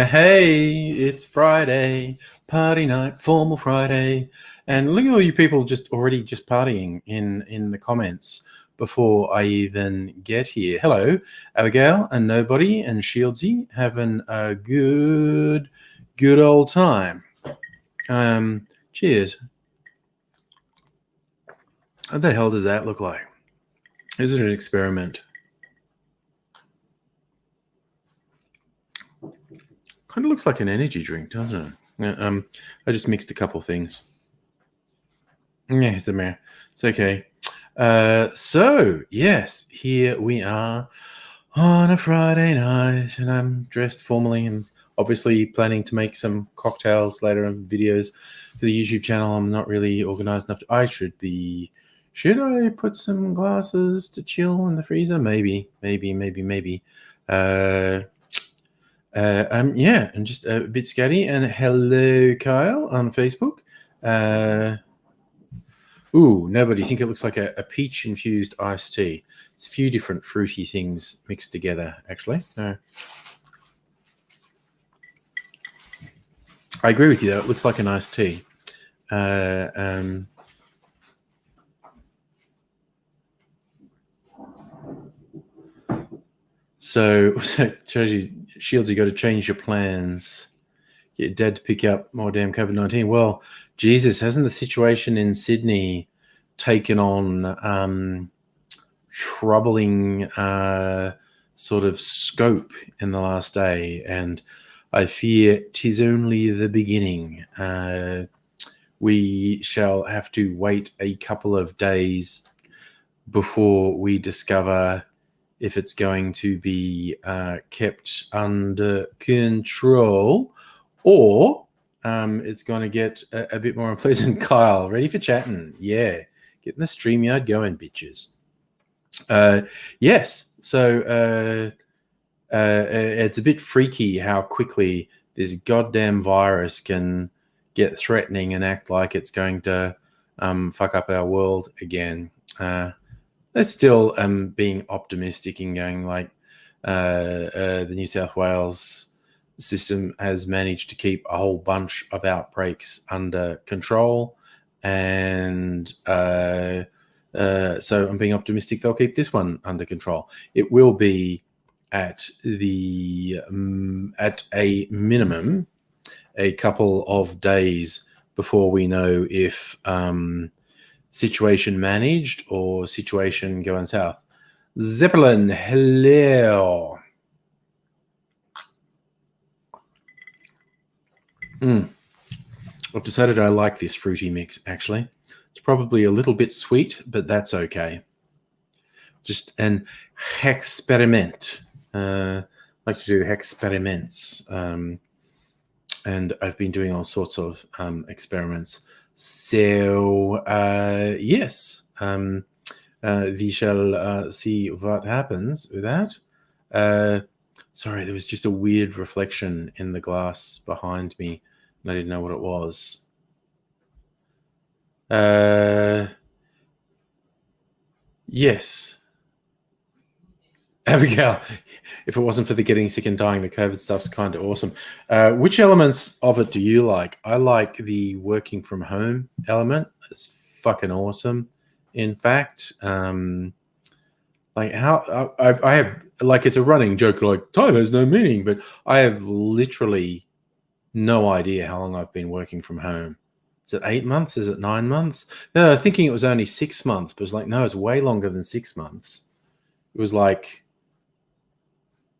Hey, it's Friday, party night, formal Friday, and look at all you people just already just partying in the comments before I even get here. Hello, Abigail and Nobody and Shieldsy, having a good old time. Cheers. What the hell does that look like? Is it an experiment? Kind of looks like an energy drink, doesn't it? I just mixed a couple things. Yeah, it's a man. It's okay. So yes, here we are on a Friday night, and I'm dressed formally and obviously planning to make some cocktails later and videos for the YouTube channel. I'm not really organized enough. I should be. Should I put some glasses to chill in the freezer? Maybe. Uh, yeah, and just a bit scatty. And hello, Kyle on Facebook. Ooh, nobody think it looks like a peach-infused iced tea. It's a few different fruity things mixed together, actually. I agree with you, though. It looks like an iced tea. So shows you, Shields, you got to change your plans. Get your dad to pick up more damn COVID-19. Well, Jesus, hasn't the situation in Sydney taken on troubling sort of scope in the last day? And I fear 'tis only the beginning. We shall have to wait a couple of days before we discover if it's going to be kept under control or it's going to get a bit more unpleasant. Kyle, ready for chatting? Yeah, getting the StreamYard going, bitches. Yes, so it's a bit freaky how quickly this goddamn virus can get threatening and act like it's going to fuck up our world again. They're still being optimistic and going like the New South Wales system has managed to keep a whole bunch of outbreaks under control, and so I'm being optimistic they'll keep this one under control. It will be at a minimum a couple of days before we know if situation managed or situation going south. Zeppelin, hello. I've decided I like this fruity mix, actually. It's probably a little bit sweet, but that's okay. Just an experiment. I like to do experiments. And I've been doing all sorts of experiments. So, yes, we shall see what happens with that. Sorry, there was just a weird reflection in the glass behind me, and I didn't know what it was. Yes. Abigail, if it wasn't for the getting sick and dying, the COVID stuff's kind of awesome. Which elements of it do you like? I like the working from home element. It's fucking awesome. In fact, like how I have, like, it's a running joke, like time has no meaning, but I have literally no idea how long I've been working from home. Is it 8 months? Is it 9 months? No, thinking it was only 6 months, but it's like, no, it's way longer than 6 months. It was like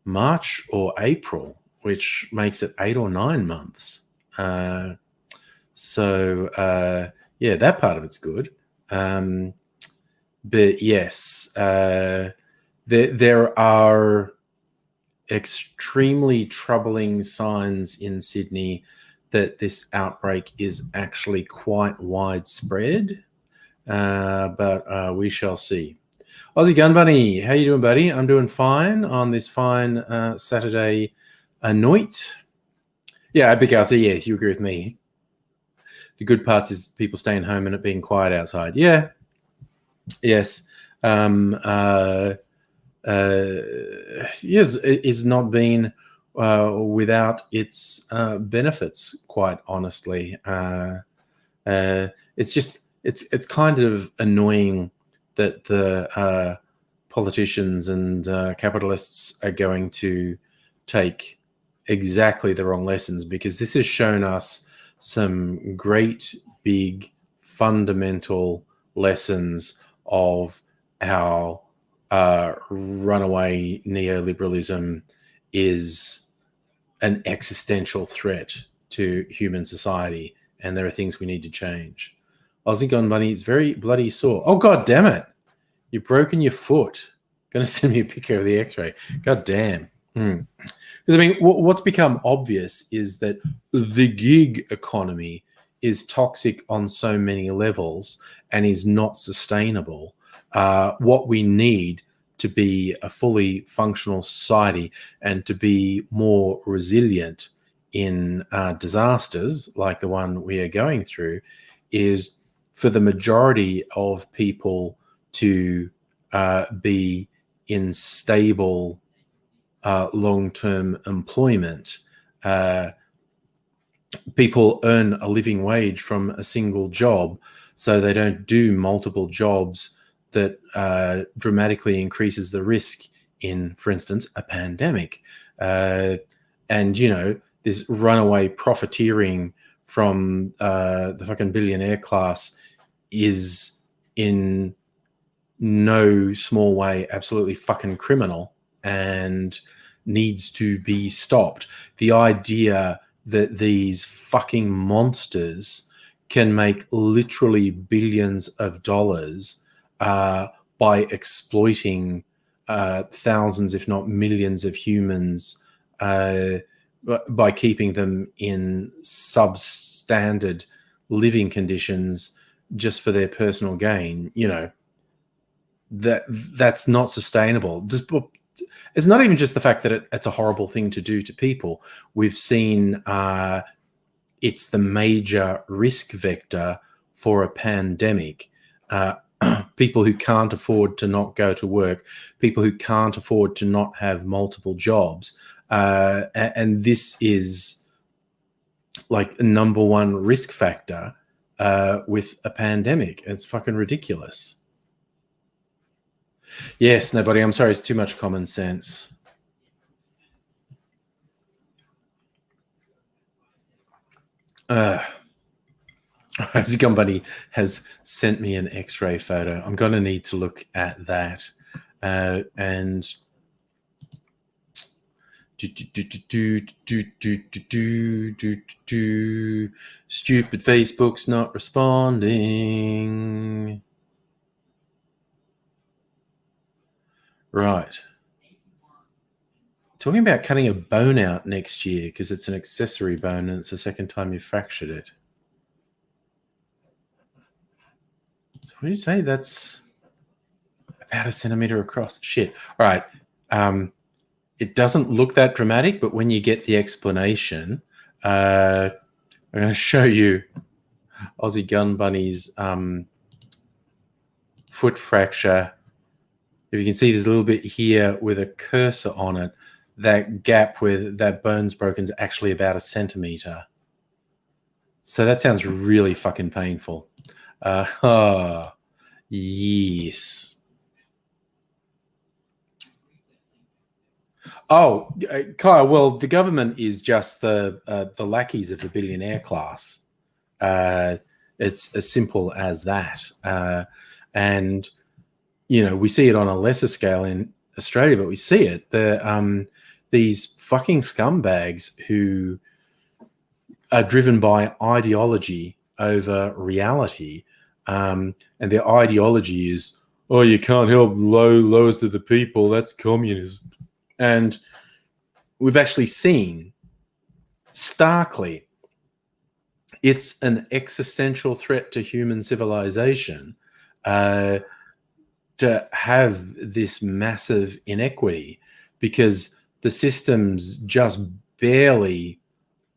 March or April, which makes it 8 or 9 months. So yeah, that part of it's good. But yes, there are extremely troubling signs in Sydney that this outbreak is actually quite widespread. But we shall see. Aussie Gun Bunny, how you doing, buddy? I'm doing fine on this fine Saturday night. Yeah, Abigail, so yes, you agree with me. The good parts is people staying home and it being quiet outside. Yeah. Yes. Yes, it is not been without its benefits, quite honestly. It's just it's kind of annoying that the politicians and capitalists are going to take exactly the wrong lessons, because this has shown us some great big fundamental lessons of how runaway neoliberalism is an existential threat to human society, and there are things we need to change. Aussie Gone Bunny is very bloody sore. Oh, god damn it. You've broken your foot. Gonna send me a picture of the x-ray. God damn. Because, I mean, what's become obvious is that the gig economy is toxic on so many levels and is not sustainable. What we need to be a fully functional society and to be more resilient in disasters like the one we are going through is for the majority of people to be in stable long-term employment. People earn a living wage from a single job, so they don't do multiple jobs that dramatically increases the risk in, for instance, a pandemic. And, you know, this runaway profiteering from the fucking billionaire class is in no small way absolutely fucking criminal and needs to be stopped. The idea that these fucking monsters can make literally billions of dollars by exploiting thousands, if not millions, of humans by keeping them in substandard living conditions just for their personal gain, you know, that's not sustainable. It's not even just the fact that it's a horrible thing to do to people. We've seen it's the major risk vector for a pandemic. People who can't afford to not go to work, people who can't afford to not have multiple jobs. And this is like a number one risk factor with a pandemic. It's fucking ridiculous. Yes, nobody. I'm sorry. It's too much common sense. Somebody has sent me an X-ray photo. I'm going to need to look at that. And stupid Facebook's not responding. Right. Talking about cutting a bone out next year because it's an accessory bone and it's the second time you've fractured it. So what do you say? That's about a centimeter across. Shit. All right. It doesn't look that dramatic, but when you get the explanation, I'm going to show you Aussie Gun Bunny's foot fracture. If you can see, there's a little bit here with a cursor on it. That gap where that bone's broken is actually about a centimeter. So that sounds really fucking painful. Oh, yes. Oh, Kyle, well, the government is just the lackeys of the billionaire class. It's as simple as that. And, you know, we see it on a lesser scale in Australia, but we see it. These fucking scumbags who are driven by ideology over reality. And their ideology is, oh, you can't help lowest of the people. That's communism. And we've actually seen starkly it's an existential threat to human civilization to have this massive inequity, because the system's just barely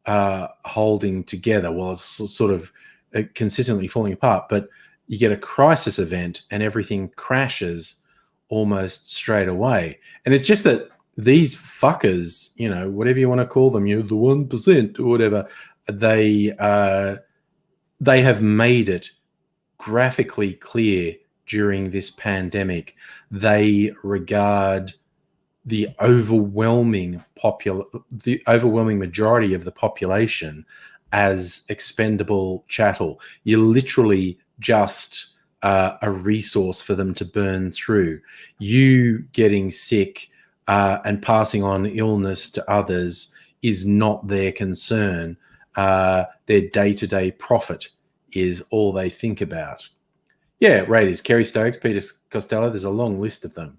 holding together. Well, it's sort of consistently falling apart, but you get a crisis event and everything crashes almost straight away. And it's just that these fuckers, whatever you want to call them, the 1% or whatever, they have made it graphically clear during this pandemic. They regard the overwhelming majority of the population as expendable chattel. You're literally just a resource for them to burn through. You getting sick and passing on illness to others is not their concern. Their day-to-day profit is all they think about. Yeah, Raiders, Kerry Stokes, Peter Costello, there's a long list of them.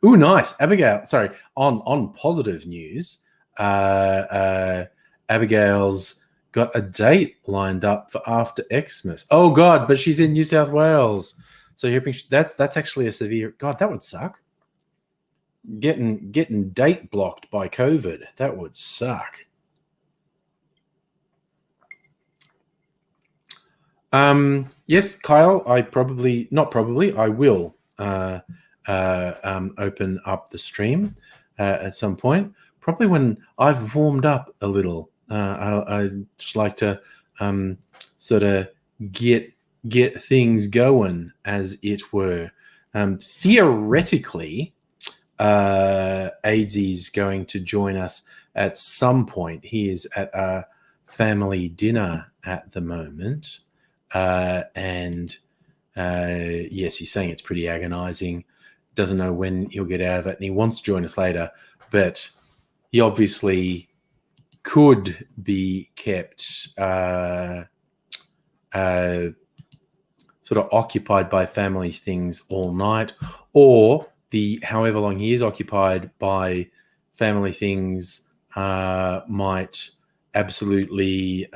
Ooh, nice. Abigail, sorry, on positive news, Abigail's got a date lined up for after Xmas. Oh, God, but she's in New South Wales. So you're hoping that's actually a severe... God, that would suck. Getting date blocked by COVID, that would suck. Yes, Kyle, I will open up the stream at some point, probably when I've warmed up a little. I'd just like to sort of get things going, as it were. Theoretically, Aidsy's going to join us at some point. He is at a family dinner at the moment. And yes, he's saying it's pretty agonizing. Doesn't know when he'll get out of it, and he wants to join us later, but he obviously could be kept sort of occupied by family things all night, or however long he is occupied by family things might absolutely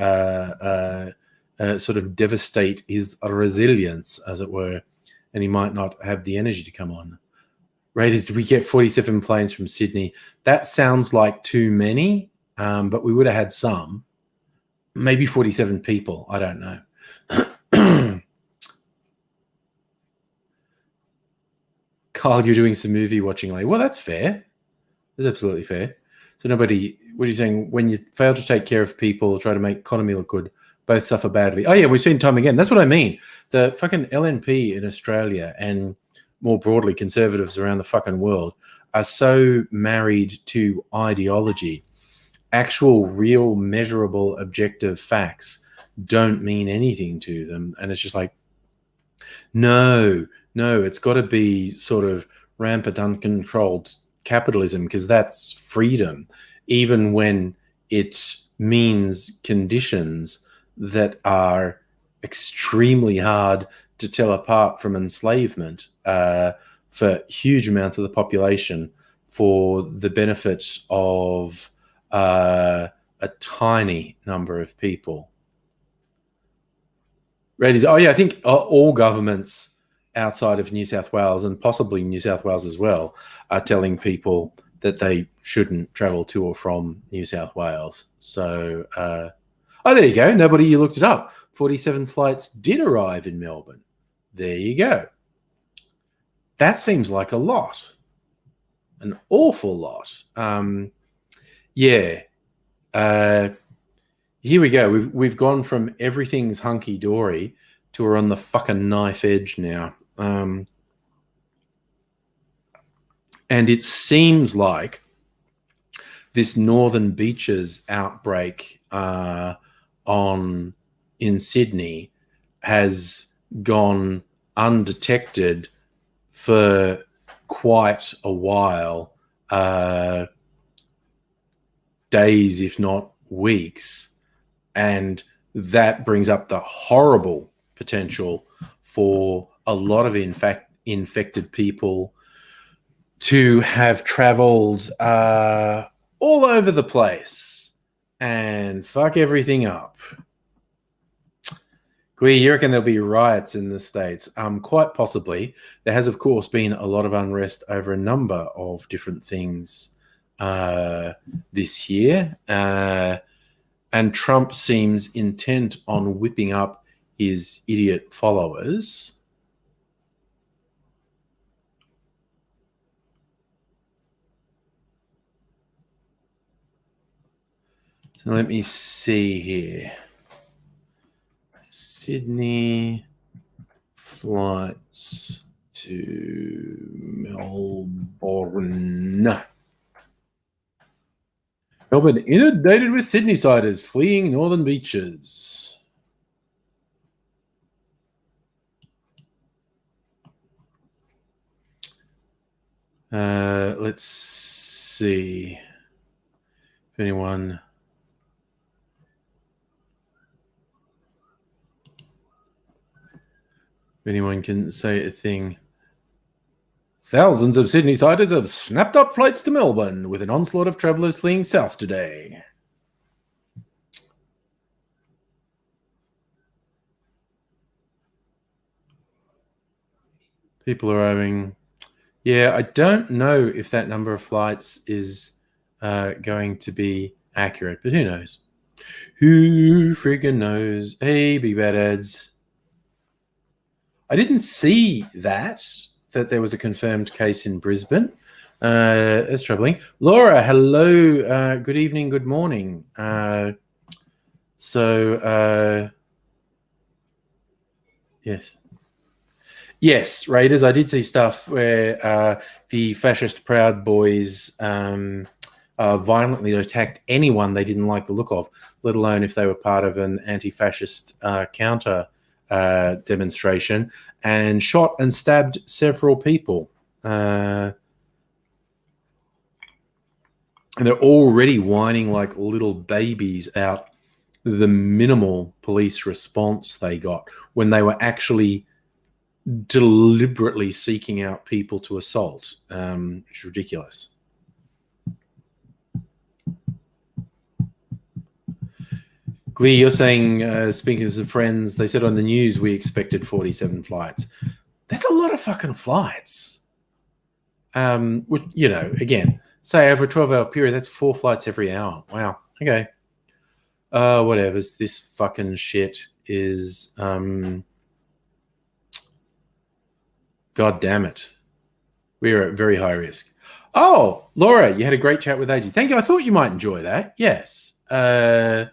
sort of devastate his resilience, as it were, and he might not have the energy to come on. Raiders, did we get 47 planes from Sydney? That sounds like too many, but we would have had some. Maybe 47 people. I don't know. Kyle, you're doing some movie watching late. Well, that's fair. That's absolutely fair. So what are you saying? When you fail to take care of people, try to make economy look good, both suffer badly. Oh, yeah, we've seen time again. That's what I mean. The fucking LNP in Australia, and more broadly conservatives around the fucking world, are so married to ideology. Actual, real, measurable, objective facts don't mean anything to them. And it's just like, no, it's got to be sort of rampant, uncontrolled capitalism, because that's freedom, even when it means conditions that are extremely hard to tell apart from enslavement for huge amounts of the population for the benefit of a tiny number of people. Oh yeah, I think all governments outside of New South Wales, and possibly New South Wales as well, are telling people that they shouldn't travel to or from New South Wales. So, oh, there you go. Nobody, you looked it up. 47 flights did arrive in Melbourne. There you go. That seems like a lot. An awful lot. Yeah. Here we go. We've gone from everything's hunky-dory to we're on the fucking knife edge now. And it seems like this Northern Beaches outbreak in Sydney has gone undetected for quite a while, days, if not weeks. And that brings up the horrible potential for a lot of infected people to have traveled all over the place and fuck everything up. Glee, you reckon there'll be riots in the States? Quite possibly. There has, of course, been a lot of unrest over a number of different things this year. And Trump seems intent on whipping up his idiot followers. So let me see here. Sydney flights to Melbourne. Melbourne inundated with Sydney-siders fleeing northern beaches. Let's see if anyone can say a thing. Thousands of Sydney-siders have snapped up flights to Melbourne with an onslaught of travellers fleeing south today. People arriving. Yeah, I don't know if that number of flights is going to be accurate, but who knows? Who friggin' knows? Hey, big bad ads. I didn't see that there was a confirmed case in Brisbane. It's troubling. Laura, hello. Good evening, good morning. Yes. Yes, Raiders. I did see stuff where the fascist Proud Boys violently attacked anyone they didn't like the look of, let alone if they were part of an anti-fascist counter demonstration, and shot and stabbed several people. And they're already whining like little babies about the minimal police response they got when they were actually deliberately seeking out people to assault. It's ridiculous. Glee, you're saying, speakers of friends, they said on the news we expected 47 flights. That's a lot of fucking flights. Which, again, say over a 12-hour period, that's 4 flights every hour. Wow. Okay. Whatever. This fucking shit is... God damn it. We're at very high risk. Oh, Laura, you had a great chat with AG. Thank you. I thought you might enjoy that. Yes. And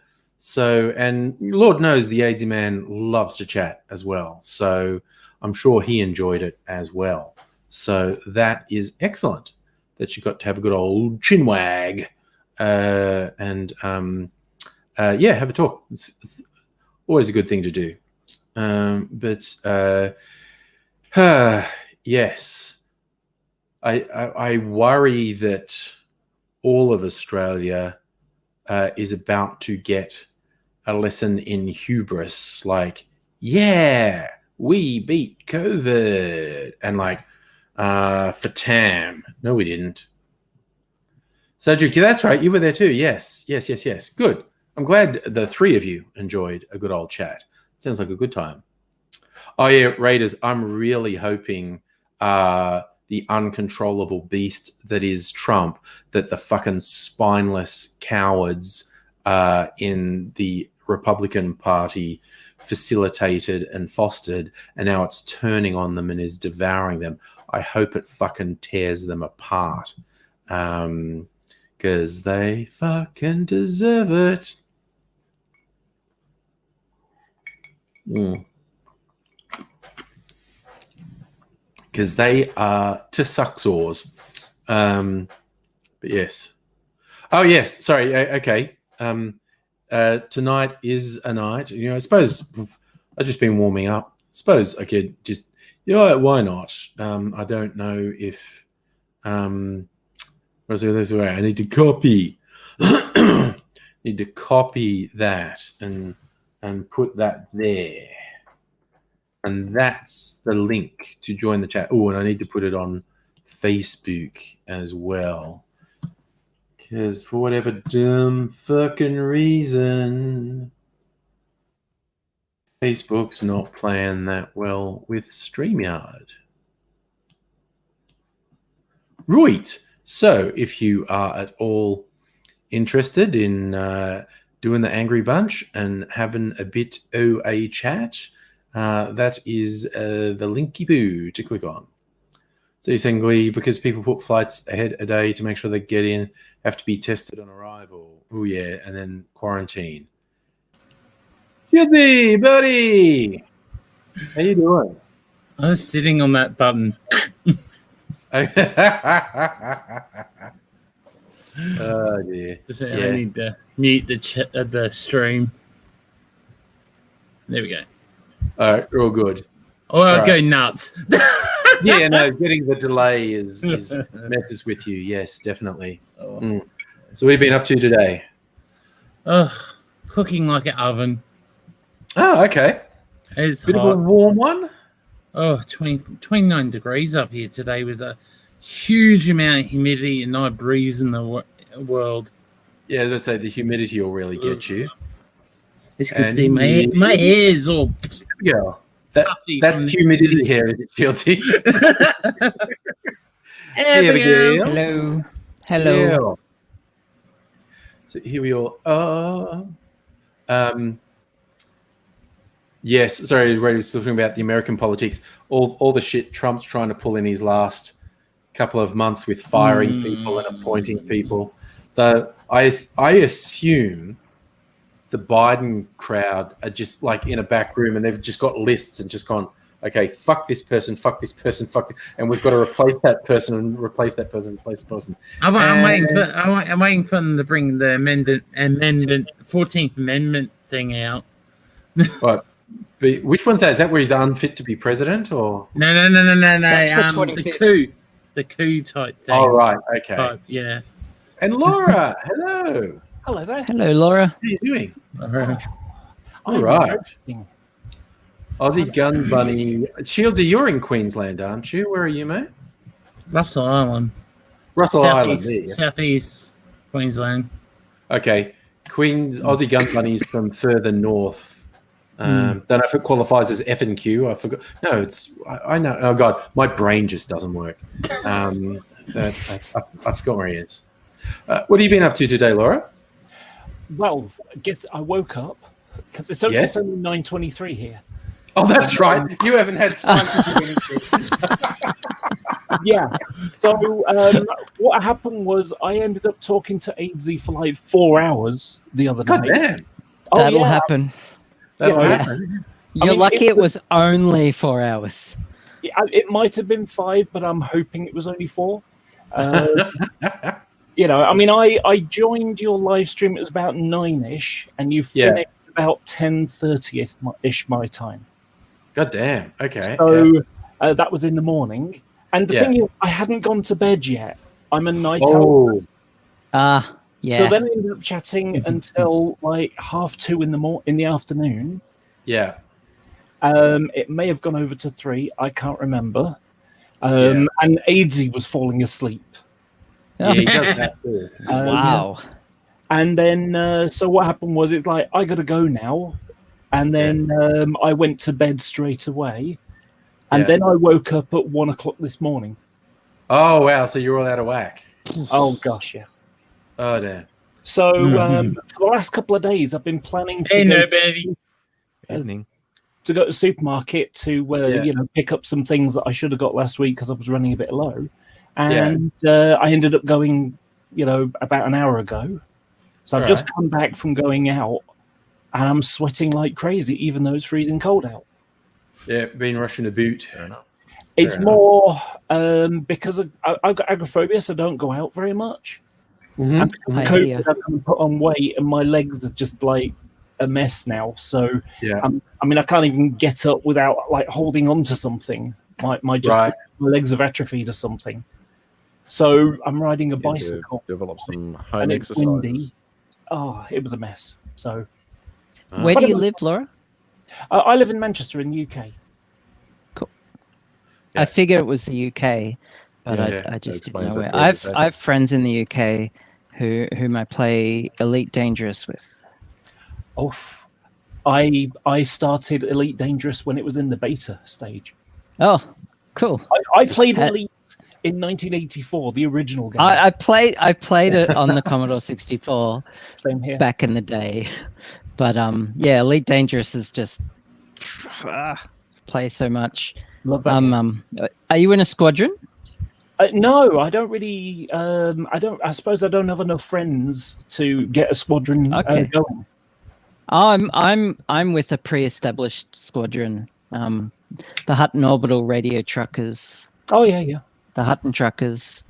Lord knows the AG man loves to chat as well. So I'm sure he enjoyed it as well. So that is excellent that you got to have a good old chinwag and have a talk. It's always a good thing to do. Yes, I worry that all of Australia is about to get a lesson in hubris, like, yeah, we beat COVID, and like, fatam. No, we didn't. Cedric, that's right. You were there too. Yes. Good. I'm glad the 3 of you enjoyed a good old chat. Sounds like a good time. Oh, yeah, Raiders, I'm really hoping the uncontrollable beast that is Trump, that the fucking spineless cowards in the Republican Party facilitated and fostered, and now it's turning on them and is devouring them. I hope it fucking tears them apart because they fucking deserve it. Because they are to sucksaws. But yes. Oh, yes. Sorry. Okay. Tonight is a night. I suppose I've just been warming up. Suppose I could just, why not? I don't know if. I need to copy. Need to copy that and put that there. And that's the link to join the chat. Oh, and I need to put it on Facebook as well. Because for whatever dumb fucking reason, Facebook's not playing that well with StreamYard. Right. So if you are at all interested in doing the Angry Bunch and having a bit of a chat, that is the linky poo to click on. So you're saying, Lee, because people put flights ahead a day to make sure they get in, have to be tested on arrival. Oh, yeah, and then quarantine. Shieldy, buddy! How you doing? I was sitting on that button. Oh, dear. I need to mute the stream. There we go. All right, we're all good. Oh, I'll Right. go nuts. Yeah, no, getting the delay is messes with you. Yes, definitely. Oh. So what have you been up to today? Cooking like an oven. Oh, okay. It's Bit hot. of a warm one? 29 degrees up here today with a huge amount of humidity and no breeze in the world. Yeah, let's say the humidity will really get you. As you can see, my hair is all... Yeah. That's humidity hair, is it, Shieldy? Hello. Hello. So here we all are. Yes, sorry, Ray was talking about the American politics. All the shit Trump's trying to pull in his last couple of months with firing people and appointing people. I assume the Biden crowd are just like in a back room and they've just got lists and just gone, okay, fuck this person, fuck this person, and we've got to replace that person and replace that person, replace the person. I'm waiting for them to bring the amendment 14th Amendment thing out. What? Which one's that? Is that where he's unfit to be president, or No. That's the coup type thing. Oh, right, okay. Yeah. And Laura, hello. Hello there. Hello, Laura. How are you doing? All right. Aussie Gun Bunny. Shieldsy, you're in Queensland, aren't you? Where are you, mate? Russell Island. Island. Southeast Queensland. Okay. Aussie Gun Bunny's from further north. Don't know if it qualifies as F and Q. I forgot. No, I know. Oh, God. My brain just doesn't work. I forgot where he is. What have you been up to today, Laura? Well, I woke up because it's only 9:23 here. Oh, that's right. You haven't had time to do anything. Yeah. So what happened was I ended up talking to AZ for like 4 hours the other God day. damn. That'll happen. That'll Yeah. happen. You're lucky it was only 4 hours. It might have been 5, but I'm hoping it was only 4. I joined your live stream. It was about 9-ish, and you finished about 10:30-ish my time. God damn. Okay. So that was in the morning. And the thing is, I hadn't gone to bed yet. I'm a night owl. Yeah. So then I ended up chatting until like 2:30 in the afternoon. Yeah. It may have gone over to 3. I can't remember. And AZ was falling asleep. Yeah, he does that too. Wow. And then, so what happened was, it's like, I got to go now. And then I went to bed straight away. And then I woke up at 1 o'clock this morning. Oh, wow. So you're all out of whack. Oh, gosh, yeah. Oh, damn. So for the last couple of days, I've been planning to to go to the supermarket to pick up some things that I should have got last week because I was running a bit low. And I ended up going, about an hour ago. So I've just come back from going out and I'm sweating like crazy, even though it's freezing cold out. Yeah, been rushing to boot. It's more because I've got agoraphobia, so I don't go out very much. And I COVID, hear. I can put on weight and my legs are just like a mess now. So I can't even get up without like holding on to something. My legs have atrophied or something. So I'm riding a bicycle. Develop some home and it's exercises. windy. Oh, it was a mess. So Where do you live, Laura? I live in Manchester in the UK. Cool. I figured it was the UK, but I just didn't know where. I have friends in the UK whom I play Elite Dangerous with. Oh, I started Elite Dangerous when it was in the beta stage. Oh, cool. I played Elite in 1984, the original game. I played it on the Commodore 64 Same here. back in the day. But Elite Dangerous is just play so much. Love that game. Are you in a squadron? No, I don't really. I suppose I don't have enough friends to get a squadron going. I'm with a pre-established squadron. The Hutton Orbital Radio Truckers. Oh yeah. The Hutton Truckers.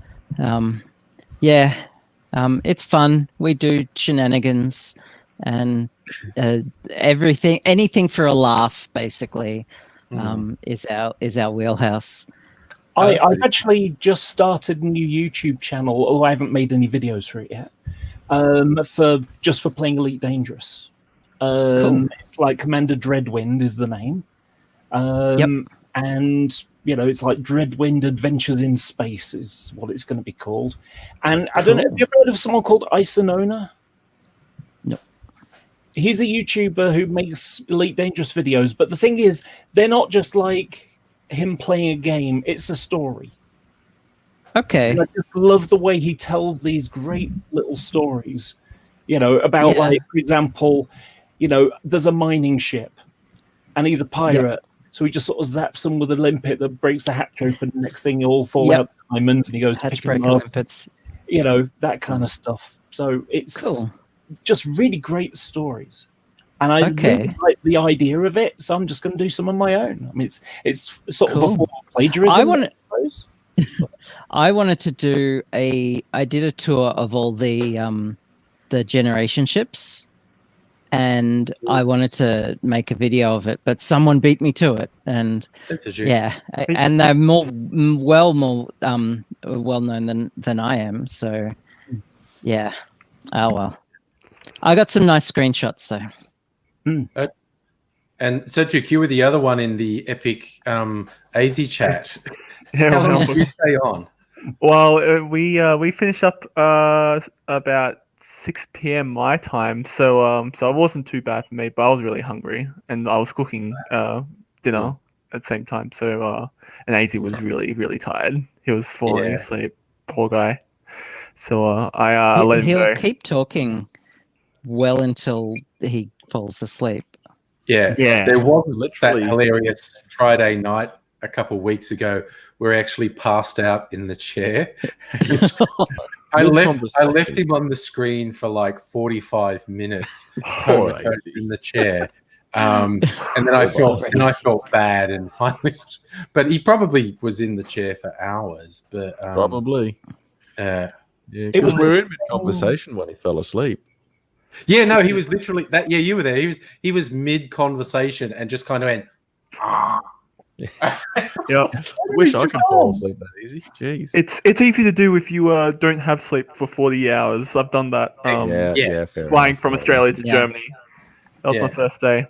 It's fun. We do shenanigans and anything for a laugh, basically, is our wheelhouse. I've actually just started a new YouTube channel, although I haven't made any videos for it yet. For playing Elite Dangerous. Cool. It's like Commander Dreadwind is the name. And it's like Dreadwind Adventures in Space is what it's going to be called. And I don't know, have you ever heard of someone called Isonona? No. He's a YouTuber who makes Elite Dangerous videos, but the thing is, they're not just like him playing a game, it's a story. Okay. And I just love the way he tells these great little stories, about like, for example, there's a mining ship and he's a pirate. Yep. So he just sort of zaps them with a limpet that breaks the hatch open. The next thing you all fall out diamonds and he goes hatch breaker limpets. That kind of stuff. So it's just really great stories. And I really like the idea of it, so I'm just going to do some on my own. I mean, it's sort of a form of plagiarism. I suppose. I wanted to do I did a tour of all the generation ships, and I wanted to make a video of it, but someone beat me to it, and and they're more well known than I am. So yeah, oh well. I got some nice screenshots though. And Cedric, you were the other one in the epic AZ chat. How long did you stay on? Well, we finished up about 6 p.m. my time, so it wasn't too bad for me. But I was really hungry, and I was cooking dinner at the same time. So and AZ was really, really tired. He was falling asleep. Poor guy. So I let him go. He'll keep talking well until he falls asleep. Yeah. There was that hilarious Friday night a couple of weeks ago where I actually passed out in the chair. I left him on the screen for like 45 minutes in the chair. And then I felt bad and finally, but he probably was in the chair for hours. But probably. It was we were in conversation when he fell asleep. Yeah, no, he was literally that. Yeah, you were there. He was mid conversation and just kind of went. Yeah, wish I could fall asleep that easy. Jeez, it's easy to do if you don't have sleep for 40 hours. I've done that. Flying from Australia to Germany. That was my first day.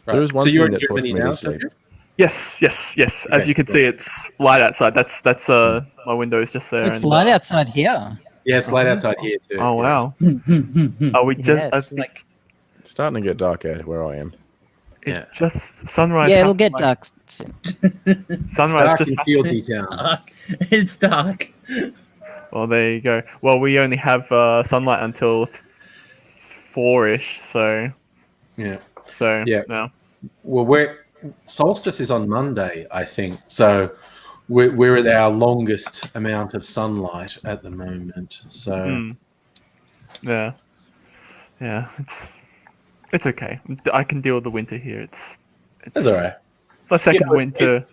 Right. There was one thing that puts me to sleep. Yes. As you can see, it's light outside. That's my window is just there. It's light outside here. Yeah, it's light outside here too. Oh wow! Are we just? I think it's starting to get dark out where I am. Just sunrise. Yeah, it'll get dark soon. Sunrise just It's dark. Well, there you go. Well, we only have sunlight until 4-ish. So no. Well, solstice is on Monday, I think. So we're at our longest amount of sunlight at the moment. So yeah, it's okay. I can deal with the winter here. It's all right. It's my second winter.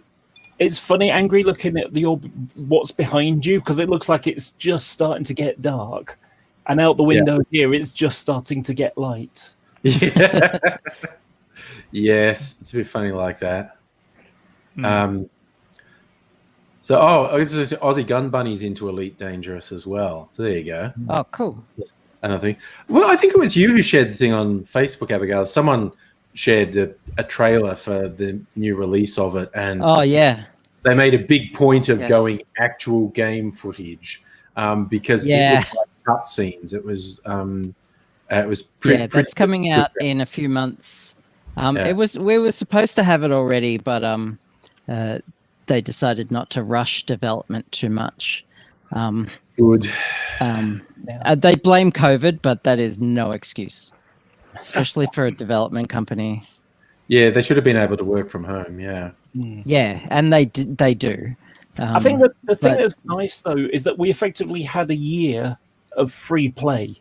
It's funny, Angry, looking at what's behind you, because it looks like it's just starting to get dark, and out the window here, it's just starting to get light. Yeah. Yes, it's a bit funny like that. So, Aussie Gun Bunny's into Elite Dangerous as well. So there you go. Oh, cool. Another thing. Well, I think it was you who shared the thing on Facebook, Abigail. Someone shared a trailer for the new release of it, and they made a big point of going actual game footage because it looked like cutscenes. It was pretty. That's coming out in a few months. We were supposed to have it already, but they decided not to rush development too much. Good. They blame COVID, but that is no excuse, especially for a development company. Yeah, they should have been able to work from home. Yeah. Yeah, and they do. I think that the thing that's nice though is that we effectively had a year of free play.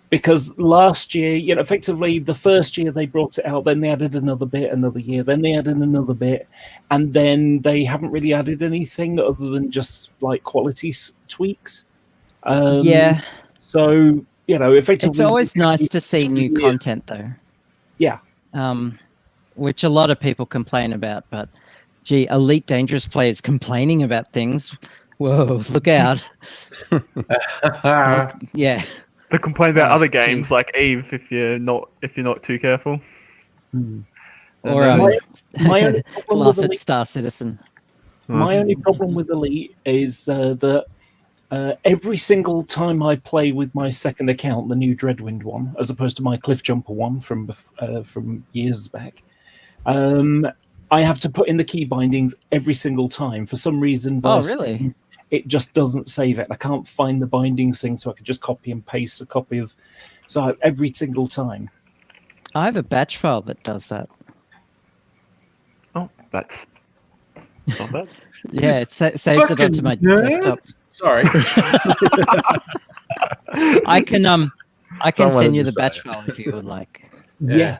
Because last year, effectively the first year they brought it out, then they added another bit, another year, then they added another bit, and then they haven't really added anything other than just like quality tweaks. Yeah. So, effectively, it's always nice to see new content, though. Yeah. Which a lot of people complain about, but gee, Elite Dangerous players complaining about things. Whoa, look out! Yeah. They complain about other games geez. like Eve if you're not too careful. Or my only problem laugh with at Elite, Star Citizen. My only problem with Elite is that every single time I play with my second account, the new Dreadwind one, as opposed to my Cliffjumper one from years back, I have to put in the key bindings every single time. For some reason, really? It just doesn't save it. I can't find the bindings thing, so I could just copy and paste a copy of. So every single time. I have a batch file that does that. Oh, that's not bad. Yeah, it saves it onto my desktop. Sorry. I can send you the batch file if you would like. Yeah.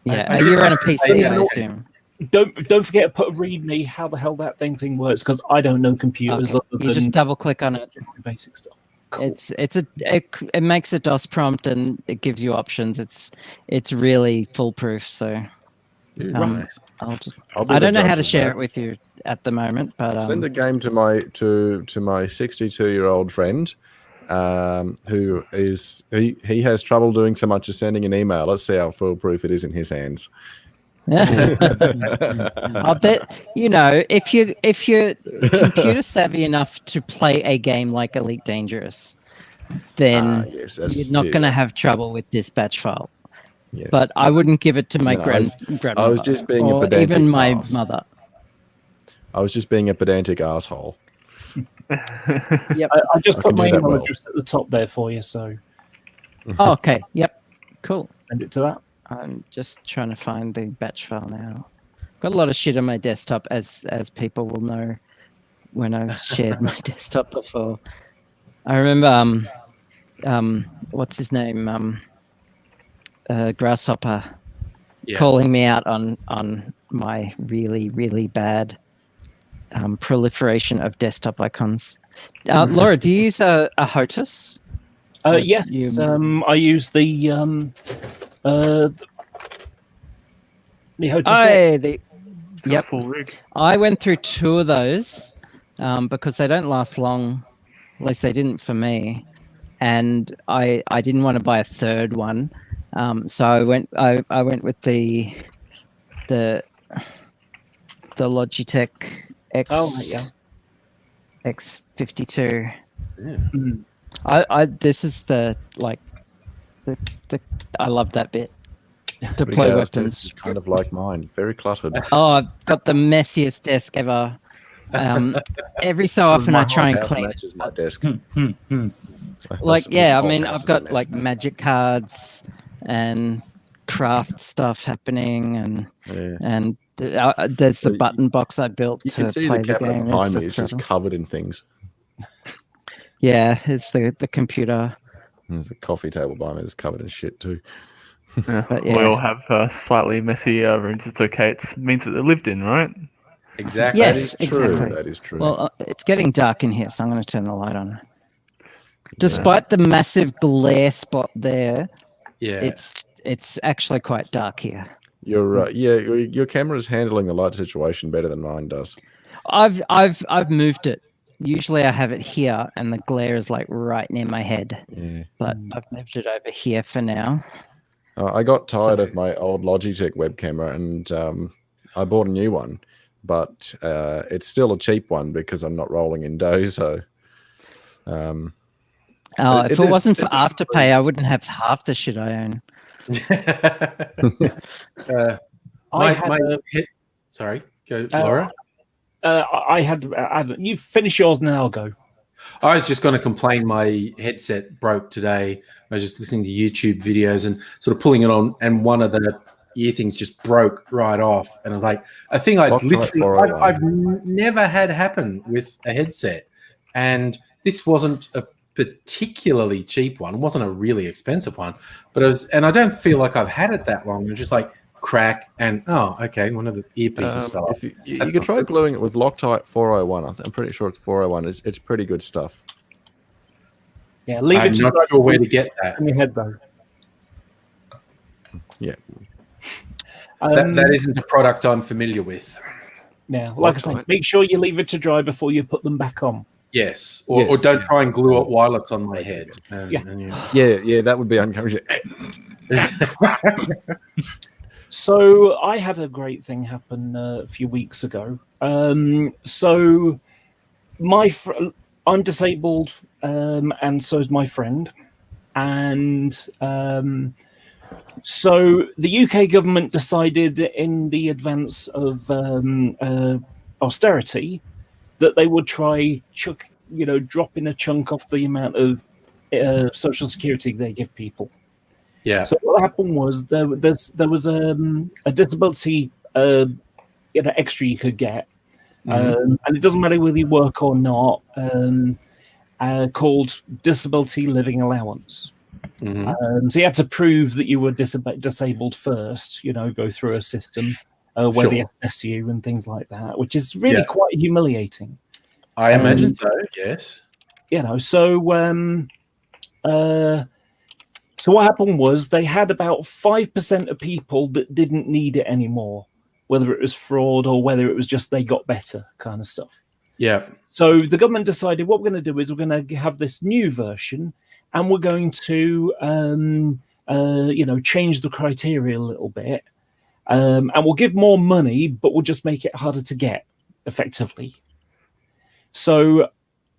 You're on a PC, I assume. Don't forget to put a README how the hell that thing works, because I don't know computers. Okay. You just double click on it. Basic stuff. Cool. It makes a DOS prompt and it gives you options. It's really foolproof. So Nice. I don't know how to share it with you at the moment, but send the game to my 62-year-old friend, who is he has trouble doing so much as sending an email. Let's see how foolproof it is in his hands. I bet if you're computer savvy enough to play a game like Elite Dangerous, then you're not going to have trouble with this batch file. Yes. But I wouldn't give it to my grandmother. I was just being or a pedantic even my ass. mother. I was just being a pedantic asshole. Yep. I just put my email well. address at the top there for you, so. Oh, okay. Yep. Cool. Send it to that. I'm just trying to find the batch file now. Got a lot of shit on my desktop, as people will know when I've shared my desktop before. I remember what's his name? Grasshopper calling me out on my really, really bad proliferation of desktop icons. Laura, do you use a HOTUS? Yes, I use the HOTUS. Yep. I went through 2 of those because they don't last long. At least they didn't for me, and I didn't want to buy a third one. So I went with the Logitech X52. Yeah. This is the I love that bit. Deploy weapons. It's kind of like mine, very cluttered. Oh, I've got the messiest desk ever. Every so often I try and clean it. Matches my desk. I've got like magic cards and craft stuff happening, and there's the button box I built to play the game. Behind me is just covered in things. Yeah, it's the computer. There's a coffee table behind me that's covered in shit too. But we all have slightly messy rooms. It's okay. It means that they're lived in, right? Exactly. Yes, that is true. exactly. That is true. Well, it's getting dark in here, so I'm going to turn the light on. Despite the massive glare spot there, it's actually quite dark here. Your camera's handling the light situation better than mine does. I've moved it. Usually I have it here, and the glare is like right near my head. Yeah. But I've moved it over here for now. I got tired of my old Logitech web camera, and I bought a new one, but it's still a cheap one because I'm not rolling in dough. So, if it wasn't for Afterpay, I wouldn't have half the shit I own. Sorry, go, Laura. I had you finish yours and then I'll go. I was just going to complain my headset broke today. I was just listening to YouTube videos and sort of pulling it on, and one of the ear things just broke right off, and I was like, a thing I've never had happen with a headset, and this wasn't a particularly cheap one. It wasn't a really expensive one, but it was, and I don't feel like I've had it that long. It was just like crack, and oh, okay, one of the earpieces fell off. You could try gluing it with Loctite 401. I'm pretty sure it's 401. It's pretty good stuff. Yeah, leave I'm it. not sure where to get that. In your head though. Yeah. That isn't a product I'm familiar with. Yeah, like I say, make sure you leave it to dry before you put them back on. Yes, or don't try and glue it while it's on my head. Yeah, that would be uncomfortable. So I had a great thing happen a few weeks ago. So I'm disabled, and so is my friend, and so the UK government decided in the advance of austerity that they would try dropping a chunk off the amount of social security they give people. Yeah. So what happened was there was a disability extra you could get, and it doesn't matter whether you work or not, called disability living allowance. So you had to prove that you were disabled first, go through a system where they assess you and things like that, which is really quite humiliating. I imagine so, yes. So what happened was they had about 5% of people that didn't need it anymore, whether it was fraud or whether it was just they got better kind of stuff. Yeah. So the government decided what we're going to do is we're going to have this new version, and we're going to change the criteria a little bit, and we'll give more money, but we'll just make it harder to get effectively. So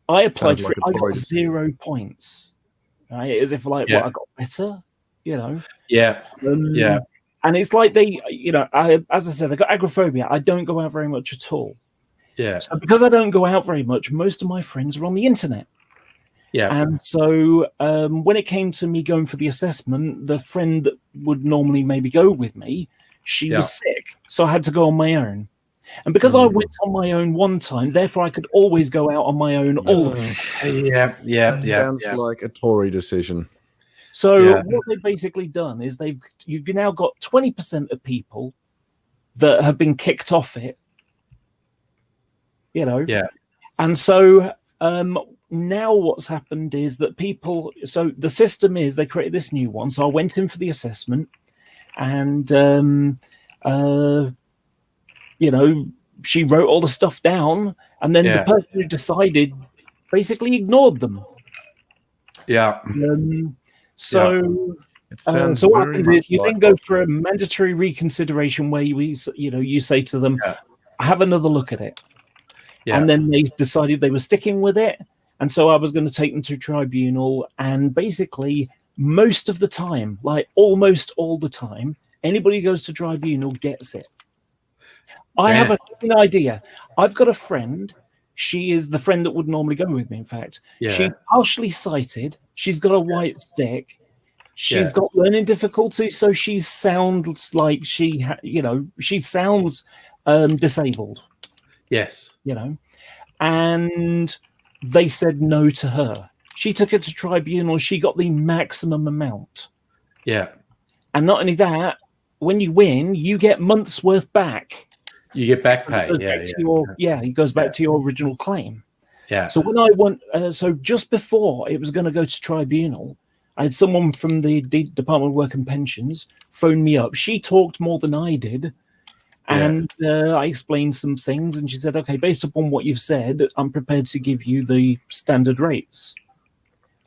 I applied for it. I got 0 points. Right, as if I got better, Yeah. And it's like they, as I said, I got agoraphobia. I don't go out very much at all. Yeah. So because I don't go out very much, most of my friends are on the internet. Yeah. And so when it came to me going for the assessment, the friend that would normally maybe go with me, she was sick, so I had to go on my own. And because I went on my own one time, therefore I could always go out on my own all the time. Yeah. Sounds like a Tory decision. So what they've basically done is you've now got 20% of people that have been kicked off it. Yeah. And so now what's happened is that people. So the system is they created this new one. So I went in for the assessment, and she wrote all the stuff down, and then the person who decided basically ignored them. Yeah. So what happens is you then go for a mandatory reconsideration where you say to them, have another look at it. Yeah. And then they decided they were sticking with it. And so I was going to take them to tribunal, and basically most of the time, like almost all the time, anybody who goes to tribunal gets it. I have an idea. I've got a friend. She is the friend that would normally go with me, in fact. Yeah. She's partially sighted. She's got a white stick. She's got learning difficulties, so she sounds like she sounds disabled. Yes. And they said no to her. She took it to tribunal. She got the maximum amount. Yeah. And not only that, when you win, you get months worth back. You get back pay. It goes back to your original claim. Yeah. So when I went, so just before it was going to go to tribunal, I had someone from the Department of Work and Pensions phone me up. She talked more than I did. And I explained some things, and she said, okay, based upon what you've said, I'm prepared to give you the standard rates,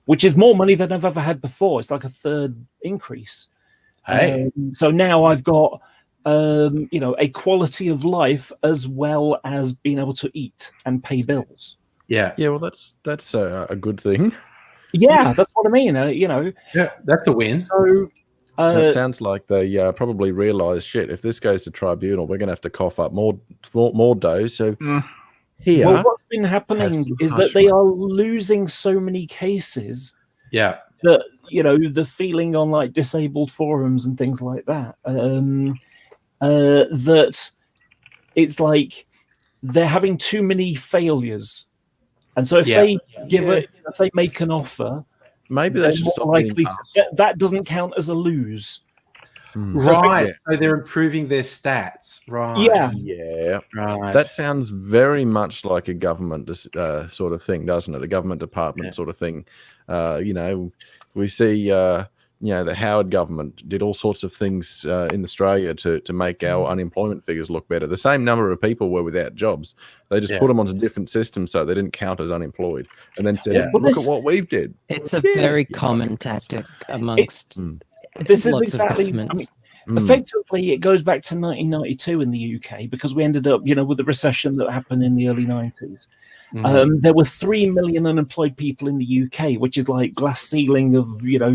which is more money than I've ever had before. It's like a third increase. Hey. So now I've got, a quality of life as well as being able to eat and pay bills. Yeah. Yeah, well, that's a good thing. Yeah, that's what I mean. Yeah, that's a win. So, it sounds like they probably realised, shit, if this goes to tribunal, we're going to have to cough up more dough. So here, well, what's been happening is that they are losing so many cases. Yeah. That the feeling on like disabled forums and things like that, that it's like they're having too many failures, and so if they if they make an offer, maybe they should stop being likely that doesn't count as a lose. Right. So they're improving their stats. Right. Yeah. Right. That sounds very much like a government sort of thing, doesn't it? A government department sort of thing. We see, the Howard government did all sorts of things in Australia to make our unemployment figures look better. The same number of people were without jobs. They just put them onto different systems so they didn't count as unemployed, and then said, "Look at what we've did." It's a very common tactic amongst. This is lots exactly. of governments. Effectively, it goes back to 1992 in the UK, because we ended up, with the recession that happened in the early 90s. There were 3 million unemployed people in the UK, which is like glass ceiling of,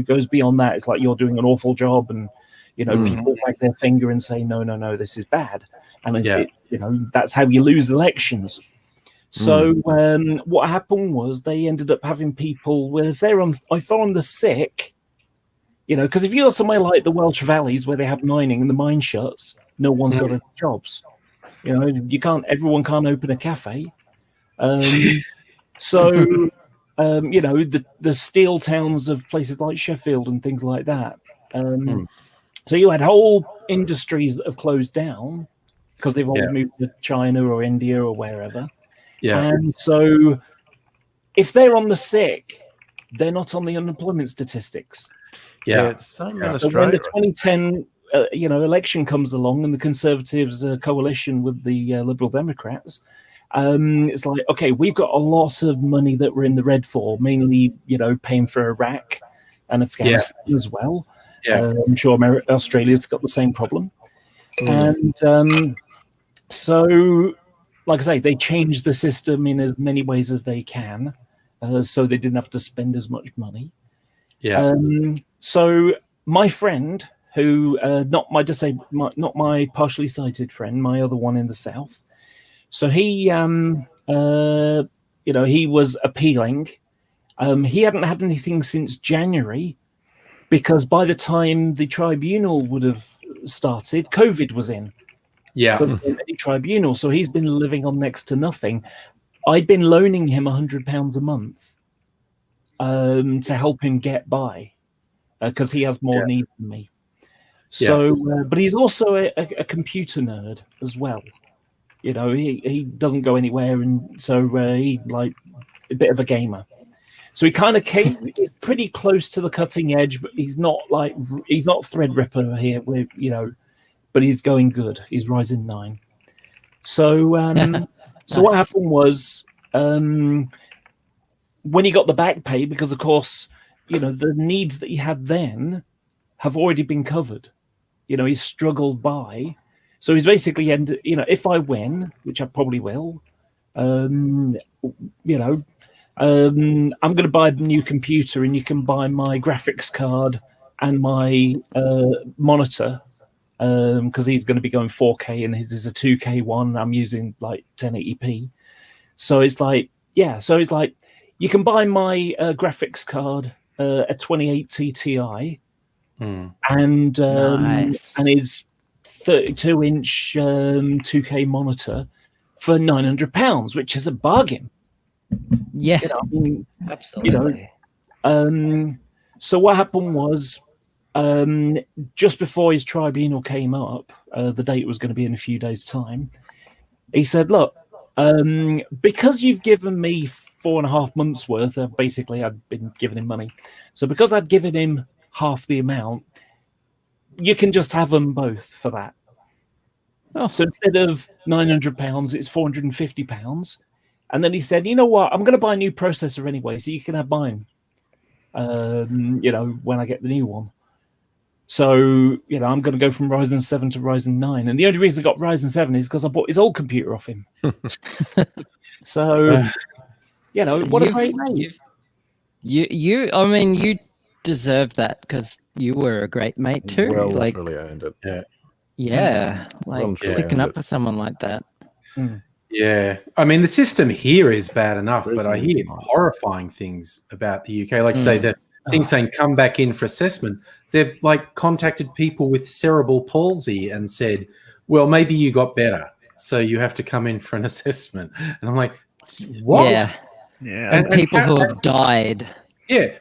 goes beyond that. It's like you're doing an awful job, and people wag their finger and say, no, this is bad, and that's how you lose elections. So what happened was they ended up having people where if they're on the sick. Because if you're somewhere like the Welsh Valleys where they have mining and the mine shuts, no one's got any jobs. Everyone can't open a cafe. The steel towns of places like Sheffield and things like that. So you had whole industries that have closed down because they've all moved to China or India or wherever. Yeah. And so if they're on the sick, they're not on the unemployment statistics. Yeah, it's same in So Australia. when the 2010 election comes along and the Conservatives coalition with the Liberal Democrats, it's like, okay, we've got a lot of money that we're in the red for, mainly paying for Iraq and Afghanistan as well. I'm sure Australia's got the same problem. And so, like I say, they changed the system in as many ways as they can, so they didn't have to spend as much money. So my friend, who not my partially sighted friend, my other one in the south. So he, he was appealing. He hadn't had anything since January, because by the time the tribunal would have started, COVID was in. So any tribunal. So he's been living on next to nothing. I'd been loaning him £100 a month to help him get by, because he has more need than me. So, but he's also a computer nerd as well. He doesn't go anywhere, and so he like a bit of a gamer. So he kind of came pretty close to the cutting edge, but he's not Threadripper here, but he's going good. He's Ryzen 9. So, so what happened was, when he got the back pay, because of course, the needs that he had then have already been covered. He's struggled by. So he's basically ended, if I win, which I probably will, I'm going to buy the new computer, and you can buy my graphics card and my monitor, because he's going to be going 4K and his is a 2K one. I'm using like 1080p. So it's like, you can buy my graphics card, a 2080 Ti, and his 32-inch 2K monitor for £900, which is a bargain. Yeah, absolutely. So what happened was, just before his tribunal came up, the date was going to be in a few days' time. He said, "Look, because you've given me 4.5 months worth, basically I'd been giving him money. So because I'd given him half the amount, you can just have them both for that. So instead of £900, it's £450. And then he said, you know what? I'm going to buy a new processor anyway, so you can have mine, when I get the new one. So, I'm going to go from Ryzen 7 to Ryzen 9. And the only reason I got Ryzen 7 is because I bought his old computer off him. So, what a great mate. You deserve that, because you were a great mate too. Well, really earned it. Sticking up for someone like that. Yeah, I mean, the system here is bad enough, but I hear horrifying things about the UK. Like you say, the thing saying come back in for assessment. They've like contacted people with cerebral palsy and said, well, maybe you got better, so you have to come in for an assessment. And I'm like, what? Yeah. Yeah. And people who have died. Yeah.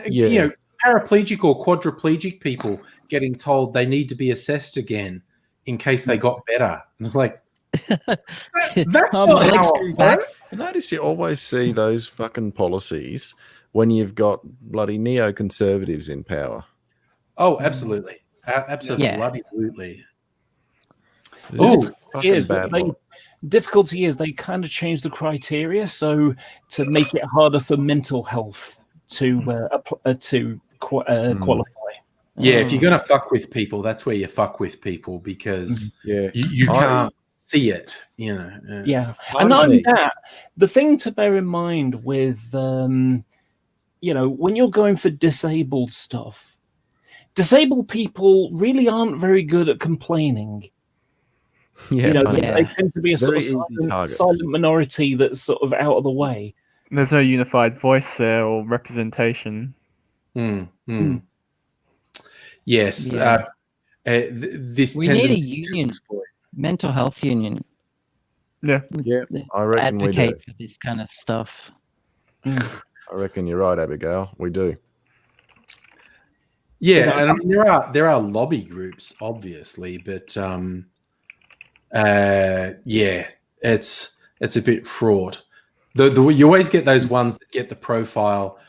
You know, paraplegic or quadriplegic people getting told they need to be assessed again in case they got better. And it's like, that's not how it works. I notice you always see those fucking policies when you've got bloody neoconservatives in power. Oh, absolutely. Absolutely. Yeah. Absolutely. Oh, bad the difficulty is they kind of changed the criteria so to make it harder for mental health to qualify. Yeah, if you're going to fuck with people, that's where you fuck with people because you can't see it, you know. Yeah. And not only that, the thing to bear in mind with, you know, when you're going for disabled stuff, disabled people really aren't very good at complaining. Yeah, you know, they tend to be a sort of silent minority that's sort of out of the way. There's no unified voice there or representation. Yes. Yeah. This We need a union, mental health union. Yeah. Yeah, I reckon we do. Advocate for this kind of stuff. I reckon you're right, Abigail. We do. Yeah, and I mean there are lobby groups, obviously, but yeah, it's a bit fraught. You always get those ones that get the profile,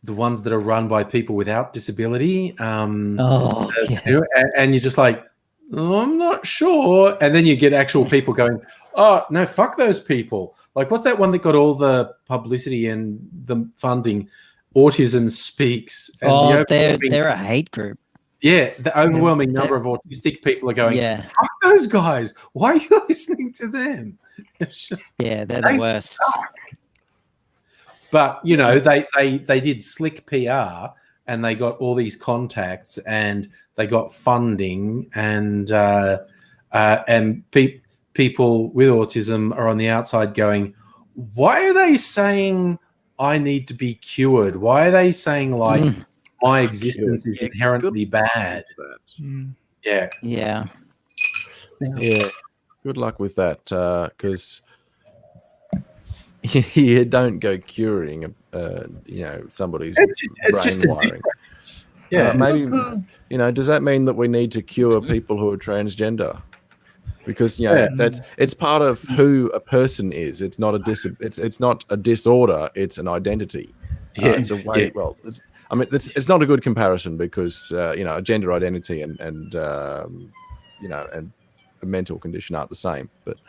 the ones that are run by people without disability. And you're just like, oh, I'm not sure. And then you get actual people going, oh no, fuck those people. Like, what's that one that got all the publicity and the funding? Autism Speaks. And they're a hate group. Yeah, the overwhelming number of autistic people are going, fuck those guys. Why are you listening to them? It's just they're the worst. Suck. But you know, they did slick PR and they got all these contacts and they got funding and people with autism are on the outside going, why are they saying I need to be cured? Why are they saying like my existence is inherently bad? Yeah. Good luck with that, because you don't go curing, you know, somebody's it's just brain wiring. Yeah, maybe you know. Does that mean that we need to cure people who are transgender? Because you know it's part of who a person is. It's not it's not a disorder. It's an identity. It's a way. Well, it's not a good comparison because you know, a gender identity and you know, and a mental condition aren't the same. But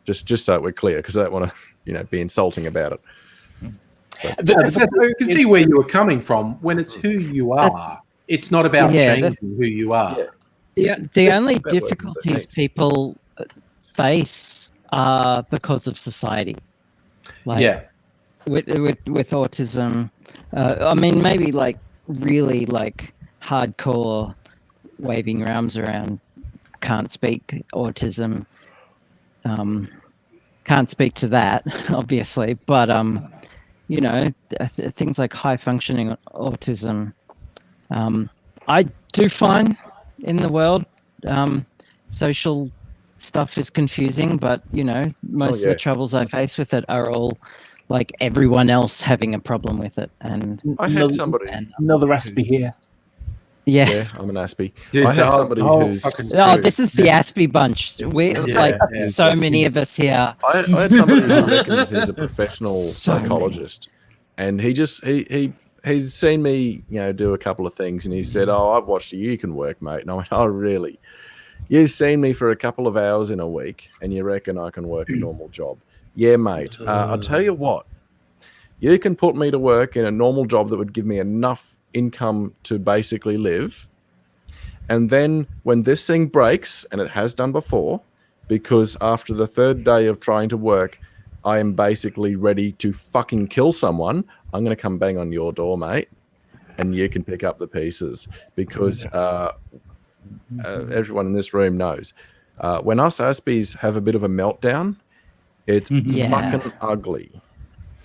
just so we're clear, because I don't want to, you know, be insulting about it. You can see where you were coming from. When it's who you are, it's not about changing who you are. The only difficulties people face are because of society. Like, with autism, I mean, maybe like really like hardcore waving arms around can't speak autism. Can't speak to that, obviously, but you know, things like high functioning autism, I do find in the world. Social stuff is confusing, but you know, most of the troubles I face with it are all like everyone else having a problem with it. And I had somebody, another Aspie here. Yeah, I'm an Aspie. Dude, I had somebody who's this is the Aspie bunch. We so many of us here. I had somebody who reckons he's a professional psychologist, and he's seen me, you know, do a couple of things, and he said, "Oh, I've watched You Can Work, mate." And I went, "Oh, really? You've seen me for a couple of hours in a week, and you reckon I can work a normal job?" Yeah, mate. I'll tell you what. You can put me to work in a normal job that would give me enough income to basically live, and then when this thing breaks, and it has done before, because after the third day of trying to work, I am basically ready to fucking kill someone, I'm going to come bang on your door, mate, and you can pick up the pieces, because everyone in this room knows when us Aspies have a bit of a meltdown, it's fucking ugly.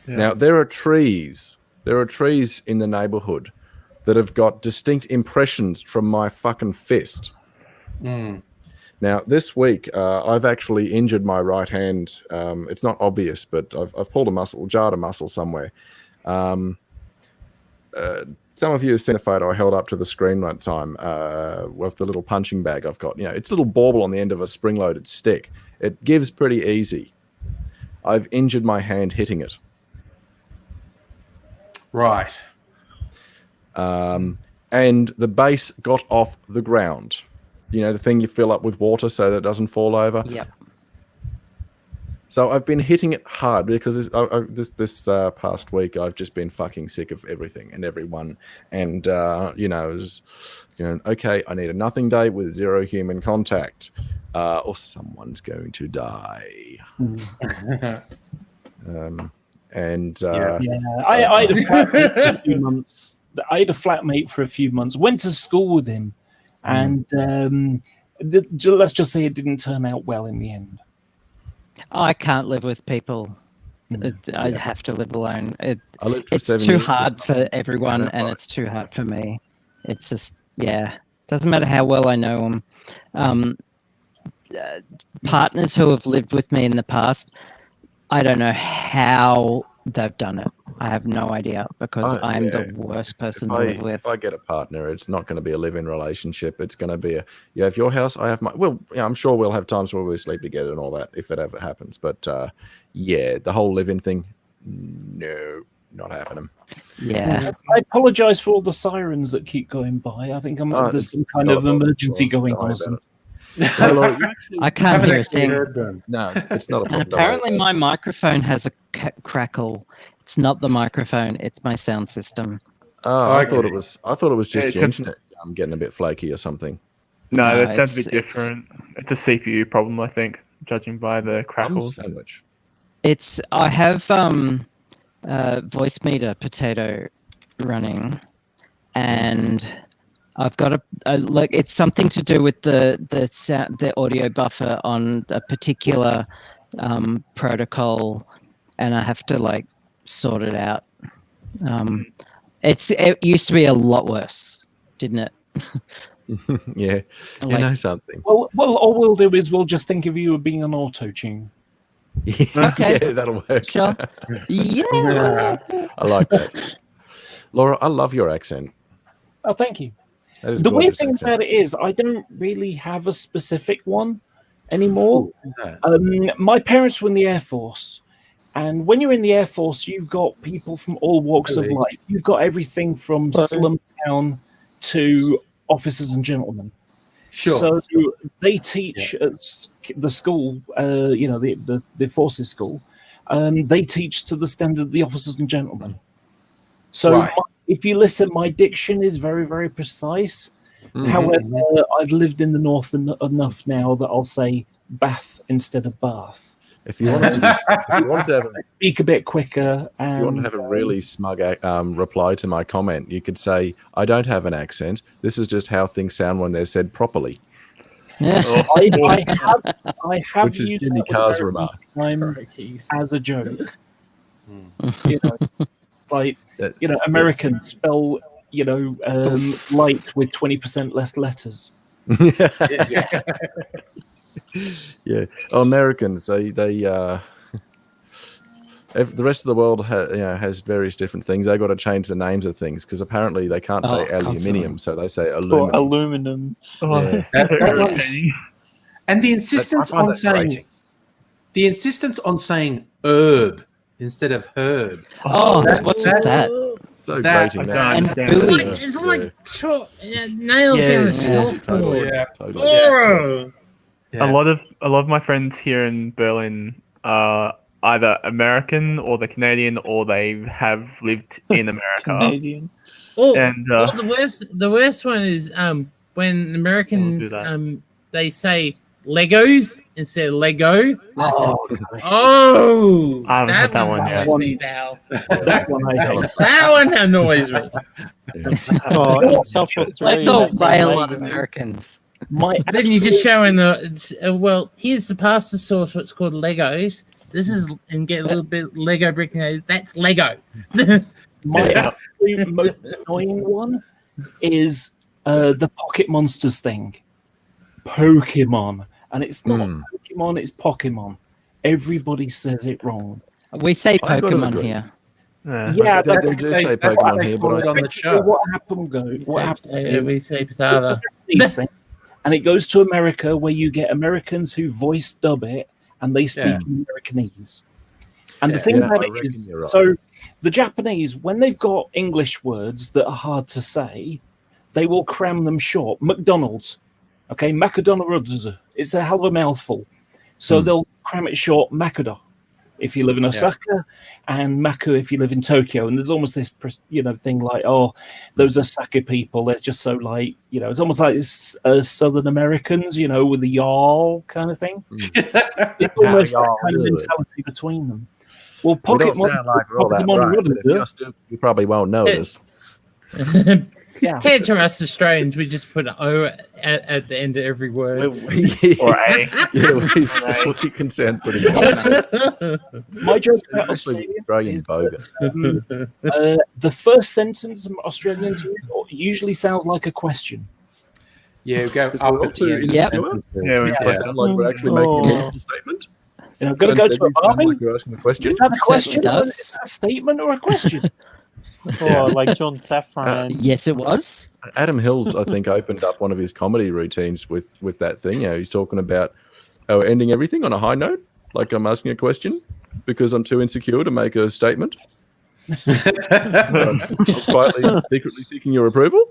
Now, there are trees in the neighborhood that have got distinct impressions from my fucking fist. Now, this week, I've actually injured my right hand. It's not obvious, but I've pulled a muscle, jarred a muscle somewhere. Some of you have seen a photo I held up to the screen one time with the little punching bag I've got. It's a little bauble on the end of a spring-loaded stick. It gives pretty easy. I've injured my hand hitting it. Right. And the base got off the ground. The thing you fill up with water so that it doesn't fall over? Yep. So I've been hitting it hard because this past week I've just been fucking sick of everything and everyone. And, okay, I need a nothing day with 0 human contact or someone's going to die. I had a flatmate for a few months, went to school with him, and let's just say it didn't turn out well in the end. I can't live with people. I'd have to live alone. It's 7 too years hard for everyone, and it's too hard for me. It's just, doesn't matter how well I know them. Partners who have lived with me in the past, I don't know how they've done it. I have no idea because I'm the worst person to live with. If I get a partner, it's not going to be a live-in relationship. It's going to be you have your house, I have my. Well, I'm sure we'll have times where we sleep together and all that if it ever happens. But the whole live-in thing, no, not happening. Yeah. I apologize for all the sirens that keep going by. I think there's some kind of emergency going on. I can't hear a thing. No, it's not a problem. And apparently my microphone has a crackle. It's not the microphone, it's my sound system. Oh, I thought it was just your internet getting a bit flaky or something. No, that sounds a bit different. It's a CPU problem, I think, judging by the crackles. Sandwich. I have voice meter potato running, and I've got it's something to do with the sound, the audio buffer on a particular protocol, and I have to sort it out. It used to be a lot worse, didn't it? Yeah, you know something. Well, all we'll do is we'll just think of you as being an auto-tune. Okay. Yeah, that'll work. Sure. Yeah. I like that. Laura, I love your accent. Oh, thank you. The weird thing about it is I don't really have a specific one anymore. My parents were in the Air Force. And when you're in the Air Force, you've got people from all walks of life. You've got everything from slum town to officers and gentlemen. Sure. So they teach at the school, the forces school. They teach to the standard of the officers and gentlemen. So if you listen, my diction is very, very precise. However, I've lived in the North enough now that I'll say bath instead of bath. If you want to speak a bit quicker, and if you want to have a really smug reply to my comment, you could say, "I don't have an accent. This is just how things sound when they're said properly." I have which is used Jimmy Carr's remark as a joke. It's like Americans spell light with 20% less letters. Yeah. Americans, they the rest of the world has various different things. They got to change the names of things because apparently they can't say aluminium, so they say aluminum. Or aluminum. And the insistence on saying herb instead of herb. What's that? So grating that. And it's like nails down a chalkboard. Totally. A lot of my friends here in Berlin are either American or they're Canadian or they have lived in America. Canadian. The worst one is when Americans they say Legos instead of Lego. Oh, I haven't had that one yet. That one I hate. That one annoys me. In South Australia. Let's all rail on Americans. Then you're just showing here's the pasta sauce, what's called Legos. This is, and get a little bit Lego brick. That's Lego. My absolute most annoying one is the Pocket Monsters thing. Pokemon. And it's not Pokemon, it's Pokemon. Everybody says it wrong. We say I gotta Pokemon agree. here. Yeah, They do say Pokemon here, but on the show. what happened is We say it's potato. a Japanese thing, and it goes to America where you get Americans who voice dub it and they speak Americanese. And the thing about I it reckon is, you're right. so the Japanese, when they've got English words that are hard to say, they will cram them short. McDonald's, okay, McDonald's, it's a hell of a mouthful. So they'll cram it short, Makudo, if you live in Osaka, and Maku if you live in Tokyo. And there's almost this, thing like, oh, those Osaka people, they're just so like, it's almost like it's Southern Americans, with the y'all kind of thing. It's almost that kind of mentality between them. Well, We don't Pokemon, sound like we're all that Pokemon right, but if you're stupid, you probably won't notice. yeah. Here to us Australians, we just put an O at the end of every word. Or A. We consent pretty well. My joke about Especially Australians Australian is bogus. that, the first sentence Australians use usually sounds like a question. Yeah, go up at the end. Yep. Yeah, sound like we're actually making a multiple statement. I'm going to go to a army. Like you're asking a question. Is that a question? does. Is that a statement or a question? Oh, like John Safran. Yes, it was. Adam Hills, I think, opened up one of his comedy routines with that thing. He's talking about ending everything on a high note, like I'm asking a question because I'm too insecure to make a statement. I'm quietly, secretly seeking your approval.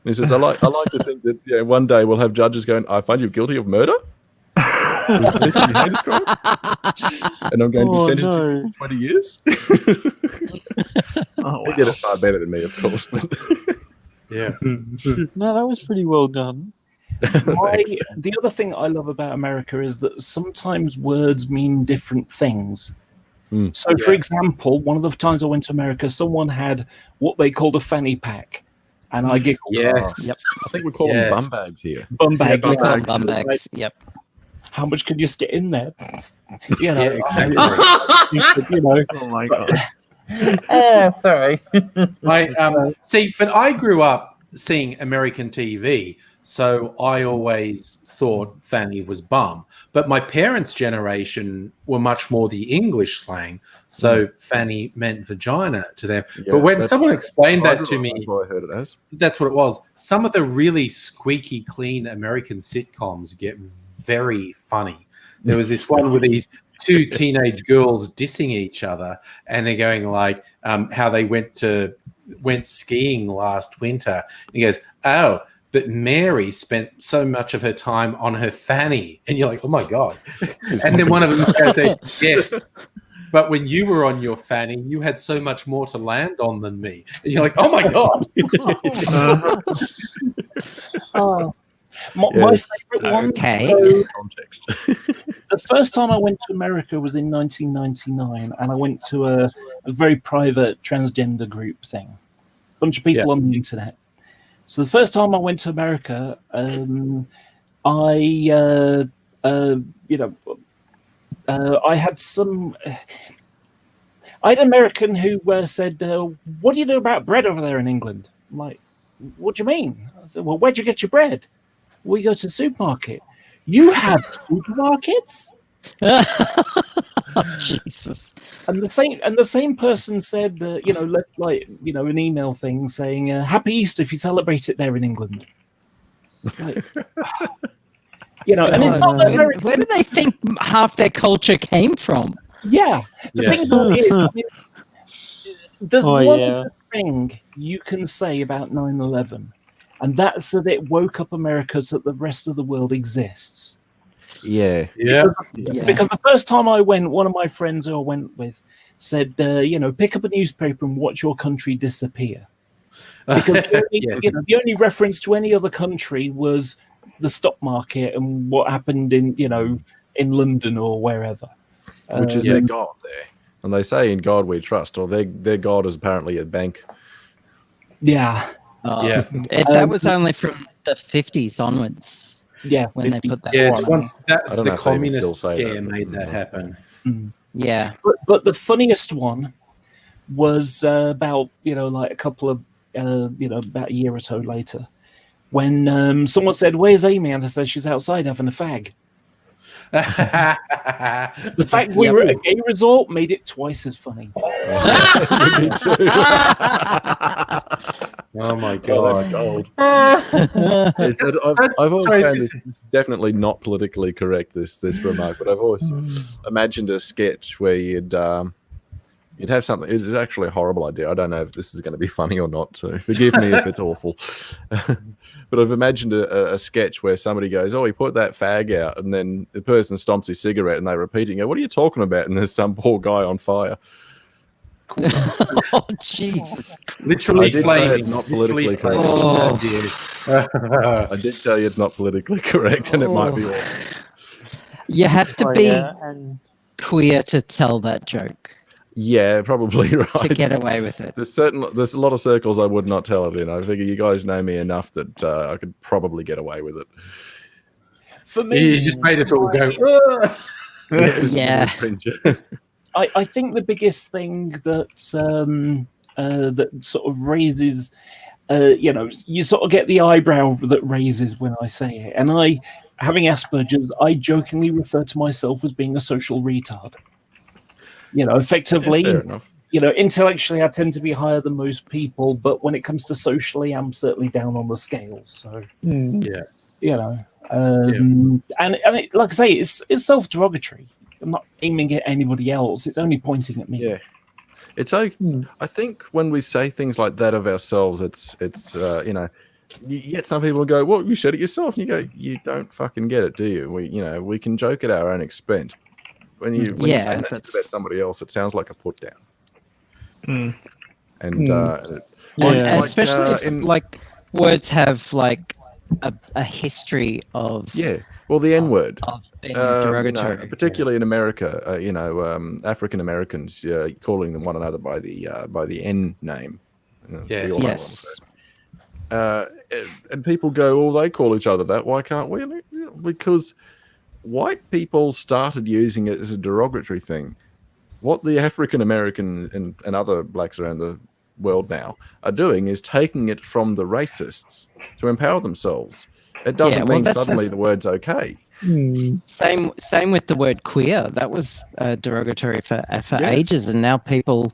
And he says, I like to think that one day we'll have judges going, I find you guilty of murder. And I'm going to be sentenced to 20 years. They get it far better than me, of course. But Yeah. No, that was pretty well done. The other thing I love about America is that sometimes words mean different things. So, for example, one of the times I went to America, someone had what they called a fanny pack. And I giggled. Yes. Yep. I think we call them bum bags here. Bum bag. We call them bum bags. Yep. How much can you just get in there? Exactly. Oh my god. Sorry. See, but I grew up seeing American TV, so I always thought fanny was bum. But my parents' generation were much more the English slang, so fanny meant vagina to them. Yeah, but when someone explained that to me, that's what I heard it as. that's what it was. Some of the really squeaky clean American sitcoms get very funny. There was this one with these two teenage girls dissing each other, and they're going like how they went skiing last winter. And he goes, "Oh, but Mary spent so much of her time on her fanny," and you're like, "Oh my god!" And then one of them is going to say, "Yes, but when you were on your fanny, you had so much more to land on than me," and you're like, "Oh my god!" My favorite one. Okay. Context. The first time I went to America was in 1999, and I went to a very private transgender group thing. Bunch of people on the internet. So the first time I went to America, I had an American who said, "What do you know about bread over there in England?" I'm like, "What do you mean?" I said, "Well, where'd you get your bread?" "We go to the supermarket." "You have supermarkets?" Jesus. And the same person said, an email thing saying, "Happy Easter if you celebrate it there in England." It's like, and it's not American. Where do they think half their culture came from? Yeah. The thing about it is, there's one thing you can say about 9/11, and that's that it woke up America so that the rest of the world exists. Yeah. Because the first time I went, one of my friends who I went with said, pick up a newspaper and watch your country disappear. Because the only reference to any other country was the stock market and what happened in London or wherever. Which is their God there. And they say in God we trust, or their God is apparently a bank. Yeah. That was only from the 50s onwards. Yeah, when they put that. It's once that's the communist scare made that happen. Yeah, but the funniest one was about a couple of about a year or so later, when someone said, "Where's Amy?" and I said, "She's outside having a fag." The fact we were at a gay resort made it twice as funny. Me too. Oh my god! Gold. I've always found this is definitely not politically correct. This remark, but I've always imagined a sketch where you'd have something. It's actually a horrible idea. I don't know if this is going to be funny or not. So forgive me if it's awful. But I've imagined a sketch where somebody goes, "Oh, he put that fag out," and then the person stomps his cigarette, and they repeat it. "What are you talking about?" And there's some poor guy on fire. Oh, Jesus. Literally I did say flaming. it's not politically correct. Oh. I did tell you it's not politically correct, and it might be awful. You have to be and queer to tell that joke, Yeah, probably right. to get away with it. There's a lot of circles I would not tell it in. I figure you guys know me enough that I could probably get away with it. For me, He just made us all go. Yeah. I think the biggest thing that that sort of raises, you sort of get the eyebrow that raises when I say it. And having Asperger's, I jokingly refer to myself as being a social retard. Effectively, Fair enough. Intellectually, I tend to be higher than most people, but when it comes to socially, I'm certainly down on the scale. So, and it, like I say, it's self-derogatory. I'm not aiming at anybody else. It's only pointing at me. Yeah. It's I think when we say things like that of ourselves, it's you get some people go, "Well, you said it yourself," and you go, "You don't fucking get it, do you?" We can joke at our own expense. When you say that about somebody else, it sounds like a put down. And especially if words have a history of well, the N word, of being derogatory, particularly in America, African Americans calling them one another by the N name. Yes. And people go, "Oh, they call each other that. Why can't we?" Because white people started using it as a derogatory thing. What the African American and other blacks around the world now are doing is taking it from the racists to empower themselves. It doesn't mean suddenly the word's okay. Same with the word queer. That was derogatory for ages, and now people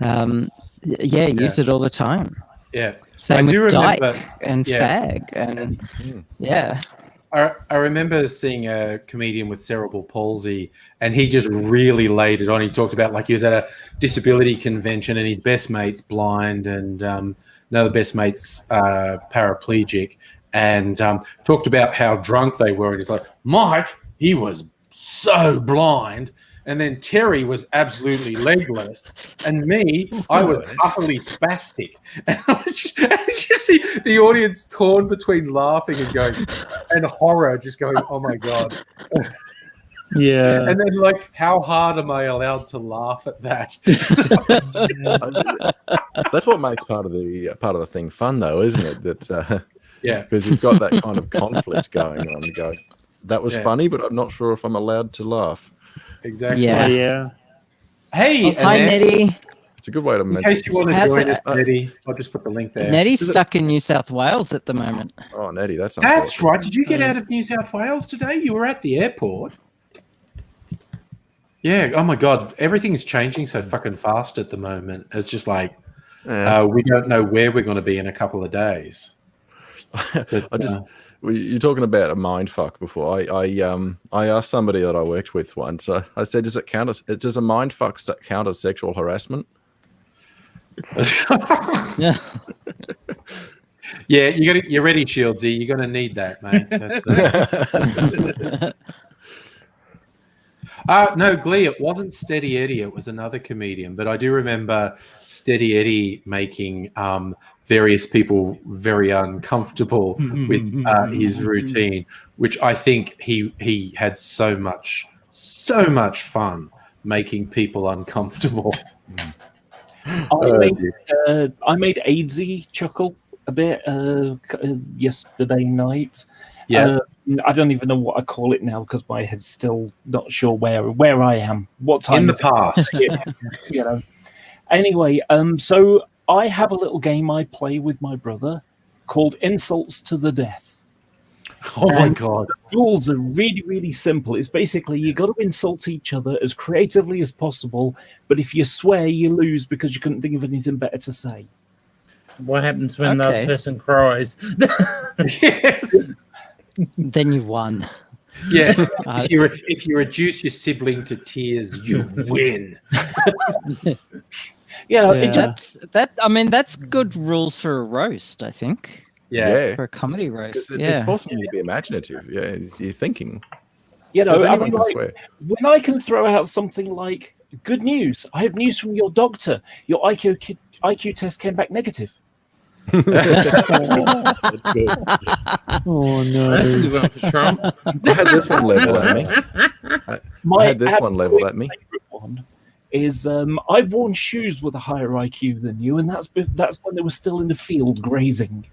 use it all the time. Yeah. Same I do with remember, dyke and fag and I remember seeing a comedian with cerebral palsy, and he just really laid it on. He talked about he was at a disability convention, and his best mate's blind, and another best mate's paraplegic, and talked about how drunk they were. And he's like, "Mike, he was so blind." And then Terry was absolutely legless, and me, I was utterly spastic. And I just see the audience torn between laughing and going, and horror, just going, "Oh my god!" yeah, And then how hard am I allowed to laugh at that? That's what makes part of the thing fun, though, isn't it? That because you've got that kind of conflict going on. You go, "That was funny, but I'm not sure if I'm allowed to laugh." Exactly. yeah. Hey, hi, Nettie. It's a good way to In mention. case you want to join us, Nettie, I'll just put the link there. Nettie's stuck in New South Wales at the moment. Oh, Nettie, that's right. Did you get out of New South Wales today? You were at the airport. Yeah. Oh my God. Everything's changing so fucking fast at the moment. It's just we don't know where we're going to be in a couple of days. But, you're talking about a mind fuck before. I asked somebody that I worked with once. I said, does a mind fuck count as sexual harassment? Yeah. Yeah, you're ready, Shieldsy. You're going to need that, mate. No, Glee, it wasn't Steady Eddie. It was another comedian. But I do remember Steady Eddie making various people very uncomfortable with his routine, which I think he had so much fun making people uncomfortable. I made Aidsy chuckle a bit yesterday night. Yeah. I don't even know what I call it now because my head's still not sure where I am. What time in the past? Anyway, so I have a little game I play with my brother called Insults to the Death. Oh my God. The rules are really, really simple. It's basically you got to insult each other as creatively as possible, but if you swear, you lose because you couldn't think of anything better to say. What happens when the Okay. other person cries? Yes. Then you won. Yes. If you reduce your sibling to tears, you win. Yeah, Yeah. it just, I mean, that's good rules for a roast, I think. Yeah. For a comedy roast. It's Yeah. forcing you to be imaginative. Yeah, you're thinking. you know, Because I anyone mean, can like, swear. when I can throw out something like, good news, I have news from your doctor. Your IQ test came back negative. Oh no. That's a good one for Trump. I had this one leveled at me. I had this one leveled at me. Favorite one is I've worn shoes with a higher IQ than you, and that's when they were still in the field grazing.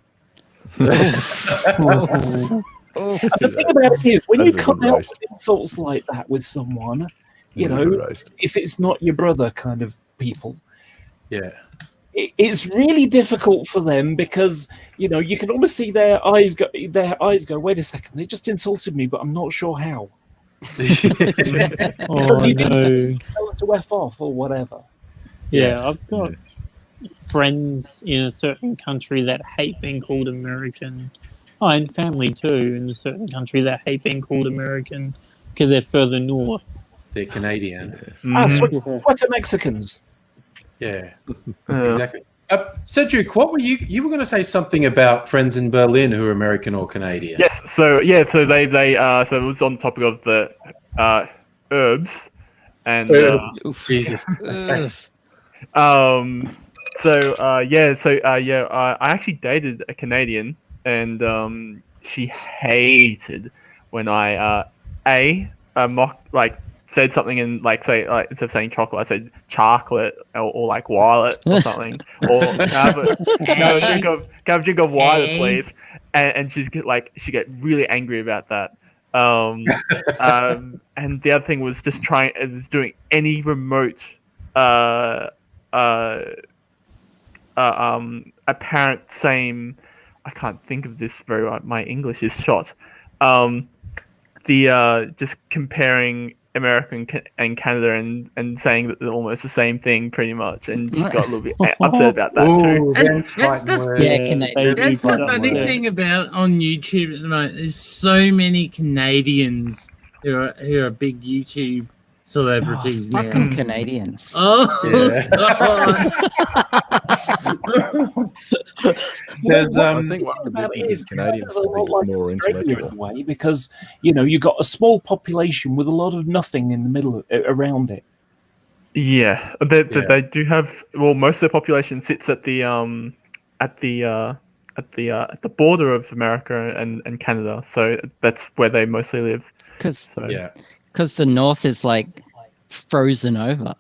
Oh. And the thing about it is, when you That's a come good out roast. with insults like that with someone, you That's a good know, roast. if it's not your brother kind of people, Yeah. it's really difficult for them because you know you can almost see their eyes go. Wait a second, they just insulted me, but I'm not sure how. Oh You didn't no. tell them to f off or whatever. Yeah, I've got friends in a certain country that hate being called American. Oh, and family too in a certain country that hate being called American because they're further north. They're Canadian. Sweater Mexicans. Yeah. Exactly. So, Duke, what were you were going to say something about friends in Berlin who are American or Canadian? Yes. So they so it was on topic of the herbs and Jesus. I actually dated a Canadian, and she hated when I said something and say instead of saying chocolate, I said chocolate or like wallet or something, or can I have a drink of water, please? And she get really angry about that. And the other thing was just doing any remote apparent same. I can't think of this very well. My English is shot. Just comparing America and Canada and saying that they're almost the same thing pretty much, and she got a little bit upset about that too. That's the Canadian. That's the funny thing about on YouTube at the moment. There's so many Canadians who are big YouTube celebrities now. Fucking Canadians. Oh, There's I think one of the About it differences is Canadians Canada's a lot are like more Australia intellectual. in a way because you know you got a small population with a lot of nothing in the middle around it. Yeah, they do have. Well, most of the population sits at the border of America and Canada, so that's where they mostly live. Because So the north is like frozen over.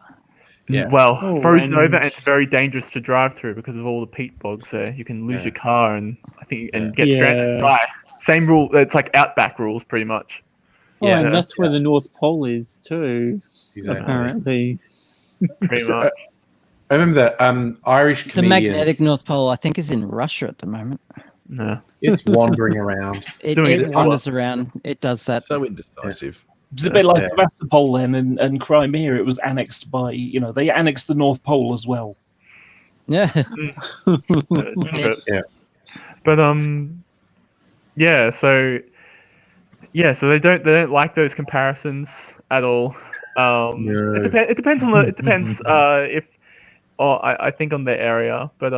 Yeah. well, Oh, frozen and- over, and it's very dangerous to drive through because of all the peat bogs there. You can lose your car and get stranded and die. Same rule. It's like outback rules, pretty much. Oh, Yeah. and that's where the North Pole is too. Exactly. Apparently. Pretty much. I remember that Irish The comedian. magnetic North Pole, I think, is in Russia at the moment. No. It's wandering around. It Doing its wanders around. It does that. So indecisive. It's a bit like Yeah. Sevastopol then, and Crimea. It was annexed by they annexed the North Pole as well. Yeah. But so they don't like those comparisons at all. No. It depends on I think on their area, but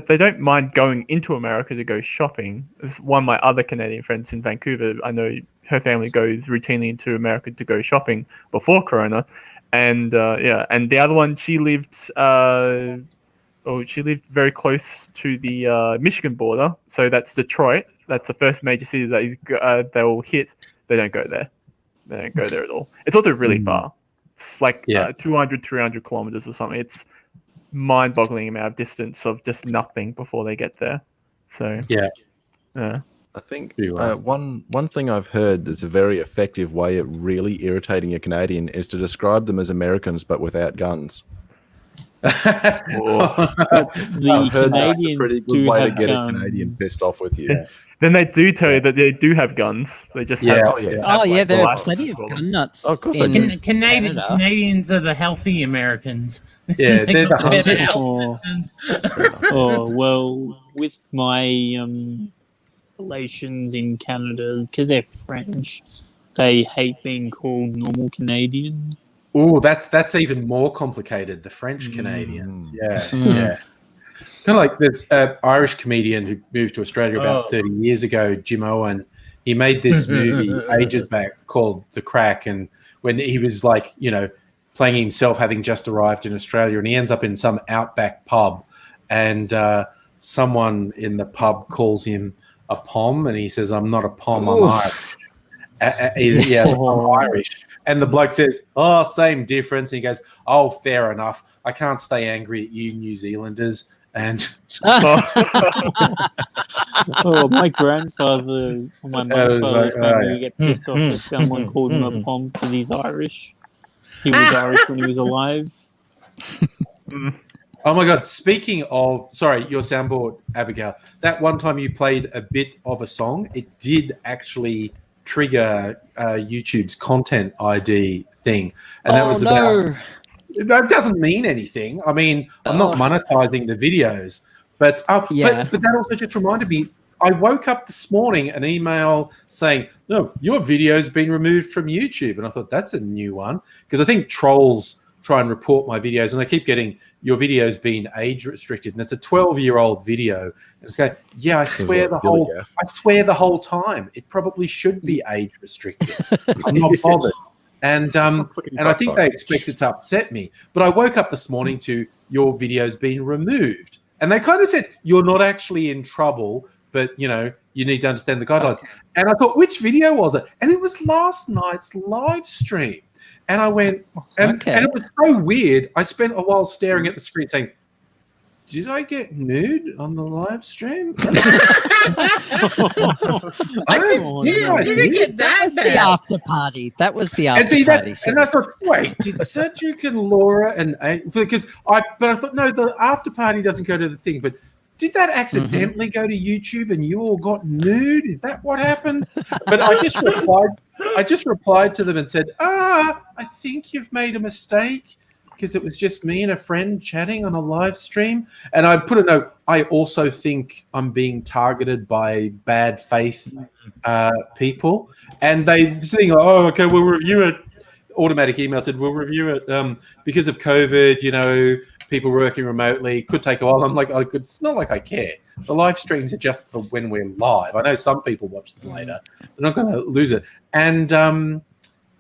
they don't mind going into America to go shopping. There's one of my other Canadian friends in Vancouver. I know her family goes routinely into America to go shopping before Corona, and and the other one she lived very close to the Michigan border, so that's Detroit. That's the first major city that they will hit. They don't go there. They don't go there at all. It's also really far. It's like 200, 300 kilometers or something. It's mind-boggling amount of distance of just nothing before they get there. So Yeah. I think You are. one thing I've heard that's a very effective way of really irritating a Canadian is to describe them as Americans but without guns. But the I've heard that's a Canadians pretty do good way to have get a guns. Canadian pissed off with you. Then they do tell you that they do have guns. They just have. Oh, yeah. have, Oh yeah, like, there are license plenty of for them. gun nuts. Oh, of course they in do. Canadian Canada. Canadians are the healthy Americans. Yeah, They they're got the better hunters. health system. Oh well, with my relations in Canada, because they're French, they hate being called normal Canadian. Oh, that's even more complicated. The French Canadians. Yeah, Mm. yeah. Kind of like this Irish comedian who moved to Australia about 30 years ago, Jim Owen. He made this movie ages back called The Crack, and when he was like, playing himself having just arrived in Australia, and he ends up in some outback pub, and someone in the pub calls him a pom, and he says, "I'm not a pom, I'm Irish." I'm Irish. And the bloke says, "Oh, same difference." And he goes, "Oh, fair enough. I can't stay angry at you New Zealanders." And My grandfather, or my mum's father's family would get pissed off if someone called him a pom because he's Irish. He was Irish when he was alive. oh my God, speaking of, sorry, your soundboard, Abigail, that one time you played a bit of a song, it did actually trigger YouTube's content ID thing. And that was about... That doesn't mean anything. I mean, I'm not monetizing the videos, but but that also just reminded me. I woke up this morning an email saying, "No, your video's been removed from YouTube," and I thought that's a new one because I think trolls try and report my videos, and I keep getting your video's been age restricted, and it's a 12-year-old video. And it's going, I swear the whole time it probably should be age restricted. I'm not bothered. And I think they expect it to upset me. But I woke up this morning to your video's been removed. And they kind of said, you're not actually in trouble, but, you need to understand the guidelines. And I thought, which video was it? And it was last night's live stream. And I went, and it was so weird. I spent a while staring at the screen saying, did I get nude on the live stream? Did it get that was bad? the after party. That was the after party. And I thought, wait, did Cedric and Laura because I thought, no, the after party doesn't go to the thing, but did that accidentally go to YouTube and you all got nude? Is that what happened? But I just replied to them and said, I think you've made a mistake, because it was just me and a friend chatting on a live stream. And I put a note, I also think I'm being targeted by bad faith people. And they saying, okay, we'll review it. Automatic email said, we'll review it because of COVID, people working remotely, could take a while. I'm like, it's not like I care. The live streams are just for when we're live. I know some people watch them later. They're not going to lose it. And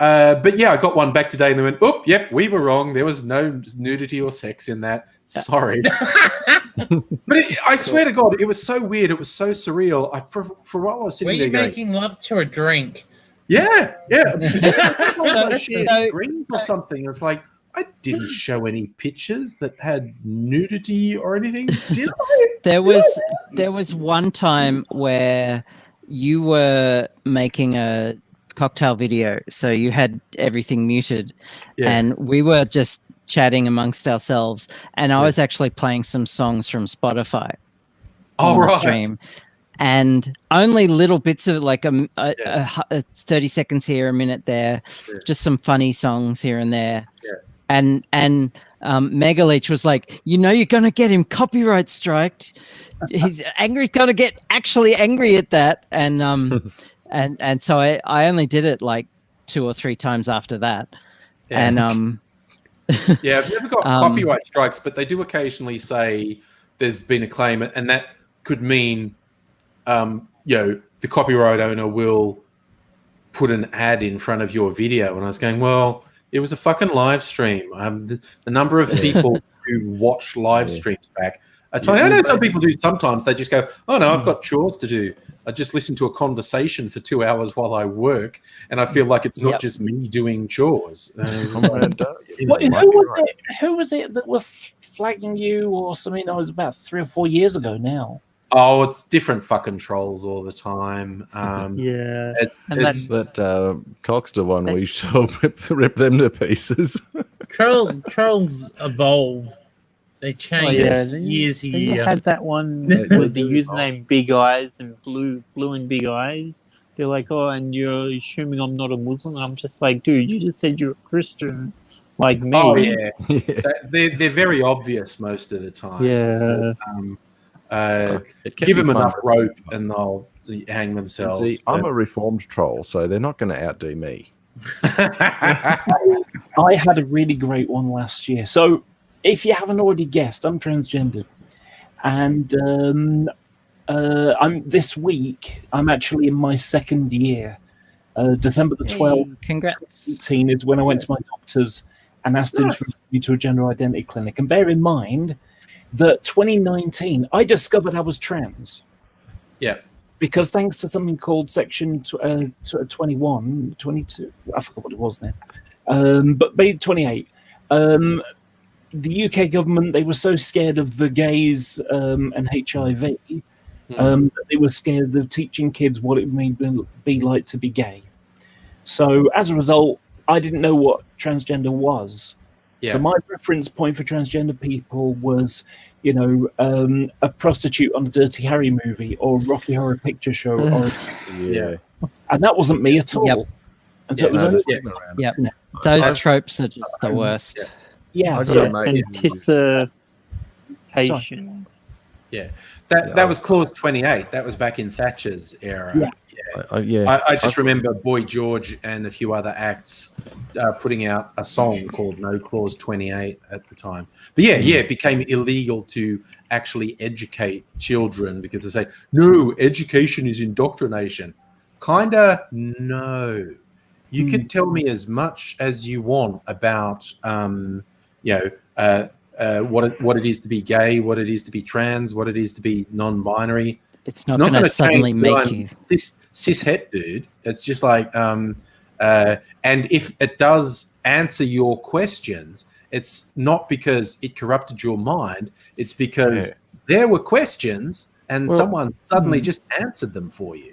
but I got one back today and they went, we were wrong. There was no nudity or sex in that. Sorry. But I swear to God, it was so weird. It was so surreal. For a while I was sitting there going, making love to a drink? Yeah. Screens or something. It's like, I didn't show any pictures that had nudity or anything, did I? There was one time where you were making a cocktail video, so you had everything muted, and we were just chatting amongst ourselves, and I was actually playing some songs from Spotify on the stream, and only little bits of like a 30 seconds here, a minute there, just some funny songs here and there. And Mega Leech was like, you're gonna get him copyright striked. He's angry, gonna get actually angry at that, and so I only did it like 2 or 3 times after that. And I've never got copyright strikes, but they do occasionally say there's been a claim, and that could mean the copyright owner will put an ad in front of your video. And I was going, well, it was a fucking live stream. The number of people who watch live streams back are tiny. I know some people do sometimes. They just go, oh, no, I've got chores to do. I just listen to a conversation for 2 hours while I work, and I feel like it's not just me doing chores. Who was it that were flagging you or something? That was about 3 or 4 years ago now. Oh, it's different fucking trolls all the time. It's that Coxter one. We shall rip them to pieces. Trolls evolve. They Oh, change yeah. years a Then you year. had that one with the username Big Eyes and blue and Big Eyes. They're like, oh, and you're assuming I'm not a Muslim. I'm just like, dude, you just said you're a Christian, like me. Oh yeah, they're very obvious most of the time. Yeah. It can Give be them fun enough to- rope and they'll hang And themselves. see, I'm a reformed troll, so they're not going to outdo me. I had a really great one last year. So, if you haven't already guessed, I'm transgender, and I'm this week. I'm actually in my second year. December the 12th, Hey, congrats. 2018 is when I went to my doctor's and asked him to refer me to a gender identity clinic. And bear in mind that 2019, I discovered I was trans. Yeah. Because thanks to something called Section 21, 22, I forgot what it was now, but maybe 28. The UK government, they were so scared of the gays and HIV that they were scared of teaching kids what it may be like to be gay. So as a result, I didn't know what transgender was. Yeah. So my reference point for transgender people was, you know, a prostitute on a Dirty Harry movie or Rocky Horror Picture Show, or, Yeah. and that wasn't me at all. Yep. And so it was no, only, there's nothing around it. Yep. No. Those tropes are just the worst. yeah. I So got a mate who- Anticipation. That was Clause 28. That was back in Thatcher's era. Yeah. I just remember Boy George and a few other acts putting out a song called No Clause 28 at the time. But it became illegal to actually educate children because they say, no, education is indoctrination. Kinda, no. You can tell me as much as you want about, what it is to be gay, what it is to be trans, what it is to be non-binary. It's not going to gonna suddenly change make one you. cis-het dude. It's just like, and if it does answer your questions, it's not because it corrupted your mind. It's because there were questions and someone suddenly just answered them for you.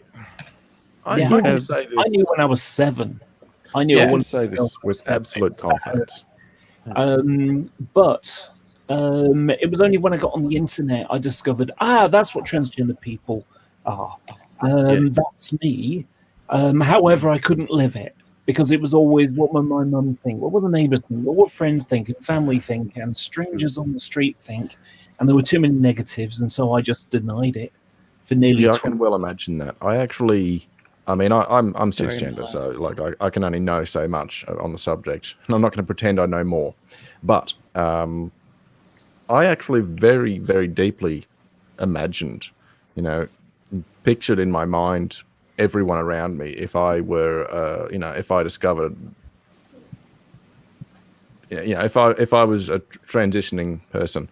I Yeah. can say this. I knew when I was 7. I knew Yeah. I I can wanted say to go this with 7. absolute confidence. But it was only when I got on the internet I discovered, that's what transgender people are. That's me. However, I couldn't live it because it was always what will my mum think, what will the neighbours think, what will friends think, and family think, and strangers on the street think. And there were too many negatives, and so I just denied it for nearly Yeah, I 20 can well imagine that. I'm cisgender, so like I can only know so much on the subject, and I'm not going to pretend I know more. But I actually very, very deeply imagined, pictured in my mind everyone around me if I were, if I discovered, if I was a transitioning person,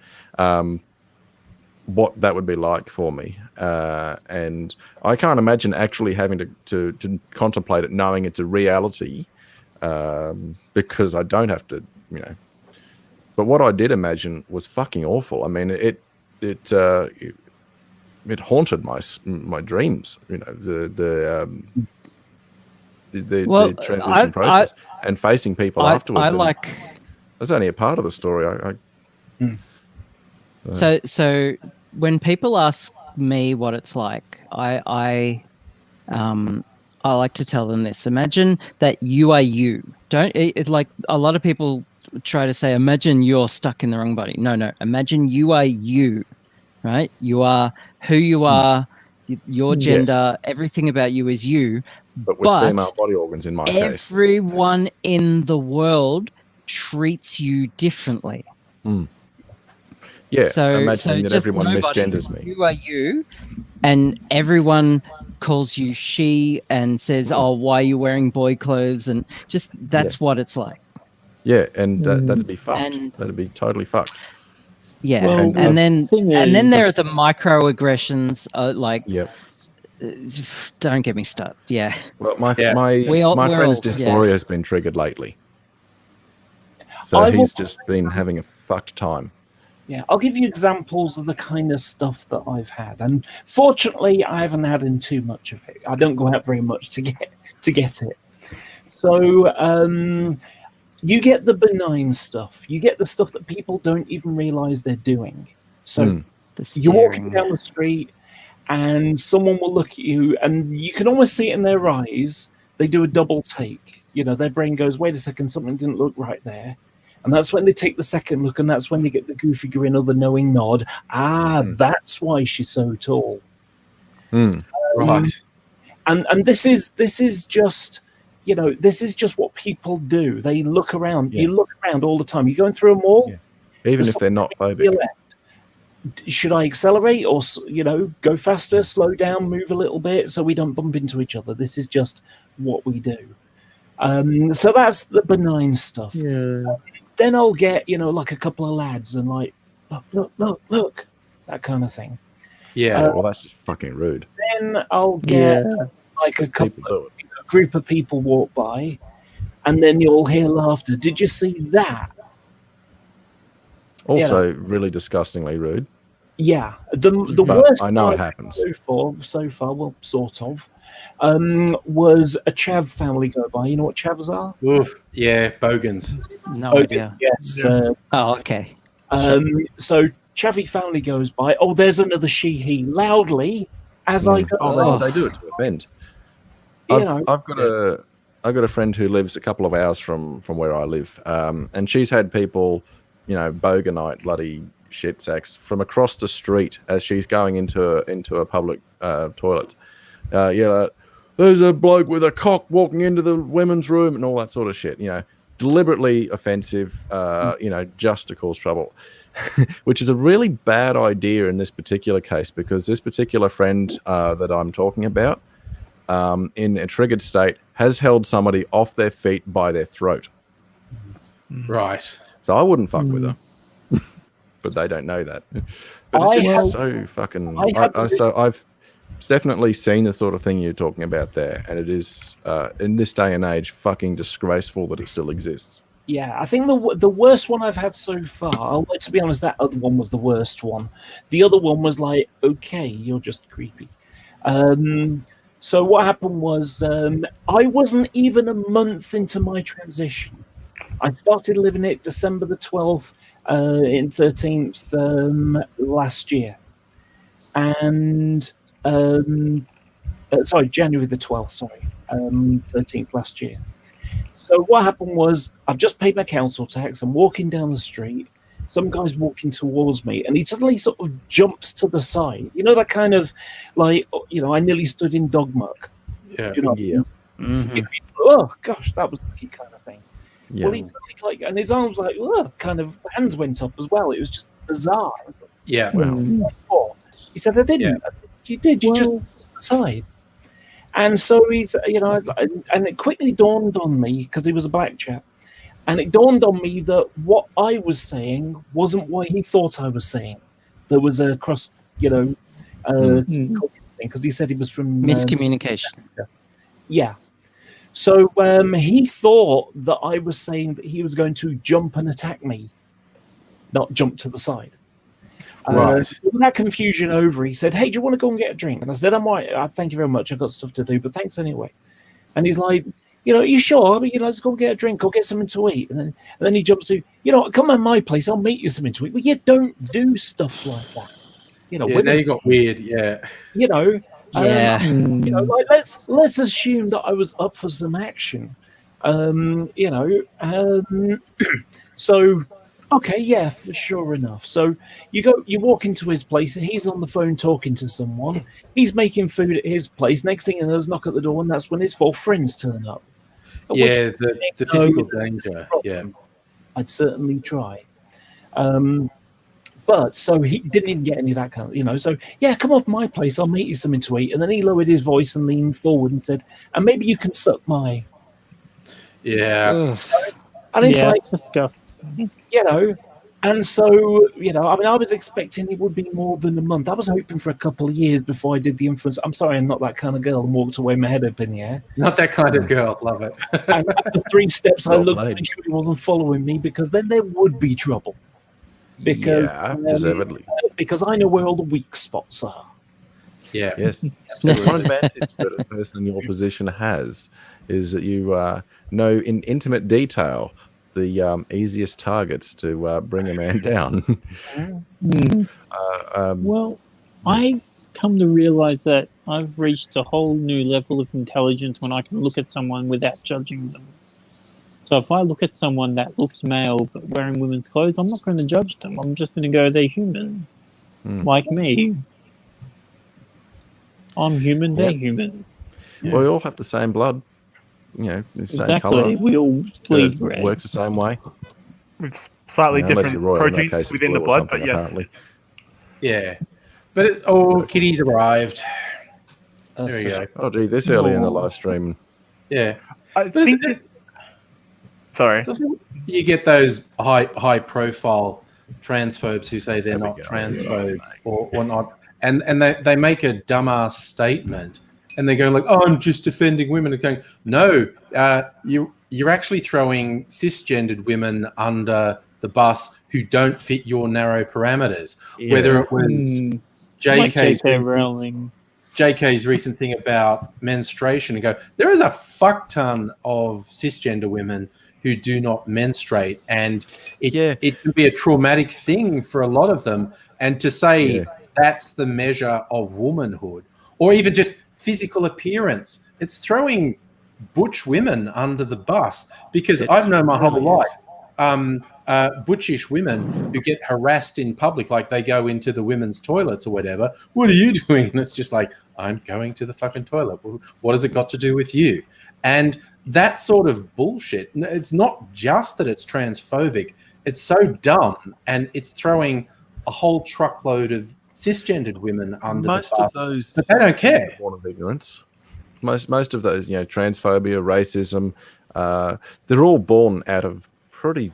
what that would be like for me. And I can't imagine actually having to contemplate it, knowing it's a reality, because I don't have to, But what I did imagine was fucking awful. I mean, it haunted my dreams. The transition process and facing people afterwards. That's only a part of the story. So when people ask me what it's like, I like to tell them this. Imagine that you are you. Like a lot of people try to say, imagine you're stuck in the wrong body. No. Imagine you are you, right? You are who you are, your gender, everything about you is you. But with female body organs in my case. Everyone in the world treats you differently. Yeah, so imagining that everyone misgenders me. You are you, and everyone calls you she and says, "Oh, why are you wearing boy clothes?" And just that's what it's like. Yeah, and that'd be fucked. That'd be totally fucked. Yeah, Well, and then there are the microaggressions. Don't get me started. Yeah. Well, my we're friend's all- dysphoria has been triggered lately, so he's just been having a fucked time. Yeah, I'll give you examples of the kind of stuff that I've had, and fortunately, I haven't had in too much of it. I don't go out very much to get it. So, you get the benign stuff. You get the stuff that people don't even realize they're doing. So you're walking down the street and someone will look at you and you can almost see it in their eyes. They do a double take. You know, their brain goes, wait a second, something didn't look right there. And that's when they take the second look, and that's when they get the goofy grin or the knowing nod. That's why she's so tall. Right. And this is just, you know, this is just what people do. They look around. You look around all the time. You're going through a mall, even if they're not phobic. Should I accelerate or, you know, go faster, slow down, move a little bit so we don't bump into each other? This is just what we do. So that's the benign stuff. Yeah. Then I'll get, you know, like a couple of lads and like, look, that kind of thing. Yeah. Well, that's just fucking rude. Then I'll get like a group of people walk by, and then you'll hear laughter. Did you see that? Also, really disgustingly rude. Yeah, the worst. I know it happens so far. Well, sort of. Was a chav family go by. You know what chavs are? Oof. Yeah, bogans. No idea. Yes. Okay. So Chavy family goes by. Oh, there's another she/he loudly as I go. Oh, they do it to offend. I've got a friend who lives a couple of hours from where I live, and she's had people, you know, boganite bloody shit sacks from across the street as she's going into a public toilet. There's a bloke with a cock walking into the women's room and all that sort of shit. You know, deliberately offensive. You know, just to cause trouble, which is a really bad idea in this particular case because this particular friend that I'm talking about, in a triggered state, has held somebody off their feet by their throat. Right. So I wouldn't fuck with her. But they don't know that. But it's just so fucking... I've definitely seen the sort of thing you're talking about there, and it is, in this day and age, fucking disgraceful that it still exists. Yeah, I think the worst one I've had so far, although to be honest, that other one was the worst one. The other one was like, okay, you're just creepy. So what happened was, I wasn't even a month into my transition. I started living it December the 12th, in 13th last year. And, January the 12th, 13th last year. So what happened was, I've just paid my council tax. I'm walking down the street. Some guy's walking towards me, and he suddenly sort of jumps to the side. You know, that kind of, like, you know, I nearly stood in dog muck. Yeah. You know? Yeah. Mm-hmm. Oh, gosh, that was lucky kind of thing. Yeah. Well, he suddenly, like, and his arms like, kind of, hands went up as well. It was just bizarre. Yeah. Well, he said, I didn't. Yeah. You did. You just to the side. And so he's, you know, and it quickly dawned on me, because he was a black chap, and it dawned on me that what I was saying wasn't what he thought I was saying. There was a cross, you know, because he said he was from... Miscommunication. Yeah. So he thought that I was saying that he was going to jump and attack me, not jump to the side. Right. With that confusion over, he said, hey, do you want to go and get a drink? And I said, I'm all right. Thank you very much. I've got stuff to do, but thanks anyway. And he's like, you know, are you sure? I mean, you know, let's go and get a drink or get something to eat. And then he jumps to, you know, come on my place. I'll make you something to eat. Well, you don't do stuff like that. You know, now you got weird. Yeah. You know, Yeah. you know, like let's assume that I was up for some action. You know, so okay, yeah, for sure enough. So you walk into his place, and he's on the phone talking to someone. He's making food at his place. Next thing you know, there's a knock at the door, and that's when his 4 friends turn up. Yeah, the physical danger. Yeah, I'd certainly try. But so he didn't even get any of that kind of, you know. So yeah, come off my place. I'll make you something to eat. And then he lowered his voice and leaned forward and said, "And maybe you can suck my." Yeah. And it's like, it's disgusting. you know, and so, you know, I mean, I was expecting it would be more than a month. I was hoping for a couple of years before I did the influence. I'm sorry, I'm not that kind of girl, and walked away, my head up in the air. Not that kind of girl. Love it. And after 3 steps, I Well looked played. and sure he wasn't following me, because then there would be trouble. Because, deservedly. Because I know where all the weak spots are. Yeah. Yes. One advantage that a person in your position has is that you know in intimate detail the easiest targets to bring a man down. Well, I've come to realize that I've reached a whole new level of intelligence when I can look at someone without judging them. So if I look at someone that looks male but wearing women's clothes, I'm not going to judge them. I'm just going to go, they're human, like me. I'm human, they're human. Well, we all have the same blood, you know, the same colour. We all bleed red. Works the same way. With slightly Unless different you're royal, in that proteins case, it's within the blue or blood, something, but yes. apparently. Yeah. But Kitty's arrived. There we go. Oh, gee, this early in the live stream. Yeah. I think sorry. You get those high profile transphobes who say they're not transphobes or whatnot, and they make a dumbass statement, and they go like, "Oh, I'm just defending women." And going, "No, you're actually throwing cisgendered women under the bus who don't fit your narrow parameters." Yeah. Whether it was JK's recent thing about menstruation, and go, there is a fuck ton of cisgender women who do not menstruate, and it can be a traumatic thing for a lot of them. And to say that's the measure of womanhood, or even just physical appearance, it's throwing butch women under the bus, because I've known my whole life butchish women who get harassed in public, like they go into the women's toilets or whatever. What are you doing? And it's just like, I'm going to the fucking toilet. What has it got to do with you? And that sort of bullshit, it's not just that it's transphobic, it's so dumb, and it's throwing a whole truckload of cisgendered women under the bus. Most of those, but they don't care. Born of ignorance. Most of those, you know, transphobia, racism, they're all born out of pretty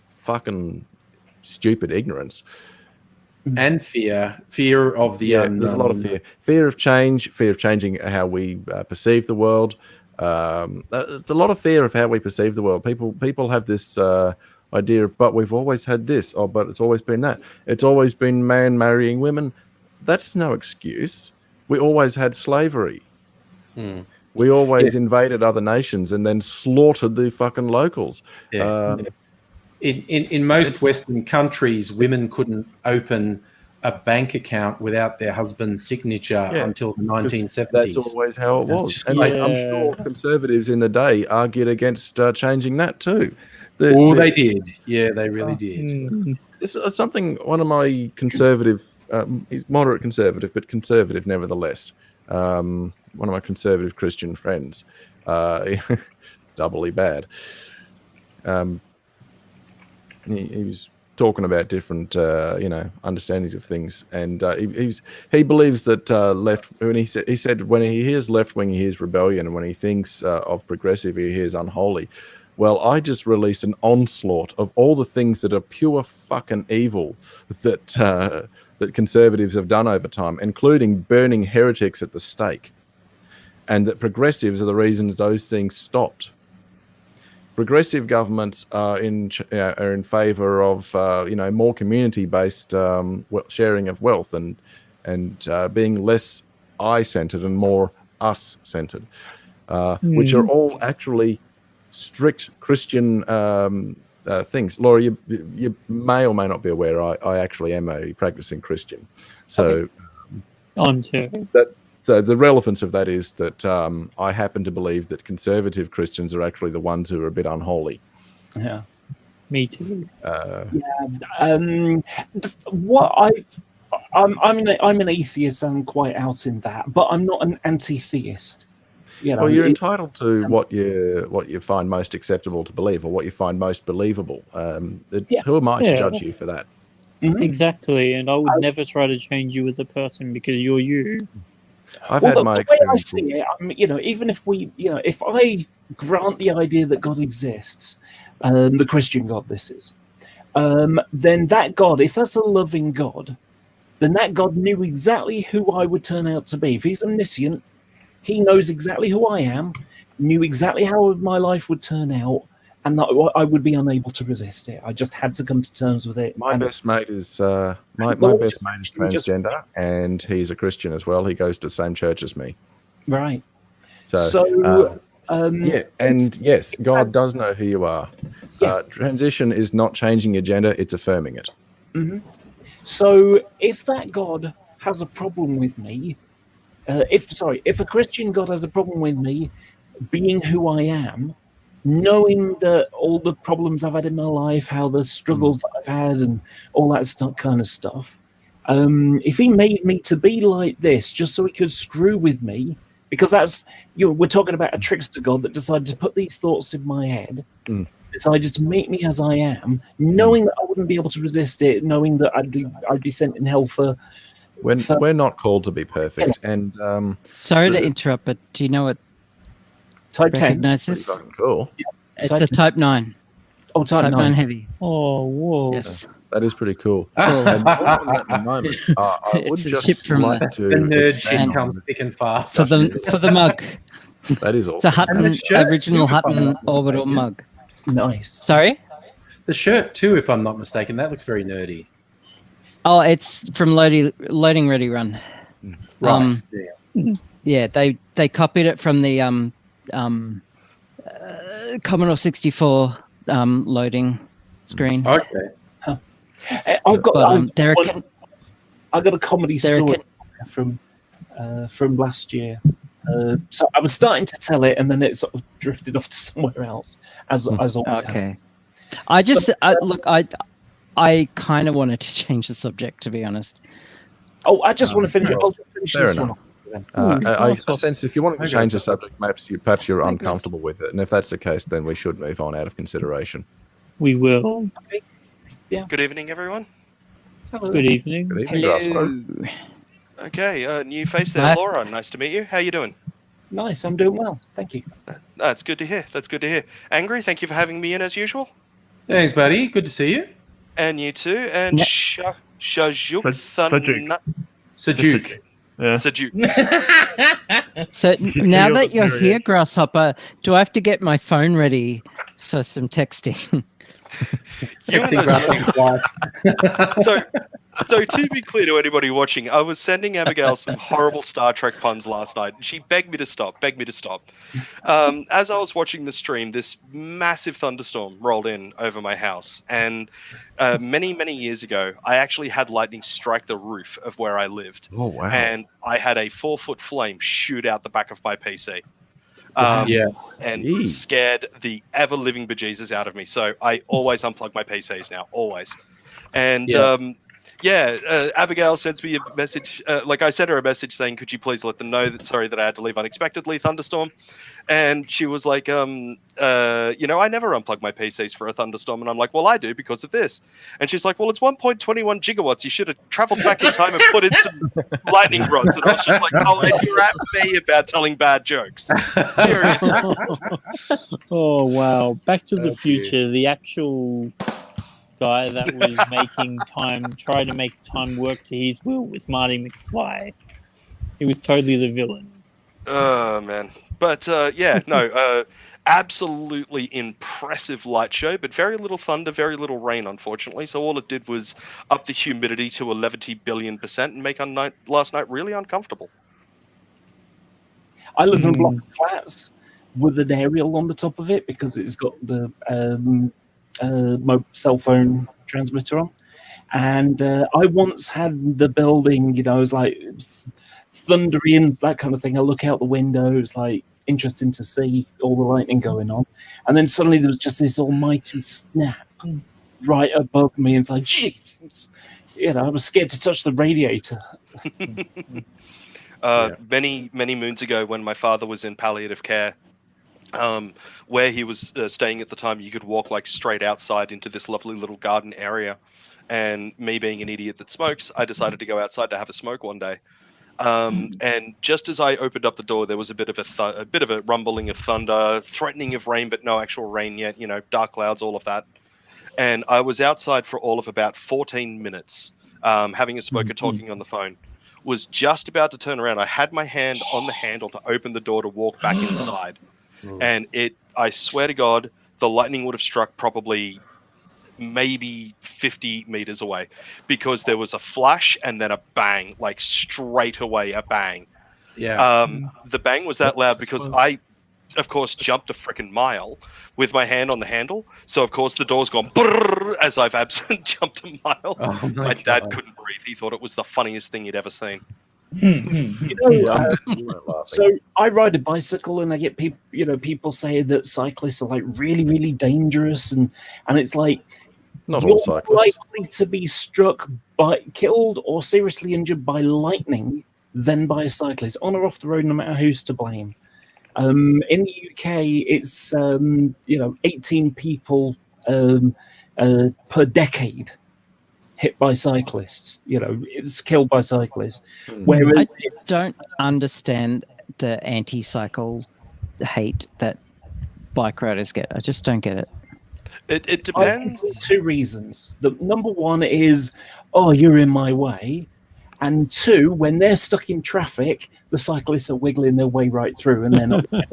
fucking stupid ignorance and fear of the there's a lot of fear of change, fear of changing how we perceive the world. It's a lot of fear of how we perceive the world. People have this idea of, but we've always had this, or but it's always been that, it's always been man marrying women. That's no excuse. We always had slavery. We always invaded other nations and then slaughtered the fucking locals. In most Western countries, women couldn't open a bank account without their husband's signature until the 1970s. That's always how it was. And I'm sure conservatives in the day argued against changing that too. They did. Yeah, they really did. This is something one of my conservative, he's moderate conservative, but conservative nevertheless, one of my conservative Christian friends, doubly bad, he was talking about different, understandings of things, and he believes that left. When he said when he hears left wing, he hears rebellion, and when he thinks of progressive, he hears unholy. Well, I just released an onslaught of all the things that are pure fucking evil that that conservatives have done over time, including burning heretics at the stake, and that progressives are the reasons those things stopped. Progressive governments are in favour of more community-based sharing of wealth and being less I-centred and more us-centred, which are all actually strict Christian things. Laura, you may or may not be aware I actually am a practicing Christian, so I'm too. So the relevance of that is that I happen to believe that conservative Christians are actually the ones who are a bit unholy. Yeah, me too. I'm an atheist and quite out in that, but I'm not an anti-theist. Well, you're entitled to what you find most acceptable to believe, or what you find most believable. Who am I to judge you for that? Mm-hmm. Exactly, and I would never try to change you as a person because you're you. I've had my experiences. The way I see it, even if if I grant the idea that God exists, the Christian God this is, then that God, if that's a loving God, then that God knew exactly who I would turn out to be. If he's omniscient, he knows exactly who I am, knew exactly how my life would turn out, and that I would be unable to resist it. I just had to come to terms with it. My best mate is transgender, and he's a Christian as well. He goes to the same church as me. Right. So Yeah, and yes, God does know who you are. Yeah. Transition is not changing your gender; it's affirming it. So if that God has a problem with me, if a Christian God has a problem with me being who I am, knowing that all the problems I've had in my life, how the struggles that I've had, and all that kind of stuff, if he made me to be like this just so he could screw with me, because that's we're talking about a trickster God that decided to put these thoughts in my head. Decided to meet me as I am, knowing that I wouldn't be able to resist it, knowing that I'd be sent in hell for. We're not called to be perfect, and Sorry to interrupt, but do you know what Type 10. recognize pretty this? fucking cool. It's a Type 9. Oh, Type 9 heavy. Oh, whoa. Yes. That is pretty cool. Cool. And more on that in a moment. I would It's a just ship from like to The nerd expand shit on comes thick and fast. For the mug. that is It's a awesome. Hutton, And the shirt original too, if I'm Hutton not orbital mistaken. mug. Nice. Sorry? The shirt too, if I'm not mistaken. That looks very nerdy. Oh, it's from Loading Ready Run. Right. Yeah, they copied it from the Commodore 64 loading screen. Okay. I've got But I got a comedy They're a story from last year. So I was starting to tell it, and then it sort of drifted off to somewhere else, as always. Okay. I kind of wanted to change the subject, to be honest. Oh, I just want to finish. I'll just finish Fair this enough. one off. I sense if you want to Okay. change the subject, perhaps you're uncomfortable with it, and if that's the case, then we should move on out of consideration. We will. Good evening, everyone. Good evening. Good evening, Grassler. Okay, new face there, Hi. Laura. Nice to meet you. How you doing? Nice, I'm doing well. Thank you. That's good to hear. That's good to hear. Angry, thank you for having me in as usual. Thanks, buddy. Good to see you. And you too. And Yep. Shajuk Sajuk. Sajuk. Yeah. Sajuk. So now that you're Period. here, Grasshopper, do I have to get my phone ready for some texting? You and those So to be clear to anybody watching, I was sending Abigail some horrible Star Trek puns last night, and she begged me to stop. As I was watching the stream, this massive thunderstorm rolled in over my house, and many years ago, I actually had lightning strike the roof of where I lived, Oh wow! and I had a 4-foot flame shoot out the back of my PC. Yeah. And Yee. scared the ever-living bejesus out of me. So I always unplug my PCs now, always. And Abigail sends me a message. I sent her a message saying, "Could you please let them know that sorry that I had to leave unexpectedly, thunderstorm." And she was like, I never unplug my PCs for a thunderstorm. And I'm like, well, I do because of this. And she's like, well, it's 1.21 gigawatts. You should have traveled back in time and put in some lightning rods. And I was just like, oh, and you're at me about telling bad jokes. Seriously. Oh, wow. Back to the Oh, Future, the actual guy that was trying to make time work to his will with Marty McFly. He was totally the villain. Oh, man. But, absolutely impressive light show, but very little thunder, very little rain, unfortunately. So all it did was up the humidity to 11 billion% and make last night really uncomfortable. I live in a block of flats with an aerial on the top of it because it's got the cell phone transmitter on. And I once had the building, it was like thundery and that kind of thing. I look out the window, it's like interesting to see all the lightning going on. And then suddenly there was just this almighty snap right above me. And it's like, geez, I was scared to touch the radiator. Many moons ago when my father was in palliative care, where he was staying at the time, you could walk like straight outside into this lovely little garden area. And me being an idiot that smokes, I decided to go outside to have a smoke one day. And just as I opened up the door, there was a bit of a rumbling of thunder, threatening of rain, but no actual rain yet. Dark clouds, all of that. And I was outside for all of about 14 minutes, having a smoker talking on the phone. Was just about to turn around. I had my hand on the handle to open the door to walk back inside. And I swear to God, the lightning would have struck probably maybe 50 meters away, because there was a flash and then a bang, like straight away a bang. Yeah. The bang was that loud because of course, jumped a freaking mile with my hand on the handle. So, of course, the door's gone brrr as I've jumped a mile. Oh My dad couldn't breathe. He thought it was the funniest thing he'd ever seen. You know, You weren't laughing. so I ride a bicycle, and I get people, people say that cyclists are like really, really dangerous, and it's like Not you're all cyclists. likely to be struck by, killed, or seriously injured by lightning than by a cyclist on or off the road, no matter who's to blame. In the UK, it's 18 people per decade hit by cyclists. It's killed by cyclists. Whereas I don't understand the anti-cycle hate that bike riders get. I just don't get it. It depends. Two reasons. The number one is, oh, you're in my way. And two, when they're stuck in traffic, the cyclists are wiggling their way right through, and they're not. They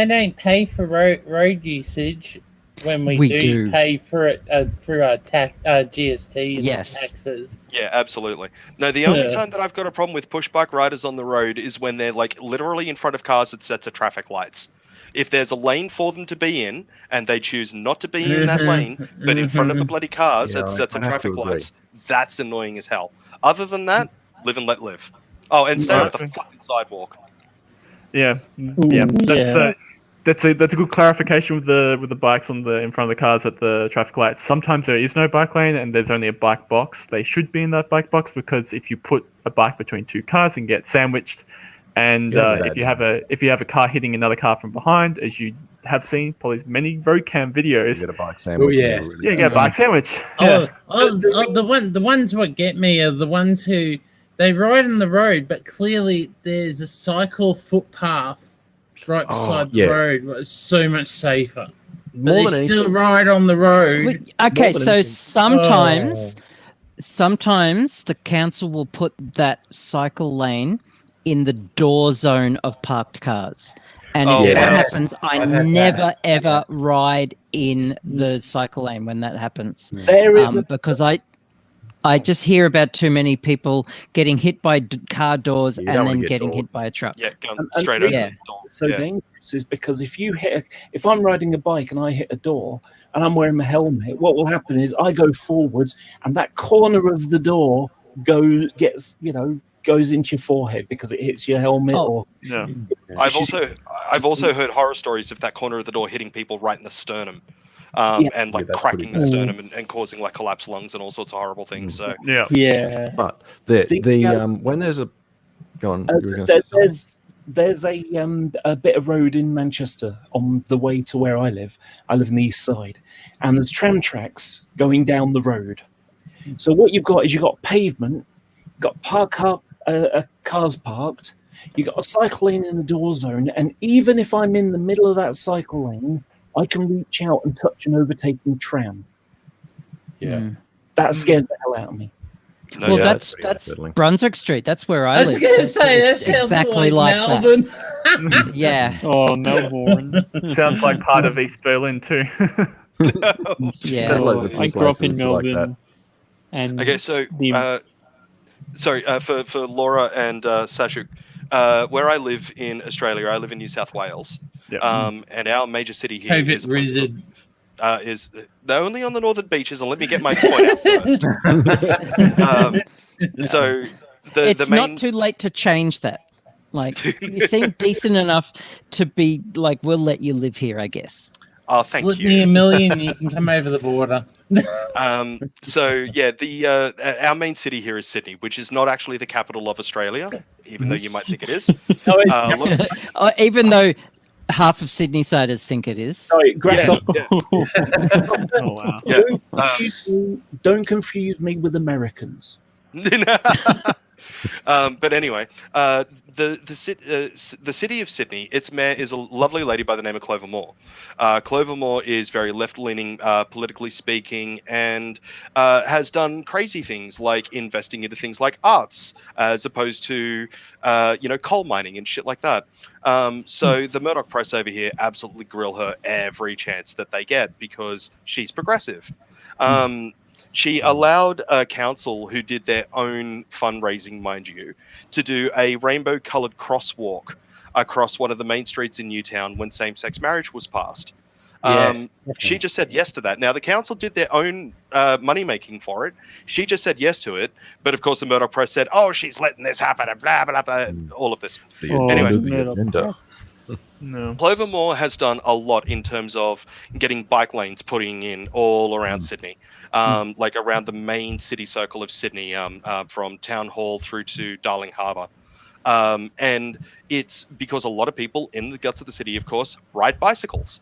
don't pay for road usage when we do pay for it through our GST and taxes. Yeah, absolutely. No, the only time that I've got a problem with push bike riders on the road is when they're like literally in front of cars that sets of traffic lights. If there's a lane for them to be in and they choose not to be in that lane, but in front of the bloody cars that sets of traffic lights, that's annoying as hell. Other than that, live and let live. Oh, and stay off the fucking sidewalk. Yeah. That's a good clarification with the bikes in front of the cars at the traffic lights. Sometimes there is no bike lane and there's only a bike box. They should be in that bike box, because if you put a bike between two cars and get sandwiched, and if you have a car hitting another car from behind, as you have seen probably many road cam videos, You get a bike sandwich. you get a bike sandwich. The ones what get me are the ones who they ride on the road, but clearly there's a cycle footpath right beside the road. It's so much safer. But they still ride on the road. Okay, so sometimes the council will put that cycle lane in the door zone of parked cars. And if that happens, I never, ever ride in the cycle lane when that happens. Because I just hear about too many people getting hit by car doors and then getting hit by a truck. Yeah, going straight over the door. So dangerous is because if I'm riding a bike and I hit a door and I'm wearing my helmet, what will happen is I go forwards and that corner of the door goes into your forehead because it hits your helmet. I've also heard horror stories of that corner of the door hitting people right in the sternum. And cracking the sternum and causing like collapsed lungs and all sorts of horrible things. So But when there's a go on, there's a bit of road in Manchester on the way to where I live. I live in the east side, and there's tram tracks going down the road. So what you've got is pavement, got cars parked, you got a cycle lane in the door zone, and even if I'm in the middle of that cycle lane, I can reach out and touch an overtaking tram. Yeah. That scares the hell out of me. No, Well, that's Brunswick Street. That's where I live. I was going to say, that sounds exactly like Melbourne. that. Yeah. Oh, Melbourne. Sounds like part of East Berlin too. Yeah. There's loads of I grew up in places like Melbourne. And okay, so for Laura and Sashuk, where I live in Australia, I live in New South Wales. And our major city here is they're only on the northern beaches, and let me get my point out first. It's not too late to change that. Like, you seem decent enough to be like, we'll let you live here, I guess. Oh, thank Slip you. me $1 million, you can come over the border. Our main city here is Sydney, which is not actually the capital of Australia, even though you might think it is. Even though half of Sydney-siders think it is. Sorry, Oh, wow. Don't confuse me with Americans. But anyway, the city of Sydney, its mayor is a lovely lady by the name of Clover Moore. Clover Moore is very left-leaning, politically speaking, and has done crazy things like investing into things like arts, as opposed to coal mining and shit like that. So the Murdoch press over here absolutely grill her every chance that they get because she's progressive. She allowed a council who did their own fundraising, mind you, to do a rainbow-coloured crosswalk across one of the main streets in Newtown when same-sex marriage was passed. Yes. She just said yes to that. Now, the council did their own money-making for it. She just said yes to it. But, of course, the Murdoch press said, oh, she's letting this happen, and blah, blah, blah, all of this. Anyway, No. Clovermore has done a lot in terms of getting bike lanes putting in all around Sydney, like around the main city circle of Sydney, from Town Hall through to Darling Harbour. And it's because a lot of people in the guts of the city, of course, ride bicycles.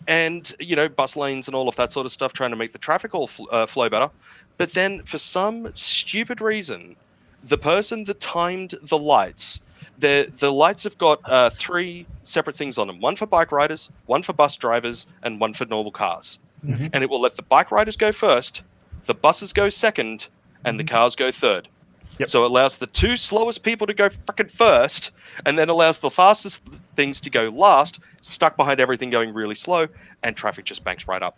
And, you know, bus lanes and all of that sort of stuff, trying to make the traffic all flow better. But then for some stupid reason, the person that timed the lights, the lights have got 3 separate things on them. One for bike riders, one for bus drivers, and one for normal cars. And it will let the bike riders go first, the buses go second, and the cars go third. So it allows the 2 slowest people to go frickin' first, and then allows the fastest things to go last, stuck behind everything going really slow, and traffic just banks right up.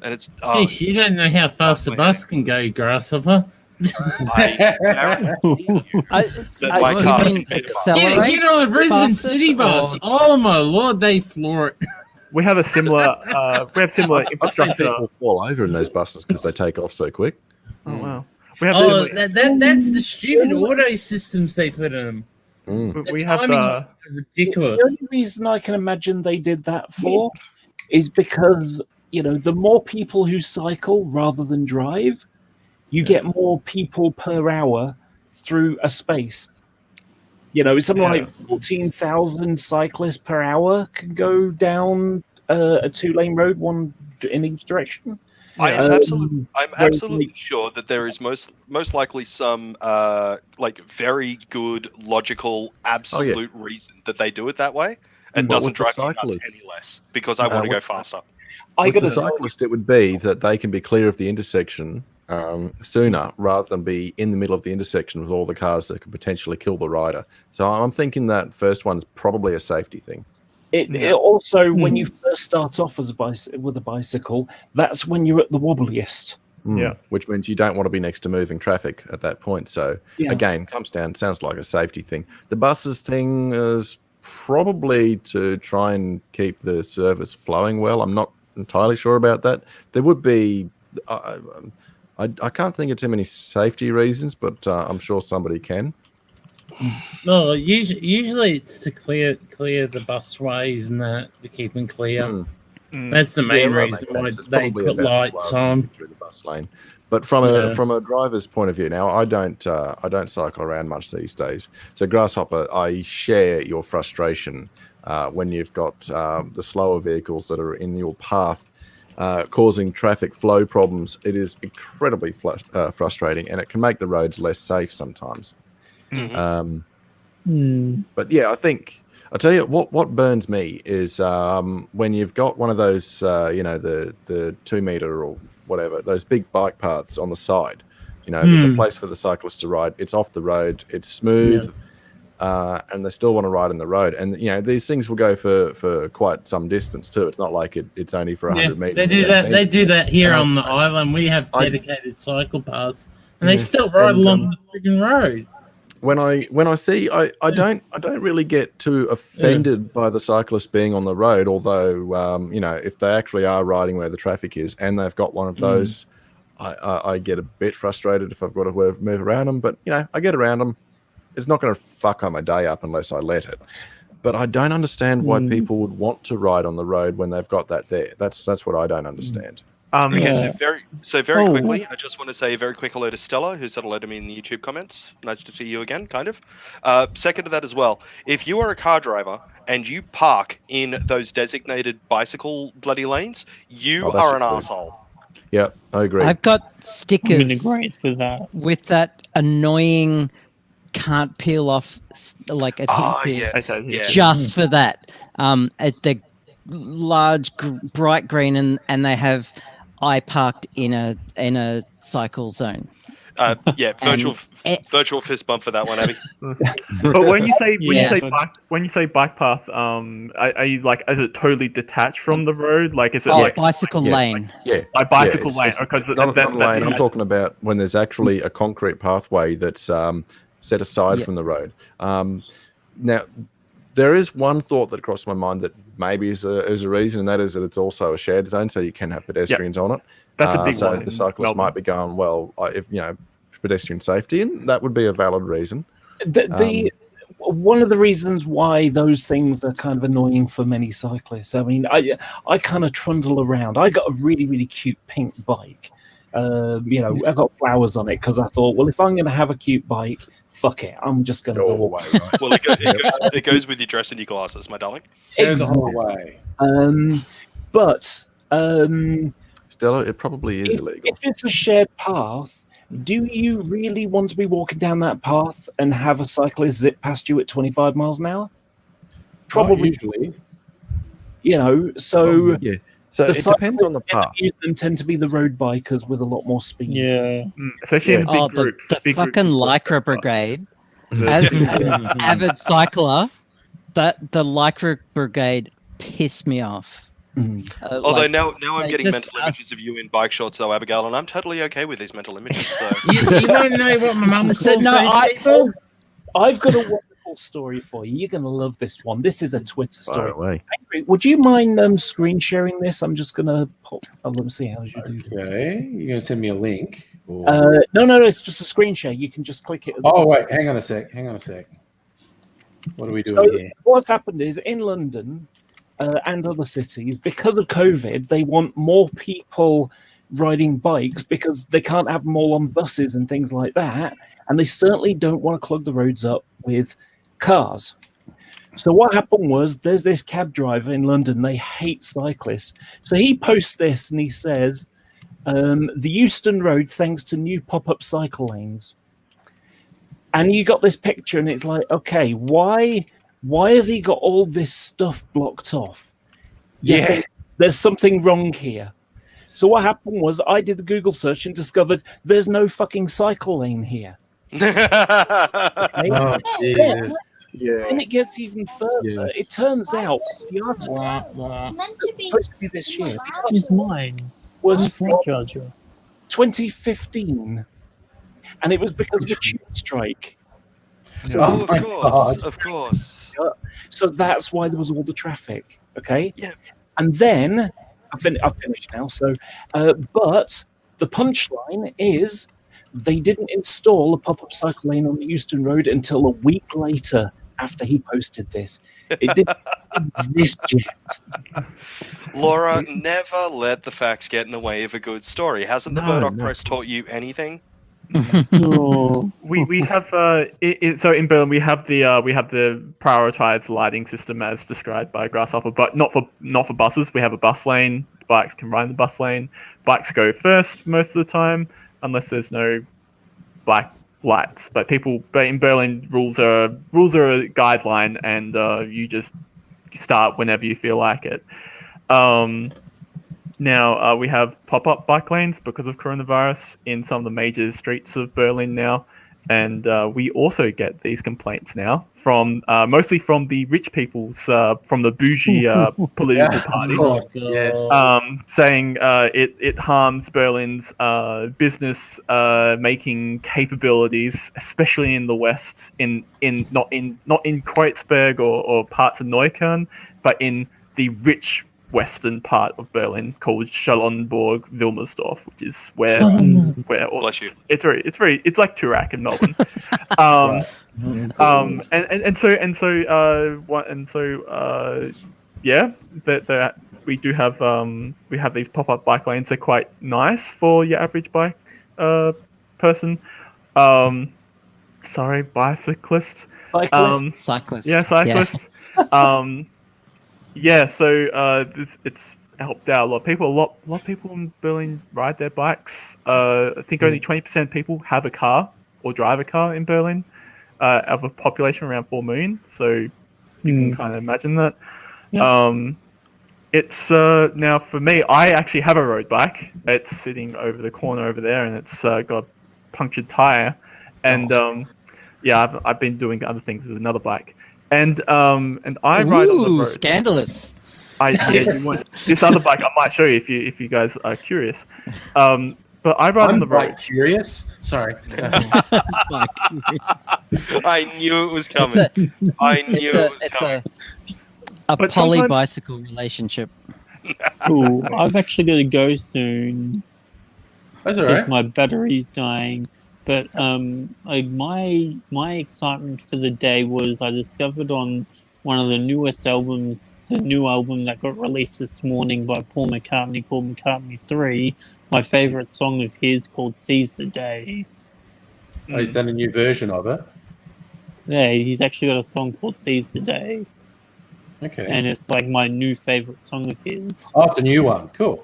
And it's... Geez, you don't know how fast the bus can go, Grasshopper. I guarantee you that my car can beat a bus. Get on a Brisbane City bus. Oh my lord, they floor it. We have a similar I've seen infrastructure. people fall over in those buses because they take off so quick. Oh wow. We have That's the stupid auto systems they put in them. we have ridiculous. The only reason I can imagine they did that for is because, you know, the more people who cycle rather than drive, you get more people per hour through a space. You know, it's something like 14,000 cyclists per hour can go down a 2-lane road, one in each direction. I'm absolutely sure that there is most likely some like very good, logical, absolute reason that they do it that way, and doesn't drive me nuts any less because I want to go faster. With the cyclist, it would be that they can be clear of the intersection sooner rather than be in the middle of the intersection with all the cars that could potentially kill the rider. So I'm thinking that first one's probably a safety thing. It also, when you first start off as with a bicycle, that's when you're at the wobbliest. Which means you don't want to be next to moving traffic at that point. So again, comes down, sounds like a safety thing. The buses thing is probably to try and keep the service flowing well. I'm not entirely sure about that. There would be, I can't think of too many safety reasons, but I'm sure somebody can. No, usually it's to clear the busways and that, to keep them clear. That's the main reason why they put lights on through the bus lane. But from a driver's point of view, now I don't cycle around much these days. So Grasshopper, I share your frustration when you've got the slower vehicles that are in your path causing traffic flow problems. It is incredibly frustrating, and it can make the roads less safe sometimes. But yeah, I think I'll tell you what burns me is when you've got one of those, the 2 meter or whatever, those big bike paths on the side. You know, there's a place for the cyclist to ride. It's off the road. It's smooth, and they still want to ride on the road. And you know, these things will go for quite some distance too. It's not like it's only for 100 meters. They do that. They do that here on the island. We have dedicated cycle paths, and they still ride along the freaking road. When I see, I don't really get too offended by the cyclist being on the road. Although if they actually are riding where the traffic is and they've got one of those, I get a bit frustrated if I've got to move around them. But I get around them. It's not going to fuck my day up unless I let it. But I don't understand why people would want to ride on the road when they've got that there. That's what I don't understand. Okay, so very quickly, I just want to say a very quick hello to Stella, who said hello to me in the YouTube comments. Nice to see you again, kind of. Second to that as well, if you are a car driver and you park in those designated bicycle bloody lanes, you are an asshole. Yeah, I agree. I've got stickers with that annoying can't peel off like adhesive just for that. At the large bright green and they have I parked in a cycle zone. Yeah, virtual fist bump for that one, Abby. But when you say bike path, are you like, is it totally detached from the road? Like, is it bicycle lane? Like bicycle lane. It's not a lane. I'm talking about when there's actually a concrete pathway that's set aside from the road. Now, there is one thought that crossed my mind that maybe is a reason, and that is that it's also a shared zone, so you can have pedestrians on it. That's a big so one. the cyclist might be going, well, if pedestrian safety, and that would be a valid reason. One of the reasons why those things are kind of annoying for many cyclists. I mean, I kind of trundle around. I got a really, really cute pink bike. I got flowers on it because I thought, well, if I'm going to have a cute bike, fuck it, I'm just going to go away. Right? Well, it goes with your dress and your glasses, my darling. Exactly. Stella, it probably is illegal. If it's a shared path, do you really want to be walking down that path and have a cyclist zip past you at 25 miles an hour? Probably. Not usually. So So it depends on the path. Them tend to be the road bikers with a lot more speed. Yeah. Especially in big groups. The fucking Lycra Brigade. As an avid cycler, the Lycra Brigade pissed me off. Although now I'm getting mental images of you in bike shorts, though, Abigail, and I'm totally okay with these mental images. So. You want to know what my mum said? No, I've got a wonderful story for you. You're going to love this one. This is a Twitter story. Away. Would you mind screen sharing this? I'm just going to pop. Let me see how you do this. Okay, you're going to send me a link? No, it's just a screen share. You can just click it. Wait, hang on a sec. What are we doing here? What's happened is in London and other cities, because of COVID, they want more people riding bikes because they can't have them all on buses and things like that. And they certainly don't want to clog the roads up with cars. So what happened was there's this cab driver in London. They hate cyclists. So he posts this and he says, the Euston Road, thanks to new pop-up cycle lanes. And you got this picture and it's like, okay, why has he got all this stuff blocked off? There's something wrong here. So what happened was I did a Google search and discovered there's no fucking cycle lane here. Oh, Jesus. Yeah. And it gets even further. Yes. It turns out the article supposed to be this year. It's mine. Was from 2015, and it was because of a tube strike. So, of course. So that's why there was all the traffic. Okay. Yeah. And then I've finished now. So, but the punchline is they didn't install a pop-up cycle lane on the Euston Road until a week later after he posted this. It didn't exist yet. Laura, never let the facts get in the way of a good story. Hasn't the Murdoch Press taught you anything? We have so in Berlin we have the prioritized lighting system as described by Grasshopper, but not for buses. We have a bus lane. Bikes can ride in the bus lane. Bikes go first most of the time, unless there's no black lights. But in Berlin, rules are a guideline, and you just start whenever you feel like it. Now we have pop-up bike lanes because of coronavirus in some of the major streets of Berlin now, and we also get these complaints now from mostly from the rich people's, from the bougie political party, saying it harms Berlin's business making capabilities, especially in the West, not in Kreuzberg or parts of Neukölln, but in the rich western part of Berlin called Charlottenburg-Wilmersdorf, which is where bless you. It's like Turak in Melbourne. We do have we have these pop-up bike lanes. They're quite nice for your average bike person. Bicyclist. Cyclist. Yeah, cyclist. Yeah. It's helped out a lot of people. A lot of people in Berlin ride their bikes. I think only 20% of people have a car or drive a car in Berlin, of a population around 4 million. So you can kind of imagine that. Yeah. It's now for me. I actually have a road bike. It's sitting over the corner over there, and it's got punctured tire, and I've been doing other things with another bike, and I ride on the road. Scandalous. This other bike I might show you if you guys are curious. But I ride on the road. Curious? Sorry. I knew it was coming. I knew it was coming. A poly bicycle relationship. Ooh, I've actually got to go soon. That's all right. My battery's dying. But my excitement for the day was I discovered on one of the newest albums, the new album that got released this morning by Paul McCartney called McCartney 3, my favourite song of his called Seize the Day. Oh, he's done a new version of it? Yeah, he's actually got a song called Seize the Day. Okay. And it's like my new favourite song of his. Oh, it's a new one. Cool.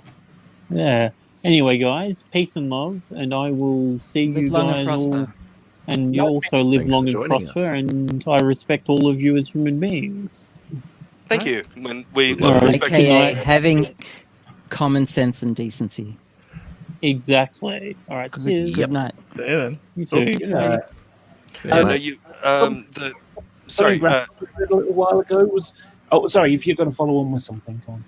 Yeah. Anyway, guys, peace and love, and I will see you guys all. And you also live long and prosper, and I respect all of you as human beings. Thank you. When we AKA having common sense and decency. Exactly. All right. Cheers. Good night. You too. Sorry. A little while ago was. Oh, sorry. If you're going to follow on with something, go on.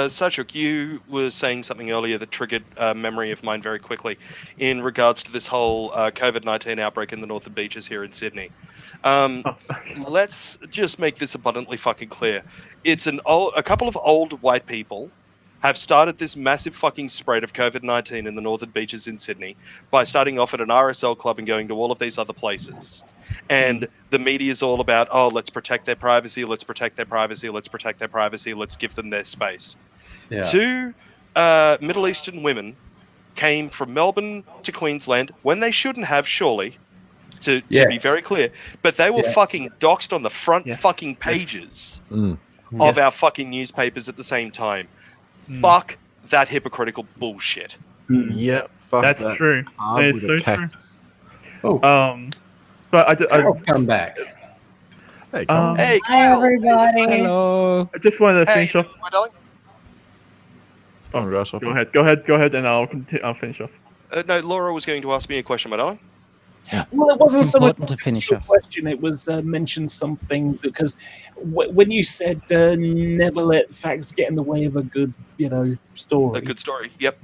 Sajuk, you were saying something earlier that triggered a memory of mine very quickly in regards to this whole COVID-19 outbreak in the northern beaches here in Sydney. Let's just make this abundantly fucking clear. It's a couple of old white people have started this massive fucking spread of COVID-19 in the northern beaches in Sydney by starting off at an RSL club and going to all of these other places. And the media is all about, let's protect their privacy, let's protect their privacy, let's protect their privacy, let's give them their space. Yeah. Two Middle Eastern women came from Melbourne to Queensland when they shouldn't have, surely, to be very clear. But they were fucking doxed on the front fucking pages of our fucking newspapers at the same time. Fuck that hypocritical bullshit. Yeah, fuck that's that. True. That is so true. Oh. But I'll come back. Hey, Carl. Hi, everybody. Hello. I just wanted to finish off. My darling. Go ahead, and I'll finish off. No, Laura was going to ask me a question, my darling. Well, it wasn't so much to finish a off. question. It was mentioned something because when you said never let facts get in the way of a good, story. A good story. Yep.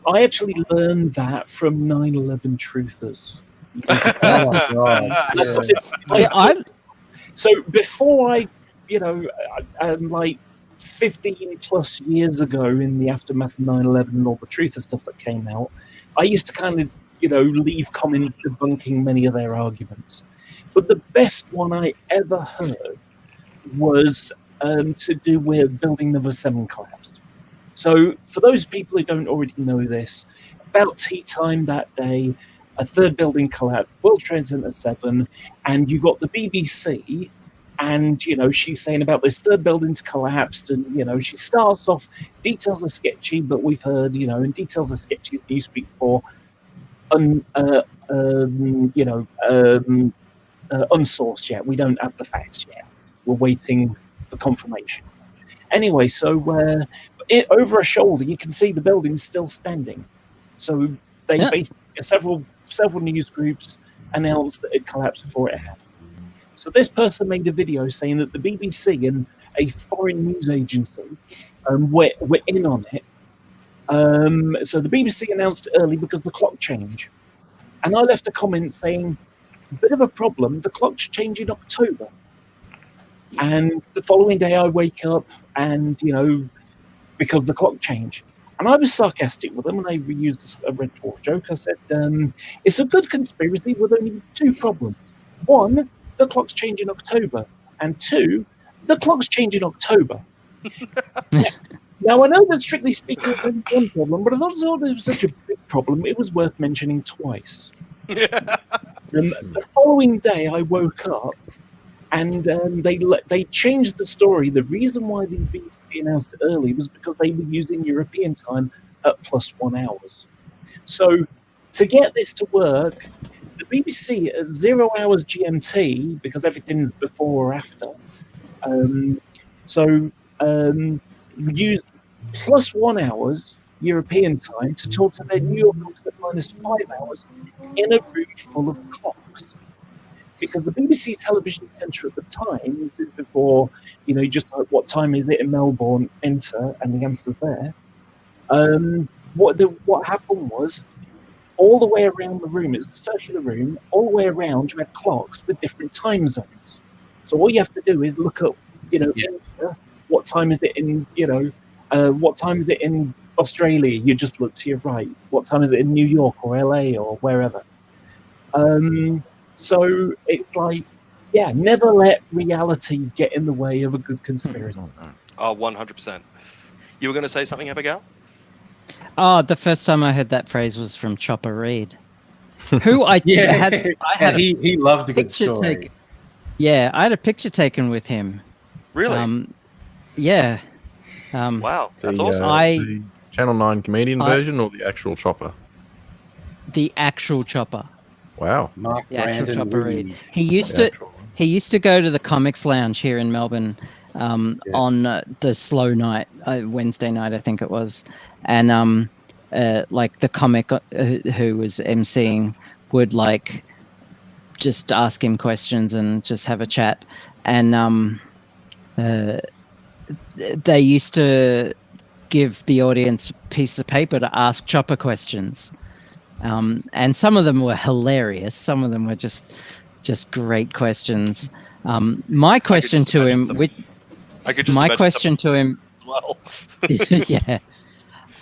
I actually learned that from 9/11 truthers. Oh my God. So before like 15 plus years ago, in the aftermath of 9/11 and all the truther stuff that came out, I used to kind of leave comments debunking many of their arguments. But the best one I ever heard was to do with Building Number 7 collapsed. So for those people who don't already know this, about tea time that day, a third building collapsed, World Trade Center 7, and you got the BBC, and she's saying about this third building's collapsed, and she starts off, details are sketchy, but we've heard, and details are sketchy as Newspeak for unsourced yet. We don't have the facts yet. We're waiting for confirmation. Anyway, so over a shoulder, you can see the building still standing. So they basically several news groups announced that it collapsed before it had. So this person made a video saying that the BBC and a foreign news agency were in on it. So the BBC announced it early because the clock changed. And I left a comment saying, a bit of a problem, the clock's changed in October. And the following day I wake up and, because the clock changed. And I was sarcastic with them, and I reused a Red Dwarf joke. I said, it's a good conspiracy with only two problems. One, the clock's changed in October. And two, the clock's changed in October. Now, I know that strictly speaking, it's only one problem, but I thought it was such a big problem, it was worth mentioning twice. The following day, I woke up, and they changed the story. The reason why the BBC announced it early was because they were using European time at +1 hours. So to get this to work, the BBC at 0 hours GMT, because everything's before or after, used +1 hours European time to talk to their New York office at -5 hours in a room full of clocks. Because the BBC television centre at the time, this is before, you just like, what time is it in Melbourne, enter, and the answer's there. What happened was, all the way around the room, it's a circular room, all the way around you had clocks with different time zones. So all you have to do is look up, enter, what time is it in, what time is it in Australia? You just look to your right. What time is it in New York or LA or wherever? So it's like, never let reality get in the way of a good conspiracy. 100%. You were going to say something, Abigail? Oh, the first time I heard that phrase was from Chopper Reed, who I had he loved a good story. Taken. Yeah, I had a picture taken with him. Really? Yeah. Wow, that's awesome. The Channel 9 comedian version or the actual Chopper? The actual Chopper. Wow. Mark the actual Brandon Chopper Woody. Reed. He used to go to the Comics Lounge here in Melbourne on the slow night, Wednesday night, I think it was. And like the comic who was emceeing would like just ask him questions and just have a chat. And they used to give the audience a piece of paper to ask Chopper questions. And some of them were hilarious. Some of them were just great questions. My question to him, as well. yeah,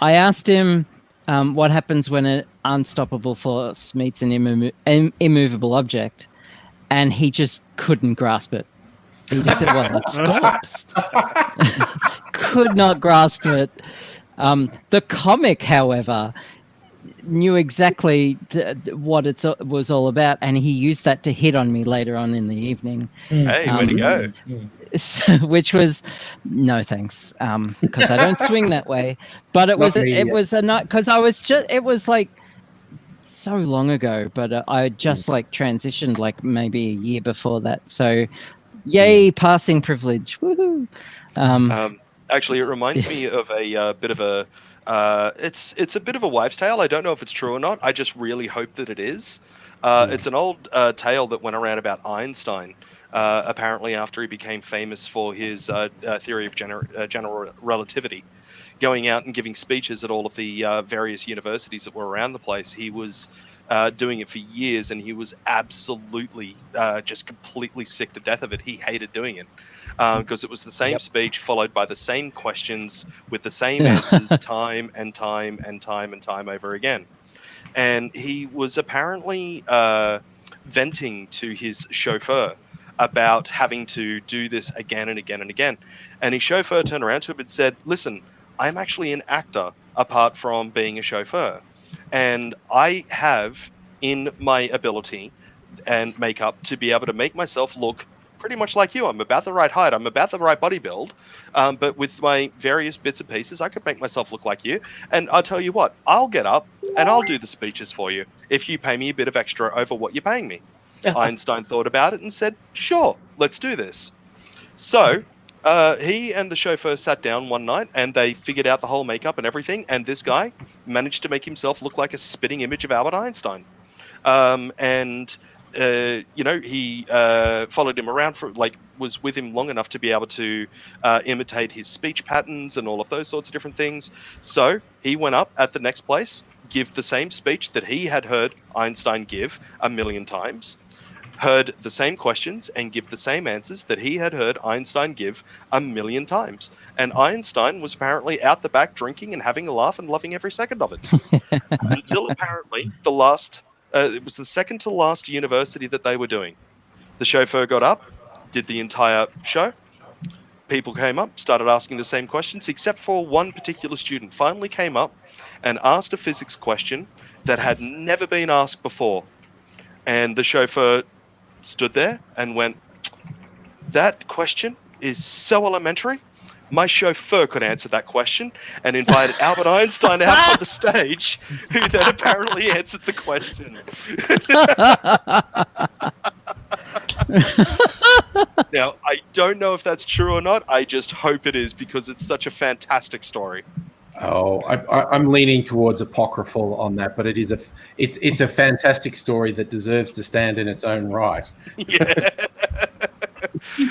I asked him what happens when an unstoppable force meets an immovable object, and he just couldn't grasp it. He just said, "Well, it stops." Could not grasp it. The comic, however, knew exactly what it was all about, and he used that to hit on me later on in the evening. Hey, way to go. Which was no thanks, because I don't swing that way. But it was a night, because it was like so long ago, but I just like transitioned like maybe a year before that. So yay, passing privilege. Woohoo. Actually, it reminds me of a bit of a it's a bit of a wives' tale. I don't know if it's true or not. I just really hope that it is. It's an old tale that went around about Einstein. Apparently, after he became famous for his theory of general relativity, going out and giving speeches at all of the various universities that were around the place, he was doing it for years, and he was absolutely just completely sick to death of it. He hated doing it because it was the same speech followed by the same questions with the same answers time and time and time and time over again. And he was apparently venting to his chauffeur about having to do this again and again and again. And his chauffeur turned around to him and said, "Listen, I'm actually an actor apart from being a chauffeur. And I have in my ability and makeup to be able to make myself look pretty much like you. I'm about the right height. I'm about the right body build. But with my various bits and pieces, I could make myself look like you. And I'll tell you what, I'll get up and I'll do the speeches for you if you pay me a bit of extra over what you're paying me." Einstein thought about it and said, "Sure, let's do this." So he and the chauffeur sat down one night and they figured out the whole makeup and everything. And this guy managed to make himself look like a spitting image of Albert Einstein. He followed him around was with him long enough to be able to imitate his speech patterns and all of those sorts of different things. So he went up at the next place, give the same speech that he had heard Einstein give 1,000,000 times, heard the same questions and give the same answers that he had heard Einstein give 1,000,000 times. And Einstein was apparently out the back drinking and having a laugh and loving every second of it. Until apparently it was the second to last university that they were doing. The chauffeur got up, did the entire show. People came up, started asking the same questions, except for one particular student finally came up and asked a physics question that had never been asked before. And the chauffeur stood there and went, "That question is so elementary. My chauffeur could answer that question," and invited Albert Einstein out on the stage, who then apparently answered the question. Now, I don't know if that's true or not. I just hope it is because it's such a fantastic story. Oh, I'm leaning towards apocryphal on that, but it's a fantastic story that deserves to stand in its own right. Yeah.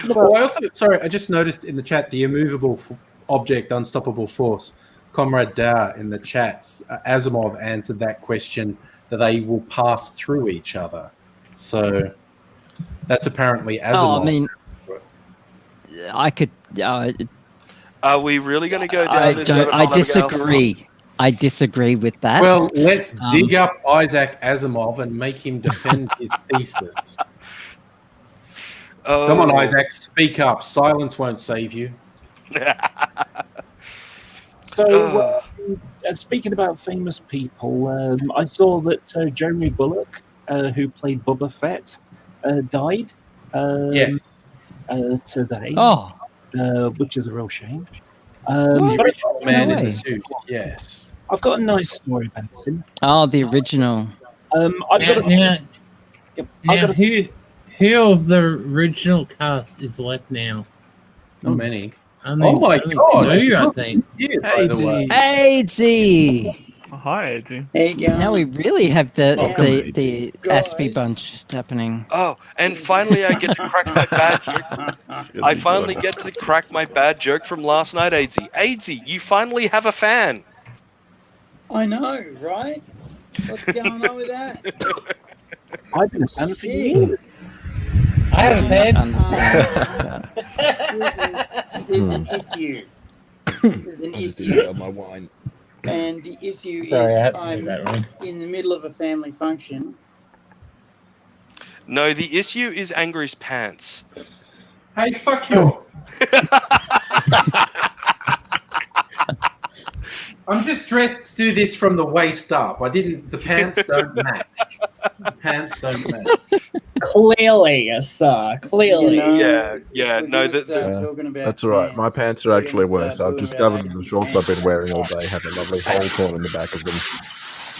Oh, I just noticed in the chat the immovable object, unstoppable force. Comrade Da in the chats, Asimov answered that question that they will pass through each other. So that's apparently Asimov. Oh, I mean, I could. Are we really going to go down this rabbit hole, I Abigail? disagree. I disagree with that. Well, let's dig up Isaac Asimov and make him defend his thesis. Oh. Come on, Isaac, speak up. Silence won't save you. So, speaking about famous people, I saw that Jeremy Bullock, who played Boba Fett, died Yes. today. Oh. Which is a real shame. The But original man in the suit, yes. I've got a nice story about him. Oh, the original. Who of the original cast is left now? Not many. Oh my God! Two, I think. Hey, Hi, Eddie. Hey, now we really have the Aspie bunch happening. Oh, and finally I get to crack my bad joke. I finally get to crack my bad joke from last night, Aidsy. Aidsy, you finally have a fan. I know, right? What's going on with that? I've been a fan for years. I have a fan. There's an issue. There's an issue. On my wine. And the issue is I'm in the middle of a family function. No, the issue is Angry's pants. Hey, fuck you. I'm just dressed to do this from the waist up. The pants don't match. The pants don't match. Clearly, sir. Clearly. No, that's all right. My pants are actually worse. I've discovered the shorts I've been wearing all day have a lovely hole torn in the back of them.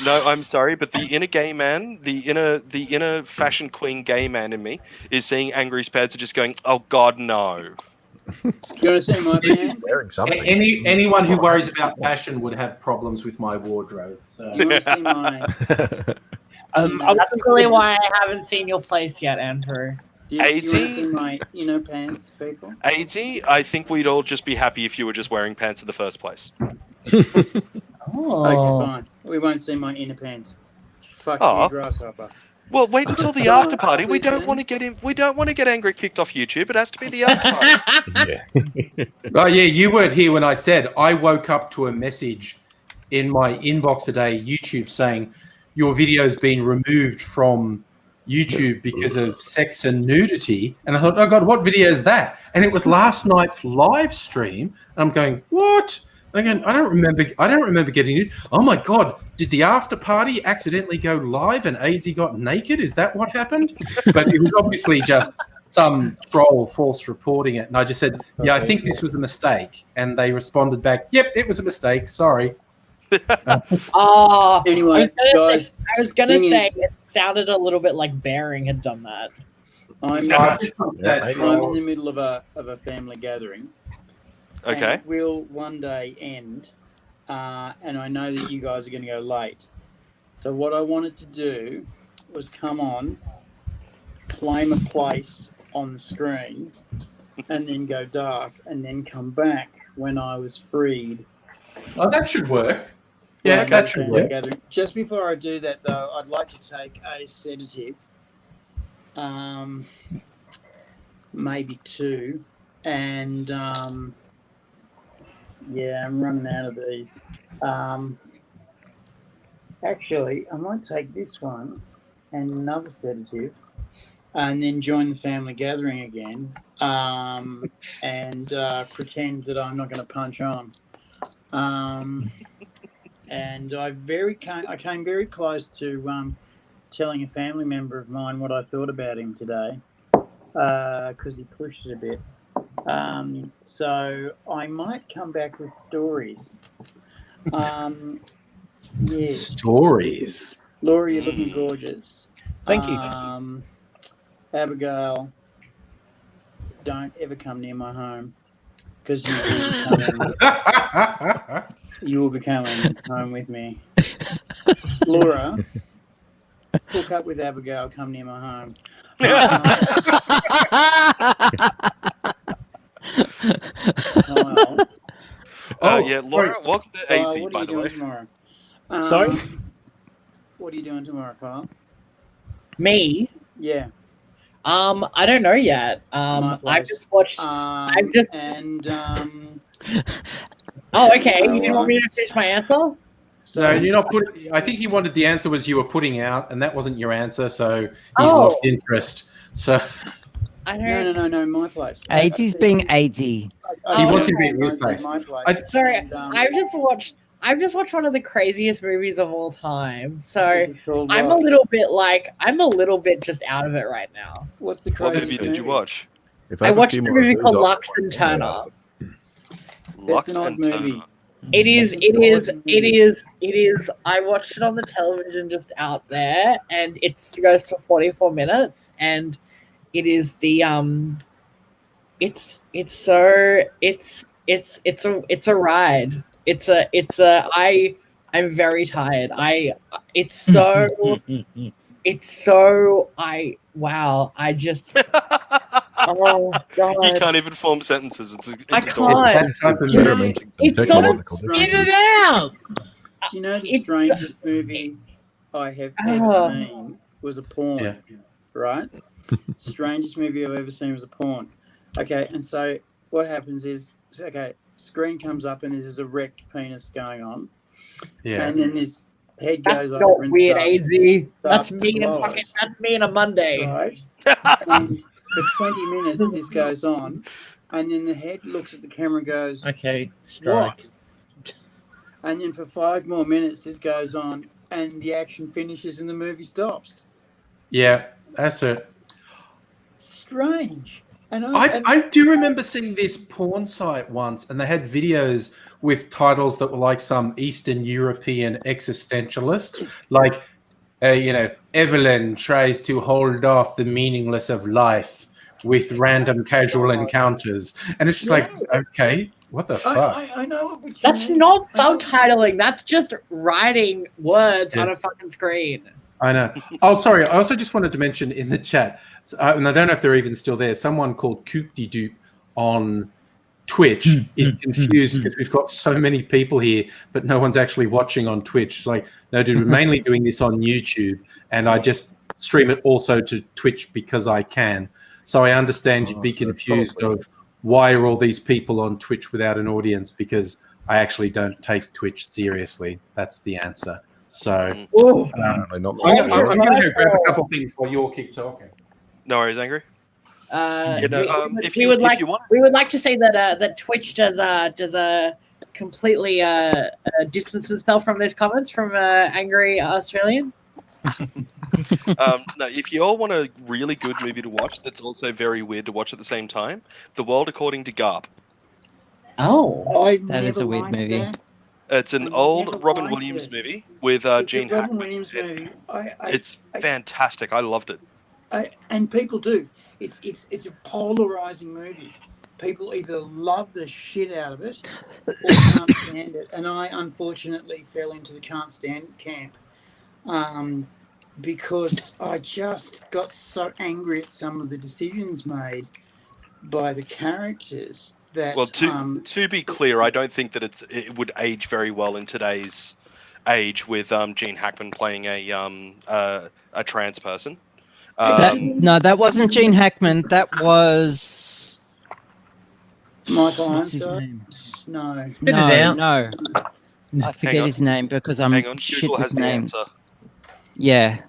No, I'm sorry, but the inner gay man, the inner fashion queen gay man in me is seeing Angry's pants and just going, "Oh God, no." You want to see my pants? Wearing something. Anyone who worries about fashion would have problems with my wardrobe. So. You want to see my? That's really why I haven't seen your place yet, Andrew. Do you want to see my inner pants, people? AD, I think we'd all just be happy if you were just wearing pants in the first place. Oh. Okay, fine. We won't see my inner pants. Fuck you, grasshopper. Well, wait until the after party. We don't want to get him. We don't want to get Angry kicked off YouTube. It has to be the after party. Oh yeah, you weren't here when I said I woke up to a message in my inbox today, YouTube, saying your video's been removed from YouTube because of sex and nudity. And I thought, oh God, what video is that? And it was last night's live stream. And I'm going, what? And again, I don't remember getting it. Oh my God, did the after party accidentally go live and AZ got naked? Is that what happened? But it was obviously just some troll false reporting it. And I just said, yeah, I think this was a mistake. And they responded back, yep, it was a mistake. Sorry. Anyway, guys, I was gonna say it sounded a little bit like Bering had done that. I'm in the middle of a family gathering. Okay. And it will one day end, and I know that you guys are going to go late. So what I wanted to do was come on, claim a place on the screen, and then go dark, and then come back when I was freed. Oh, that should work. Yeah, that should work. Gathering. Just before I do that, though, I'd like to take a sedative, maybe two, and yeah, I'm running out of these. Actually, I might take this one and another sedative, and then join the family gathering again, and pretend that I'm not going to punch on. And I came very close to telling a family member of mine what I thought about him today, because he pushed it a bit. So I might come back with stories. Yeah. Stories. Laura, you're looking gorgeous. Thank you. Abigail, don't ever come near my home because you come in. You will be coming home with me. Laura, hook up with Abigail, come near my home. Kyle. Yeah, Laura, welcome to AZ, what are by you the doing way. tomorrow? Sorry? What are you doing tomorrow, Kyle? Me? Yeah. I don't know yet. My I place. just watched. Oh, okay. You didn't want me to finish my answer? No, you're not putting. I think he wanted the answer was you were putting out, and that wasn't your answer, so he's lost interest. So I don't. No, my place. AD's being AD. He wants you to be in your place. Sorry, I've just watched one of the craziest movies of all time. So I'm a little bit just out of it right now. What's the What craziest movie did you watch? I watched a movie called Lux and Turner. Lux and Turner. It is. I watched it on the television just out there, and it goes for 44 minutes, and it is the it's a ride. I'm very tired. I just oh god. You can't even form sentences. It's I can't. It's sort of spit it out. Do you know the strangest movie I have ever seen was a porn? Right? Strangest movie I've ever seen was a porn. Okay, and so what happens is, screen comes up and there's this erect penis going on. Yeah. And then this head goes That's over not weird, AZ. That's me and a Monday. Right. And for 20 minutes this goes on, and then the head looks at the camera and goes, "Okay, strike." What? And then for 5 more minutes this goes on, and the action finishes and the movie stops. Yeah, that's it. Strange. And I do remember seeing this porn site once, and they had videos with titles that were like some Eastern European existentialist, like, Evelyn tries to hold off the meaningless of life with random casual encounters. And it's just like, okay, what the fuck? I know what you That's mean. not subtitling. That's just writing words on a fucking screen. I know. Oh, sorry. I also just wanted to mention in the chat, and I don't know if they're even still there, someone called Koop-de-Doop on Twitch is confused because we've got so many people here, but no one's actually watching on Twitch. It's like, no, dude, we're mainly doing this on YouTube, and I just stream it also to Twitch because I can. So I understand you'd be confused of why are all these people on Twitch without an audience, because I actually don't take Twitch seriously. That's the answer. So I'm going to go grab a couple things while you all keep talking. No worries, Angry. We would like to say that Twitch does completely distance itself from those comments from Angry Australian. No, if you all want a really good movie to watch that's also very weird to watch at the same time, The World According to Garp. Oh, that is a weird movie. That. It's an old Robin Williams movie with Gene Hackman. Robin Williams movie. It's fantastic. I loved it. And people do. It's a polarizing movie. People either love the shit out of it or can't stand it. And I unfortunately fell into the can't stand it camp because I just got so angry at some of the decisions made by the characters. Well, to be clear, I don't think that it would age very well in today's age with Gene Hackman playing a trans person. That wasn't Gene Hackman. That was Michael what's his name? No. No. I forget his name because I'm shit with names. Yeah, it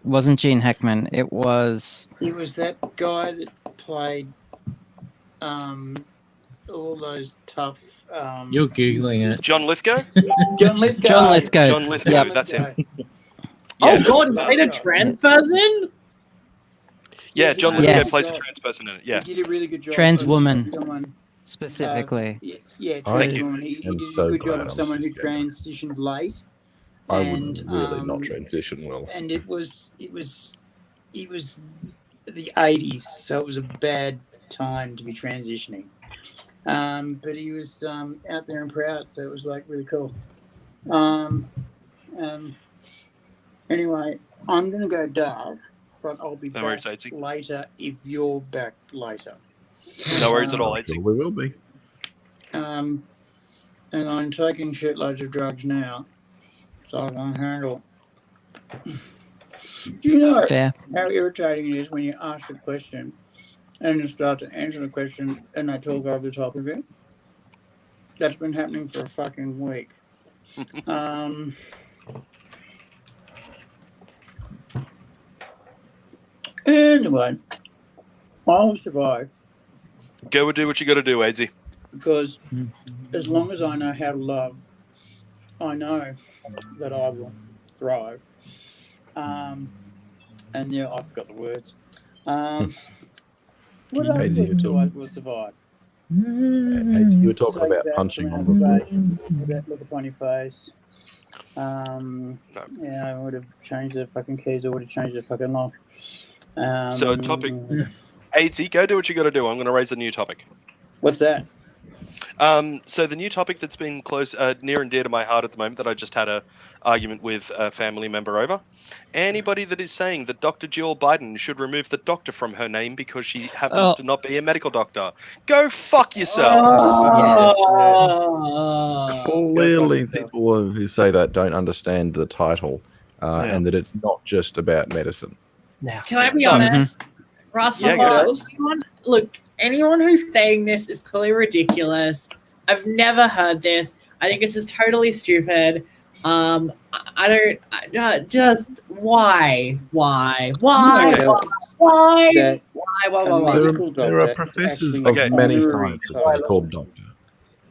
wasn't Gene Hackman. It was that guy that played all those tough. You're googling it. John Lithgow. John Lithgow. Yep. That's him. Oh God, he played a trans person. Yeah, John Lithgow plays a trans person in it. Yeah, he did a really good job. Trans woman, specifically. Trans woman. He did a good job of someone who transitioned late. I would really not transition well. And it was the 80s, so it was a bad time to be transitioning. But he was out there and proud, so it was like really cool. Anyway, I'm going to go dark, but I'll be back later if you're back later. No worries at all, Sure we will be. And I'm taking shitloads of drugs now, so I can handle. Do you know how irritating it is when you ask a question and you start to answer the question and they talk over the top of it? That's been happening for a fucking week. Anyway, I'll survive. Go and do what you got to do, AZ. Because as long as I know how to love, I know that I will thrive. And yeah, I forgot the words. What else will survive? You were talking about punching on the face. Look upon your face. Yeah, I would have changed the fucking keys. I would have changed the fucking lock. So topic, AZ, go do what you got to do. I'm going to raise a new topic. What's that? So the new topic that's been close, near and dear to my heart at the moment, that I just had a argument with a family member over. Anybody that is saying that Dr. Jill Biden should remove the doctor from her name because she happens to not be a medical doctor, go fuck yourselves. Clearly, people who say that don't understand the title and that it's not just about medicine. Can I be honest? Look, anyone who's saying this is clearly ridiculous. I've never heard this. I think this is totally stupid. I don't. Just why? There are professors of many sciences that are called doctor.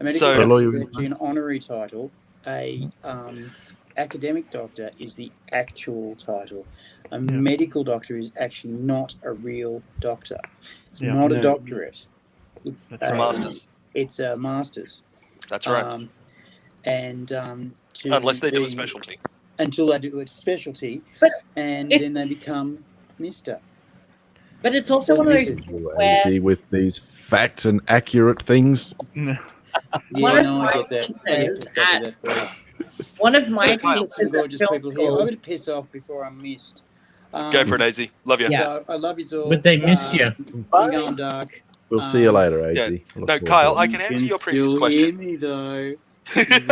A medical doctor is an honorary title. A academic doctor is the actual title. A medical doctor is actually not a real doctor. It's not a doctorate. It's a master's. It's a master's. That's right. Unless they do a specialty. Until they do a specialty, then they become Mr. But it's also one of those where... with these facts and accurate things. I get that. One of my gorgeous people here. I'm going to piss off before I'm missed. Go for it, AZ. Love you. So I love you all. But they missed you. I'm going dark. We'll see you later, AZ. Yeah. No, Kyle, I can answer your previous question. Hear me, though. Because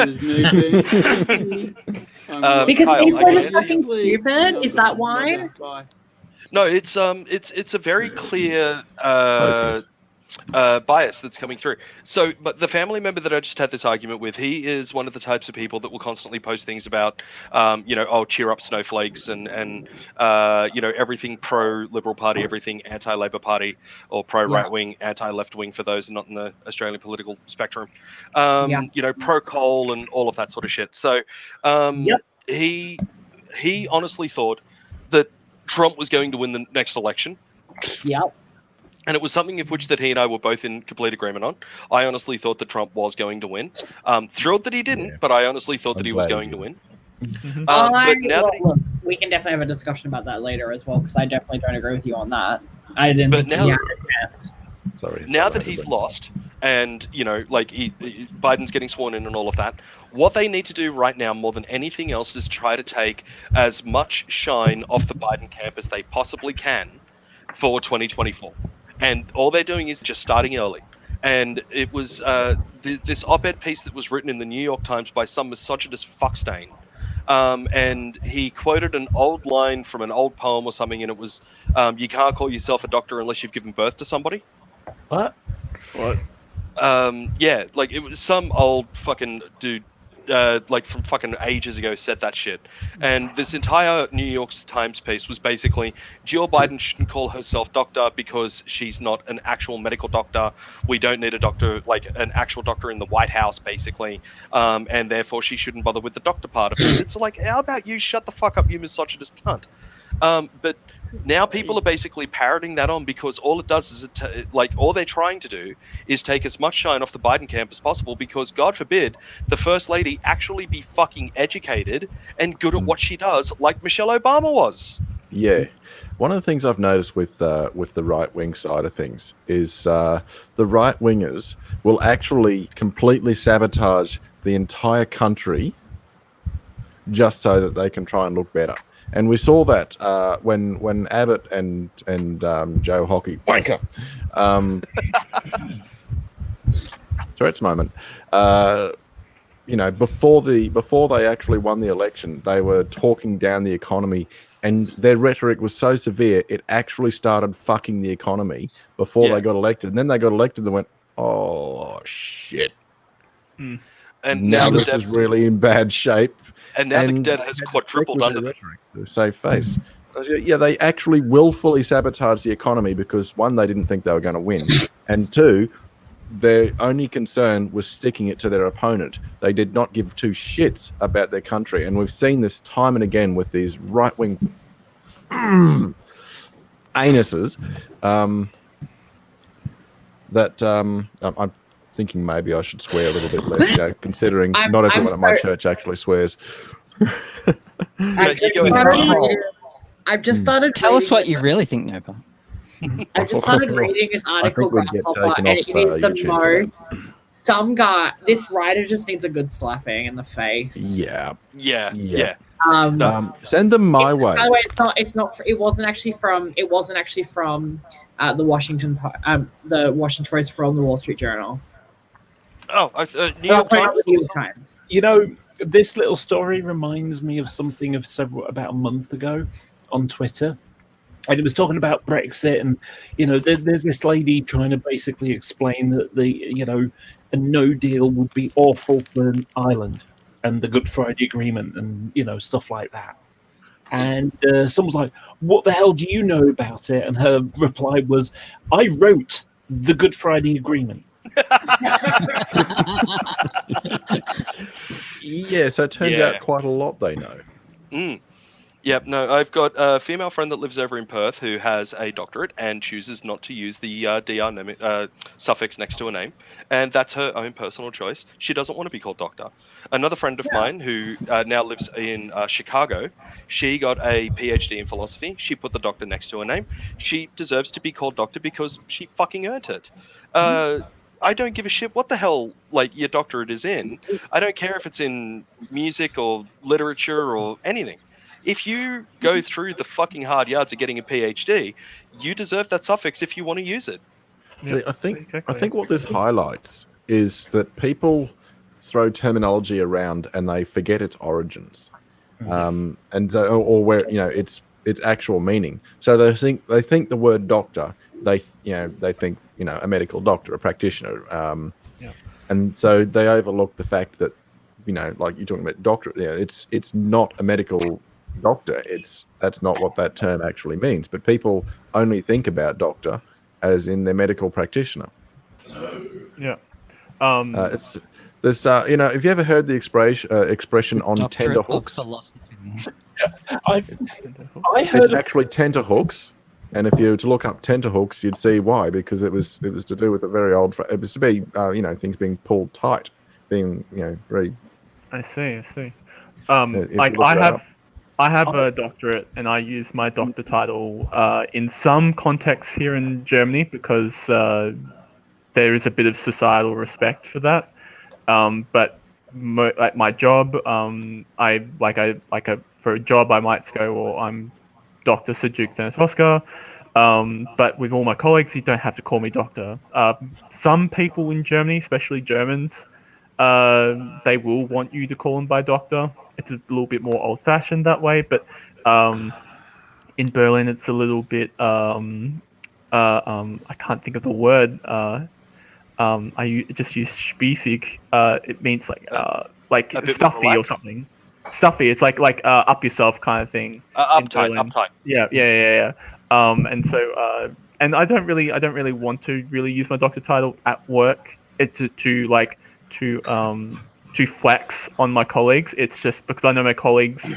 Kyle, people are fucking stupid. Is that why? No, it's a very clear bias that's coming through. So, but the family member that I just had this argument with, he is one of the types of people that will constantly post things about, cheer up snowflakes and everything pro-Liberal Party, everything anti-Labor Party, or pro-right-wing, anti-left-wing for those not in the Australian political spectrum. Pro-coal and all of that sort of shit. So, he honestly thought that Trump was going to win the next election. Yep. And it was something of which that he and I were both in complete agreement on. I honestly thought that Trump was going to win. Thrilled that he didn't, but I honestly thought that he was going to win. Look, we can definitely have a discussion about that later as well, because I definitely don't agree with you on that. I didn't. But now, now that he's lost, and Biden's getting sworn in and all of that, what they need to do right now, more than anything else, is try to take as much shine off the Biden camp as they possibly can for 2024. And all they're doing is just starting early. And it was this op-ed piece that was written in the New York Times by some misogynist fuckstain. And he quoted an old line from an old poem or something, and it was, you can't call yourself a doctor unless you've given birth to somebody. What? It was some old fucking dude, from fucking ages ago said that shit. And this entire New York Times piece was basically, Jill Biden shouldn't call herself doctor because she's not an actual medical doctor. We don't need a doctor, like an actual doctor in the White House, basically. And therefore she shouldn't bother with the doctor part of it. It's like, how about you shut the fuck up, you misogynist cunt? But now people are basically parroting that on, because all it does is all they're trying to do is take as much shine off the Biden camp as possible, because God forbid the first lady actually be fucking educated and good at what she does, like Michelle Obama was. Yeah. One of the things I've noticed with the right wing side of things is the right wingers will actually completely sabotage the entire country just so that they can try and look better. And we saw that when Abbott and Joe Hockey wanker Tourette's moment. Before they actually won the election, they were talking down the economy, and their rhetoric was so severe it actually started fucking the economy before they got elected. And then they got elected and went, "Oh shit!" And now this is really in bad shape. And now the debt has quadrupled under them. To save face. Yeah, they actually willfully sabotaged the economy because, one, they didn't think they were going to win, and two, their only concern was sticking it to their opponent. They did not give two shits about their country, and we've seen this time and again with these right-wing anuses. I'm thinking maybe I should swear a little bit less, considering not everyone at my church actually swears. I've just started. Tell us what you really think, Noble. I just started reading this article, Grasshopper, and it is the most. Some guy, this writer just needs a good slapping in the face. Yeah. Send them my way. By the way, it wasn't actually from the Washington Post, from the Wall Street Journal. New York Times. This little story reminds me of something about a month ago on Twitter. And it was talking about Brexit, and there's this lady trying to basically explain that a no deal would be awful for Ireland and the Good Friday Agreement and stuff like that. And someone's like, "What the hell do you know about it?" And her reply was, "I wrote the Good Friday Agreement." Yeah, so it turns out quite a lot they know. Yep, no, I've got a female friend that lives over in Perth who has a doctorate and chooses not to use the DR suffix next to her name, and that's her own personal choice. She doesn't want to be called doctor. Another friend of mine who now lives in Chicago, she got a PhD in philosophy. She put the doctor next to her name. She deserves to be called doctor because she fucking earned it. I don't give a shit what the hell your doctorate is in. I don't care if it's in music or literature or anything. If you go through the fucking hard yards of getting a PhD, you deserve that suffix if you want to use it. See, I think what this highlights is that people throw terminology around and they forget its origins, or where its actual meaning. So they think the word doctor. They think a medical doctor, a practitioner, and so they overlook the fact that like you're talking about doctor. It's not a medical doctor. That's not what that term actually means. But people only think about doctor as in their medical practitioner. Yeah. There's have you ever heard the expression on tender hooks? I heard it's actually tenterhooks. And if you were to look up tenterhooks, you'd see why, because it was to do with a very old. It was to be things being pulled tight, being very. I see. I have a doctorate, and I use my doctor title in some contexts here in Germany because there is a bit of societal respect for that. But my job, for a job I might go, well, I'm Dr. Sajuk Thanatoska. But with all my colleagues, you don't have to call me doctor. Some people in Germany, especially Germans, they will want you to call them by doctor. It's a little bit more old-fashioned that way, but in Berlin, it's a little bit. I can't think of the word. I just use spießig. It means like stuffy or something. Stuffy. It's like up yourself kind of thing. Uptight. Yeah. And so and I don't really want to really use my doctor title at work. It's to flex on my colleagues. It's just because I know my colleagues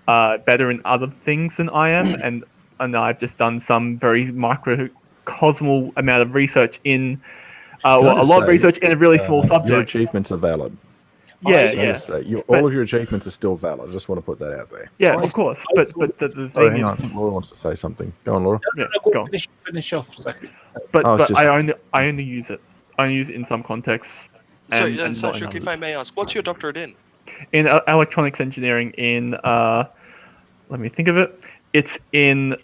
are better in other things than I am, and I've just done some very microcosmal amount of research in a lot of research in a really small subject. Your achievements are valid. All of your achievements are still valid. I just want to put that out there. Yeah, of course. But the thing hang on. I is, think Laura wants to say something. Go on, Laura. go on. Finish off a second. But I only use it. I only use it in some contexts. So, Sashuk, if I may ask, what's your doctorate in? In electronics engineering. In let me think of it. It's in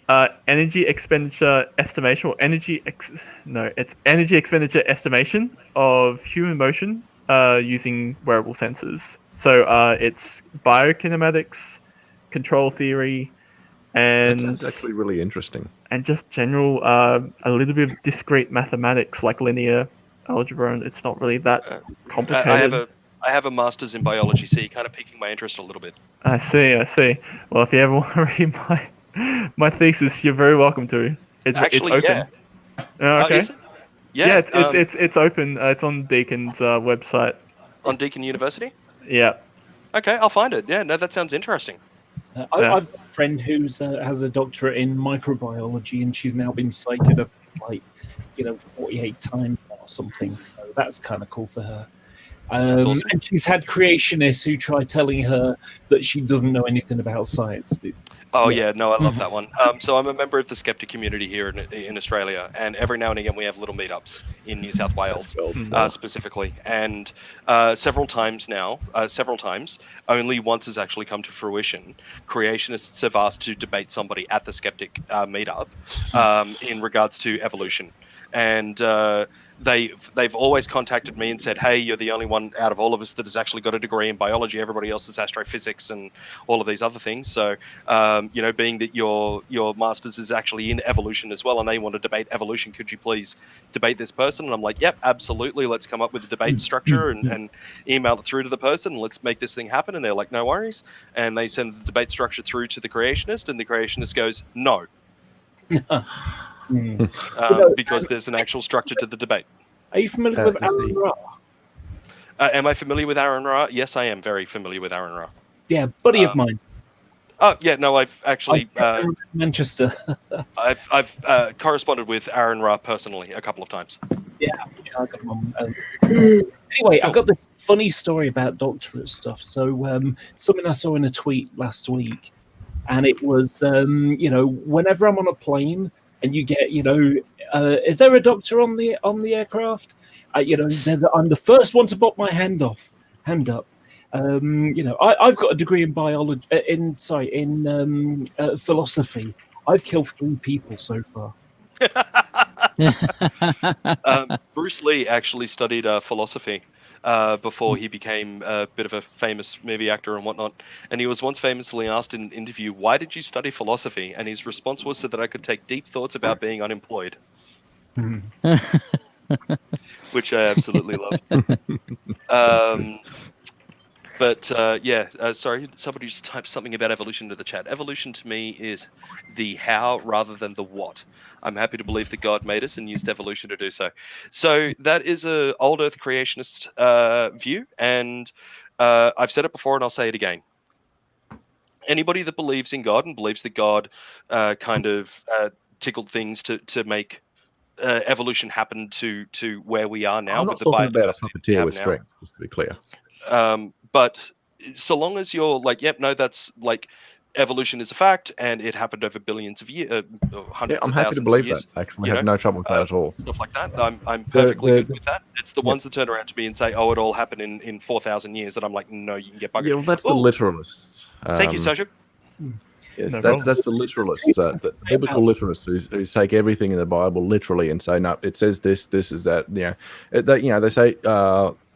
energy expenditure estimation, or it's energy expenditure estimation of human motion using wearable sensors. So it's biokinematics, control theory, and that's actually really interesting. And just general, a little bit of discrete mathematics like linear algebra, and it's not really that complicated. I have a master's in biology, so you're kind of piquing my interest a little bit. I see. Well, if you ever want to read my thesis, you're very welcome to. It's open. Yeah. Okay. Is it? Yeah. It's open. It's on Deacon's website. On Deakin University? Yeah. Okay, I'll find it. Yeah, no, that sounds interesting. I've got a friend who has a doctorate in microbiology, and she's now been cited up 48 times or something. So that's kind of cool for her. Awesome. And she's had creationists who try telling her that she doesn't know anything about science. Oh yeah, no, I love that one. So I'm a member of the skeptic community here in Australia, and every now and again we have little meetups in New South Wales, specifically. And several times, only once has actually come to fruition. Creationists have asked to debate somebody at the skeptic meetup in regards to evolution, and they've always contacted me and said, hey, you're the only one out of all of us that has actually got a degree in biology. Everybody else is astrophysics and all of these other things. So, being that your master's is actually in evolution as well, and they want to debate evolution, could you please debate this person? And I'm like, yep, absolutely. Let's come up with a debate structure and email it through to the person. And let's make this thing happen. And they're like, no worries. And they send the debate structure through to the creationist, and the creationist goes, no. Because there's an actual structure to the debate. Are you familiar with Aaron Ra? Am I familiar with Aaron Ra? Yes, I am very familiar with Aaron Ra. Yeah, buddy of mine. Oh yeah, no, I've actually Manchester. I've corresponded with Aaron Ra personally a couple of times. Yeah, I got him on. Anyway, I've got this funny story about doctorate stuff. So something I saw in a tweet last week, and it was whenever I'm on a plane and you get is there a doctor on the aircraft? I'm the first one to put my hand up. I've got a degree in biology, in philosophy. I've killed 3 people so far. Bruce Lee actually studied philosophy before he became a bit of a famous movie actor and whatnot. And he was once famously asked in an interview, why did you study philosophy? And his response was so that I could take deep thoughts about being unemployed. Which I absolutely love. Sorry, somebody just typed something about evolution into the chat. Evolution to me is the how rather than the what. I'm happy to believe that God made us and used evolution to do so. So that is a old Earth creationist view, and I've said it before and I'll say it again. Anybody that believes in God and believes that God tickled things to make evolution happen to where we are now. I'm not talking about a puppeteer with strength, just to be clear. But so long as you're like, yep, no, that's like evolution is a fact and it happened over billions of years, hundreds of thousands of years. I'm happy to believe that. Actually, I have no trouble with that at all. Stuff like that. I'm perfectly good with that. It's the ones that turn around to me and say, oh, it all happened in 4,000 years, that I'm like, no, you can get buggered. Yeah, well, that's the literalists. Thank you, Sashuk. Yes, that's the literalists, the biblical literalists who take everything in the Bible literally and say, no, it says this is that. They say,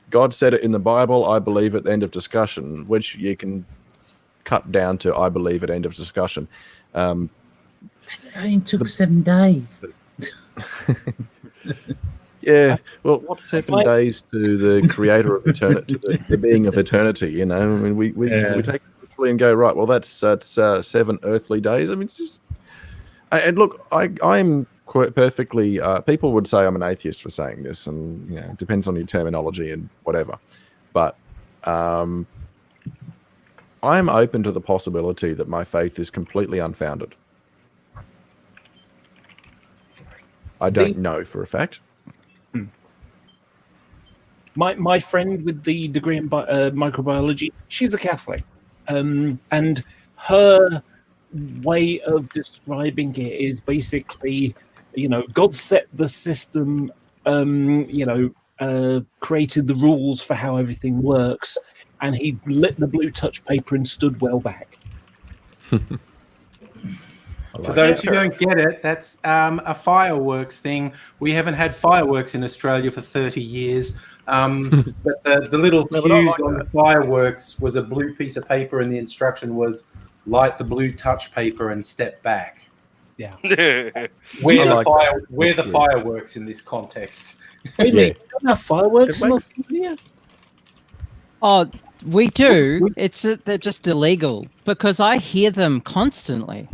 God said it in the Bible, I believe at the end of discussion, which you can cut down to I believe at end of discussion. It only took 7 days. Yeah, well, what's 7 days to the creator of eternity, to the being of eternity, I mean, we take it literally and go, right, well, that's 7 earthly days. I mean, it's just... And look, I'm perfectly... people would say I'm an atheist for saying this, and, it depends on your terminology and whatever. But I'm open to the possibility that my faith is completely unfounded. I don't know for a fact. my friend with the degree in microbiology, she's a Catholic, and her way of describing it is basically, God set the system, created the rules for how everything works, and he lit the blue touch paper and stood well back. For those who don't get it, that's a fireworks thing. We haven't had fireworks in Australia for 30 years. But the little fuse on the fireworks was a blue piece of paper, and the instruction was light the blue touch paper and step back. Yeah. We're the fireworks in this context. Really? You don't have fireworks in Australia? Oh, we do. They're just illegal because I hear them constantly.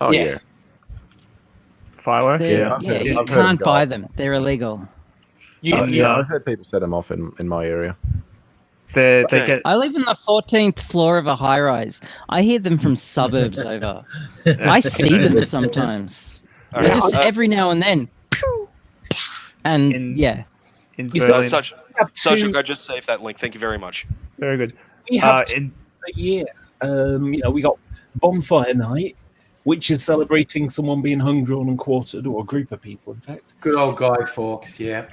Oh, yes. Fireworks? You can't buy them. They're illegal. I've heard people set them off in my area. I live in the 14th floor of a high-rise. I hear them from suburbs over. I see them sometimes. They're just every now and then. And Sasha, go just save that link. Thank you very much. Very good. We have a year. We got bonfire night, which is celebrating someone being hung, drawn, and quartered, or a group of people, in fact. Good old Guy Fawkes, yeah.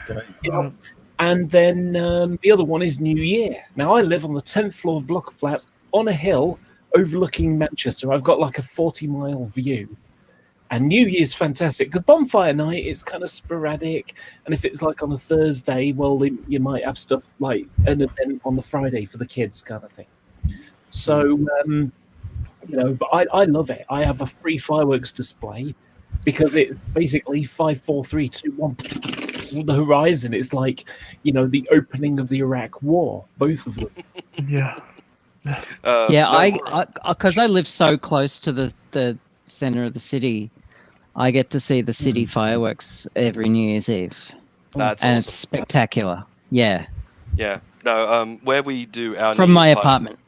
And then the other one is New Year. Now, I live on the 10th floor of block of flats on a hill overlooking Manchester. I've got like a 40-mile view. And New Year's fantastic because bonfire night is kind of sporadic. And if it's like on a Thursday, well, you might have stuff like an event on the Friday for the kids kind of thing. So, but I love it. I have a free fireworks display because it's basically 5, 4, 3, 2, 1. The horizon is like, the opening of the Iraq War, both of them. Yeah. Because I live so close to the center of the city, I get to see the city fireworks every New Year's Eve. That's and awesome. It's spectacular. Yeah. Yeah. No, where we do our from New my Year's apartment.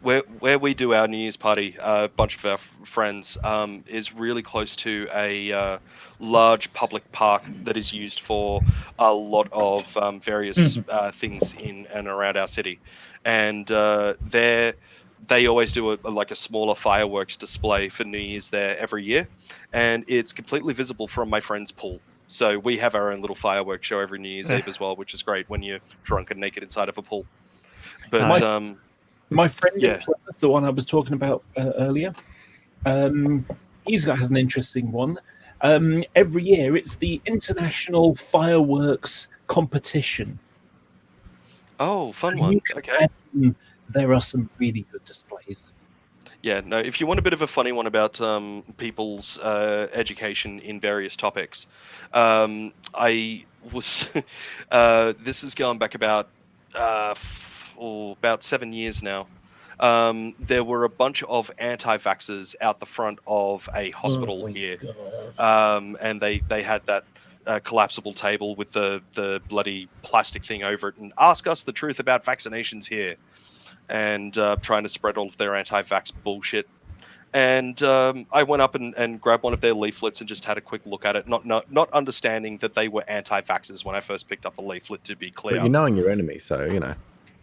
Where we do our New Year's party, a bunch of our friends, is really close to a large public park that is used for a lot of various things in and around our city. And they always do a smaller fireworks display for New Year's there every year. And it's completely visible from my friend's pool. So we have our own little fireworks show every New Year's Eve as well, which is great when you're drunk and naked inside of a pool. But my friend in Plymouth, the one I was talking about earlier, has an interesting one. Every year, it's the International Fireworks Competition. Oh, fun one. Okay. There are some really good displays. Yeah, no, if you want a bit of a funny one about people's education in various topics, I was, this is going back about 7 years now. There were a bunch of anti-vaxxers out the front of a hospital here. And they had that collapsible table with the bloody plastic thing over it and ask us the truth about vaccinations here. And trying to spread all of their anti-vax bullshit. And I went up and grabbed one of their leaflets and just had a quick look at it, not understanding that they were anti-vaxxers when I first picked up the leaflet, to be clear. But you're knowing your enemy, so,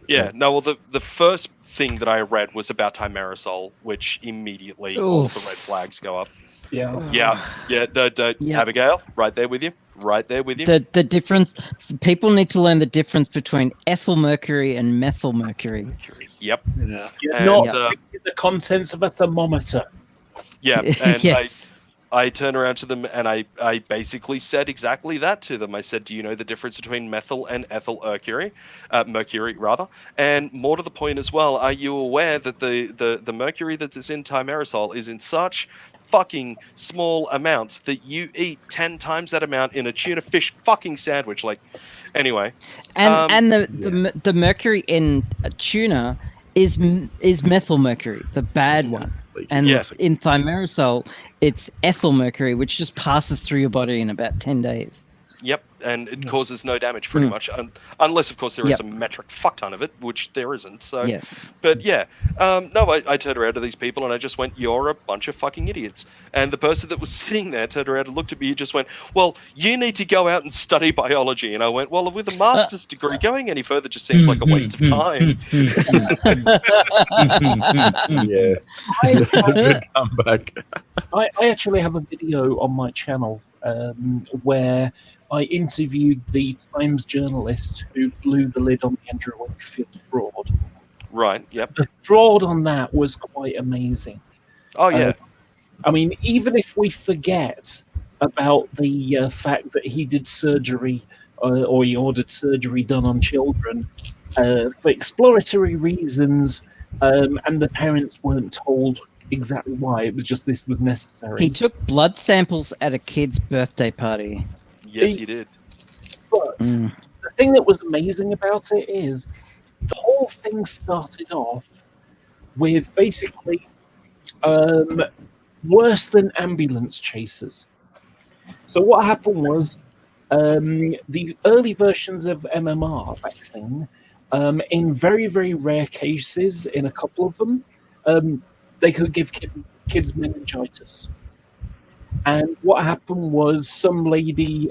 Yeah, no, well, the first thing that I read was about thimerosal, which immediately all of the red flags go up. Yeah, Abigail, right there with you. The difference, people need to learn the difference between ethyl mercury and methyl mercury. Yep. Yeah. Not the contents of a thermometer. Yeah, and yes. I turned around to them and I basically said exactly that to them. I said, do you know the difference between methyl and ethyl mercury? And more to the point as well, are you aware that the mercury that is in thimerosal is in such fucking small amounts that you eat 10 times that amount in a tuna fish fucking sandwich? Like, anyway. And the mercury in tuna is methyl mercury, the bad one. And in thimerosal, it's ethyl mercury, which just passes through your body in about 10 days. Yep, and it causes no damage pretty much, unless of course there is a metric fuck ton of it, which there isn't. So, yes. But yeah, no, I turned around to these people and I just went, "You're a bunch of fucking idiots." And the person that was sitting there turned around and looked at me and just went, "Well, you need to go out and study biology." And I went, "Well, with a master's degree, going any further just seems like a waste of time." Yeah, that's a good comeback. I actually have a video on my channel where I interviewed the Times journalist who blew the lid on the Andrew Wakefield fraud. Right, yep. The fraud on that was quite amazing. Oh, yeah. I mean, even if we forget about the fact that he did surgery or he ordered surgery done on children for exploratory reasons, and the parents weren't told exactly why, it was just this was necessary. He took blood samples at a kid's birthday party. Yes, he did. But the thing that was amazing about it is the whole thing started off with basically worse than ambulance chasers. So what happened was the early versions of MMR vaccine, in very, very rare cases, in a couple of them, they could give kids meningitis. And what happened was some lady,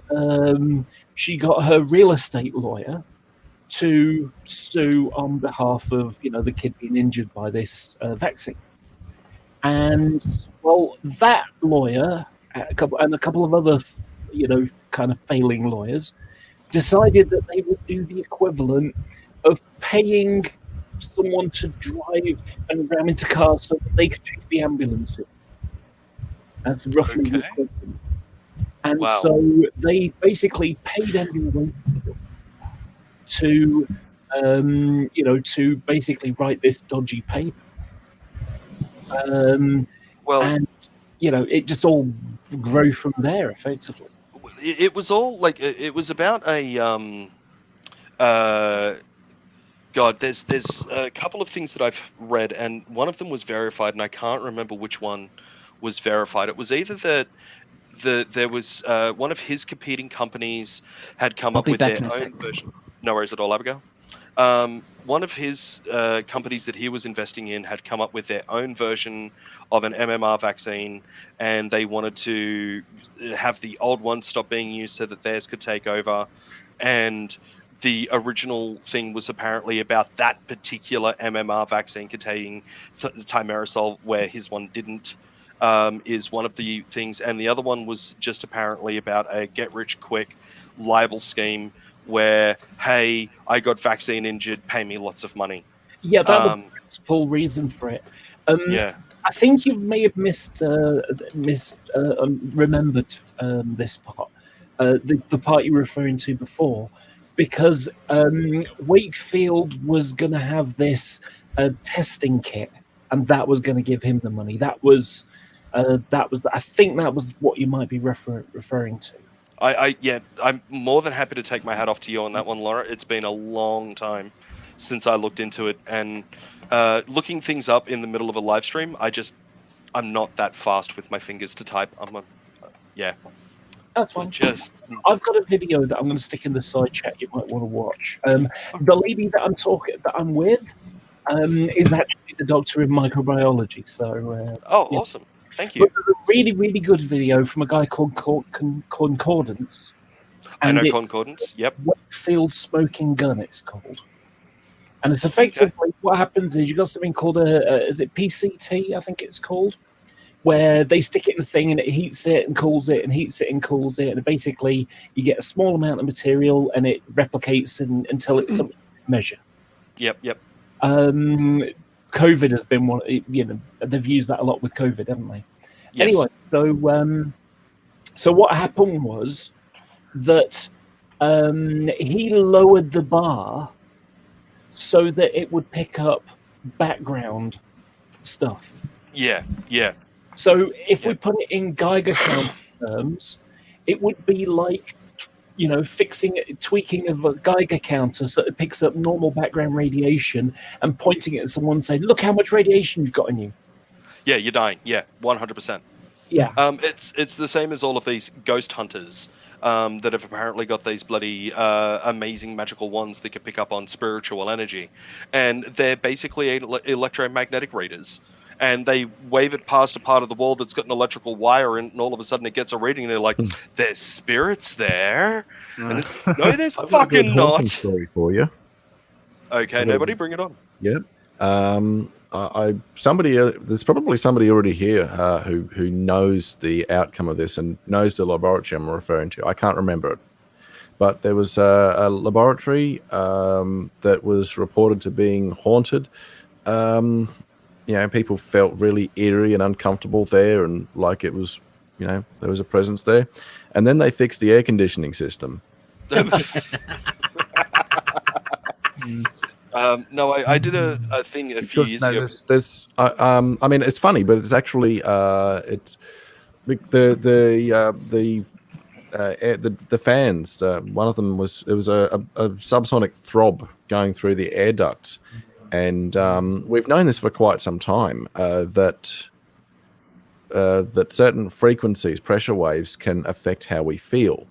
she got her real estate lawyer to sue on behalf of, the kid being injured by this vaccine. And, well, that lawyer and a couple of other, kind of failing lawyers decided that they would do the equivalent of paying someone to drive and ram into cars so that they could chase the ambulances. That's roughly the equivalent. And so they basically paid everyone to, to basically write this dodgy paper. And, it just all grew from there, effectively. It was all like, it was about a, God, there's a couple of things that I've read, and one of them was verified, and I can't remember which one was verified. It was either that there was one of his competing companies had come up with their own version. No worries at all, Abigail. One of his companies that he was investing in had come up with their own version of an MMR vaccine, and they wanted to have the old one stop being used so that theirs could take over. And the original thing was apparently about that particular MMR vaccine containing thimerosal, where his one didn't, is one of the things. And the other one was just apparently about a get-rich-quick libel scheme where, hey, I got vaccine injured, pay me lots of money. Yeah, that was the principal reason for it. I think you may have remembered this part, the part you were referring to before, because Wakefield was going to have this testing kit, and that was going to give him the money. I think that was what you might be referring to. I'm more than happy to take my hat off to you on that one, Laura. It's been a long time since I looked into it, and looking things up in the middle of a live stream, I'm not that fast with my fingers to type. That's fine. I've got a video that I'm going to stick in the side chat you might want to watch. The lady that I'm with is actually the doctor in microbiology. So awesome. Thank you. But there's a really, really good video from a guy called Concordance. I know Concordance, yep. Wakefield Smoking Gun, it's called. And it's effectively, what happens is you've got something called is it PCT, I think it's called, where they stick it in a thing and it heats it and cools it and heats it and cools it. And basically you get a small amount of material and it replicates until it's something you can measure. Yep. COVID has been one, they've used that a lot with COVID, haven't they? Yes. Anyway, so what happened was that he lowered the bar so that it would pick up background stuff. Yeah. So if we put it in Geiger count terms, it would be like, tweaking of a Geiger counter so that it picks up normal background radiation and pointing it at someone and saying, look how much radiation you've got in you. Yeah, you're dying. Yeah, 100%. Yeah. It's the same as all of these ghost hunters that have apparently got these bloody amazing magical wands that can pick up on spiritual energy, and they're basically electromagnetic readers. And they wave it past a part of the wall that's got an electrical wire in it, and all of a sudden it gets a reading. They're like, "There's spirits there," and it's no, there's I've got a good fucking haunting not. story for you. Okay, nobody, bring it on. Yep. There's probably somebody already here who knows the outcome of this and knows the laboratory I'm referring to. I can't remember it, but there was a laboratory that was reported to being haunted. People felt really eerie and uncomfortable there, and like it was, there was a presence there. And then they fixed the air conditioning system. No, I did a thing a few years ago. I mean, it's funny, but it's actually it's the fans. One of them was a subsonic throb going through the air ducts, and we've known this for quite some time that certain frequencies, pressure waves, can affect how we feel.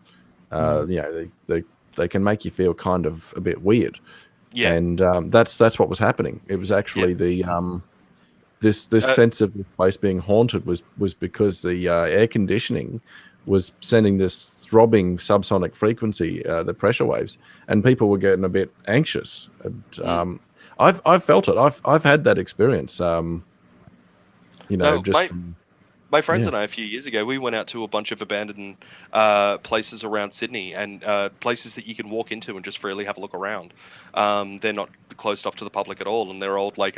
They can make you feel kind of a bit weird. Yeah, and that's what was happening. It was actually this sense of this place being haunted was because the air conditioning was sending this throbbing subsonic frequency, the pressure waves, and people were getting a bit anxious. And I've felt it. I've had that experience. My friends and I, a few years ago, we went out to a bunch of abandoned places around Sydney, and places that you can walk into and just freely have a look around. They're not closed off to the public at all, and they're old like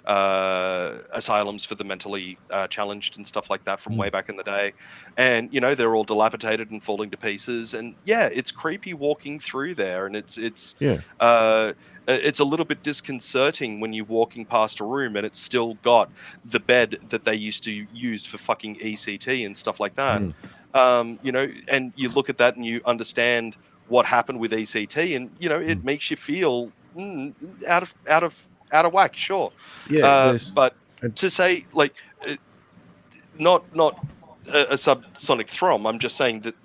asylums for the mentally challenged and stuff like that from way back in the day. And they're all dilapidated and falling to pieces. And yeah, it's creepy walking through there, and it's a little bit disconcerting when you're walking past a room and it's still got the bed that they used to use for fucking ECT and stuff like that. And you look at that and you understand what happened with ECT, and it makes you feel out of whack. Sure, but to say like not a subsonic thrum. I'm just saying that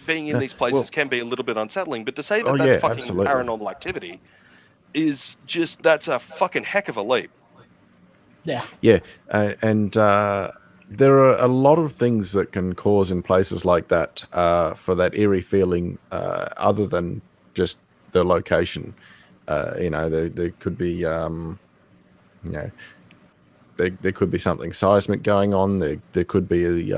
being in these places can be a little bit unsettling. But to say that that's fucking absolutely. paranormal activity is just, that's a fucking heck of a leap. And there are a lot of things that can cause in places like that for that eerie feeling, other than just the location. There could be there could be something seismic going on. There could be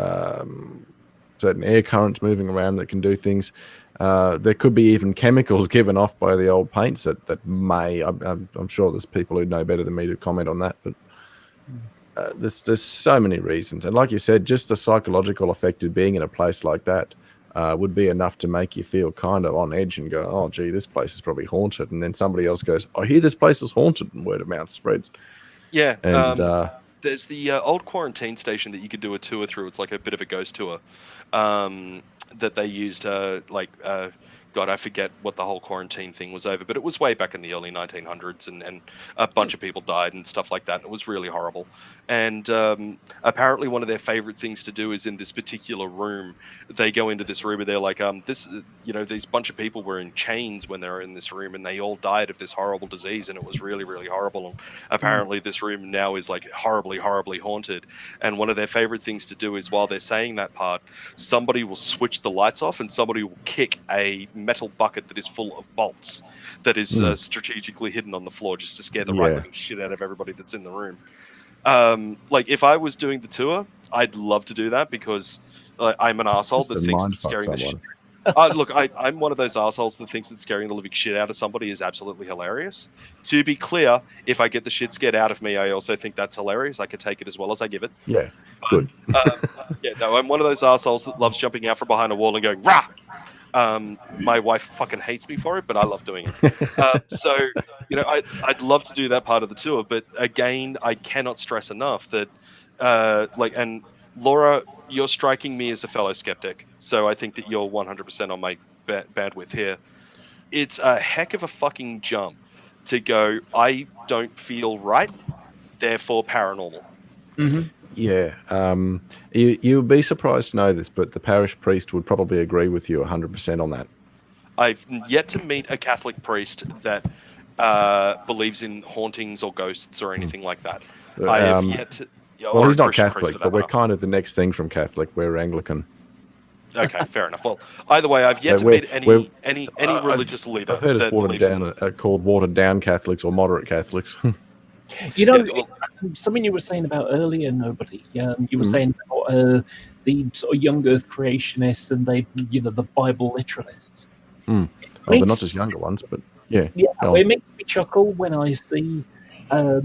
certain air currents moving around that can do things. There could be even chemicals given off by the old paints that may. I'm sure there's people who know better than me to comment on that, but there's so many reasons. And like you said, just the psychological effect of being in a place like that would be enough to make you feel kind of on edge and go, "Oh, gee, this place is probably haunted." And then somebody else goes, "I hear this place is haunted," and word of mouth spreads. Yeah. And there's the old quarantine station that you could do a tour through. It's like a bit of a ghost tour that they used. God, I forget what the whole quarantine thing was over, but it was way back in the early 1900s, and a bunch of people died and stuff like that. It was really horrible. And apparently one of their favorite things to do is in this particular room, they go into this room and they're like, these bunch of people were in chains when they were in this room, and they all died of this horrible disease, and it was really, really horrible. And apparently this room now is like horribly, horribly haunted. And one of their favorite things to do is, while they're saying that part, somebody will switch the lights off and somebody will kick a metal bucket that is full of bolts that is strategically hidden on the floor, just to scare the right living shit out of everybody that's in the room. Like if I was doing the tour, I'd love to do that, because I'm an asshole that thinks that scaring the shit. Look, I'm one of those assholes that thinks that scaring the living shit out of somebody is absolutely hilarious. To be clear, if I get the shit scared out of me, I also think that's hilarious. I could take it as well as I give it. Yeah, good. I'm one of those assholes that loves jumping out from behind a wall and going, "Rah!" My wife fucking hates me for it, but I love doing it. So, I'd love to do that part of the tour, but again, I cannot stress enough that, and Laura, you're striking me as a fellow skeptic, so I think that you're 100% on my bandwidth here. It's a heck of a fucking jump to go, I don't feel right, therefore paranormal. Yeah. You would be surprised to know this, but the parish priest would probably agree with you 100% on that. I've yet to meet a Catholic priest that believes in hauntings or ghosts or anything like that. I have yet to. Well, he's not Catholic, but we're kind of the next thing from Catholic. We're Anglican. Okay, fair enough. Well, either way, I've yet to meet any religious leader. I've heard it's called watered down Catholics or moderate Catholics. You know, something you were saying about earlier, nobody. You were saying about the sort of young Earth creationists and the Bible literalists. Well, they're not just younger ones, but yeah. Yeah, it makes me chuckle when I see, so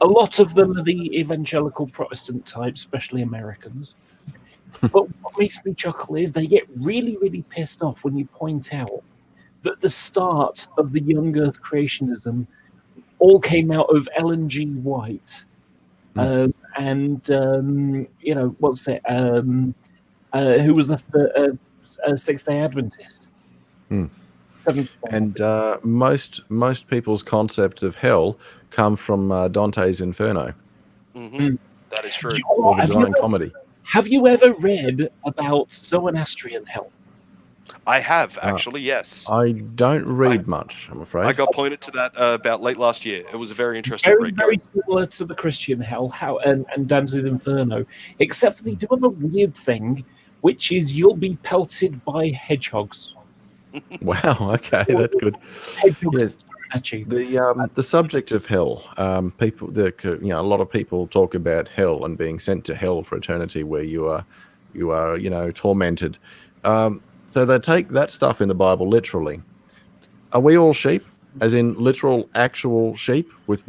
a lot of them are the evangelical Protestant type, especially Americans. But what makes me chuckle is they get really, really pissed off when you point out that the start of the young Earth creationism all came out of Ellen G. White. What's it? Who was the Sixth-day Adventist? And most people's concept of hell come from Dante's Inferno. That is true. Or the Divine Comedy. Have you ever read about Zoroastrian hell? I have, actually, yes. I don't read much, I'm afraid. I got pointed to that about late last year. It was a very interesting read. Very similar to the Christian hell and Dante's Inferno, except for they do have a weird thing, which is you'll be pelted by hedgehogs. Wow, okay, that's good. Hedgehogs at you. The subject of hell, a lot of people talk about hell and being sent to hell for eternity, where you are tormented. So they take that stuff in the Bible literally. Are we all sheep, as in literal, actual sheep with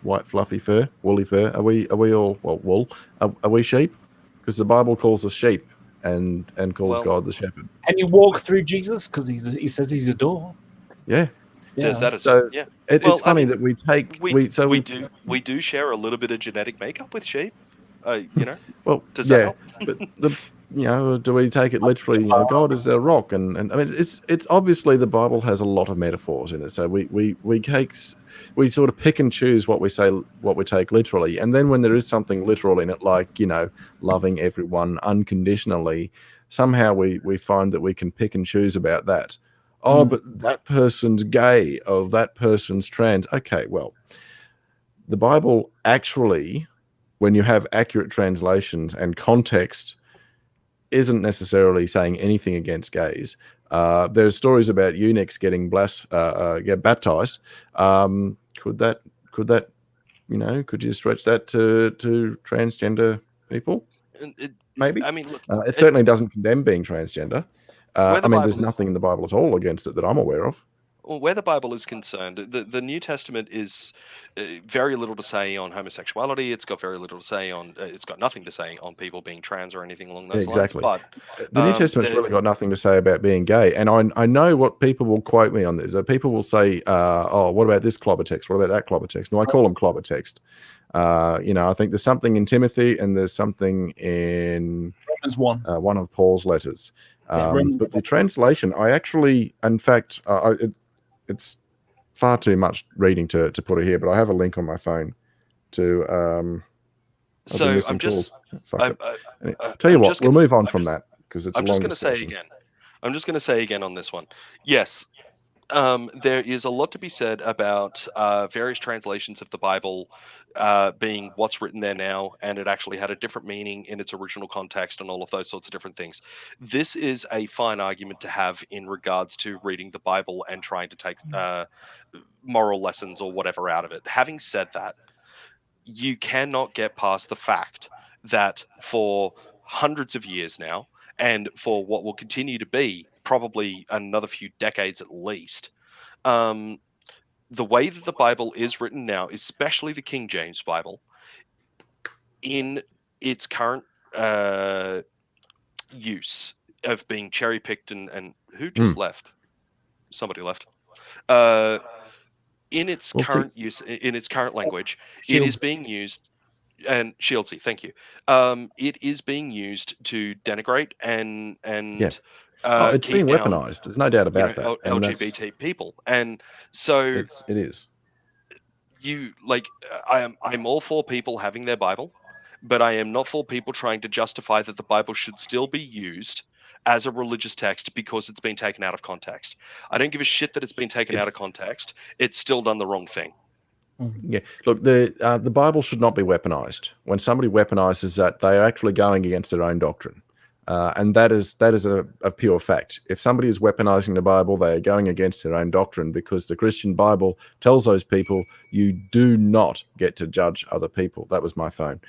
white fluffy fur, woolly fur? Are we all wool? Are we sheep? Because the Bible calls us sheep and calls God the shepherd. And you walk through Jesus because he says he's a door. Yeah. There's that. Yeah. It's funny that we do share a little bit of genetic makeup with sheep. Well, does that help? But do we take it literally? God is a rock, and I mean, it's obviously the Bible has a lot of metaphors in it. So we sort of pick and choose what we take literally, and then when there is something literal in it, like loving everyone unconditionally, somehow we find that we can pick and choose about that. Oh, but that person's gay. Oh, that person's trans. Okay, well, the Bible actually, when you have accurate translations and context, isn't necessarily saying anything against gays. There's stories about eunuchs getting get baptized. Could you stretch that to transgender people? Maybe. I mean, look, it certainly doesn't condemn being transgender. There's nothing in the Bible at all against it that I'm aware of. Well, where the Bible is concerned, the New Testament is very little to say on homosexuality. It's got very little to say on. It's got nothing to say on people being trans or anything along those lines. But the New Testament's really got nothing to say about being gay. And I know what people will quote me on this. People will say, "Oh, what about this clobber text? What about that clobber text?" No, I call them clobber text. I think there's something in Timothy and there's something in Romans 1, one of Paul's letters. But the translation, it's far too much reading to put it here, but I have a link on my phone to. So I'm just. Tell you what, we'll move on from that because it's. I'm just going to say again. I'm just going to say again on this one. Yes, there is a lot to be said about various translations of the Bible being what's written there now, and it actually had a different meaning in its original context and all of those sorts of different things. This is a fine argument to have in regards to reading the Bible and trying to take moral lessons or whatever out of it. Having said that, you cannot get past the fact that for hundreds of years now, and for what will continue to be probably another few decades at least, the way that the Bible is written now, especially the King James Bible, in its current use of being cherry-picked and who just left? Somebody left. In its current use, in its current language, it is being used, and Shieldsy, thank you. It is being used to denigrate and it's being weaponized. There's no doubt about that. LGBT people, and so it is. I'm all for people having their Bible, but I am not for people trying to justify that the Bible should still be used as a religious text because it's been taken out of context. I don't give a shit that it's been taken out of context. It's still done the wrong thing. Yeah, look, the Bible should not be weaponized. When somebody weaponizes that, they are actually going against their own doctrine, and that is a pure fact. If somebody is weaponizing the Bible, they are going against their own doctrine, because the Christian Bible tells those people you do not get to judge other people. That was my phone.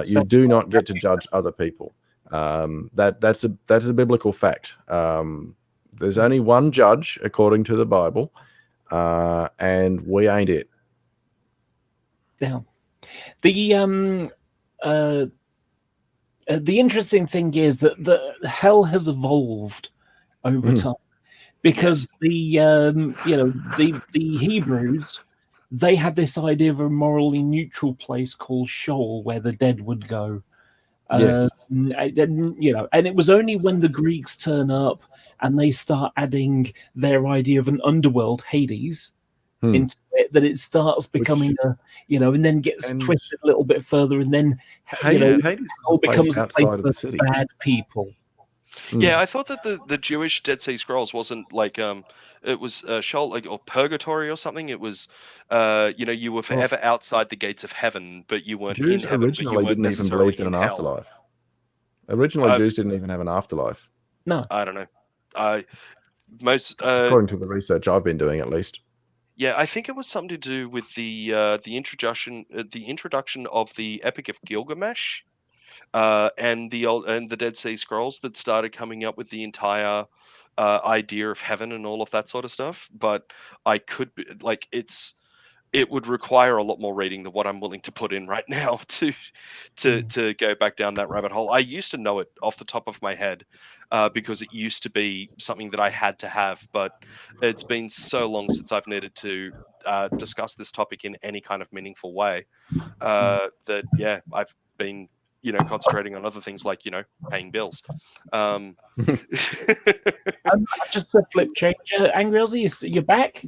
You do not get to judge other people. That's a biblical fact. There's only one judge according to the Bible, and we ain't it. Yeah. The interesting thing is that the hell has evolved over time, because the Hebrews, they had this idea of a morally neutral place called Sheol, where the dead would go. Yes. And it was only when the Greeks turn up and they start adding their idea of an underworld, Hades, into it, that it starts becoming and then gets twisted a little bit further, and then Hades all becomes outside of the city. Bad people. Yeah, I thought that the Jewish Dead Sea Scrolls wasn't like it was Sheol, like, or purgatory or something. It was you were forever outside the gates of heaven, but you weren't Jews in heaven. Originally didn't even believe in an afterlife. Originally, Jews didn't even have an afterlife. No, I don't know. According to the research I've been doing, at least. Yeah, I think it was something to do with the introduction of the Epic of Gilgamesh, and the Dead Sea Scrolls that started coming up with the entire idea of heaven and all of that sort of stuff. But I could be like, it would require a lot more reading than what I'm willing to put in right now to go back down that rabbit hole. I used to know it off the top of my head because it used to be something that I had to have, but it's been so long since I've needed to discuss this topic in any kind of meaningful way that I've been concentrating on other things like paying bills. Just a flip change. Angry Aussie, you're back?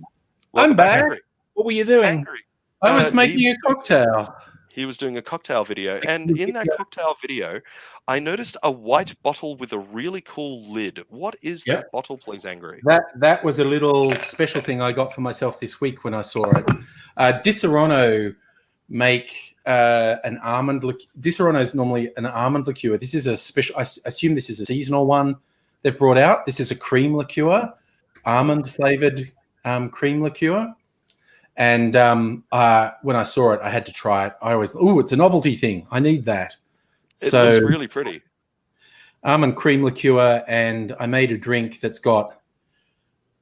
I'm back. Angry. What were you doing? Angry. I was making a cocktail. He was doing a cocktail video, and in that cocktail video, I noticed a white bottle with a really cool lid. What is that bottle, please, Angry? That was a little special thing I got for myself this week when I saw it. Disaronno make an almond liqueur. Disaronno is normally an almond liqueur. This is a special. I assume this is a seasonal one they've brought out. This is a cream liqueur, almond flavored cream liqueur. And when I saw it, I had to try it. I always, it's a novelty thing. I need that. It looks really pretty. Almond cream liqueur, and I made a drink that's got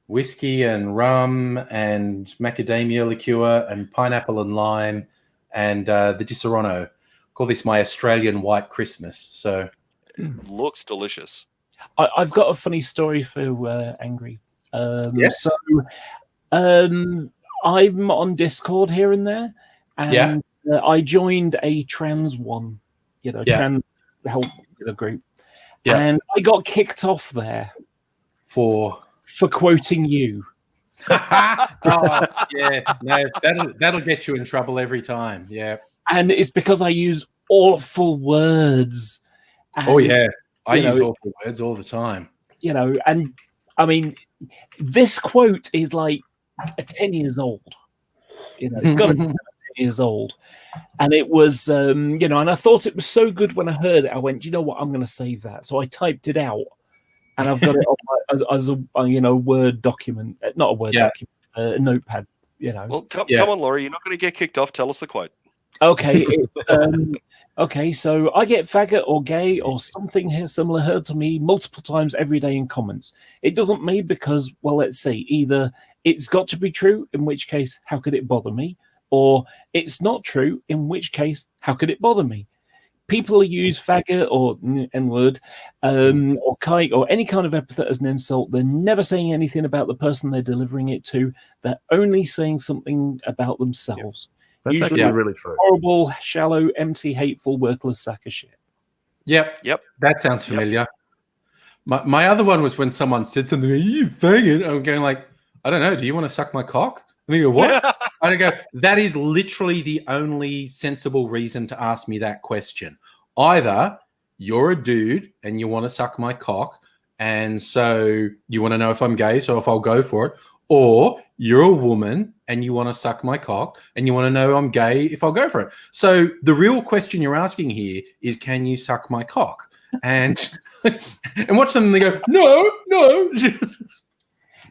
whiskey and rum and macadamia liqueur and pineapple and lime and the Disaronno. Call this my Australian White Christmas. So it looks delicious. I've got a funny story for Angry. Yes. So, I'm on Discord here and there, and I joined a trans one, trans help group, and I got kicked off there for quoting you. No, that'll get you in trouble every time. Yeah, and it's because I use awful words. And, I use awful words all the time. And I mean, this quote is like 10 years old. It's got to be 10 years old. And it was, and I thought it was so good when I heard it. I went, you know what? I'm going to save that. So I typed it out, and I've got it on as a Word document, not a Word document, a notepad. Well, come on, Laurie. You're not going to get kicked off. Tell us the quote. Okay. Okay, so I get faggot or gay or something similar heard to me multiple times every day in comments. It doesn't mean because, well, let's see, either it's got to be true, in which case, how could it bother me? Or it's not true, in which case, how could it bother me? People who use faggot or N-word or kike or any kind of epithet as an insult, they're never saying anything about the person they're delivering it to. They're only saying something about themselves. That's usually actually really true. Horrible, shallow, empty, hateful, worthless sack of shit. Yep. That sounds familiar. My other one was when someone said something, you faggot. I'm going like, I don't know. Do you want to suck my cock? And they go, what? And I go, that is literally the only sensible reason to ask me that question. Either you're a dude and you want to suck my cock, and so you want to know if I'm gay, so if I'll go for it, or you're a woman and you want to suck my cock and you want to know I'm gay if I'll go for it. So the real question you're asking here is, can you suck my cock? And watch them and they go, no.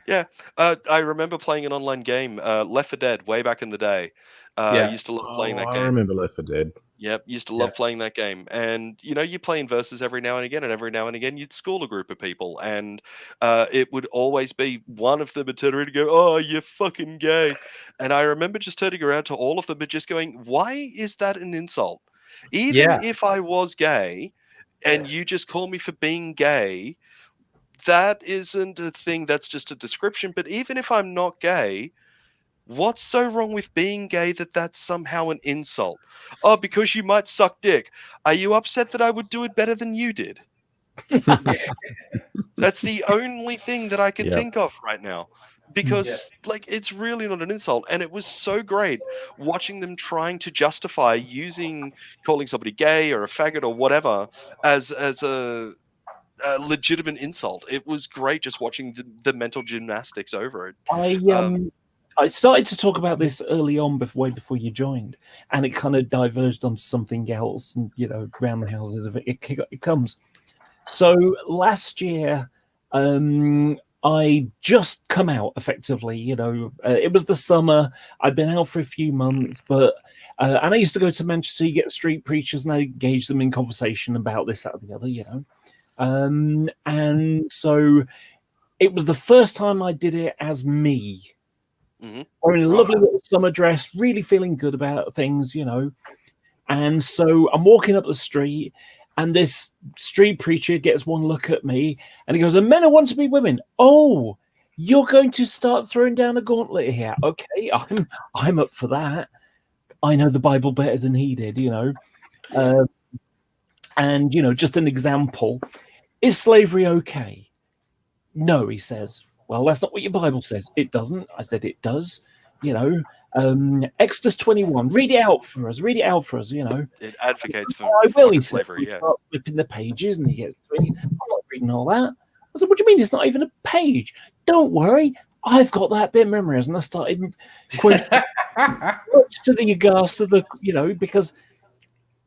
Yeah, I remember playing an online game, Left 4 Dead, way back in the day. I used to love playing that game. I remember Left 4 Dead. Yep, used to love playing that game. And, you play in verses every now and again you'd school a group of people. And it would always be one of them would turn around and go, oh, you're fucking gay. And I remember just turning around to all of them and just going, why is that an insult? Even if I was gay and you just call me for being gay, that isn't a thing, that's just a description. But even if I'm not gay, what's so wrong with being gay that that's somehow an insult? Oh, because you might suck dick. Are you upset that I would do it better than you did? That's the only thing that I can think of right now. Because, it's really not an insult. And it was so great watching them trying to justify calling somebody gay or a faggot or whatever as a legitimate insult. It was great just watching the mental gymnastics over it. I started to talk about this early on, way before you joined, and it kind of diverged onto something else, and round the houses of it comes. So last year, I just come out effectively. It was the summer. I'd been out for a few months, but and I used to go to Manchester. You get street preachers, and I engage them in conversation about this, that, or the other. And so it was the first time I did it as me. Wearing a lovely little summer dress, really feeling good about things, And so I'm walking up the street, and this street preacher gets one look at me, and he goes, "And men are want to be women. Oh, you're going to start throwing down a gauntlet here? Okay, I'm up for that. I know the Bible better than he did, And just an example: is slavery okay? No, he says. Well, that's not what your Bible says. It doesn't. I said it does. Exodus 21. Read it out for us. It advocates for slavery. Yeah. Start flipping the pages, and he gets. I'm not reading all that. I said, "What do you mean? It's not even a page." Don't worry, I've got that bit memorized, and I started quoting much to the aghast of the, because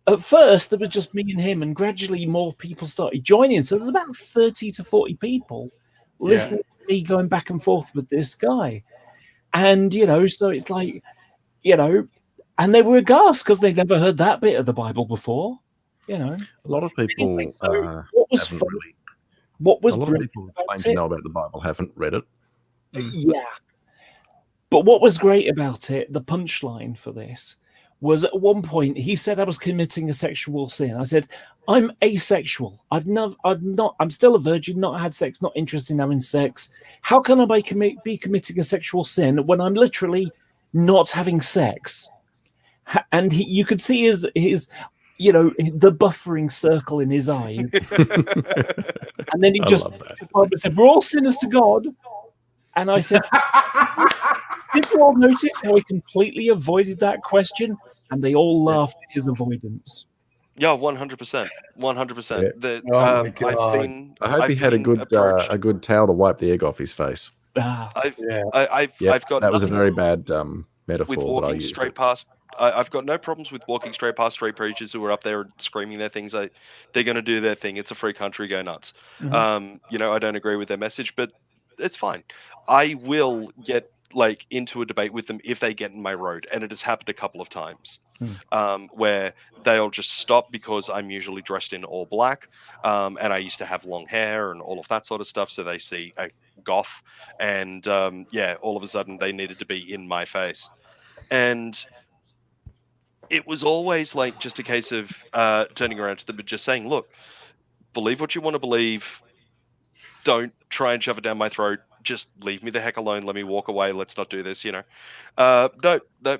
at first there was just me and him, and gradually more people started joining. So there's about 30 to 40 people listening to me going back and forth with this guy. And, so it's like, and they were aghast because they'd never heard that bit of the Bible before, A lot of people anyway, what was fun, really, what was a lot of people claim to know about the Bible haven't read it. Yeah. But what was great about it, the punchline for this, was at one point he said I was committing a sexual sin. I said, I'm asexual. I'm still a virgin, not had sex, not interested in having sex. How can I be committing a sexual sin when I'm literally not having sex? And you could see his the buffering circle in his eyes. And then he just said, we're all sinners to God. And I said, did you all notice how he completely avoided that question? And they all laughed at his avoidance. Yeah, 100%. 100%. Yeah. I hope he had a good towel to wipe the egg off his face. I've got that was a very bad metaphor. With walking straight past, I've got no problems with walking straight past street preachers who are up there screaming their things. They're going to do their thing. It's a free country. Go nuts. Mm-hmm. I don't agree with their message, but it's fine. I will get into a debate with them if they get in my road, and it has happened a couple of times where they'll just stop because I'm usually dressed in all black, and I used to have long hair and all of that sort of stuff, so they see a goth, and all of a sudden they needed to be in my face. And it was always just a case of turning around to them and just saying, look, believe what you want to believe, don't try and shove it down my throat. Just leave me the heck alone. Let me walk away. Let's not do this, No,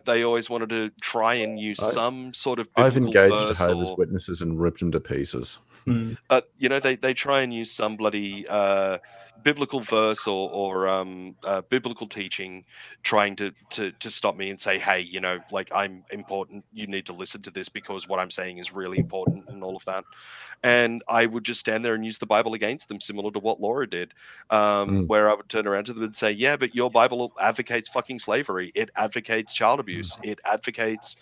they always wanted to try and use some sort of biblical I've engaged verse Jehovah's Witnesses and ripped them to pieces. They try and use some bloody biblical verse or biblical teaching trying to stop me and say, hey, you know, like, I'm important, you need to listen to this because what I'm saying is really important and all of that. And I would just stand there and use the Bible against them, similar to what Laura did, where I would turn around to them and say, yeah, but your Bible advocates fucking slavery. It advocates child abuse. It advocates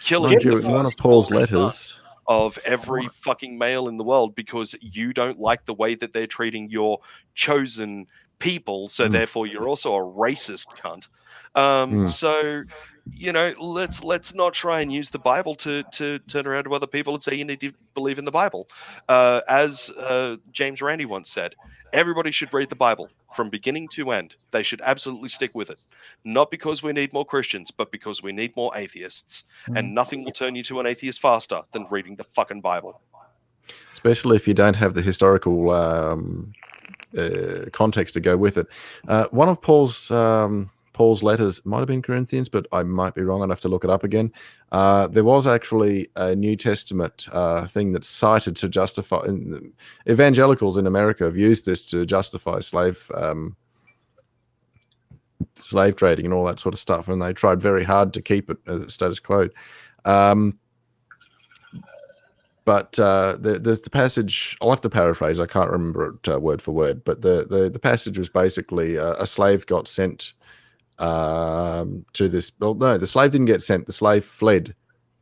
killing the in one of Paul's letters of every fucking male in the world because you don't like the way that they're treating your chosen people. So therefore you're also a racist cunt. So, you know, let's not try and use the Bible to turn around to other people and say you need to believe in the Bible. As James Randi once said, everybody should read the Bible from beginning to end. They should absolutely stick with it. Not because we need more Christians, but because we need more atheists. And nothing will turn you to an atheist faster than reading the fucking Bible. Especially if you don't have the historical context to go with it. One of Paul's letters might have been Corinthians, but I might be wrong. I'd have to look it up again. There was actually a New Testament thing that's cited to justify. Evangelicals in America have used this to justify slave trading and all that sort of stuff, and they tried very hard to keep it status quo. But there's the passage. I'll have to paraphrase. I can't remember it word for word. But the passage was basically a slave got sent to this. Well, no, the slave didn't get sent. The slave fled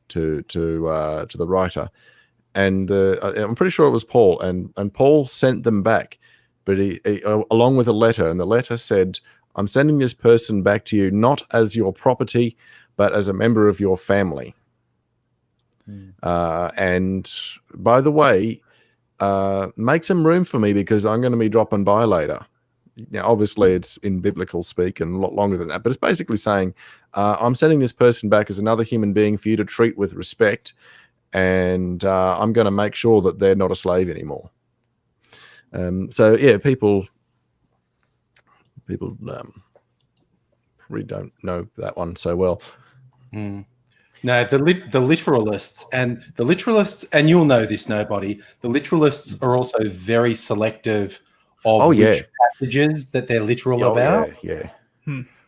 to the writer, and I'm pretty sure it was Paul. And Paul sent them back, but he along with a letter. And the letter said, "I'm sending this person back to you not as your property, but as a member of your family." And by the way, make some room for me because I'm going to be dropping by later. Now, obviously, it's in biblical speak and a lot longer than that, but it's basically saying, I'm sending this person back as another human being for you to treat with respect, and I'm going to make sure that they're not a slave anymore. So, yeah, people probably don't know that one so well. No, the literalists, and you'll know this, nobody. The literalists are also very selective of which passages that they're literal about. Yeah.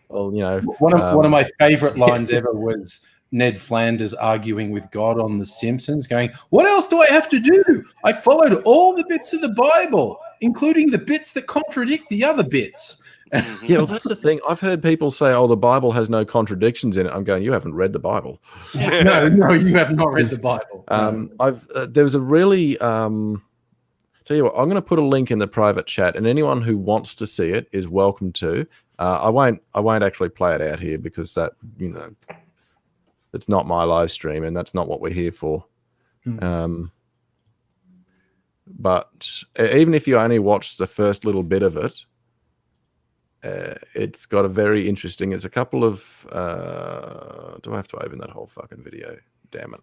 Well, you know, one of my favorite lines ever was Ned Flanders arguing with God on The Simpsons, going, "What else do I have to do? I followed all the bits of the Bible, including the bits that contradict the other bits." Yeah, well, that's the thing. I've heard people say, "Oh, the Bible has no contradictions in it." I'm going, "You haven't read the Bible." No, you have not read the Bible. There was a really tell you what, I'm going to put a link in the private chat, and anyone who wants to see it is welcome to. I won't actually play it out here because that, you know, it's not my live stream, and that's not what we're here for. But even if you only watch the first little bit of it, it's got a very interesting. It's a couple of. Do I have to open that whole fucking video? Damn it!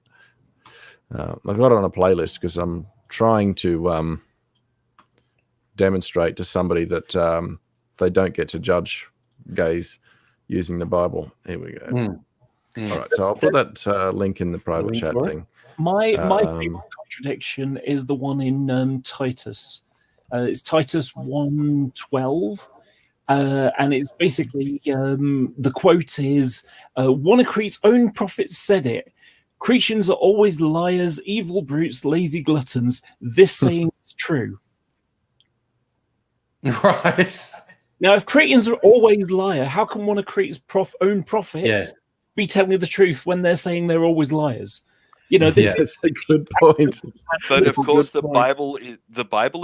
I've got it on a playlist because I'm trying to demonstrate to somebody that they don't get to judge gays using the Bible. Here we go. All right, so I'll put that link in the private chat thing. My favorite contradiction is the one in Titus. It's Titus 1:12. And it's basically the quote is, one of Crete's own prophets said it. Cretans are always liars, evil brutes, lazy gluttons. This saying is true. Right. Now, if Cretans are always liar, how can one of Crete's own prophets be telling the truth when they're saying they're always liars? You know, this is a good point. But of course, the Bible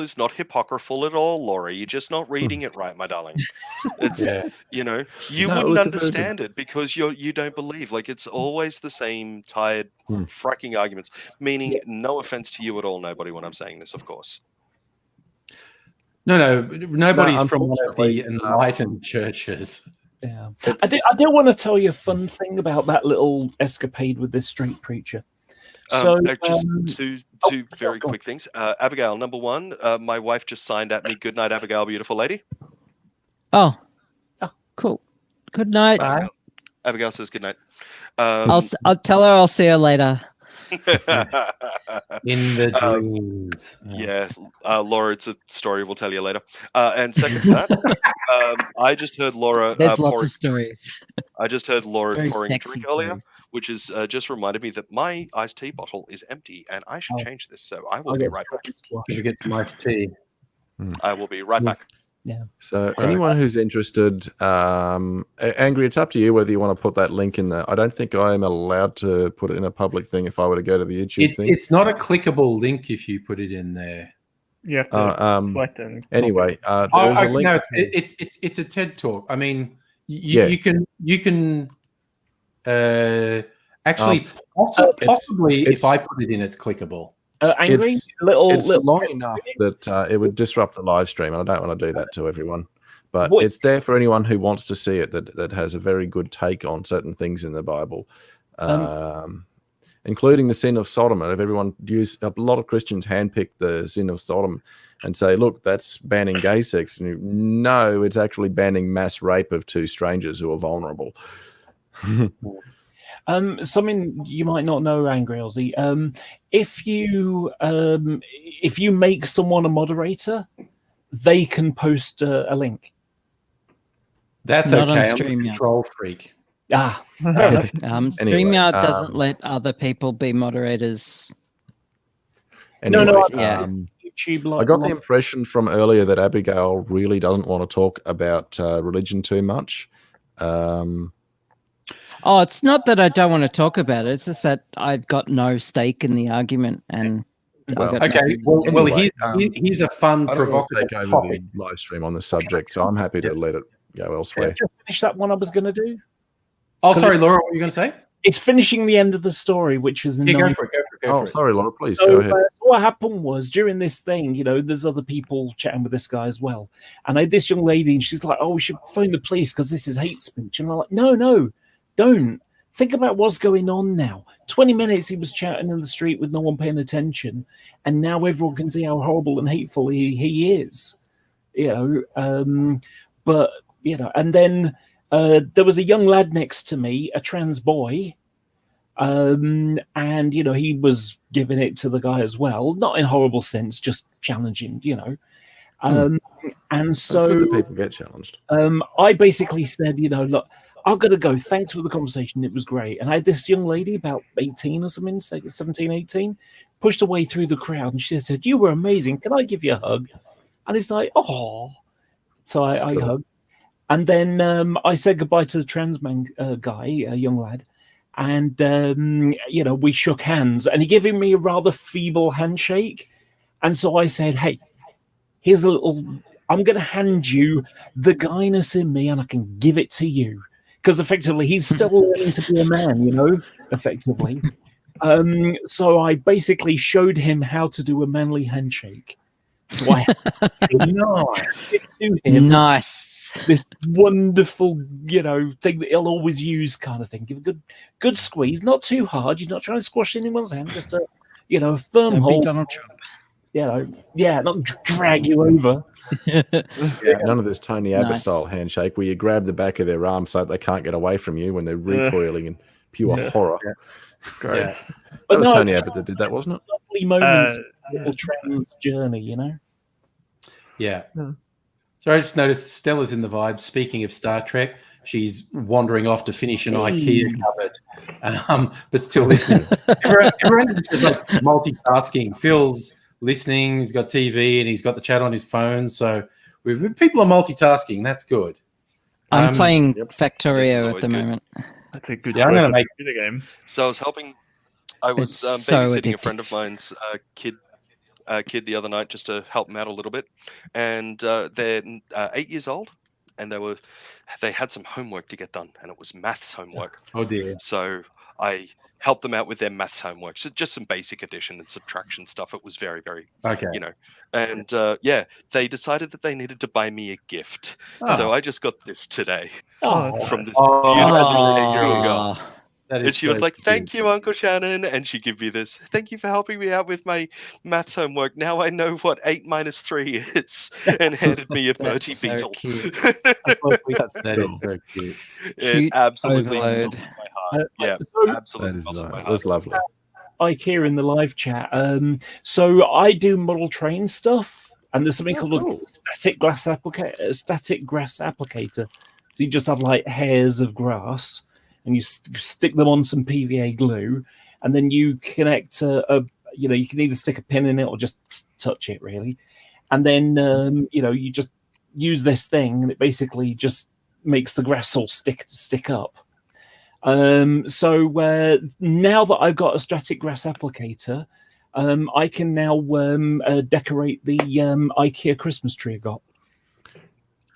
is not hypocritical at all, Laura. You're just not reading it right, my darling. It's you know, you wouldn't understand it because you don't believe. Like, it's always the same tired fracking arguments. Meaning, no offense to you at all, nobody. When I'm saying this, of course. Nobody's from one of the enlightened churches. Yeah, I do want to tell you a fun thing about that little escapade with this straight preacher. So, just two very quick things. Abigail, number one, my wife just signed at me. Good night, Abigail, beautiful lady. Oh, cool. Good night. Abigail says good night. I'll tell her I'll see her later. In the dreams. Yeah, Laura, it's a story we'll tell you later. And second to that, I just heard Laura. There's lots of stories. I just heard Laura Very pouring a sexy drink earlier, stories. which is just reminded me that my iced tea bottle is empty, and I should change this. So I will I'll be get right back. Can you get some iced tea? I will be right back. Yeah. So anyone who's interested, Angry, it's up to you whether you want to put that link in there. I don't think I am allowed to put it in a public thing if I were to go to the YouTube thing. It's not a clickable link if you put it in there. You have to select and anyway, there's a link. No, it's a TED talk. I mean, you can actually possibly if I put it in, it's clickable. Angry, it's long enough that it would disrupt the live stream, and I don't want to do that to everyone. But it's there for anyone who wants to see it that has a very good take on certain things in the Bible, including the sin of Sodom. And if everyone a lot of Christians handpick the sin of Sodom and say, look, that's banning gay sex. No, it's actually banning mass rape of two strangers who are vulnerable. Something you might not know, Angry Aussie. If you make someone a moderator, they can post a link. That's Not okay. on I'm a control freak. StreamYard doesn't let other people be moderators. Anyway, YouTube. I got the impression from earlier that Abigail really doesn't want to talk about religion too much. Oh, it's not that I don't want to talk about it. It's just that I've got no stake in the argument. And here's a fun, provocative take over topic. the live stream on the subject, so I'm happy to let it go elsewhere. Just finish that one I was going to do. Oh, sorry, Laura, what were you going to say? It's finishing the end of the story, which was go for it. Sorry, Laura, please go ahead. What happened was during this thing, there's other people chatting with this guy as well, and I had this young lady, and she's like, "Oh, we should phone the police because this is hate speech," and I'm like, "No, don't. Think about what's going on now. 20 minutes he was chatting in the street with no one paying attention, and now everyone can see how horrible and hateful he is, But and then there was a young lad next to me, a trans boy, and he was giving it to the guy as well, not in a horrible sense, just challenging, and so people get challenged. I basically said, look, I've got to go. Thanks for the conversation. It was great. And I had this young lady, about 18 or something, 17, 18, pushed her way through the crowd. And she said, "You were amazing. Can I give you a hug?" And it's like, oh. So I hugged. And then I said goodbye to the trans man guy, a young lad. And, we shook hands. And he gave me a rather feeble handshake. And so I said, "Hey, here's a little... I'm going to hand you the guyness in me, and I can give it to you." Because effectively, he's still learning to be a man, effectively. So I basically showed him how to do a manly handshake. So I Nice. This wonderful, thing that he'll always use, kind of thing. Give a good squeeze, not too hard. You're not trying to squash anyone's hand, just a firm hold. Donald Trump. Not drag you over. None of this Tony Abbott style handshake where you grab the back of their arm so that they can't get away from you when they're recoiling in pure horror. Gross. That was Tony Abbott that did that, wasn't it? Lovely moments of the trans journey, Yeah. So I just noticed Stella's in the vibe. Speaking of Star Trek, she's wandering off to finish an IKEA cupboard, but still listening. Everyone is like multitasking. Phil's listening. He's got TV and he's got the chat on his phone. So people are multitasking. That's good. I'm playing Factorio at the moment. That's a good. Yeah, I'm going to make a game. So I was helping. I was babysitting a friend of mine's kid the other night just to help them out a little bit, and they're 8 years old, and they had some homework to get done, and it was maths homework. Oh dear. So I helped them out with their maths homework, so just some basic addition and subtraction stuff. It was very, very, and they decided that they needed to buy me a gift. So I just got this today from this beautiful 8-year-old girl. And she was like, "Thank you, Uncle Shannon." And she gave me this. "Thank you for helping me out with my maths homework. Now I know what 8 minus 3 is." And handed me a Bertie Beetle. That is so cute. It absolutely overload. melted my heart. Yeah, absolutely melted my heart. That's lovely. IKEA in the live chat. So I do model train stuff, and there's something called a static grass applicator. So you just have like hairs of grass, and you stick them on some PVA glue, and then you connect you can either stick a pin in it or just touch it, really. And then you just use this thing, and it basically just makes the grass all stick up. So now that I've got a static grass applicator, I can now decorate the IKEA Christmas tree I got.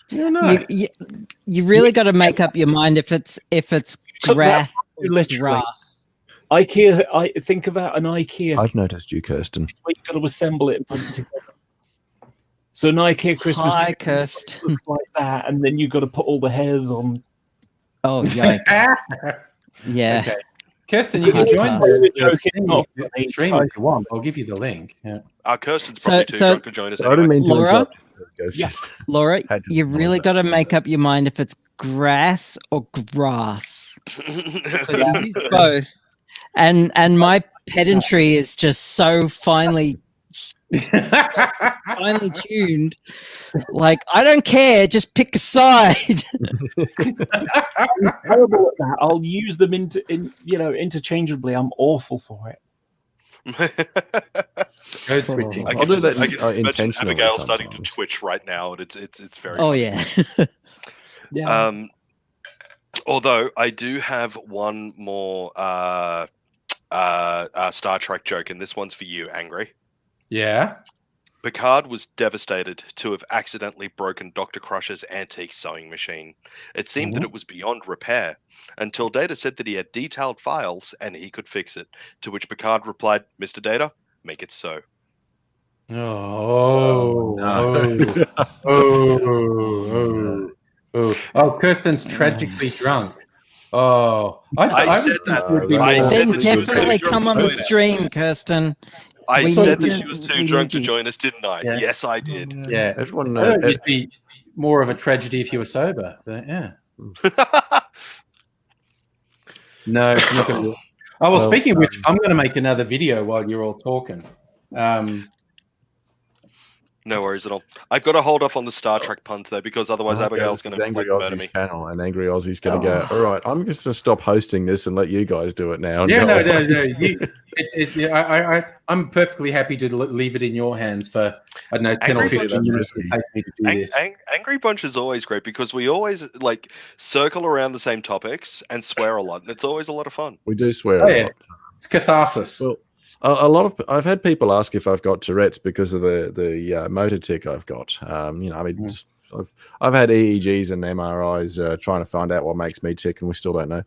Yeah, nice. You really got to make up your mind if it's grass or grass. IKEA. I think about an IKEA. I've noticed you, Kirsten. You've got to assemble it and put it together. So an IKEA Christmas tree Kirsten. looks like that, and then you've got to put all the hairs on. Oh, yikes. Yeah. Okay. Kirsten, you can join the stream if you want. I'll give you the link. Yeah. Kirsten's probably too drunk to join us anyway. I didn't mean to Laura, interrupt. Laura, you really got to make up your mind if it's grass or grass. Because you use both. And my pedantry is just so finely tuned. Like, I don't care, just pick a side. I'm terrible at that. I'll use them interchangeably. I'm awful for it. Code switching. I'll do that intentionally. Abigail starting to twitch right now, and it's very. Oh funny. yeah. Yeah. Although I do have one more Star Trek joke, and this one's for you, Angry. Yeah. Picard was devastated to have accidentally broken Dr. Crusher's antique sewing machine. It seemed that it was beyond repair, until Data said that he had detailed files and he could fix it, to which Picard replied, Mr. Data, make it so. Oh, Kirsten's tragically drunk. Oh, I said that. Then definitely come on the stream, Kirsten. I said that she was too drunk to join us, didn't I? Yeah. Yes, I did. Yeah. Everyone it'd be more of a tragedy if you were sober, but yeah. No, it's not going to be. Oh, well, speaking of which, I'm going to make another video while you're all talking. No worries at all. I've got to hold off on the Star Trek puns, though, because otherwise Abigail's going to Angry murder me. Aussie's panel, and Angry Aussie's going to go, all right, I'm just going to stop hosting this and let you guys do it now. Yeah, no. I'm perfectly happy to leave it in your hands for, I don't know, 10 or 15 minutes to take me to do this. Angry Bunch is always great because we always, circle around the same topics and swear a lot, and it's always a lot of fun. We do swear a lot. It's catharsis. Well, I've had people ask if I've got Tourette's because of the motor tic I've got. I've had EEGs and MRIs trying to find out what makes me tick, and we still don't know.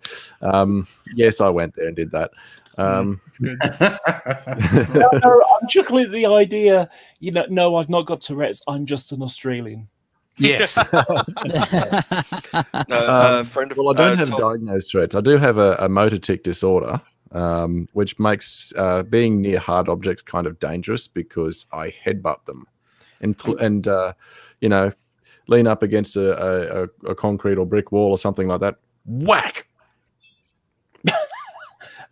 Yes, I went there and did that. No, I'm chuckling at the idea. No, I've not got Tourette's. I'm just an Australian. Yes. Friend of, well, I don't have diagnosed Tourette's. I do have a motor tic disorder. Which makes being near hard objects kind of dangerous because I headbutt them, and lean up against a concrete or brick wall or something like that. Whack.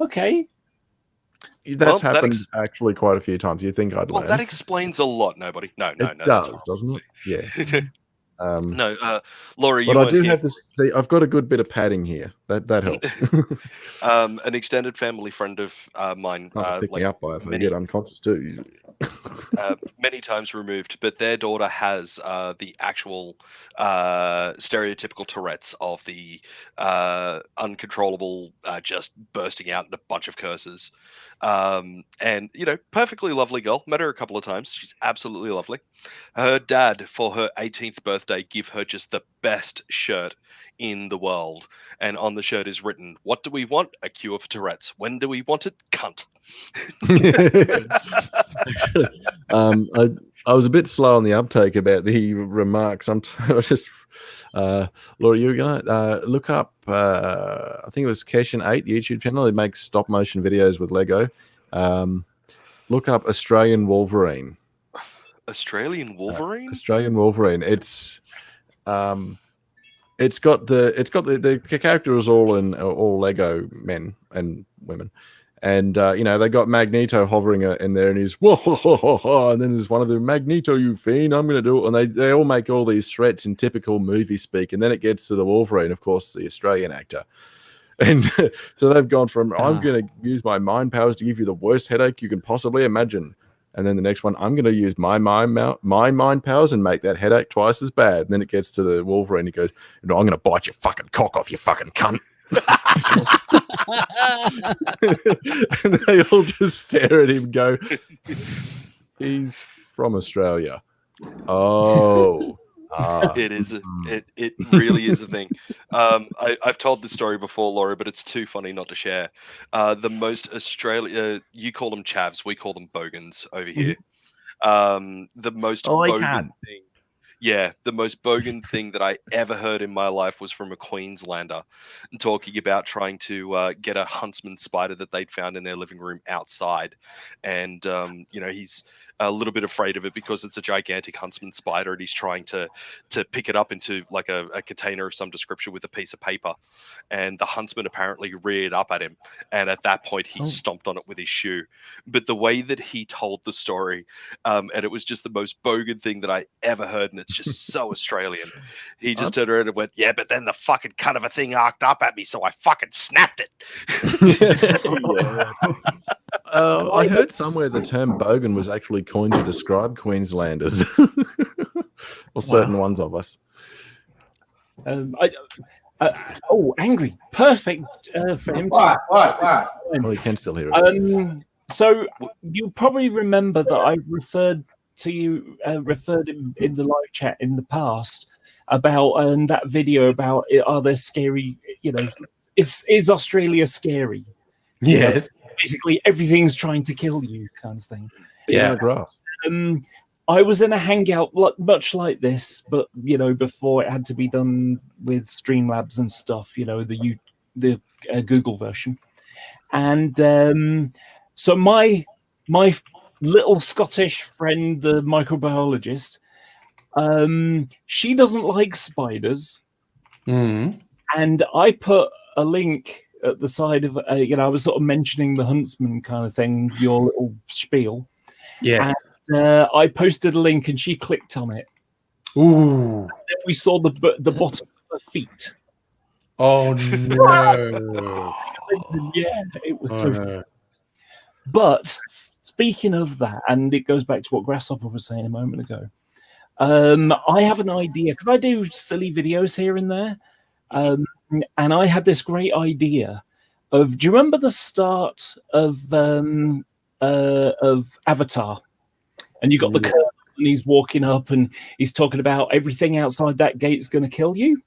Okay, that's happened actually quite a few times. You think I'd learn? Well, that explains a lot. Nobody. No. It does, doesn't it? Yeah. Laura, but I do have this. I've got a good bit of padding here. That helps. An extended family friend of mine, pick me up by if I get unconscious too. Many times removed, but their daughter has the actual stereotypical Tourette's of the uncontrollable, just bursting out in a bunch of curses. And perfectly lovely girl. Met her a couple of times. She's absolutely lovely. Her dad, for her 18th birthday, give her just the best shirt in the world, and on the shirt is written, "What do we want? A cure for Tourette's. When do we want it? Cunt." I was a bit slow on the uptake about the remarks. I'm just Laura, you're gonna look up I think it was Keshin8 YouTube channel. It makes stop motion videos with Lego. Look up Australian Wolverine. Australian Wolverine? Australian Wolverine. It's got the character is all Lego men and women, And they got Magneto hovering in there, and he's whoa, and then there's one of them, Magneto, you fiend, I'm going to do it. And they all make all these threats in typical movie speak, and then it gets to the Wolverine, of course, the Australian actor. And so they've gone from, I'm going to use my mind powers to give you the worst headache you can possibly imagine. And then the next one, I'm going to use my mind powers and make that headache twice as bad. And then it gets to the Wolverine. He goes, no, I'm going to bite your fucking cock off, you fucking cunt. And they all just stare at him and go, he's from Australia. Oh. It is. It really is a thing. I've told this story before, Laura, but it's too funny not to share. The most you call them chavs, we call them bogans over here. The most bogan thing. Yeah, the most bogan thing that I ever heard in my life was from a Queenslander talking about trying to get a huntsman spider that they'd found in their living room outside. And, he's a little bit afraid of it because it's a gigantic huntsman spider and he's trying to pick it up into like a container of some description with a piece of paper. And the huntsman apparently reared up at him. And at that point, he stomped on it with his shoe. But the way that he told the story, and it was just the most bogan thing that I ever heard, and it's just so Australian. He just turned around and went, yeah, but then the fucking cunt of a thing arced up at me, so I fucking snapped it. I heard somewhere the term bogan was actually coined to describe Queenslanders, or certain ones of us. Angry, perfect for him. What? Well, he can still hear us. So you probably remember that I referred in the live chat in the past about that video about are there scary? Is Australia scary? Yes. Basically, everything's trying to kill you, kind of thing. Yeah, grass. I was in a hangout much like this, but before it had to be done with Streamlabs and stuff. The Google version, and so my little Scottish friend, the microbiologist, she doesn't like spiders, and I put a link at the side of I was sort of mentioning the huntsman kind of thing, your little spiel. Yeah. And I posted a link and she clicked on it. Ooh. And then we saw the bottom of her feet. Oh no. Yeah, it was so funny. But speaking of that, and it goes back to what Grasshopper was saying a moment ago, I have an idea, because I do silly videos here and there. And I had this great idea of, do you remember the start of Avatar? And you got the curtain and he's walking up and he's talking about everything outside that gate's going to kill you.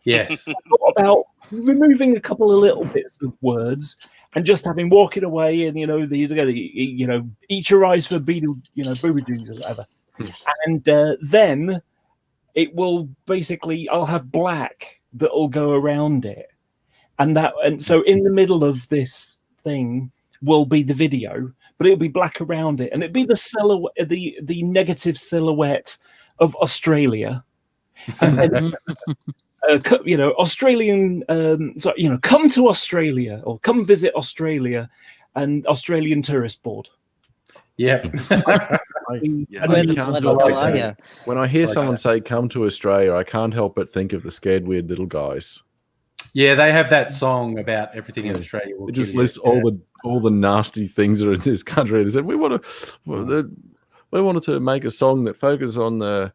Yes. I thought about removing a couple of little bits of words and just having walking away, and these are going to eat your eyes for booby doos or whatever. And then it will basically, I'll have black that'll go around it, and so in the middle of this thing will be the video, but it'll be black around it, and it'll be the silhouette, the negative silhouette of Australia, and then Australian, come to Australia or come visit Australia, and Australian Tourist Board. Yeah. When I hear someone say "come to Australia," I can't help but think of the Scared Weird Little Guys. Yeah, they have that song about everything in Australia. It just lists all the nasty things that are in this country. They said we wanted to make a song that focuses on the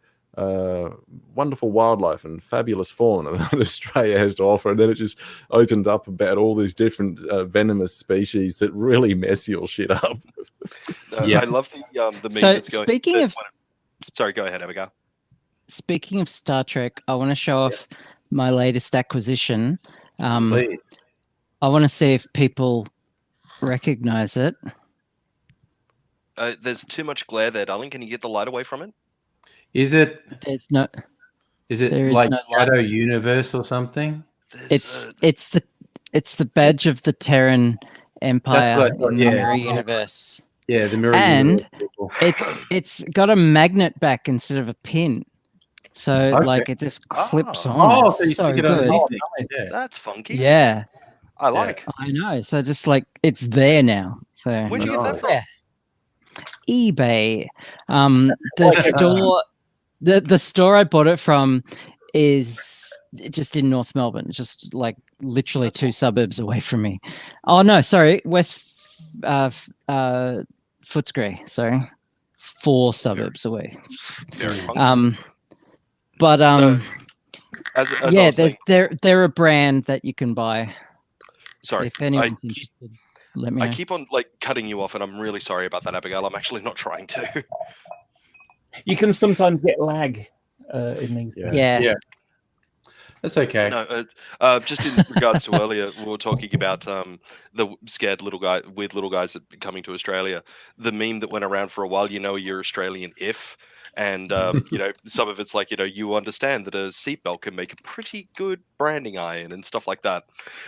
wonderful wildlife and fabulous fauna that Australia has to offer, and then it just opens up about all these different venomous species that really mess your shit up. I love the meme that's going. Sorry, go ahead, Abigail. Speaking of Star Trek, I want to show off my latest acquisition. Please. I want to see if people recognize it. There's too much glare there, darling. Can you get the light away from it? Is it? There's no. Is it like Shadow Universe or something? It's the badge of the Terran Empire in the Mirror Universe. Yeah, the Mirror and Universe. it's got a magnet back instead of a pin, so like it just clips on. Oh, it's so you stick it underneath. Yeah. That's funky. Yeah, I like. I know. So just like it's there now. So Where'd you get that from? Yeah. eBay. The store I bought it from is just in North Melbourne, just like literally 2 suburbs away from me. Oh no, sorry, West Footscray. Sorry, 4 suburbs away. Very but as yeah, they're a brand that you can buy. Sorry, if anyone's interested, let me know. I keep on like cutting you off, and I'm really sorry about that, Abigail. I'm actually not trying to. You can sometimes get lag in these. Yeah. That's okay. No, just in regards to earlier, we were talking about the scared weird little guys that coming to Australia. The meme that went around for a while, you're Australian if, and some of it's like, you understand that a seatbelt can make a pretty good branding iron and stuff like that.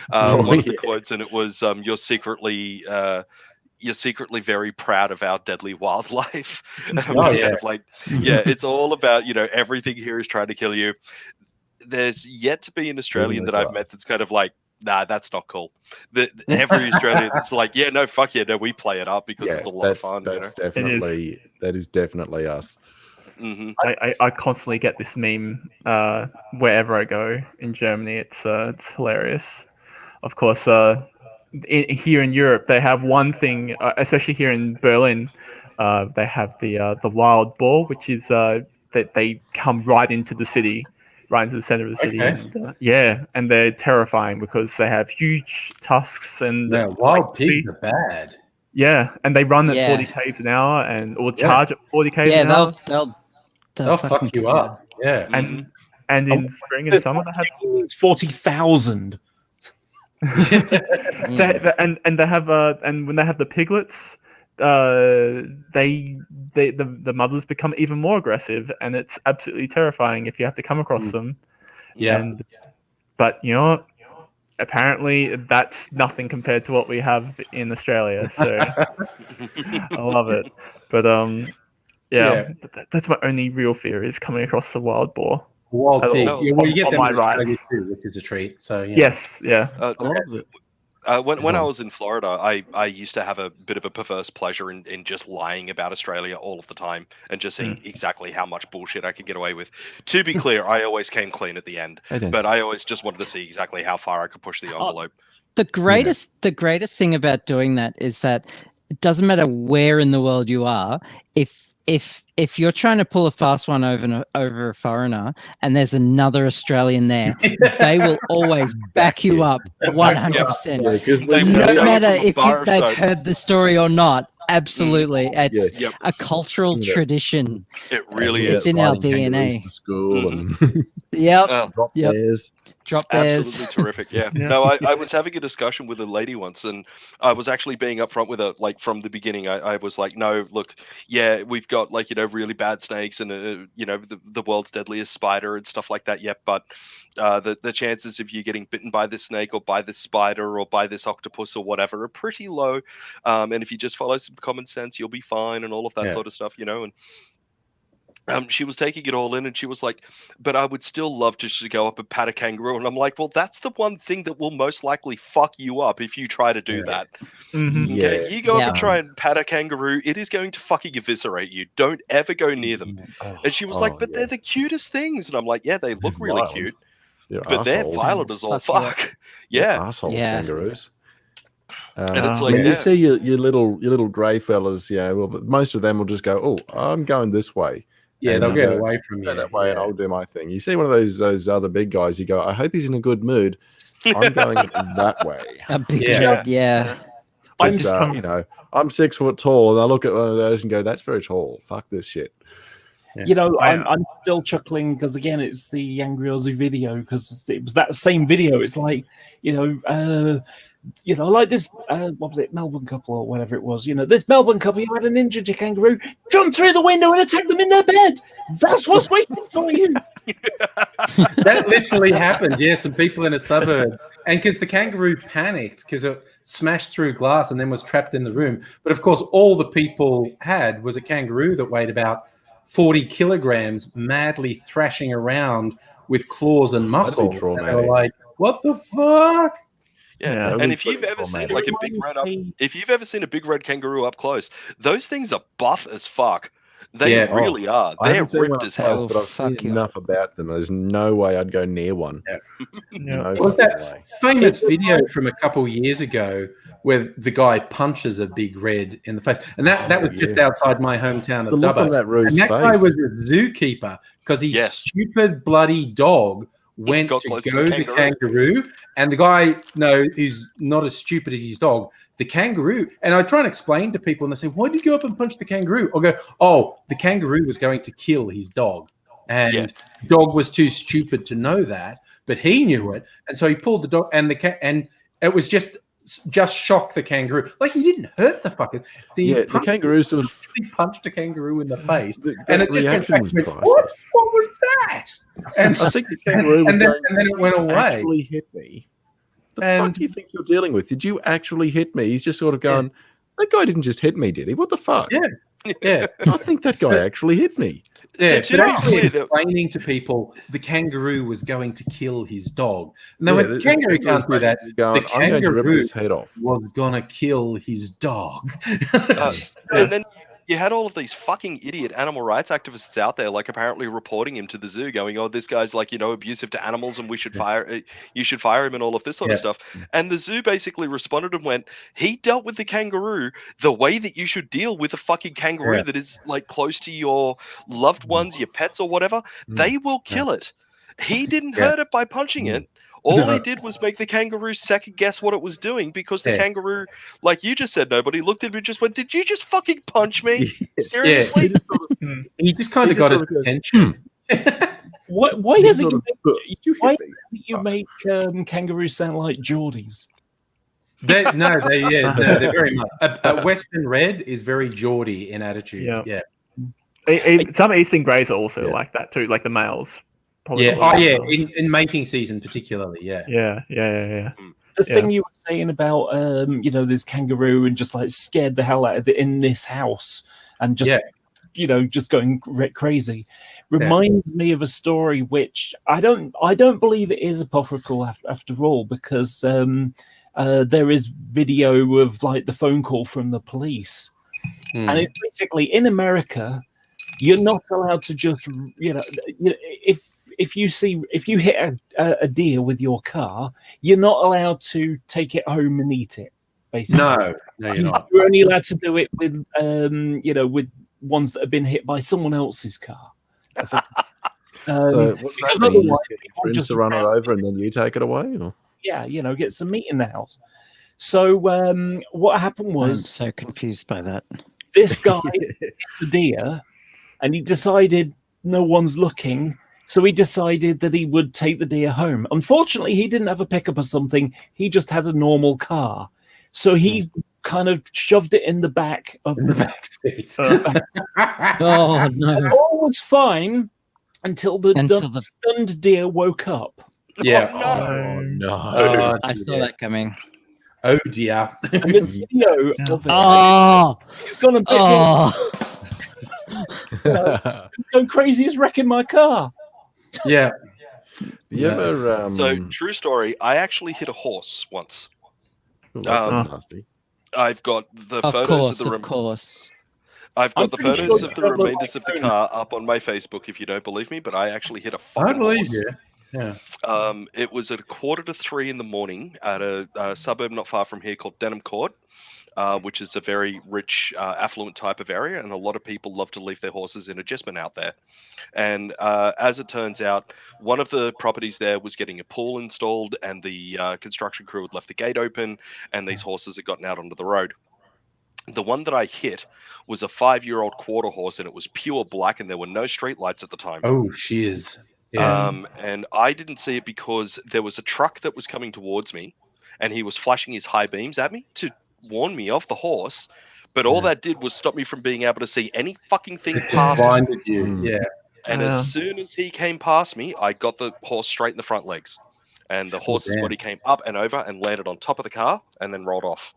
One of the quotes, and it was, you're secretly very proud of our deadly wildlife. Kind of like, it's all about, everything here is trying to kill you. There's yet to be an Australian that I've met that's kind of like, nah, that's not cool. Every Australian that's like, yeah, no, fuck yeah, no, we play it up because it's a lot of fun. That is definitely us. Mm-hmm. I constantly get this meme wherever I go in Germany. It's hilarious. Of course, here in Europe, they have one thing, especially here in Berlin, they have the wild boar, which is that they come right into the city. Right into the center of the city, and they're terrifying because they have huge tusks and wild pigs are bad. Yeah, and they run at 40 k's an hour or charge at 40 k's an hour. They'll fuck you up. Yeah, and in spring and summer they have 40,000. and they have and when they have the piglets, the mothers become even more aggressive, and it's absolutely terrifying if you have to come across them. But apparently that's nothing compared to what we have in Australia, so I love it. But that's my only real fear, is coming across the wild boar. Wild pig. Well, you get them in Australia too, which is a treat. So yes, when I was in Florida, I used to have a bit of a perverse pleasure in just lying about Australia all of the time and just seeing exactly how much bullshit I could get away with. To be clear, I always came clean at the end, but I always just wanted to see exactly how far I could push the envelope. The greatest thing about doing that is that it doesn't matter where in the world you are. If you're trying to pull a fast one over a foreigner and there's another Australian there, they will always back you up 100%. No matter if they've heard the story or not. Absolutely, it's a cultural tradition. It really is. It's in our DNA. School and drop bears. Absolutely terrific. Yeah. No, I was having a discussion with a lady once, and I was actually being upfront with her, like from the beginning. I was like, no, look, we've got like really bad snakes and the world's deadliest spider and stuff like that. But the chances of you getting bitten by this snake or by this spider or by this octopus or whatever are pretty low. And if you just follow some common sense, you'll be fine and all of that sort of stuff, and she was taking it all in, and she was like, but I would still love to just go up and pat a kangaroo. And I'm like, well, that's the one thing that will most likely fuck you up if you try to do that. Okay? You go up and try and pat a kangaroo, it is going to fucking eviscerate you. Don't ever go near them. And she was like, but they're the cutest things. And I'm like, yeah, they look really cute, but they're violent as all fuck. Asshole kangaroos. And it's like, you see your little grey fellas, well, most of them will just go, oh, I'm going this way. Yeah, they'll get away from you. That way, and I'll do my thing. You see one of those other big guys, you go, I hope he's in a good mood. I'm going that way. A big red, I'm 6 foot tall, and I look at one of those and go, that's very tall. Fuck this shit. Yeah. I'm still chuckling because again, it's the Angry Aussie video, because it was that same video. It's like, like this, what was it, Melbourne couple or whatever it was. This Melbourne couple who had an injured kangaroo jump through the window and attack them in their bed. That's what's waiting for you. That literally happened. Yeah, some people in a suburb, and because the kangaroo panicked because it smashed through glass and then was trapped in the room. But of course, all the people had was a kangaroo that weighed about 40 kilograms, madly thrashing around with claws and muscles. They were like, "What the fuck?" Yeah. And if you've ever seen like a big red if you've ever seen a big red kangaroo up close, those things are buff as fuck. They really are. They're ripped as hell. But I've seen enough about them. There's no way I'd go near one. No was that famous video from a couple of years ago where the guy punches a big red in the face, and that was just outside my hometown of Dubbo. And that guy was a zookeeper because his stupid bloody dog went to go to kangaroo, and the guy, he's not as stupid as his dog. The kangaroo, and I try and explain to people, and they say, "Why did you go up and punch the kangaroo?" I'll go, "Oh, the kangaroo was going to kill his dog, and the dog was too stupid to know that, but he knew it, and so he pulled the dog, and and it was just shocked the kangaroo. Like he didn't hurt the fucking thing. The kangaroo sort of punched a kangaroo in the face, and it just went back to me, what was that? And I think the kangaroo was and then it went away. Actually hit me. The fuck do you think you're dealing with? Did you actually hit me? He's just sort of going, that guy didn't just hit me, did he? What the fuck? Yeah. I think that guy actually hit me. Yeah, but actually explaining to people the kangaroo was going to kill his dog. And they went, the kangaroo can't do that. The kangaroo was going to kill his dog. And then you had all of these fucking idiot animal rights activists out there, like apparently reporting him to the zoo, going, "Oh, this guy's like, abusive to animals, and we should you should fire him," and all of this sort of stuff. And the zoo basically responded and went, "He dealt with the kangaroo the way that you should deal with a fucking kangaroo that is like close to your loved ones, your pets, or whatever. They will kill it. He didn't hurt it by punching it. All he did was make the kangaroo second guess what it was doing, because the kangaroo, like you just said, nobody looked at him and just went, "Did you just fucking punch me? Seriously?" He just kind of got attention. Why is it you make kangaroos sound like Geordies? They're very much. Western Red is very Geordie in attitude. Some Eastern Greys are also like that too, like the males. In mating season particularly, The thing you were saying about this kangaroo and just like scared the hell out of it in this house and just just going crazy reminds me of a story which I don't believe it is apocryphal after all, because there is video of like the phone call from the police, and it's basically in America you're not allowed to just if you hit a deer with your car, you're not allowed to take it home and eat it. Basically, no, you're not. You're only allowed to do it with with ones that have been hit by someone else's car. So because otherwise, people just run it over and then you take it away, or get some meat in the house. So what happened was, I'm so confused by that. This guy hit a deer, and he decided no one's looking. So he decided that he would take the deer home. Unfortunately, he didn't have a pickup or something. He just had a normal car. So he kind of shoved it in the back of the back seat. Oh, no. All was fine until the stunned deer woke up. Yeah. Oh, no. I saw that coming. Oh, dear. And the video of it, it's gone a bit... going crazy is wrecking my car. Yeah. You ever, So, true story, I actually hit a horse once. That sounds nasty. I've got the photos Of course. I've got the photos of the remainders of the car up on my Facebook, if you don't believe me, but I actually hit a fucking horse. I believe you. Yeah. It was at 2:45 in the morning at a suburb not far from here called Denham Court, which is a very rich, affluent type of area, and a lot of people love to leave their horses in adjustment out there. And as it turns out, one of the properties there was getting a pool installed, and the construction crew had left the gate open, and these horses had gotten out onto the road. The one that I hit was a 5-year-old quarter horse, and it was pure black, and there were no street lights at the time. Oh, shiz. Yeah. And I didn't see it because there was a truck that was coming towards me, and he was flashing his high beams at me to warn me of the horse, but all that did was stop me from being able to see any fucking thing past blinded you. Yeah. And as soon as he came past me, I got the horse straight in the front legs, and the horse's body came up and over and landed on top of the car and then rolled off.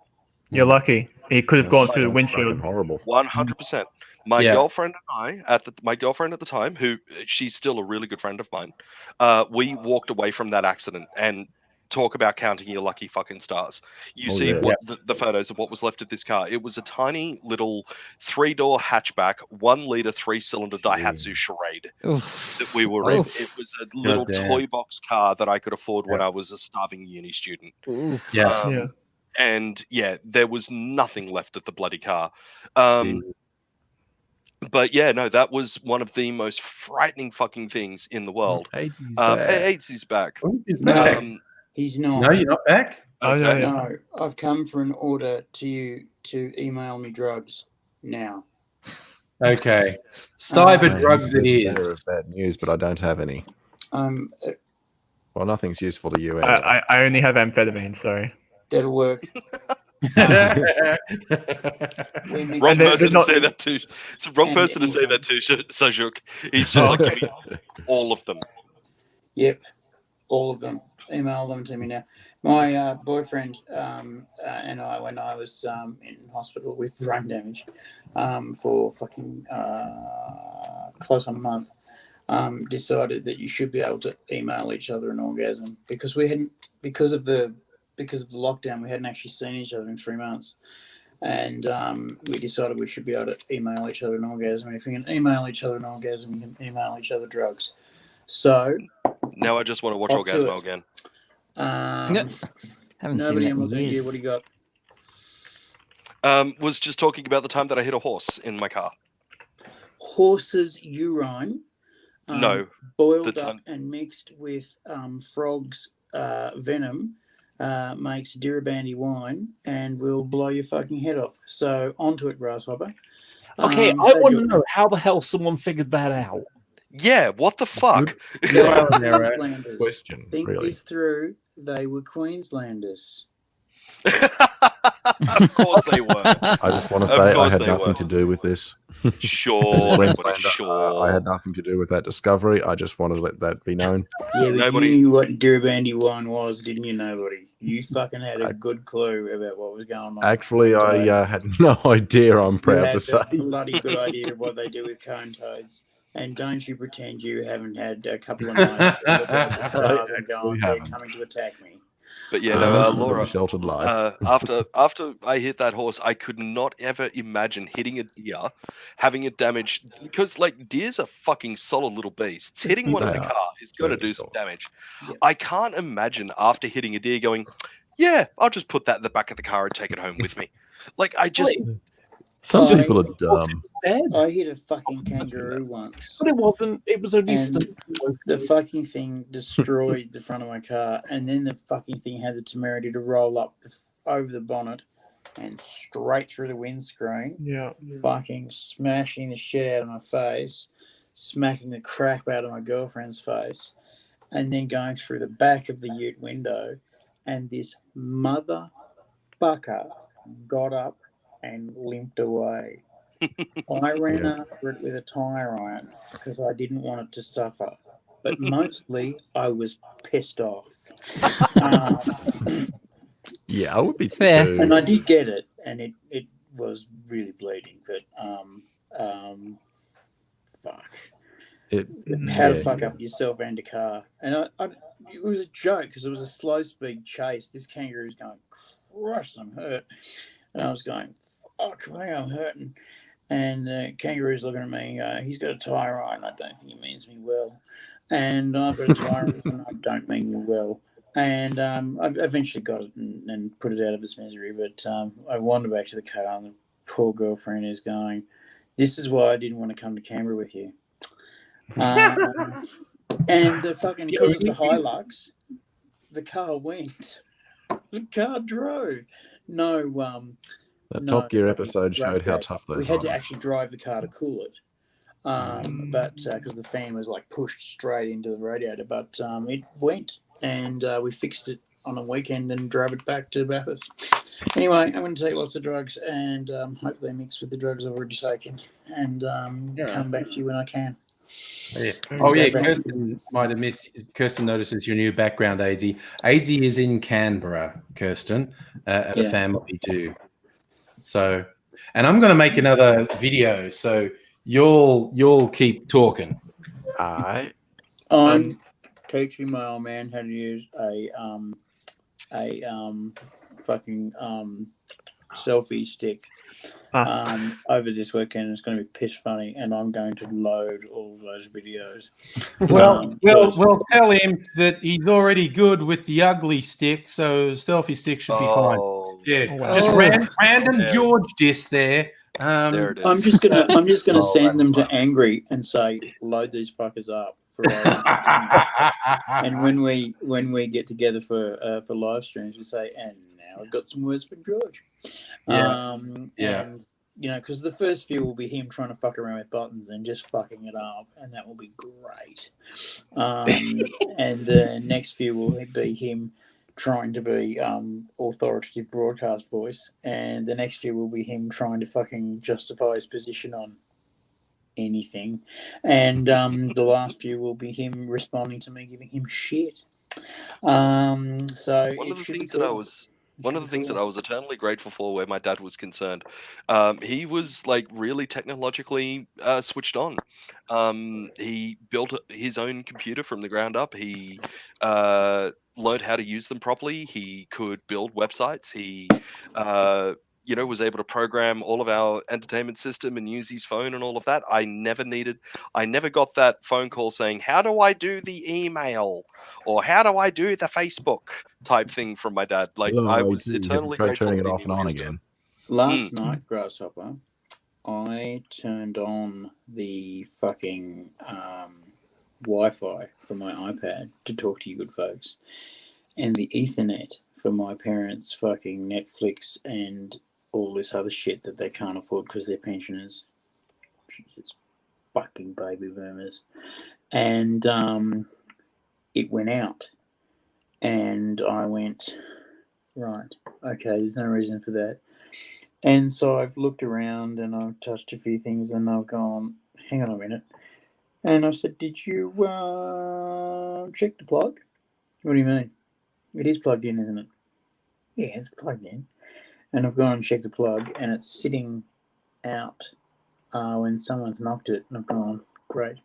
You're lucky. He could have gone through the windshield. Horrible. 100%. My girlfriend and I, my girlfriend at the time, who she's still a really good friend of mine, we walked away from that accident, and talk about counting your lucky fucking stars. You see what the photos of what was left of this car. It was a tiny little 3-door hatchback, 1-liter 3-cylinder Daihatsu Charade that we were in. It was a little toy box car that I could afford when I was a starving uni student. And there was nothing left of the bloody car. But yeah, no, that was one of the most frightening fucking things in the world. AIDS is back. He's not. No, you're not back? Okay. No, I've come for an order to you to email me drugs now. Okay. Cyber drugs it is. Better of bad news, but I don't have any. Well, nothing's useful to you anyway. I only have amphetamine, sorry. That'll work. Wrong person to say that to. It's the wrong person to say that to, Sajuk. He's just like, give me all of them. Yep, all of them. Email them to me now. My boyfriend and I, when I was in hospital with brain damage for fucking close on a month, decided that you should be able to email each other an orgasm because we hadn't, because of the lockdown, we hadn't actually seen each other in 3 months. And we decided we should be able to email each other an orgasm. And if you can email each other an orgasm, you can email each other drugs. So now I just want to watch Orgasmo again. Haven't nobody seen that in years. What do you got? Was just talking about the time that I hit a horse in my car. Horse's urine. No. Boiled up and mixed with frog's venom makes Dirabandi wine and will blow your fucking head off. So onto it, Grasshopper. Okay, I want to know how the hell someone figured that out. Yeah, what the fuck? Question. Think this through. They were Queenslanders. Of course they were. I just want to say I had nothing to do with this. Sure, I had nothing to do with that discovery. I just wanted to let that be known. Yeah, but you knew what Dirabandi wine was, didn't you, nobody? You fucking had a good clue about what was going on. Actually, I had no idea, I'm proud to say. You had a bloody good idea of what they do with cone toads. And don't you pretend you haven't had a couple of nights to look at the stars and go, they're coming to attack me. But yeah, no, Laura, sheltered life. after I hit that horse, I could not ever imagine hitting a deer, having it damaged, because like deers are fucking solid little beasts. Hitting one in the car is going to do some damage. Yep. I can't imagine after hitting a deer going, yeah, I'll just put that in the back of the car and take it home with me. Like I just. Some people are dumb. I hit a fucking kangaroo once. But it wasn't. It was only the fucking thing destroyed the front of my car, and then the fucking thing had the temerity to roll up over the bonnet and straight through the windscreen. Yeah. Fucking smashing the shit out of my face, smacking the crap out of my girlfriend's face, and then going through the back of the ute window, and this motherfucker got up and limped away. I ran after it with a tire iron because I didn't want it to suffer. But mostly I was pissed off. Yeah, I would be too. And I did get it, and it was really bleeding. But fuck. How to fuck up yourself and a car. And it was a joke because it was a slow speed chase. This kangaroo was going, Christ, I'm hurt. And I was going, fuck me, I'm hurting. And the kangaroo's looking at me. He's got a tire iron. I don't think he means me well. And I've got a tire iron and I don't mean you well. And I eventually got it and put it out of its misery. But I wandered back to the car, and the poor girlfriend is going, this is why I didn't want to come to Canberra with you. And the fucking, because it's a Hilux, the car went. The car drove. No, that Top Gear episode showed how tough those we had to actually drive the car to cool it. But because the fan was like pushed straight into the radiator, but it went, and we fixed it on a weekend and drove it back to Bathurst. Anyway, I'm going to take lots of drugs and hopefully mix with the drugs I've already taken, and come back to you when I can. Yeah. Oh yeah, Kirsten might have missed. Kirsten notices your new background, AZ. AZ is in Canberra, Kirsten, at a family do. So, and I'm going to make another video, so you'll keep talking. I'm teaching my old man how to use a a fucking selfie stick over this weekend. It's going to be piss funny, and I'm going to load all of those videos. Well, tell him that he's already good with the ugly stick, so selfie stick should be fine. Yeah, just random George diss there. There it is. I'm just gonna send them to Angry and say, load these fuckers up. And when we get together for live streams, we say, and now I've got some words from George. And because the first few will be him trying to fuck around with buttons and just fucking it up, and that will be great. And the next few will be him trying to be authoritative broadcast voice, and the next few will be him trying to fucking justify his position on anything, and the last few will be him responding to me giving him shit. So one of the things that I was eternally grateful for, where my dad was concerned, he was like really technologically switched on. He built his own computer from the ground up. He learned how to use them properly. He could build websites. He was able to program all of our entertainment system and use his phone and all of that. I never got that phone call saying, how do I do the email, or how do I do the Facebook type thing from my dad. Like, I was eternally grateful turning it off and on again. Last night, Grasshopper, I turned on the fucking Wi-Fi for my iPad to talk to you good folks, and the Ethernet for my parents' fucking Netflix and all this other shit that they can't afford because they're pensioners. Jesus fucking baby boomers. And it went out. And I went, right, okay, there's no reason for that. And so I've looked around and I've touched a few things and I've gone, hang on a minute. And I said, did you check the plug? What do you mean? It is plugged in, isn't it? Yeah, it's plugged in. And I've gone and checked the plug, and it's sitting out when someone's knocked it. And I've gone, great.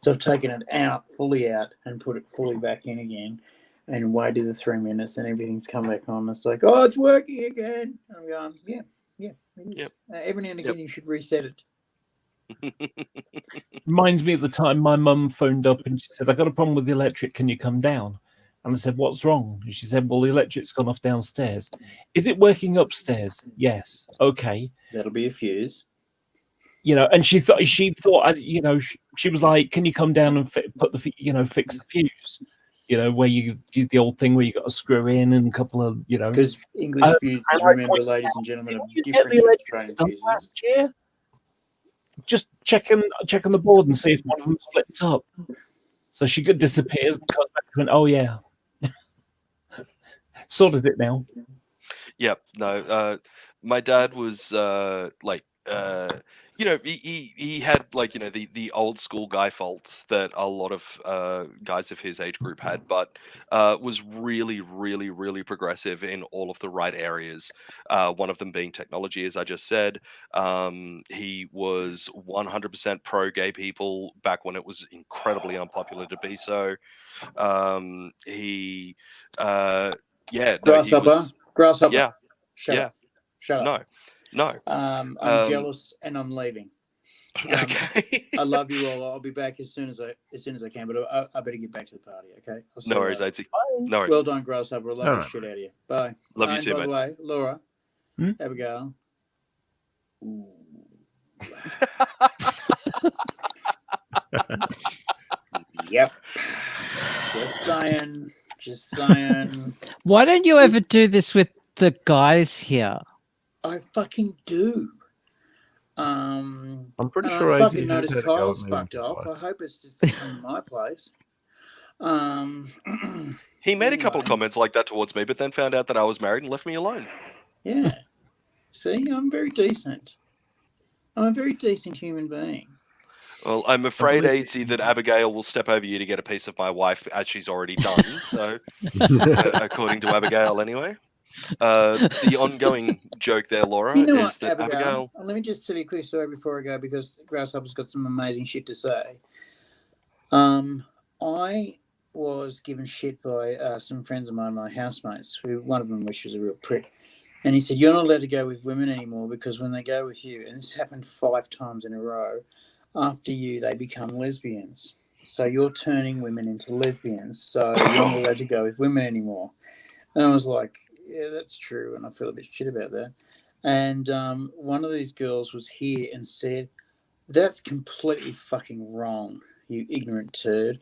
So I've taken it out, fully out, and put it fully back in again, and waited the 3 minutes, and everything's come back on. It's like, oh, it's working again. And I'm going, yeah, it is. Yep. Every now and again, you should reset it. Reminds me of the time my mum phoned up and she said, I got a problem with the electric. Can you come down? And I said, what's wrong? And she said, well, the electric's gone off downstairs. Is it working upstairs? Yes. Okay. That'll be a fuse. And she thought, she was like, can you come down and fix the fuse? Where you do the old thing where you got to screw in and a couple of, Because English fuses, remember, ladies and gentlemen, are different to Australian fuses. Year? Just checking the board and see if one of them's flipped up. So she disappears and comes back and oh yeah. Sorted it now. Yep. No. My dad was he had the old school guy faults that a lot of guys of his age group had, but was really, really, really progressive in all of the right areas. One of them being technology, as I just said. He was 100% pro gay people back when it was incredibly unpopular to be so. Grasshopper. Yeah. Shut up. No. I'm jealous and I'm leaving. Okay. I love you all. I'll be back as soon as I can, but I better get back to the party, okay? No worries, AT. No worries. Well done, Grasshopper. I love the shit out of you. Bye. Love you too, by mate. the way, Laura, Abigail. Yep. Just saying. Why don't you ever do this with the guys here? I fucking do. I'm pretty sure I fucking noticed Kyle's fucked off. I hope it's just in my place. He made a couple of comments like that towards me, but then found out that I was married and left me alone. Yeah. See, I'm very decent. I'm a very decent human being. Well, I'm afraid, AT, that Abigail will step over you to get a piece of my wife, as she's already done. So, according to Abigail, anyway. The ongoing joke there, Laura, is that Abigail. Let me just tell you a quick story before I go, because Grasshopper's got some amazing shit to say. When was given shit by some friends of mine, my housemates, who one of them was a real prick. And he said, "You're not allowed to go with women anymore because when they go with you," and this happened 5 times in a row, after you, they become lesbians. So you're turning women into lesbians. So you're not allowed to go with women anymore. And I was like, yeah, that's true. And I feel a bit shit about that. And one of these girls was here and said, "That's completely fucking wrong, you ignorant turd.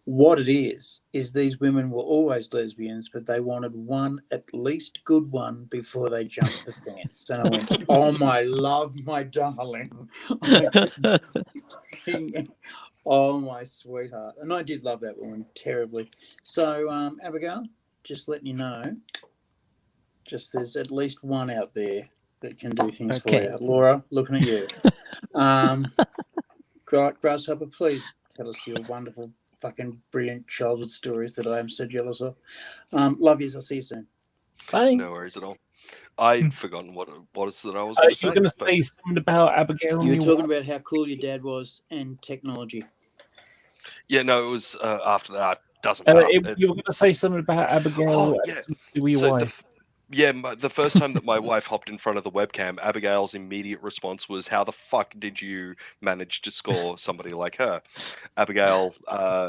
What it is these women were always lesbians, but they wanted one, at least good one, before they jumped the fence." And I went, "Oh, my love, my darling." Oh, my sweetheart. And I did love that woman terribly. So, Abigail, just letting you know, just there's at least one out there that can do things for you. Laura, looking at you. Grasshopper, please tell us your wonderful, fucking brilliant childhood stories that I am so jealous of. Love yous. I'll see you soon. Bye. No worries at all. I'd forgotten what it was that I was going to say. You're going to say something about Abigail. You were talking about how cool your dad was and technology. Yeah, no, it was after that. Doesn't matter. You were going to say something about Abigail. Oh, yeah. The first time that my wife hopped in front of the webcam, Abigail's immediate response was, "How the fuck did you manage to score somebody like her?" Abigail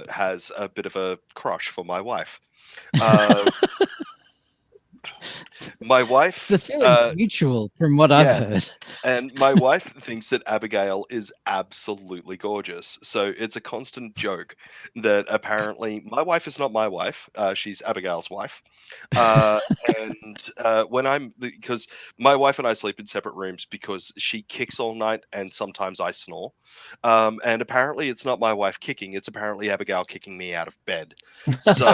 has a bit of a crush for my wife. My wife, the feeling's mutual from what I've heard. And my wife thinks that Abigail is absolutely gorgeous. So it's a constant joke that apparently my wife is not my wife. She's Abigail's wife. Because my wife and I sleep in separate rooms because she kicks all night and sometimes I snore. And apparently it's not my wife kicking. It's apparently Abigail kicking me out of bed. So...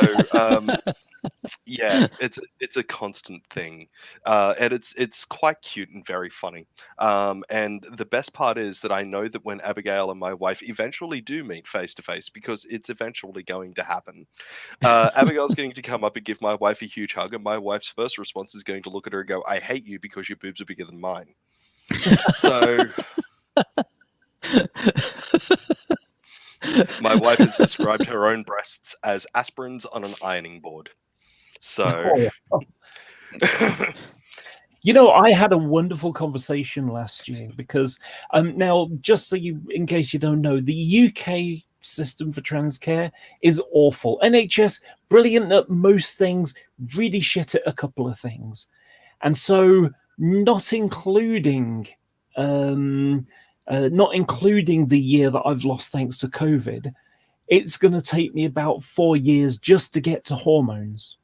yeah, it's a constant thing, and it's quite cute and very funny. And the best part is that I know that when Abigail and my wife eventually do meet face to face, because it's eventually going to happen, Abigail's going to come up and give my wife a huge hug, and my wife's first response is going to look at her and go, "I hate you because your boobs are bigger than mine." So. My wife has described her own breasts as aspirins on an ironing board. So, you know, I had a wonderful conversation last year because now, just so you, in case you don't know, the UK system for trans care is awful. NHS, brilliant at most things, really shit at a couple of things. And so not including the year that I've lost thanks to COVID, it's going to take me about 4 years just to get to hormones.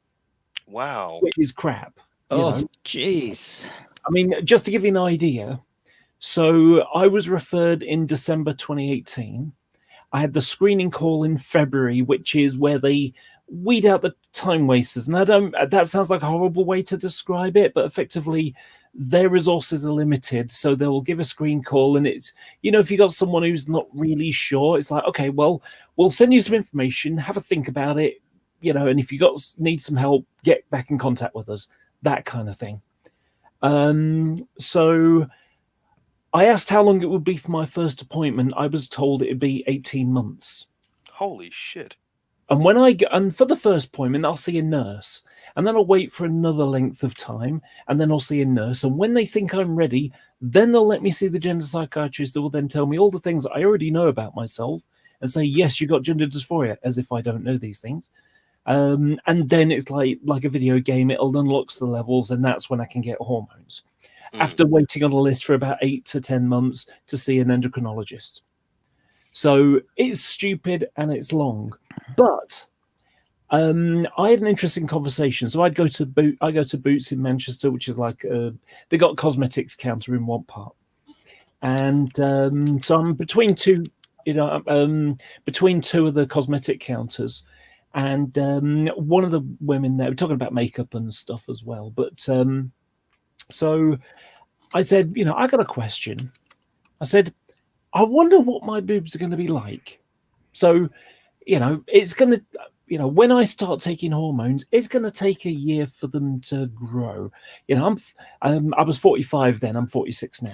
Wow. Which is crap. Oh, jeez. I mean, just to give you an idea, so I was referred in December 2018. I had the screening call in February, which is where they weed out the time wasters. And that sounds like a horrible way to describe it, but effectively their resources are limited. So they'll give a screen call, and it's, you know, if you got someone who's not really sure, it's like, okay, well, we'll send you some information, have a think about it, you know, and if you need some help, get back in contact with us, that kind of thing. So I asked how long it would be for my first appointment. I was told it'd be 18 months. Holy shit. And for the first appointment, I'll see a nurse, and then I'll wait for another length of time, and then I'll see a nurse. And when they think I'm ready, then they'll let me see the gender psychiatrist that will then tell me all the things that I already know about myself and say, yes, you got gender dysphoria, as if I don't know these things. And then it's like a video game. It'll unlock the levels, and that's when I can get hormones. After waiting on a list for about 8 to 10 months to see an endocrinologist. So it's stupid and it's long. But I had an interesting conversation. So I go to Boots in Manchester, which is like they got a cosmetics counter in one part. And so I'm between two of the cosmetic counters. And one of the women there, we're talking about makeup and stuff as well. But so I said, you know, I got a question. I said, I wonder what my boobs are going to be like. So, you know, it's going to, you know, when I start taking hormones, it's going to take a year for them to grow. You know, I was 45 then, I'm 46 now.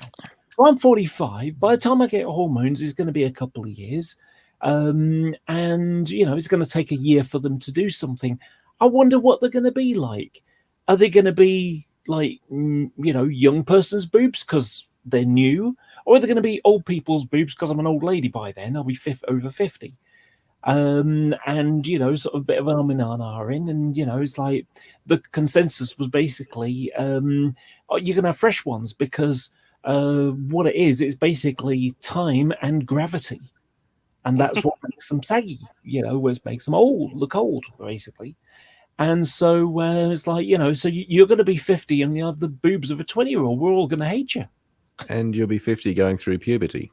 So I'm 45. By the time I get hormones, it's going to be a couple of years. and it's going to take a year for them to do something. I wonder what they're going to be like. Are they going to be like young person's boobs because they're new, or are they going to be old people's boobs because I'm an old lady by then? I'll be over 50. And sort of a bit of arm in and it's like the consensus was basically you're gonna have fresh ones because what it is, it's basically time and gravity, and that's what makes them saggy, which makes them look old basically. And so it's like so you're going to be 50 and you have the boobs of a 20-year-old. We're all going to hate you, and you'll be 50 going through puberty.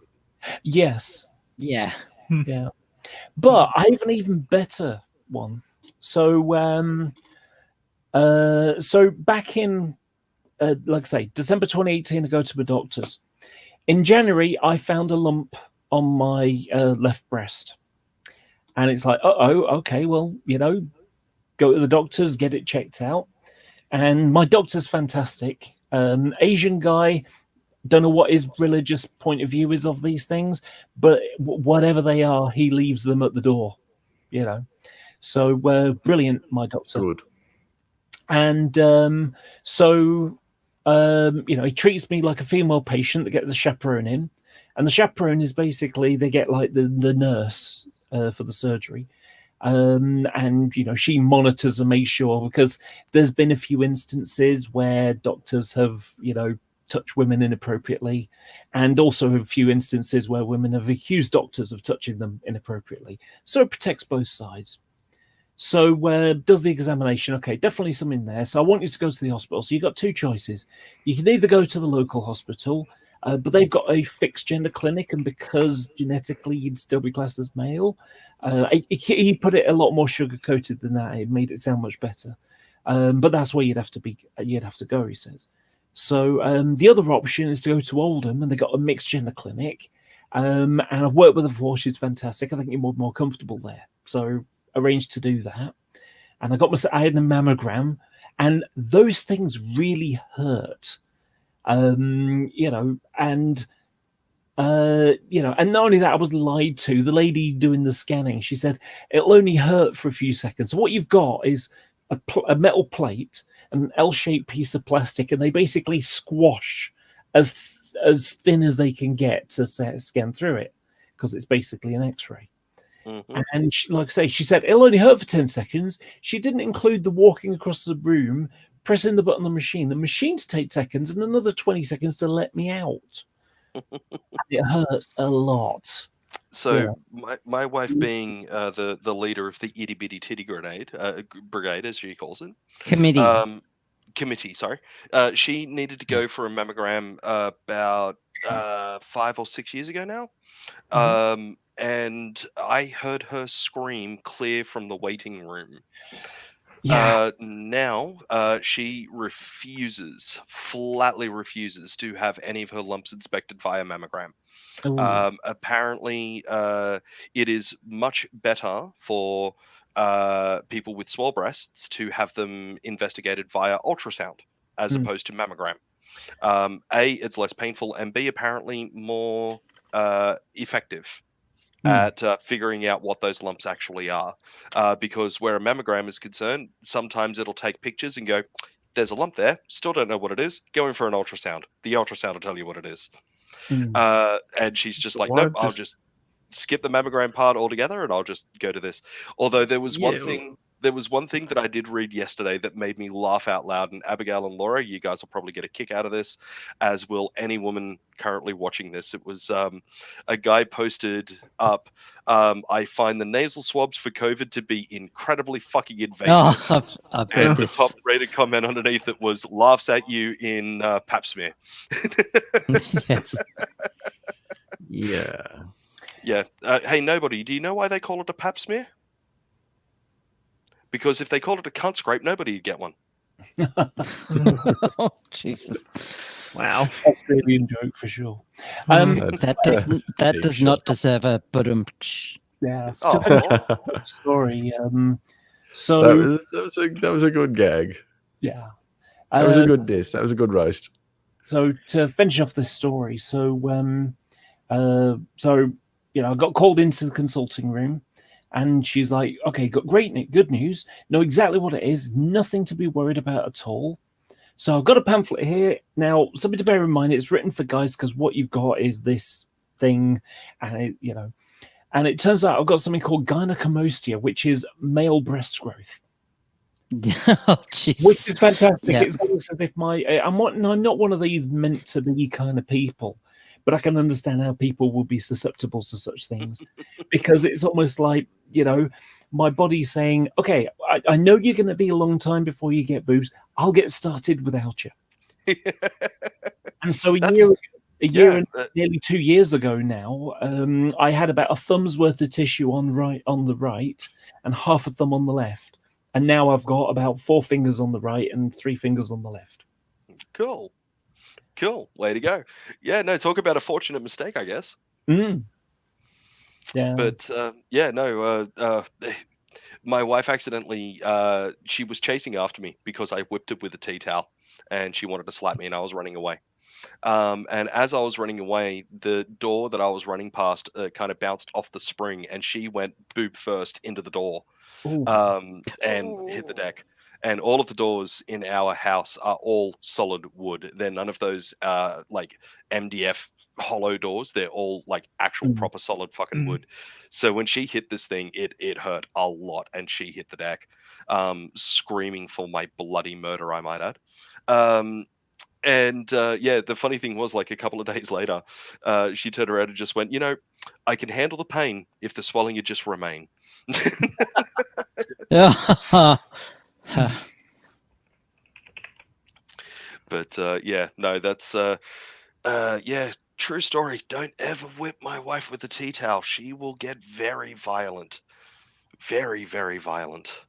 Yes. Yeah. Yeah. But I have an even better one. So, so back in, like I say, December 2018, I go to the doctor's. In January, I found a lump on my left breast, and it's like, okay, well, go to the doctor's, get it checked out, and my doctor's fantastic, Asian guy. Don't know what his religious point of view is of these things, but whatever they are, he leaves them at the door, So brilliant, my doctor. Good. And he treats me like a female patient that gets a chaperone in, and the chaperone is basically they get like the nurse for the surgery. And she monitors and makes sure, because there's been a few instances where doctors have touch women inappropriately, and also a few instances where women have accused doctors of touching them inappropriately. So it protects both sides. So does the examination. Okay, definitely something there. So I want you to go to the hospital. So you've got two choices. You can either go to the local hospital, but they've got a fixed gender clinic, and because genetically you'd still be classed as male, he put it a lot more sugar-coated than that. It made it sound much better. But that's where you'd have to go, he says. So the other option is to go to Oldham, and they've got a mixed gender clinic. And I've worked with her before. She's fantastic. I think you're more comfortable there. So arranged to do that. And I had a mammogram, and those things really hurt. And and not only that, I was lied to. The lady doing the scanning, she said it'll only hurt for a few seconds. So what you've got is a metal plate, an L-shaped piece of plastic, and they basically squash as thin as they can get to scan through it, because it's basically an X-ray. Mm-hmm. And like I say, she said it'll only hurt for 10 seconds. She didn't include the walking across the room, pressing the button on the machine. The machine's take seconds, and another 20 seconds to let me out. It hurts a lot. So my wife, being the leader of the itty bitty titty brigade, as she calls it, committee, sorry, she needed to go for a mammogram about 5 or 6 years ago now. Mm-hmm. And I heard her scream clear from the waiting room. Yeah. Now she flatly refuses to have any of her lumps inspected via mammogram. Apparently, it is much better for people with small breasts to have them investigated via ultrasound as opposed to mammogram. A, it's less painful, and B, apparently more effective at figuring out what those lumps actually are. Because where a mammogram is concerned, sometimes it'll take pictures and go, there's a lump there, still don't know what it is, go in for an ultrasound. The ultrasound will tell you what it is. And she's just like, nope, I'll just skip the mammogram part altogether and I'll just go to this. Although there was one thing that I did read yesterday that made me laugh out loud, and Abigail and Laura, you guys will probably get a kick out of this, as will any woman currently watching this. It was a guy posted up, I find the nasal swabs for COVID to be incredibly fucking invasive. I've heard this. The top rated comment underneath it was, laughs at you in pap smear. Yes. Yeah. Yeah. Hey, nobody, do you know why they call it a pap smear? Because if they called it a cunt scrape, nobody would get one. Oh, Jesus. Wow. Australian joke for sure. That does not deserve a budum. Yeah. Oh. Story. So that was a good gag. Yeah. That was a good diss. That was a good roast. So to finish off this story, so I got called into the consulting room, and she's like, "Okay, got good news. Know exactly what it is. Nothing to be worried about at all." So I've got a pamphlet here. Now, something to bear in mind, it's written for guys because what you've got is this thing, and and it turns out I've got something called gynecomastia, which is male breast growth. Oh, jeez. Which is fantastic. Yeah. It's almost as if I'm not one of these meant to be kind of people, but I can understand how people will be susceptible to such things because it's almost like, my body's saying, okay, I know you're going to be a long time before you get boobs. I'll get started without you. And so a year and nearly 2 years ago now, I had about a thumb's worth of tissue on the right and half a thumb on the left. And now I've got about 4 fingers on the right and 3 fingers on the left. Cool. Way to go. Yeah, no, talk about a fortunate mistake, I guess. Yeah. But my wife accidentally, she was chasing after me because I whipped it with a tea towel, and she wanted to slap me, and I was running away. And as I was running away, the door that I was running past kind of bounced off the spring, and she went boob first into the door, and hit the deck. And all of the doors in our house are all solid wood. They're none of those like MDF hollow doors. They're all like actual proper solid fucking wood. So when she hit this thing, it hurt a lot, and she hit the deck, screaming for my bloody murder, I might add. And the funny thing was, like, a couple of days later, she turned around and just went, I can handle the pain if the swelling would just remain. But no, that's true story. Don't ever whip my wife with a tea towel. She will get very violent. Very, very violent.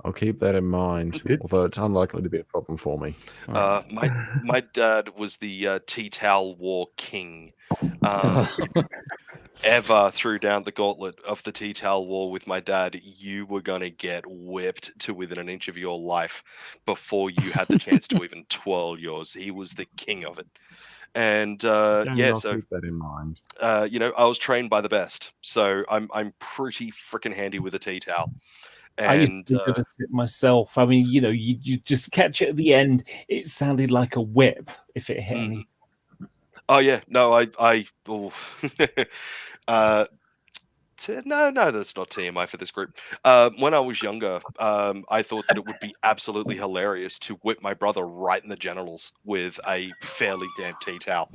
I'll keep that in mind, although it's unlikely to be a problem for me. My dad was the tea towel war king. Ever threw down the gauntlet of the tea towel war with my dad, you were going to get whipped to within an inch of your life before you had the chance to even twirl yours. He was the king of it. And I'll keep that in mind. I was trained by the best, so I'm pretty freaking handy with a tea towel. And I used to be good at it myself. I mean, you just catch it at the end. It sounded like a whip if it hit anything. Oh yeah, no, no, that's not TMI for this group. When I was younger, I thought that it would be absolutely hilarious to whip my brother right in the genitals with a fairly damp tea towel.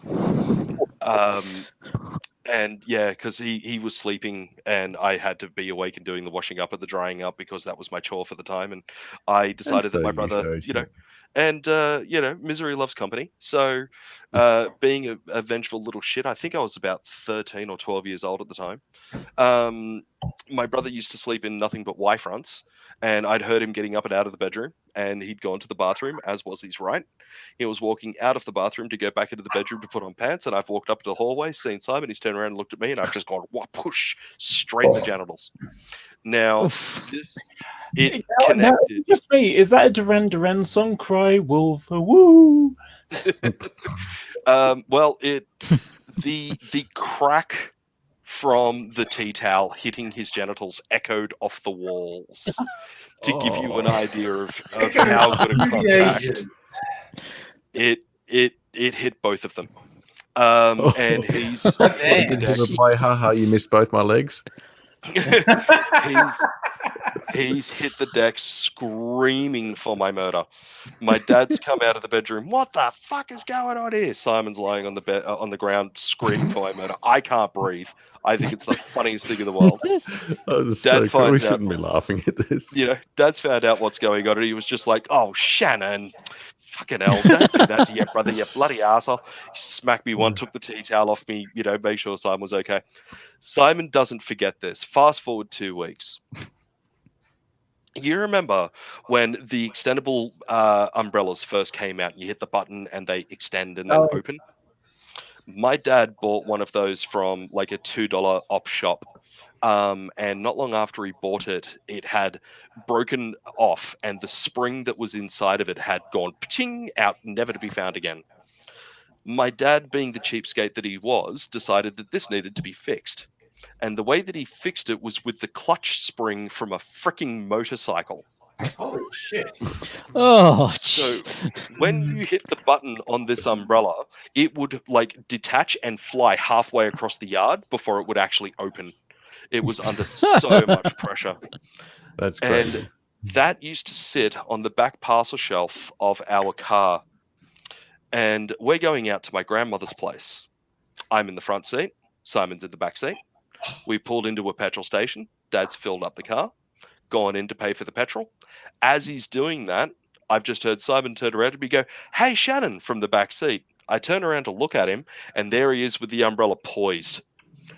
And because he was sleeping, and I had to be awake and doing the washing up and the drying up because that was my chore for the time. And I decided that my brother, misery loves company. So being a vengeful little shit, I think I was about 13 or 12 years old at the time. My brother used to sleep in nothing but Y-fronts, and I'd heard him getting up and out of the bedroom, and he'd gone to the bathroom, as was his right. He was walking out of the bathroom to go back into the bedroom to put on pants, and I've walked up to the hallway, seen Simon, he's turned around and looked at me, and I've just gone, push, straight in the genitals. Now, connected. Just me, is that a Duran Duran song? Cry wolf, woo! Well, the crack from the tea towel hitting his genitals echoed off the walls to give you an idea of how good a contact. It hit both of them. And he's reply, haha, you missed both my legs. He's hit the deck screaming for my murder. My dad's come out of the bedroom. What the fuck is going on here? Simon's lying on the bed on the ground screaming for my murder. I can't breathe. I think it's the funniest thing in the world. Dad finds out. We shouldn't be laughing at this. Dad's found out what's going on, and he was just like, "Oh, Shannon, fucking hell, don't do that to your brother, you bloody arsehole." He smacked me one, took the tea towel off me, make sure Simon was okay. Simon doesn't forget this. Fast forward 2 weeks. You remember when the extendable umbrellas first came out, and you hit the button and they extend and then open? My dad bought one of those from like a $2 op shop. And not long after he bought it, it had broken off, and the spring that was inside of it had gone pting out, never to be found again. My dad, being the cheapskate that he was, decided that this needed to be fixed. And the way that he fixed it was with the clutch spring from a freaking motorcycle. Holy shit. Oh, so when you hit the button on this umbrella, it would like detach and fly halfway across the yard before it would actually open. It was under so much pressure. That's crazy. And that used to sit on the back parcel shelf of our car. And we're going out to my grandmother's place. I'm in the front seat. Simon's in the back seat. We pulled into a petrol station. Dad's filled up the car, gone in to pay for the petrol. As he's doing that, I've just heard Simon turn around to me go, "Hey, Shannon," from the back seat. I turn around to look at him, and there he is with the umbrella poised.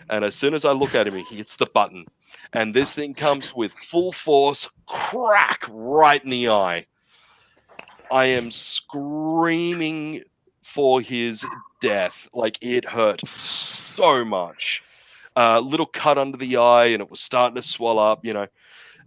And as soon as I look at him, he hits the button. And this thing comes with full force, crack right in the eye. I am screaming for his death. Like, it hurt so much. Little cut under the eye, and it was starting to swell up, you know.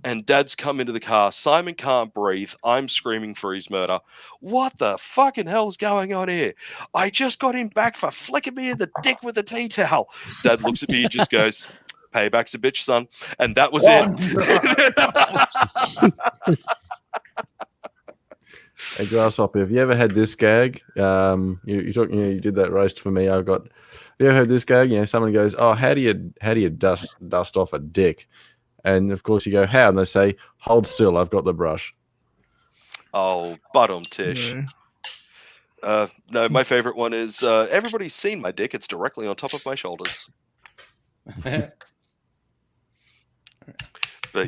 And Dad's come into the car. Simon can't breathe. I'm screaming for his murder. What the fucking hell's going on here? I just got him back for flicking me in the dick with a tea towel. Dad looks at me and just goes, "Payback's a bitch, son." And that was it. Hey, Grasshopper, have you ever had this gag? You did that roast for me. Have you ever heard this gag? You know, someone goes, "Oh, how do you dust off a dick?" And of course you go, "How?" And they say, "Hold still, I've got the brush." Oh, bottom tish. No, my favorite one is everybody's seen my dick. It's directly on top of my shoulders. But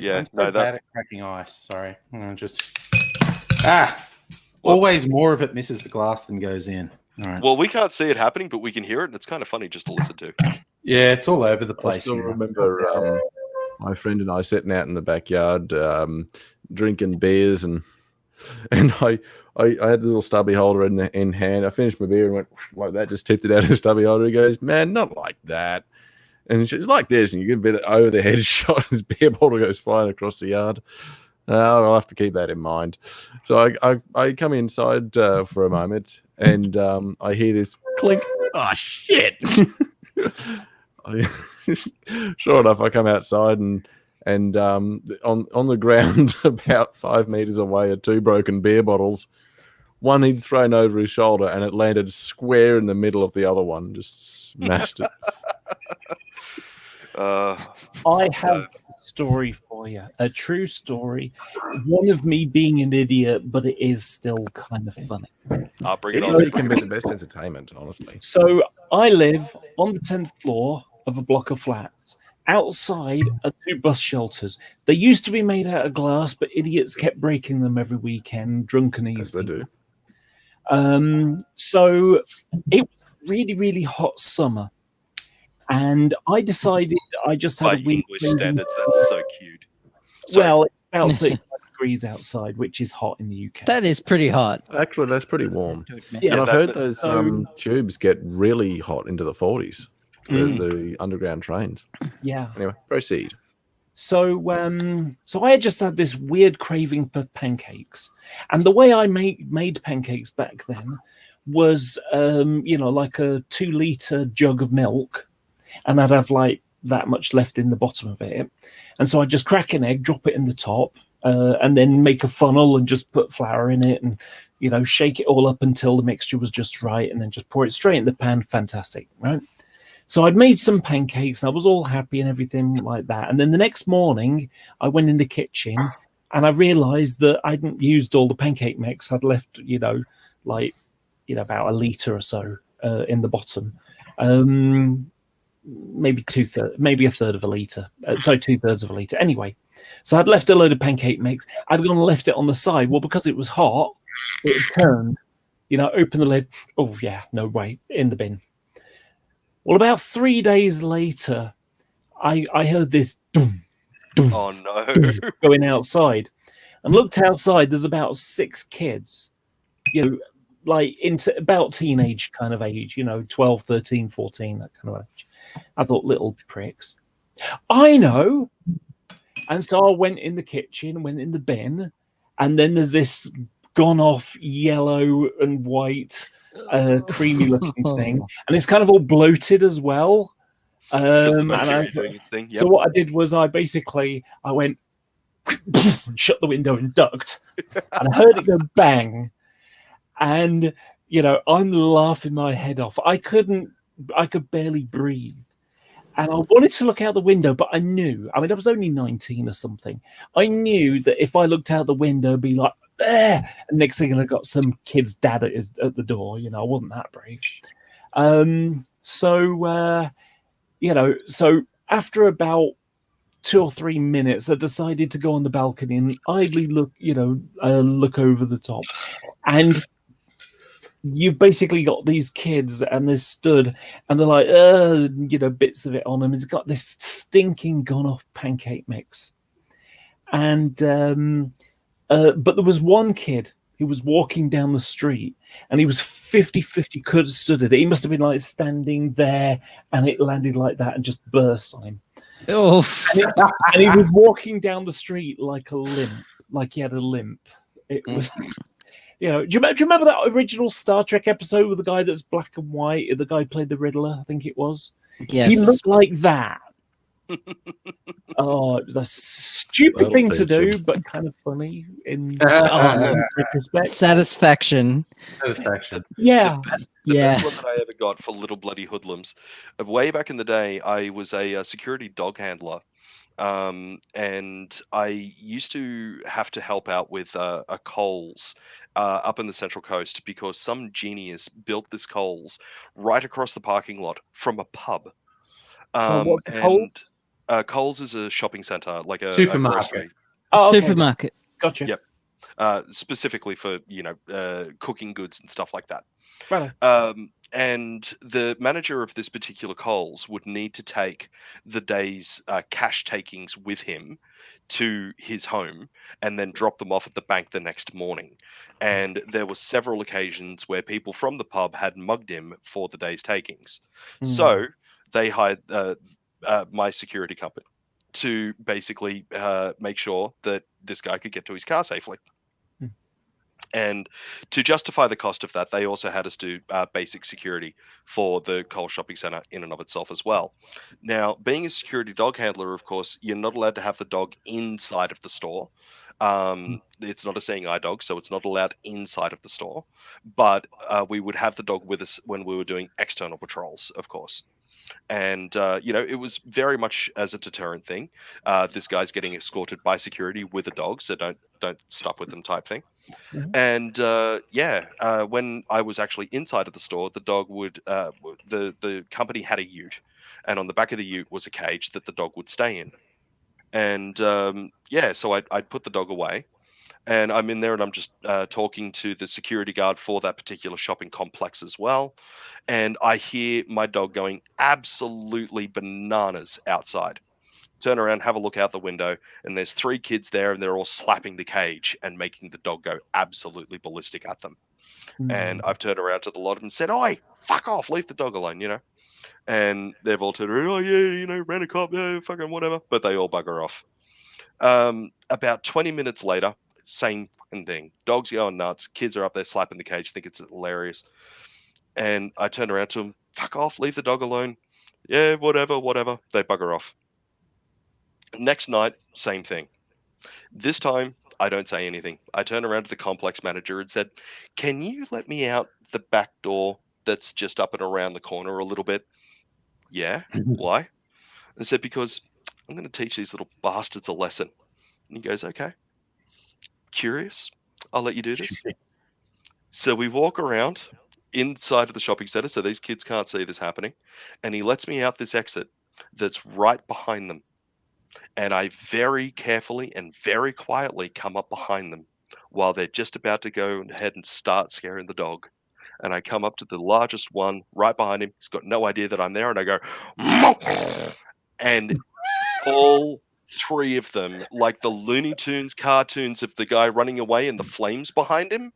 yeah, I'm so no, bad at cracking ice. Sorry, always more of it misses the glass than goes in. All right. Well, we can't see it happening, but we can hear it, and it's kind of funny just to listen to. Yeah, it's all over the place. I still remember my friend and I sitting out in the backyard drinking beers, and I had the little stubby holder in hand. I finished my beer and went like that, just tipped it out of the stubby holder. He goes, "Man, not like that." And she's like this, and you get a bit over the head shot. His beer bottle goes flying across the yard. I'll have to keep that in mind. So I come inside for a moment, and I hear this clink. Oh shit! Sure enough, I come outside and on the ground about 5 meters away are 2 broken beer bottles. One he'd thrown over his shoulder, and it landed square in the middle of the other one. Just smashed it. I have a story for you, a true story. One of me being an idiot, but it is still kind of funny. I'll bring it on. Idiocy can be the best entertainment, honestly. So I live on the 10th floor of a block of flats. Outside are 2 bus shelters. They used to be made out of glass, but idiots kept breaking them every weekend, drunken easy. As they do. So it was really, really hot summer. And I decided I just had By a week. English standards, that's so cute. Sorry. Well, it's about 35 degrees outside, which is hot in the UK. That is pretty hot. Actually, that's pretty warm. Yeah, and I've heard those tubes get really hot into the 40s. The underground trains. Yeah. Anyway, proceed. So I had just had this weird craving for pancakes, and the way I made pancakes back then was, like a 2-liter jug of milk, and I'd have like that much left in the bottom of it, and so I'd just crack an egg, drop it in the top, and then make a funnel and just put flour in it, and shake it all up until the mixture was just right, and then just pour it straight in the pan. Fantastic, right? So I'd made some pancakes and I was all happy and everything like that. And then the next morning I went in the kitchen and I realized that I hadn't used all the pancake mix. I'd left, about a liter or so in the bottom. Maybe a third of a liter. So 2/3 of a liter. Anyway, so I'd left a load of pancake mix. I'd gone and left it on the side. Well, because it was hot, it had turned, open the lid. Oh yeah, no way, in the bin. Well, about 3 days later, I heard this dum, dum, oh no, going outside, and looked outside. There's about 6 kids, into about teenage kind of age, 12, 13, 14, that kind of age. I thought, little pricks. I know. And so I went in the kitchen, went in the bin, and then there's this gone off yellow and white creamy looking thing, and it's kind of all bloated as well. Doing its thing. Yep. So what I did was I went and shut the window and ducked, and I heard it go bang, and I'm laughing my head off. I could barely breathe. And I wanted to look out the window, but I knew, I was only 19 or something. I knew that if I looked out the window, it'd be like, there. And next thing I got some kid's dad at the door. I wasn't that brave. So after about 2 or 3 minutes, I decided to go on the balcony and idly look over the top. And you've basically got these kids and they're stood and they're like, bits of it on them. It's got this stinking gone off pancake mix. And, but there was one kid who was walking down the street and he was 50-50 could have stood it. He must have been like standing there and it landed like that and just burst on him. Oh, and he was walking down the street like a limp, like he had a limp. It was... do you remember that original Star Trek episode with the guy that's black and white? The guy who played the Riddler, I think it was. Yes. He looked like that. Oh, it was a stupid thing to do, but kind of funny in retrospect. Satisfaction. Yeah. The best one that I ever got for little bloody hoodlums. Way back in the day, I was a security dog handler. And I used to have to help out with a Coles up in the Central Coast because some genius built this Coles right across the parking lot from a pub. Coles is a shopping center, like a supermarket. Supermarket. Gotcha. Yep. Specifically for cooking goods and stuff like that. Right. And the manager of this particular Coles would need to take the day's cash takings with him to his home and then drop them off at the bank the next morning. And there were several occasions where people from the pub had mugged him for the day's takings. So they hired my security company to basically make sure that this guy could get to his car safely. And to justify the cost of that, they also had us do basic security for the Coles shopping center in and of itself as well. Now, being a security dog handler, of course, you're not allowed to have the dog inside of the store. It's not a seeing eye dog, so it's not allowed inside of the store. But we would have the dog with us when we were doing external patrols, of course. And it was very much as a deterrent thing. This guy's getting escorted by security with a dog, so don't stuff with them type thing. And when I was actually inside of the store, the dog would the company had a ute, and on the back of the ute was a cage that the dog would stay in. And so I'd put the dog away, and I'm in there and I'm just talking to the security guard for that particular shopping complex as well. And I hear my dog going absolutely bananas outside. Turn around, have a look out the window, and there's 3 kids there, and they're all slapping the cage and making the dog go absolutely ballistic at them. And I've turned around to the lot of them and said, "Oi, fuck off, leave the dog alone," And they've all turned around, "Oh yeah, ran a cop, yeah, fucking whatever," but they all bugger off. About 20 minutes later, same fucking thing. Dogs going nuts. Kids are up there slapping the cage, think it's hilarious. And I turn around to them, "Fuck off, leave the dog alone." "Yeah, whatever." They bugger off. Next night, same thing. This time, I don't say anything. I turn around to the complex manager and said, "Can you let me out the back door that's just up and around the corner a little bit?" "Yeah, why?" I said, "Because I'm going to teach these little bastards a lesson." And he goes, "Okay. Curious? I'll let you do this." So we walk around inside of the shopping center so these kids can't see this happening. And he lets me out this exit that's right behind them. And I very carefully and very quietly come up behind them while they're just about to go ahead and start scaring the dog. And I come up to the largest one right behind him. He's got no idea that I'm there. And I go, and all 3 of them, like the Looney Tunes cartoons of the guy running away and the flames behind him.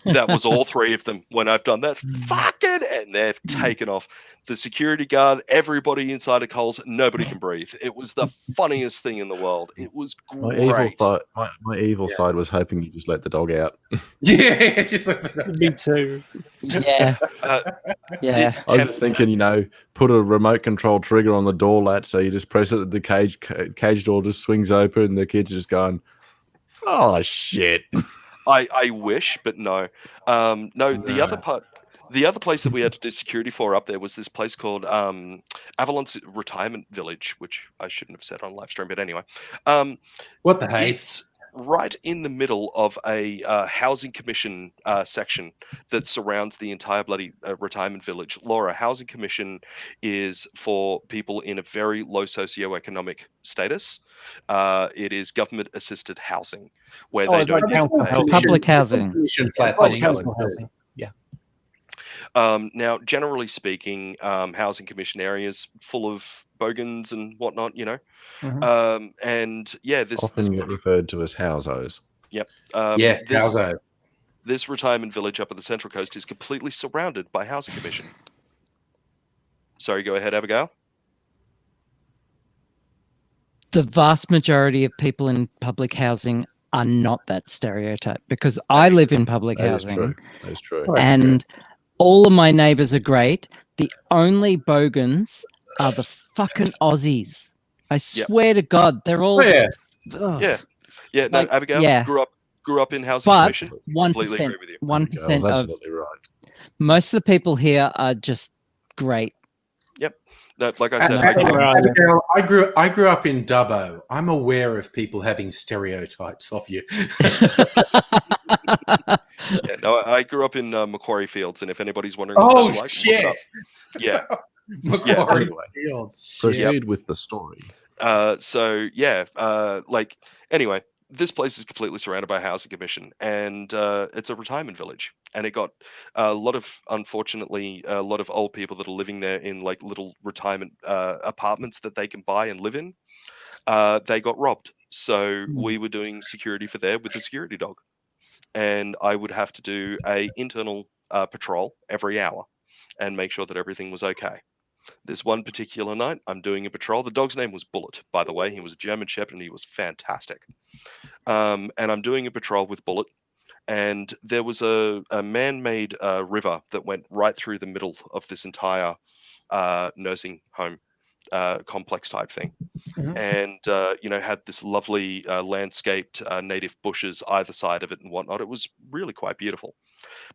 That was all 3 of them when I've done that. Fucking, and they've taken off. The security guard, everybody inside of Coles, nobody can breathe. It was the funniest thing in the world. It was great. My evil side was hoping you just let the dog out. Yeah, just let the dog out. Me too. Yeah. Yeah. I was just thinking, you know, put a remote control trigger on the door latch, so you just press it, the cage door just swings open, and the kids are just going, "Oh shit!" I wish, but no. No, the other place that we had to do security for up there was this place called Avalon's Retirement Village, which I shouldn't have said on live stream, but anyway. What the heck? It's right in the middle of a housing commission section that surrounds the entire bloody retirement village. Laura, housing commission is for people in a very low socioeconomic status. It is government assisted housing where they don't get public housing. Yeah. Now, generally speaking, housing commission areas full of bogans and whatnot, you know. And yeah, this often get referred to as housos. Yep. Yes, housos. This retirement village up at the Central Coast is completely surrounded by housing commission. Sorry, go ahead, Abigail. The vast majority of people in public housing are not that stereotype, because I live in public housing. That is true. And all of my neighbors are great. The only bogans are the fucking Aussies. I swear to God, they're all. Yeah. No, like, Abigail grew up in housing commission. 1%, 1% of most of the people here are just great. Yep. No, like I said, Abigail, I grew up in Dubbo. I'm aware of people having stereotypes of you. I grew up in Macquarie Fields, and if anybody's wondering, oh what that's shit! Like, yeah, Macquarie Fields. Proceed with the story. Like anyway, this place is completely surrounded by a housing commission, and it's a retirement village, and it got unfortunately, a lot of old people that are living there in like little retirement apartments that they can buy and live in. They got robbed, so we were doing security for there with the security dog, and I would have to do a internal patrol every hour and make sure that everything was okay. This one particular night, I'm doing a patrol. The dog's name was Bullet, by the way. He was a German Shepherd, and he was fantastic. And I'm doing a patrol with Bullet, and there was a man-made river that went right through the middle of this entire nursing home complex type thing. And, had this lovely landscaped native bushes either side of it and whatnot. It was really quite beautiful.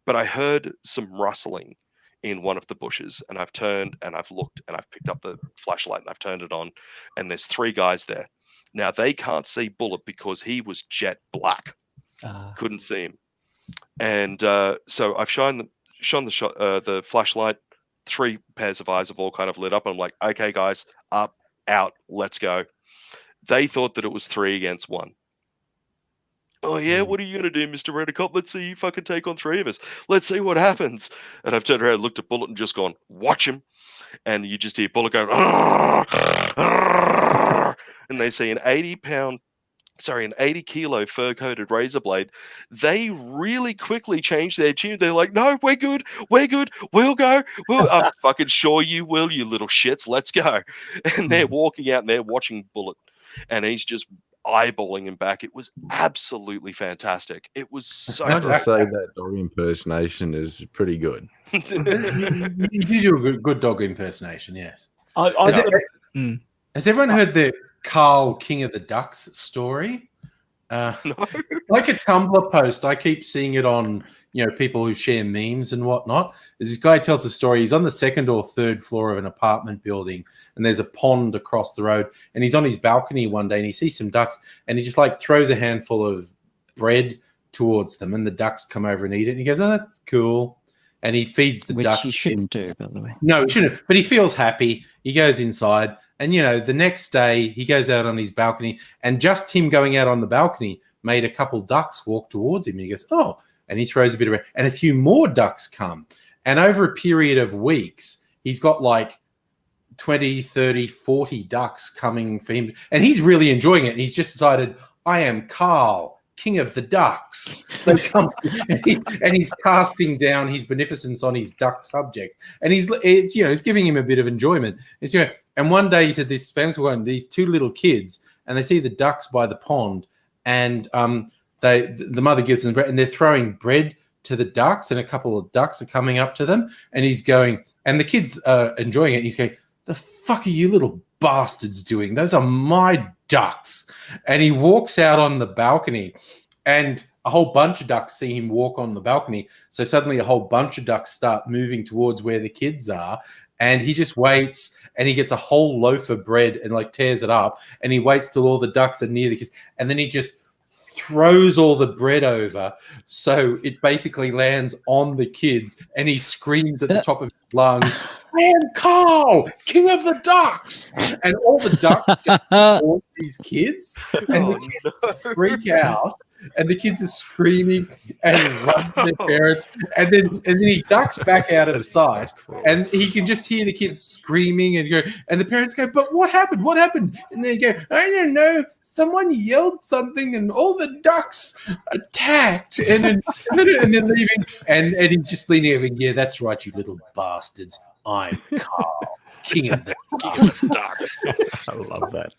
But I heard some rustling in one of the bushes, and I've turned and I've looked and I've picked up the flashlight and I've turned it on, and there's 3 guys there. Now they can't see Bullet because he was jet black. Couldn't see him. And so I've shone the flashlight. 3 pairs of eyes have all kind of lit up. I'm like, okay, guys, up, out, let's go. They thought that it was 3 against 1. Oh yeah, what are you gonna do, Mr. Redicop? Let's see you fucking take on 3 of us. Let's see what happens. And I've turned around, looked at Bullet, and just gone, watch him. And you just hear Bullet go, "Arr, arr," and they see an 80-kilo fur-coated razor blade. They really quickly change their tune. They're like, no, we're good, we'll go. I'm fucking sure you will, you little shits. Let's go. And they're walking out and they're watching Bullet, and he's just eyeballing him back. It was absolutely fantastic. It was so. I have to say that dog impersonation is pretty good. You do a good dog impersonation, yes. Has everyone heard the Carl King of the Ducks story? No. It's like a Tumblr post. I keep seeing it on, people who share memes and whatnot. This guy tells a story. He's on the 2nd or 3rd floor of an apartment building, and there's a pond across the road. And he's on his balcony one day, and he sees some ducks, and he just like throws a handful of bread towards them, and the ducks come over and eat it. And he goes, "Oh, that's cool." And he feeds the ducks. Which he shouldn't do, by the way. No, he shouldn't. But he feels happy. He goes inside. And, the next day he goes out on his balcony, and just him going out on the balcony made a couple ducks walk towards him. And he goes, "Oh," and he throws a bit of bread, and a few more ducks come. And over a period of weeks, he's got like 20, 30, 40 ducks coming for him. And he's really enjoying it. And he's just decided, I am Carl, King of the Ducks. They come, and he's casting down his beneficence on his duck subject, and it's giving him a bit of enjoyment. And one day he said this famous one, these two little kids, and they see the ducks by the pond, and the mother gives them bread, and they're throwing bread to the ducks, and a couple of ducks are coming up to them, and he's going, and the kids are enjoying it. And he's going, "The fuck are you little bastards doing? Those are my ducks." And he walks out on the balcony, and a whole bunch of ducks see him walk on the balcony. So suddenly a whole bunch of ducks start moving towards where the kids are, and he just waits, and he gets a whole loaf of bread and like tears it up, and he waits till all the ducks are near the kids, and then he just throws all the bread over, so it basically lands on the kids, and he screams at the top of his lungs, "I am Carl, King of the Ducks!" And all the ducks just support these kids, and the kids freak out, and the kids are screaming and run to their parents, and then he ducks back out of sight, and he can just hear the kids screaming and go, and the parents go, "But what happened? What happened?" And they go, "I don't know. Someone yelled something, and all the ducks attacked." And then leaving, and he's just leaning over, "Yeah, that's right, you little bastards. I'm Carl, King of the Ducks." I love that.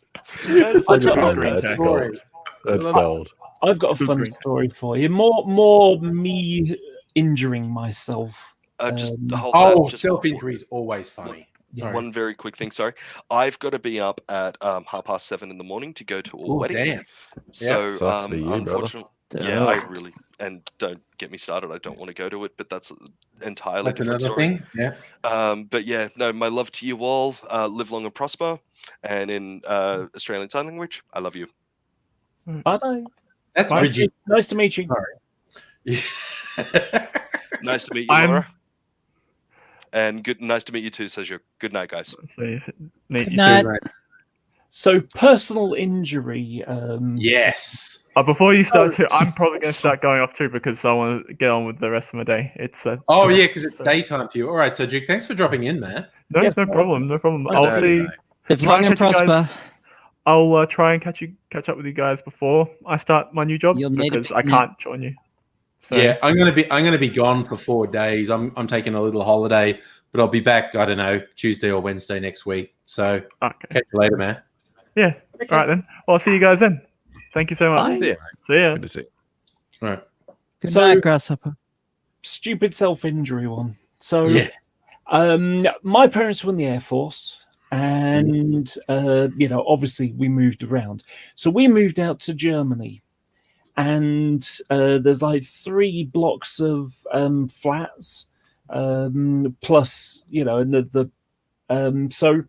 That's gold. I've got a fun story for you. More me injuring myself. Self-injury is always funny. Sorry. One very quick thing. Sorry, I've got to be up at 7:30 in the morning to go to a wedding. Damn. So unfortunately, I really, and don't get me started. I don't want to go to it, but that's entirely different story. Thing. Yeah. But yeah, no, my love to you all. Live long and prosper. And in Australian Sign Language, I love you. Bye bye. That's Bridget. Nice to meet you. Nice to meet you, Laura. And nice to meet you too, Sergio. Good night, guys. Meet you too. So personal injury. Yes. Before you start, I'm probably going to start going off too because I want to get on with the rest of my day. It's because it's daytime for you. All right, so Duke, thanks for dropping in, man. No, yes, no problem. I'll see. Live long and prosper. I'll try and catch up with you guys before I start my new job because I can't join you. So. Yeah, I'm gonna be gone for 4 days. I'm taking a little holiday, but I'll be back. I don't know, Tuesday or Wednesday next week. So catch you later, man. Yeah. Okay. All right then. Well, I'll see you guys then. Thank you so much. Yeah. See ya. Good to see you. All right. Good night, Grasshopper. Stupid self-injury one. So, yes. My parents were in the Air Force. And, obviously we moved around. So we moved out to Germany. And there's like 3 blocks of flats. Plus, so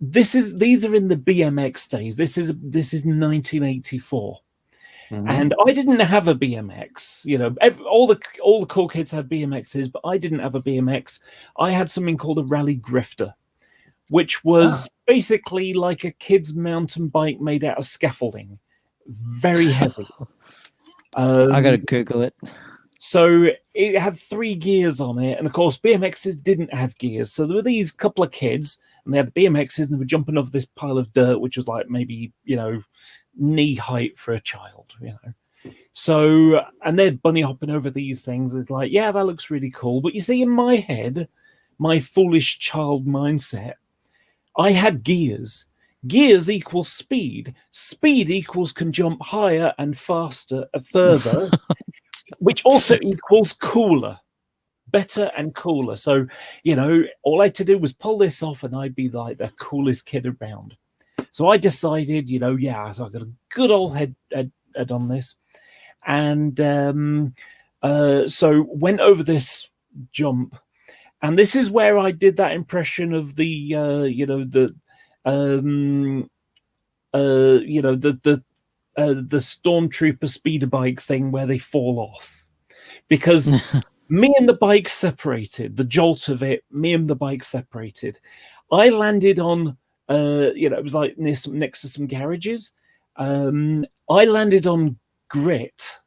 these are in the BMX days. This is 1984. Mm-hmm. And I didn't have a BMX. All the cool kids had BMXs, but I didn't have a BMX. I had something called a rally grifter, which was basically like a kid's mountain bike made out of scaffolding. Very heavy. I gotta Google it. So it had 3 gears on it, and of course BMXs didn't have gears. So there were these couple of kids, and they had the BMXs, and they were jumping over this pile of dirt, which was like maybe knee height for a child. So and they're bunny hopping over these things. It's like, yeah, that looks really cool. But you see, in my head, my foolish child mindset, I had gears. Gears equals speed. Speed equals can jump higher and faster, further, which also equals cooler, better and cooler. So, all I had to do was pull this off and I'd be like the coolest kid around. So I decided, so I got a good old head on this. And so went over this jump. And this is where I did that impression of the stormtrooper speeder bike thing where they fall off, because me and the bike separated. The jolt of it, me and the bike separated. I landed on, it was like next to some garages. I landed on grit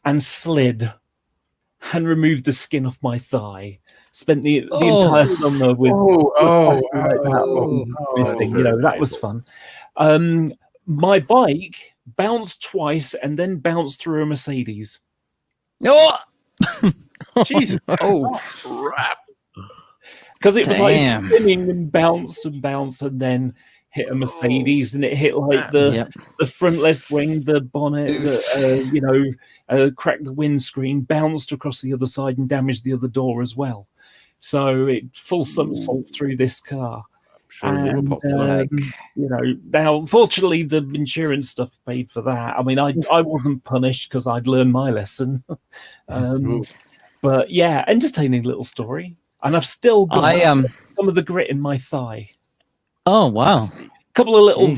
and slid and removed the skin off my thigh. Spent the entire summer with missing. That was fun. My bike bounced twice, and then bounced through a Mercedes. Oh, Jesus! Oh crap! Because it was Damn. like spinning and bounced, and then hit a Mercedes, and it hit like the front left wing, the bonnet, cracked the windscreen, bounced across the other side, and damaged the other door as well. So it full somersault through this car. Sure, you were popular. Now fortunately the insurance stuff paid for that. I mean, I wasn't punished because I'd learned my lesson. But yeah, entertaining little story, and I've still got some of the grit in my thigh. Oh wow! A couple of little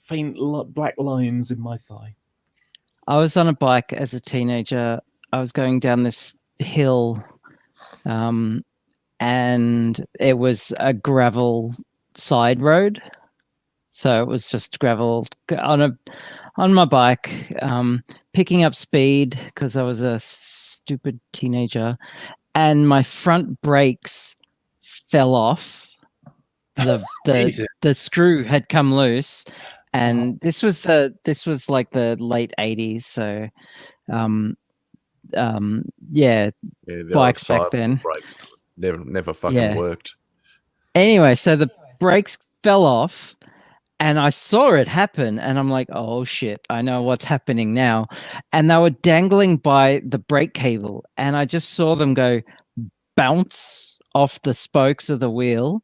faint black lines in my thigh. I was on a bike as a teenager. I was going down this hill, and it was a gravel side road, so it was just gravel on my bike, picking up speed because I was a stupid teenager, and my front brakes fell off. The screw had come loose, and this was like the late 80s, so bikes back then brakes never fucking worked. Anyway, so the brakes fell off, and I saw it happen, and I'm like, oh shit, I know what's happening now. And they were dangling by the brake cable, and I just saw them go bounce off the spokes of the wheel,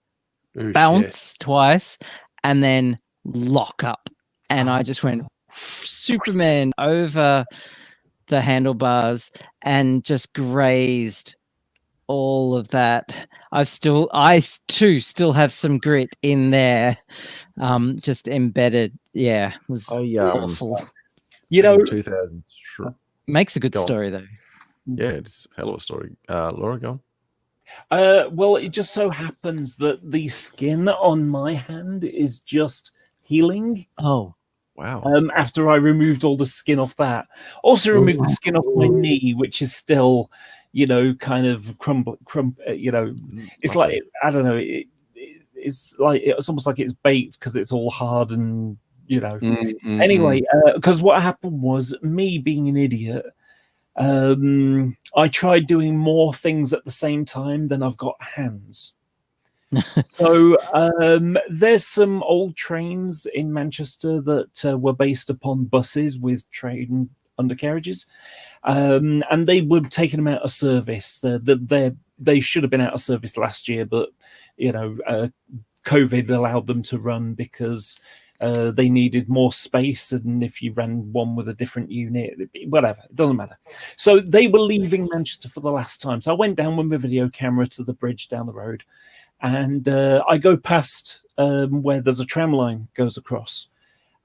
bounce twice, and then lock up. And I just went Superman over the handlebars and just grazed all of that. I too still have some grit in there, just embedded. Yeah, it was awful. 2000s. Makes a good story though. Yeah, it's a hell of a story. Laura, go on. Well, it just so happens that the skin on my hand is just healing. Oh, wow. After I removed all the skin off that. Also removed the skin off my knee, which is still, kind of it's like, I don't know, it's like, it's almost like it's baked because it's all hard and, Anyway, because what happened was, me being an idiot, I tried doing more things at the same time than I've got hands. So there's some old trains in Manchester that were based upon buses with train undercarriages, and they were taking them out of service. They should have been out of service last year, but COVID allowed them to run because they needed more space, and if you ran one with a different unit, whatever, it doesn't matter. So they were leaving Manchester for the last time. So I went down with my video camera to the bridge down the road, and I go past where there's a tram line goes across,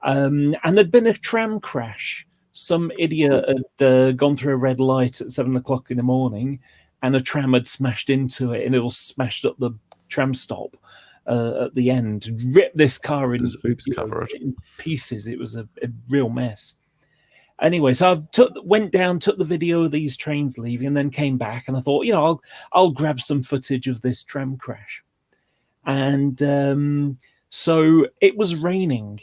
and there'd been a tram crash. Some idiot had gone through a red light at 7 o'clock in the morning, and a tram had smashed into it, and it all smashed up the tram stop at the end, ripped this car in pieces. It was a real mess. Anyway, so I went down, took the video of these trains leaving, and then came back, and I thought, I'll grab some footage of this tram crash. And so it was raining.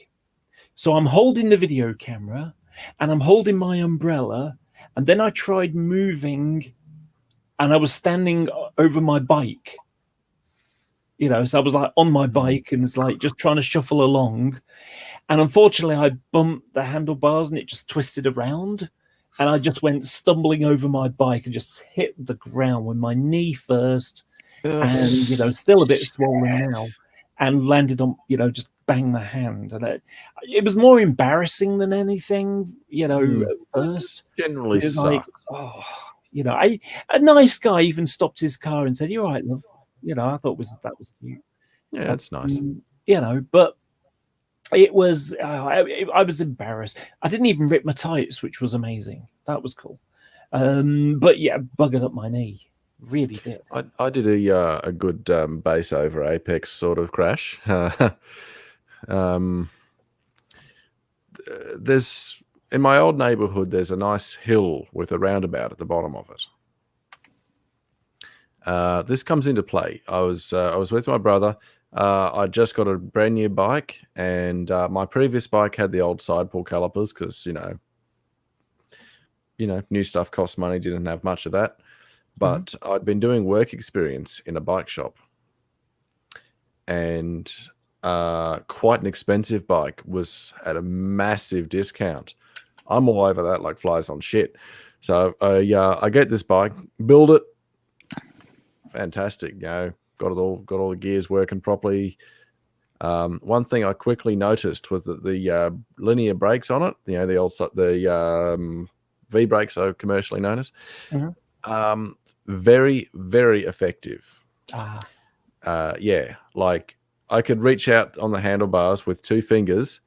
So I'm holding the video camera, and I'm holding my umbrella, and then I tried moving, and I was standing over my bike. So I was like on my bike and it's like just trying to shuffle along. And unfortunately, I bumped the handlebars and it just twisted around. And I just went stumbling over my bike and just hit the ground with my knee first. And, still a bit swollen now. And landed on, just banged my hand. And it was more embarrassing than anything, at first. Generally sucks. Like, a nice guy even stopped his car and said, "You're right, love." I thought that was cute. Yeah, that's nice. But it was, I was embarrassed. I didn't even rip my tights, which was amazing. That was cool. But yeah, buggered up my knee. Really did. I did a good base over apex sort of crash. There's, in my old neighborhood, there's a nice hill with a roundabout at the bottom of it. this comes into play. I was with my brother. I just got a brand new bike, and my previous bike had the old side pull calipers because new stuff costs money. Didn't have much of that, but I'd been doing work experience in a bike shop, and quite an expensive bike was at a massive discount. I'm all over that like flies on shit. So I get this bike, build it, fantastic. Got all the gears working properly. One thing I quickly noticed was that the linear brakes on it, the V brakes are commercially known as, very, very effective. Like I could reach out on the handlebars with 2 fingers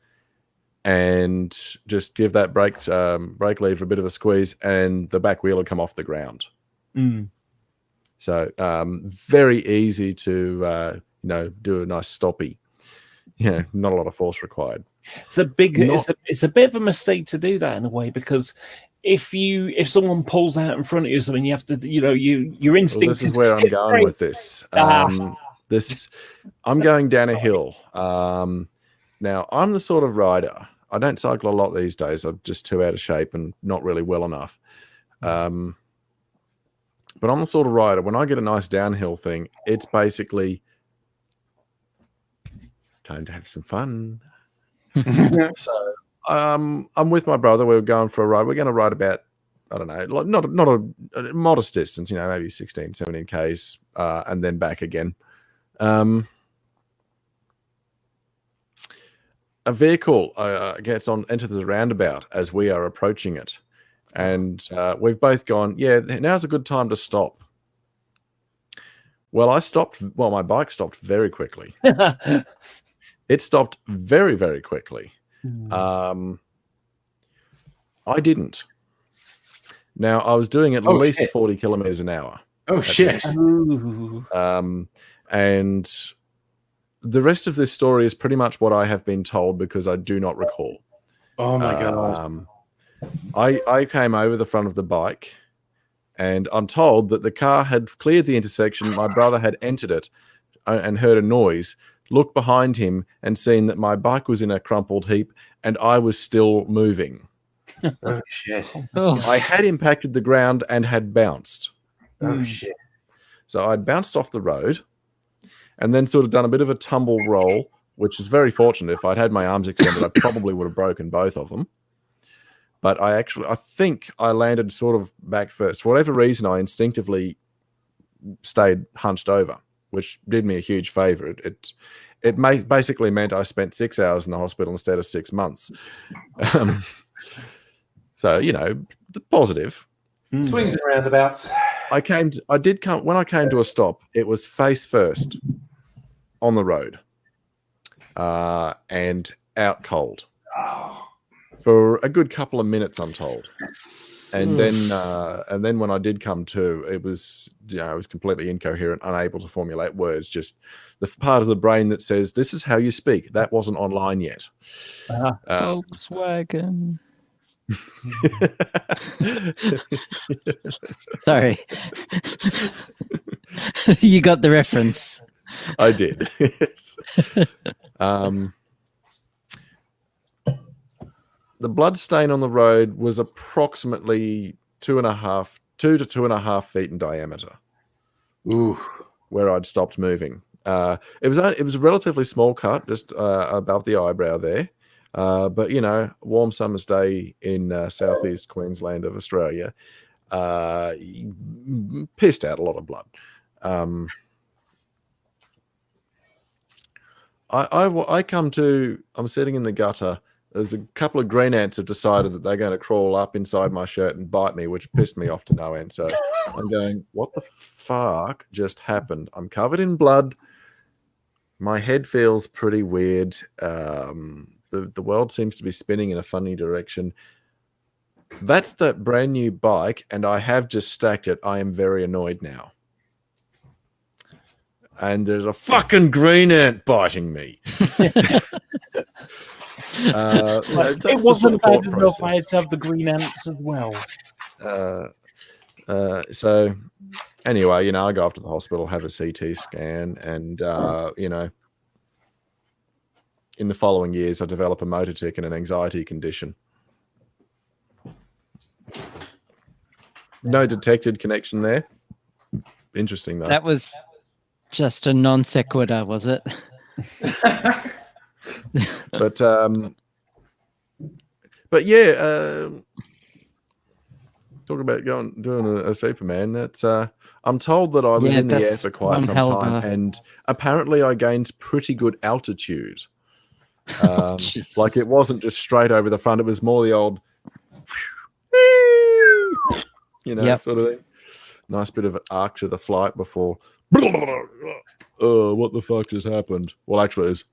and just give that brake lever a bit of a squeeze, and the back wheel would come off the ground. So very easy to do a nice stoppy. Not a lot of force required. It's a bit of a mistake to do that in a way, because if someone pulls out in front of you or something, you have to, your instinct. Well, this is where I'm going with this. I'm going down a hill. Now, I'm the sort of rider. I don't cycle a lot these days. I'm just too out of shape and not really well enough. But I'm the sort of rider, when I get a nice downhill thing, it's basically time to have some fun. So I'm with my brother. We're going for a ride. We're going to ride about, I don't know, not a modest distance, maybe 16, 17 Ks, and then back again. A vehicle gets enters the roundabout as we are approaching it. And we've both gone, now's a good time to stop. Well, my bike stopped very quickly. It stopped very, very quickly. I didn't. Now, I was doing at least 40 kilometers an hour. Oh, shit. And the rest of this story is pretty much what I have been told because I do not recall. Oh, my God. I came over the front of the bike, and I'm told that the car had cleared the intersection. My brother had entered it and heard a noise, looked behind him and seen that my bike was in a crumpled heap and I was still moving. Oh, shit. I had impacted the ground and had bounced. Oh, shit. So I'd bounced off the road and then sort of done a bit of a tumble roll, which is very fortunate. If I'd had my arms extended, I probably would have broken both of them. But I think I landed sort of back first. For whatever reason, I instinctively stayed hunched over, which did me a huge favor. It basically meant I spent 6 hours in the hospital instead of 6 months. So, the positive. Swings and roundabouts. When I came to a stop, it was face first on the road and out cold for a good couple of minutes, I'm told. And then when I did come to, it was completely incoherent, unable to formulate words. Just the part of the brain that says, "This is how you speak." That wasn't online yet. Volkswagen. Sorry. You got the reference. I did. Yes. The blood stain on the road was approximately 2 to 2.5 feet in diameter. Ooh, where I'd stopped moving. It was a relatively small cut, just above the eyebrow there. But warm summer's day in southeast Queensland of Australia, pissed out a lot of blood. I'm sitting in the gutter. There's a couple of green ants have decided that they're going to crawl up inside my shirt and bite me, which pissed me off to no end. So I'm going, what the fuck just happened? I'm covered in blood. My head feels pretty weird. The world seems to be spinning in a funny direction. That's that brand new bike, and I have just stacked it. I am very annoyed now. And there's a fucking green ant biting me. It wasn't bad enough I had to have the green ants as well. So anyway, I go off to the hospital, have a CT scan, and in the following years, I develop a motor tic and an anxiety condition. No detected connection there. Interesting, though. That was just a non sequitur, was it? But yeah, talk about doing a Superman. That's I'm told that I was in the air for quite some time, and apparently I gained pretty good altitude. Like it wasn't just straight over the front; it was more the old, sort of thing. Nice bit of an arc to the flight before. What the fuck just happened? Well, actually, it's.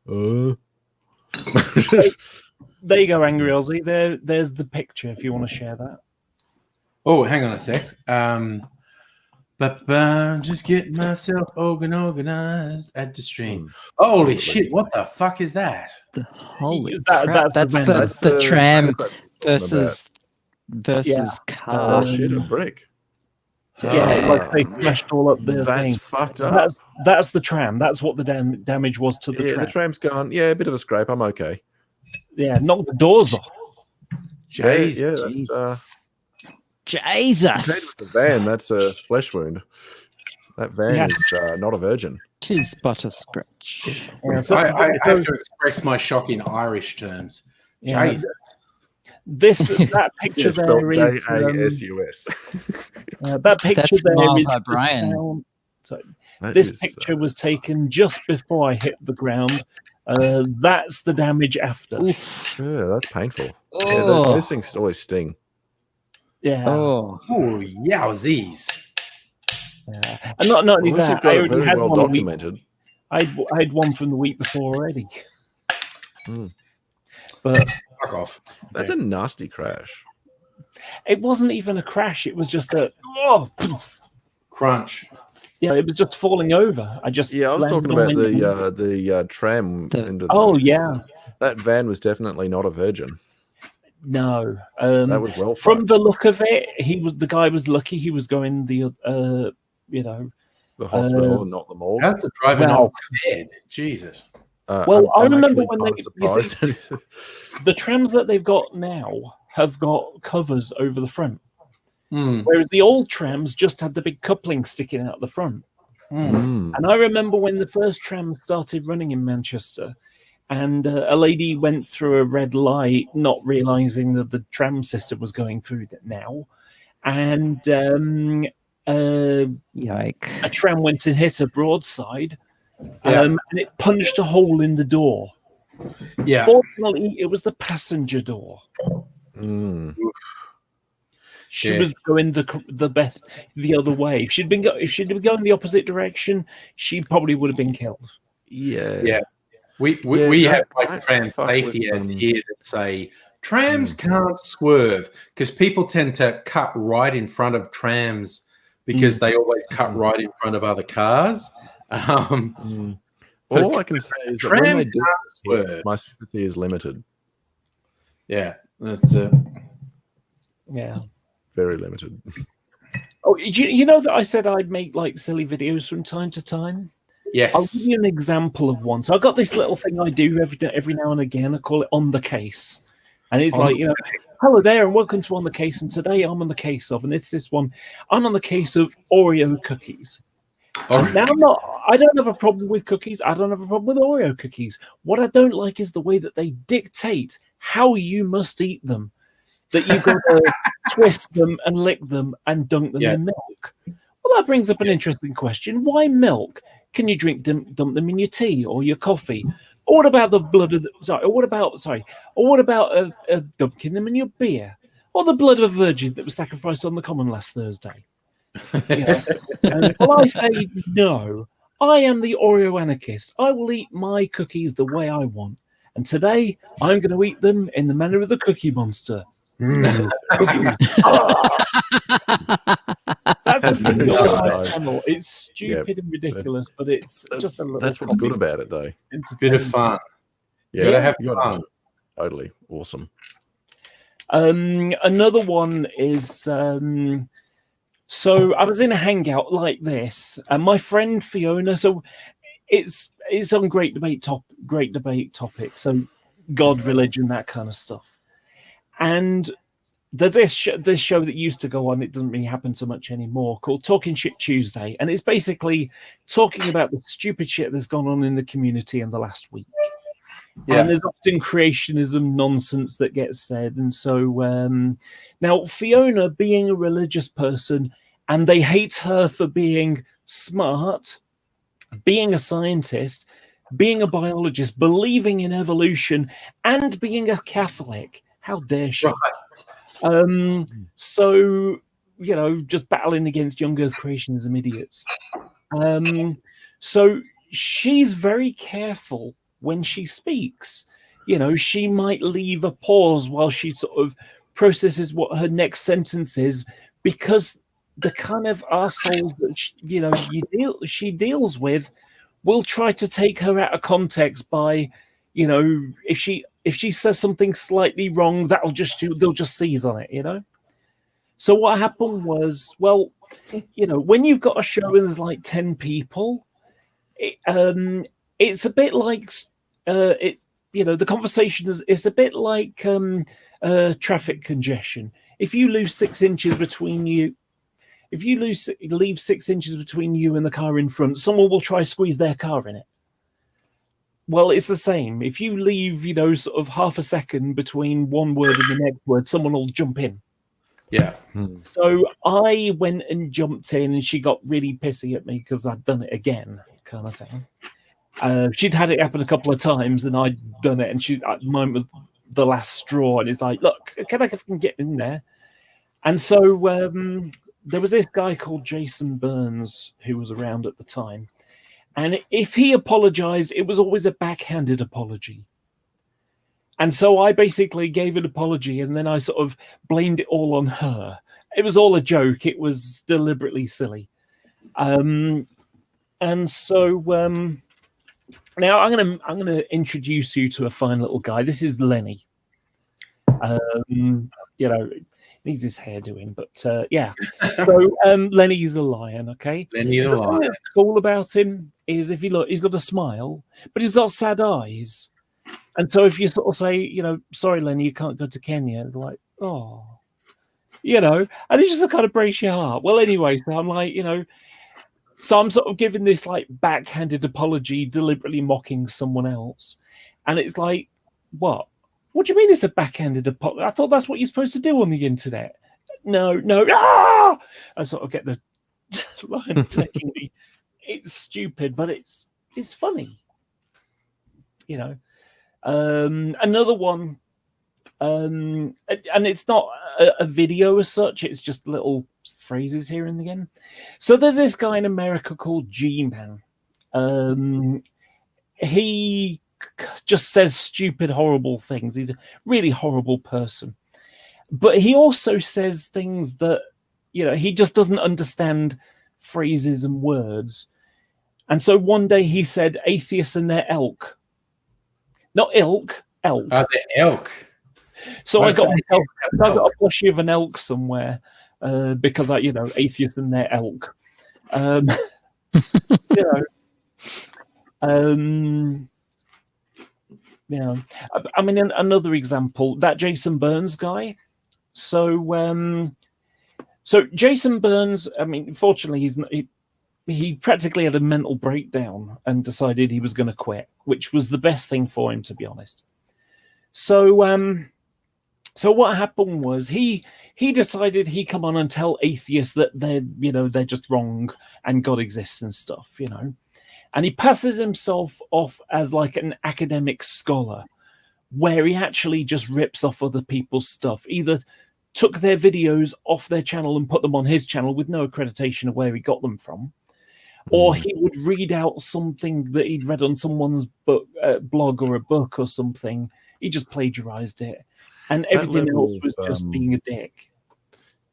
There you go, Angry Aussie. There's the picture if you want to share that. Oh, hang on a sec. Just getting myself organized at the stream. Holy shit! What the fuck is that? Holy crap! That's the tram versus car. Oh shit! A brick. Yeah, like they smashed all up the That's thing. fucked up. That's the tram. That's what the damage was to the tram. The tram's gone. Yeah, a bit of a scrape. I'm okay. Yeah, knock the doors off. Jesus. Jesus. The van, that's a flesh wound. That van is not a virgin. 'Tis but a scratch. Yeah, so I have to express my shock in Irish terms. Yeah. Jesus. That picture there is J-A-S-U-S. that picture That's there Miles is O'Brien. This picture was taken just before I hit the ground. That's the damage after. Yeah, that's painful. Oh. Yeah, those things always sting. Yeah. Oh, yowzies. Yeah. And not only that, I already had one documented. I had one from the week before already. But fuck off. That's a nasty crash. It wasn't even a crash. It was just a crunch. Yeah, it was just falling over. I was talking about the tram. That van was definitely not a virgin. No, that was well. From the look of it, the guy was lucky. He was going the hospital, not the morgue. How's the driver not dead? Jesus. Well, I remember when the trams that they've got now have got covers over the front. Whereas the old trams just had the big coupling sticking out the front. And I remember when the first tram started running in Manchester, and a lady went through a red light, not realizing that the tram system was going through it now. And yike. A tram went and hit her broadside, and it punched a hole in the door. Yeah. Fortunately, it was the passenger door. She was going the other way. If she'd been going the opposite direction, she probably would have been killed. Yeah. We have like tram safety ads here that say trams can't swerve because people tend to cut right in front of trams because they always cut right in front of other cars. All I can say is that when they do swerve, my sympathy is limited. Yeah, that's very limited. Oh, you know that I said I'd make like silly videos from time to time? Yes. I'll give you an example of one. So I've got this little thing I do every now and again. I call it On the Case. And it's hello there and welcome to On the Case. And today I'm on the case of, and it's this one, I'm on the case of Oreo cookies. Now I don't have a problem with cookies. I don't have a problem with Oreo cookies. What I don't like is the way that they dictate how you must eat them. That you've got to twist them and lick them and dunk them in milk. Well, that brings up an interesting question. Why milk? Can you dump them in your tea or your coffee? Or what about the blood of what about dunking them in your beer? Or the blood of a virgin that was sacrificed on the common last Thursday? Well, I say no. I am the Oreo anarchist. I will eat my cookies the way I want. And today, I'm going to eat them in the manner of the Cookie Monster. That's it's stupid and ridiculous, but it's just a little. That's what's good about it, though. It's a bit of fun. Yeah, gotta have fun. Totally awesome. Another one is So I was in a hangout like this, and my friend Fiona. So it's on great debate topic. So God, religion, that kind of stuff. And there's this show that used to go on. It doesn't really happen so much anymore. Called Talking Shit Tuesday, and it's basically talking about the stupid shit that's gone on in the community in the last week. Yeah. And there's often creationism nonsense that gets said. And so now Fiona, being a religious person, and they hate her for being smart, being a scientist, being a biologist, believing in evolution, and being a Catholic. How dare she? Right. So, just battling against young earth creationism idiots. So she's very careful when she speaks. She might leave a pause while she sort of processes what her next sentence is, because the kind of arsehole that she deals with will try to take her out of context by, if she says something slightly wrong, they'll just seize on it, So what happened was, well, when you've got a show and there's like 10 people, it's a bit like the conversation is a bit like traffic congestion. If you lose 6 inches between you, leave 6 inches between you and the car in front, someone will try to squeeze their car in it. Well, it's the same. If you leave, sort of half a second between one word and the next word, someone will jump in. Yeah. So I went and jumped in, and she got really pissy at me because I'd done it again, kind of thing. She'd had it happen a couple of times, and I'd done it, and mine was the last straw. And it's like, look, can I get in there? And so there was this guy called Jason Burns who was around at the time. And if he apologized, it was always a backhanded apology. And so I basically gave an apology, and then I sort of blamed it all on her. It was all a joke. It was deliberately silly. And so now I'm gonna introduce you to a fine little guy. This is Lenny. Needs his hair doing, but yeah. So Lenny is a lion, okay? Lenny the lion. What's cool about him is, if you look, he's got a smile, but he's got sad eyes. And so if you sort of say, sorry, Lenny, you can't go to Kenya, they're like, oh, and it's just to kind of brace your heart. Well, anyway, so I'm like, so I'm sort of giving this like backhanded apology, deliberately mocking someone else. And it's like, what? What do you mean it's a backhanded apology? I thought that's what you're supposed to do on the internet. No. Ah! I sort of get the line taking me. It's stupid, but it's funny. Another one, and it's not a video as such, it's just little phrases here and again. So there's this guy in America called G-Man. He just says stupid, horrible things. He's a really horrible person. But he also says things that, he just doesn't understand phrases and words. And so one day he said, atheists and their elk. Not ilk, elk. Oh, the elk. So I got a plushie of an elk somewhere because atheists and their elk. I mean, another example, that Jason Burns guy. So Jason Burns, I mean, fortunately, he practically had a mental breakdown and decided he was going to quit, which was the best thing for him, to be honest. So what happened was he decided he'd come on and tell atheists that they're just wrong and God exists and stuff, And he passes himself off as like an academic scholar, where he actually just rips off other people's stuff, either took their videos off their channel and put them on his channel with no accreditation of where he got them from, or he would read out something that he'd read on someone's blog or a book or something. He just plagiarized it, and everything else was just being a dick.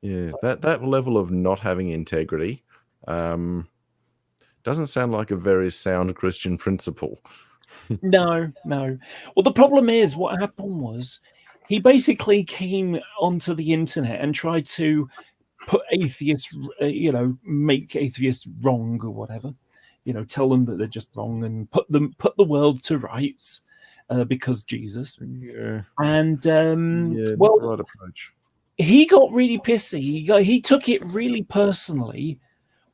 Yeah, that level of not having integrity doesn't sound like a very sound Christian principle. No. Well, the problem is, what happened was he basically came onto the internet and tried to put atheists, make atheists wrong or whatever. Tell them that they're just wrong and put the world to rights because Jesus. Yeah. And right approach. He got really pissy. He took it really personally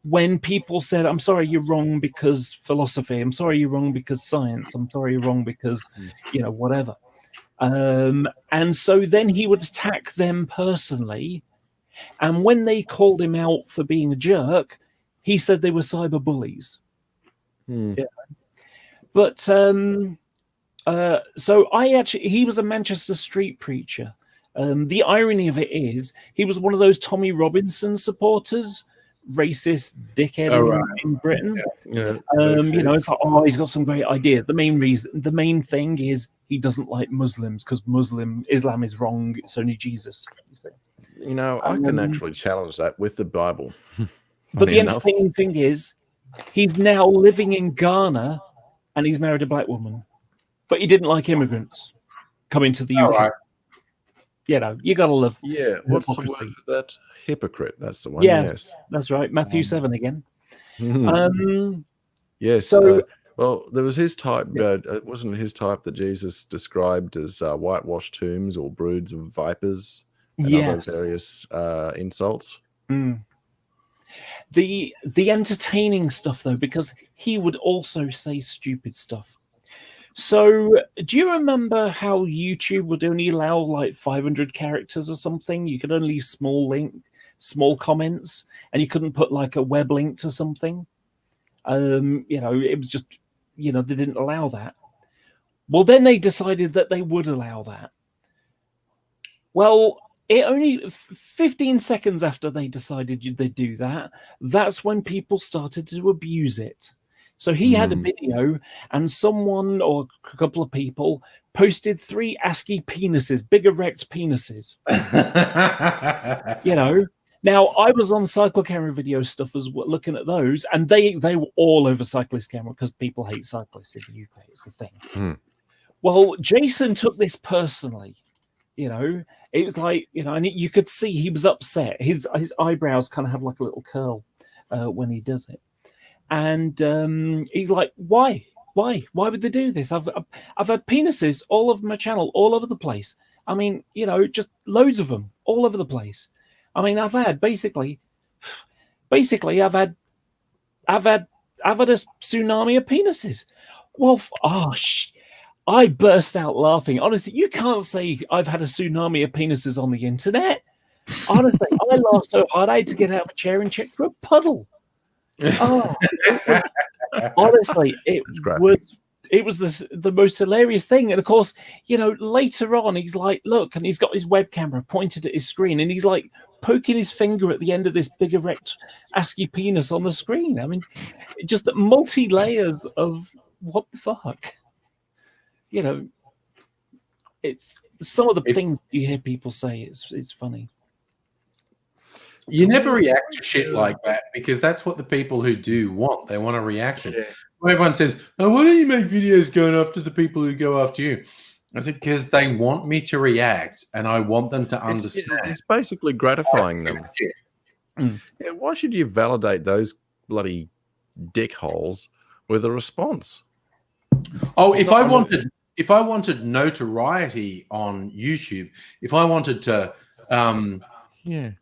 when people said, "I'm sorry, you're wrong because philosophy. I'm sorry, you're wrong because science. I'm sorry, you're wrong because whatever." And so then he would attack them personally. And when they called him out for being a jerk, he said they were cyber bullies. Yeah. But so he was a Manchester street preacher. The irony of it is he was one of those Tommy Robinson supporters, racist dickhead in Britain. Yeah. It's like, he's got some great ideas. The main thing is he doesn't like Muslims because Islam is wrong. It's only Jesus. I can actually challenge that with the Bible. But the entertaining thing is, he's now living in Ghana, and he's married a black woman. But he didn't like immigrants coming to the UK. Right. You gotta love. Yeah, what's the word for that? Hypocrite. That's the one. Yes. That's right. Matthew 7 again. Yes. So, well, there was his type. It wasn't his type that Jesus described as whitewashed tombs or broods of vipers and other various insults. The entertaining stuff, though, because he would also say stupid stuff. So, do you remember how YouTube would only allow like 500 characters or something? You could only leave small comments, and you couldn't put like a web link to something. It was just, they didn't allow that. Well, then they decided that they would allow that. Well, it only 15 seconds after they decided they'd do that, that's when people started to abuse it. So he had a video, and someone or a couple of people posted 3 ASCII penises, big erect penises. Now I was on cycle camera video stuff as well, looking at those, and they were all over cyclist camera because people hate cyclists in the UK. It's the thing. Well, Jason took this personally. It was like, and you could see he was upset. His eyebrows kind of have like a little curl when he does it. And he's like, why would they do this? I've had penises all over my channel, all over the place. I mean, just loads of them all over the place. I mean, I've had basically I've had a tsunami of penises. Well, I burst out laughing. Honestly, you can't say I've had a tsunami of penises on the internet. Honestly, I laughed so hard I had to get out of a chair and check for a puddle. Honestly, it was the most hilarious thing. And of course, later on, he's like, look, and he's got his web camera pointed at his screen, and he's like poking his finger at the end of this big erect ASCII penis on the screen. I mean, just multi layers of what the fuck. It's some of the things you hear people say. It's funny. You never react to shit like that because that's what the people who do want. They want a reaction. Yeah. Everyone says, "Oh, why don't you make videos going after the people who go after you?" I said, because they want me to react, and I want them to understand. It's basically gratifying them. Yeah, why should you validate those bloody dickholes with a response? Oh, if I wanted notoriety on YouTube, if I wanted to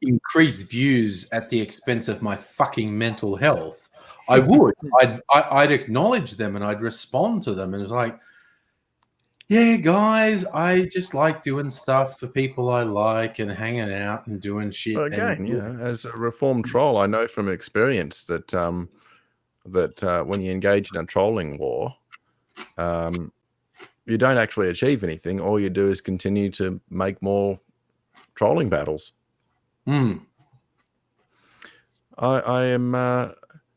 increase views at the expense of my fucking mental health, I would. I'd acknowledge them and I'd respond to them, and it's like, yeah, guys, I just like doing stuff for people I like and hanging out and doing shit. Well, again, as a reformed troll, I know from experience that when you engage in a trolling war, you don't actually achieve anything. All you do is continue to make more trolling battles. I am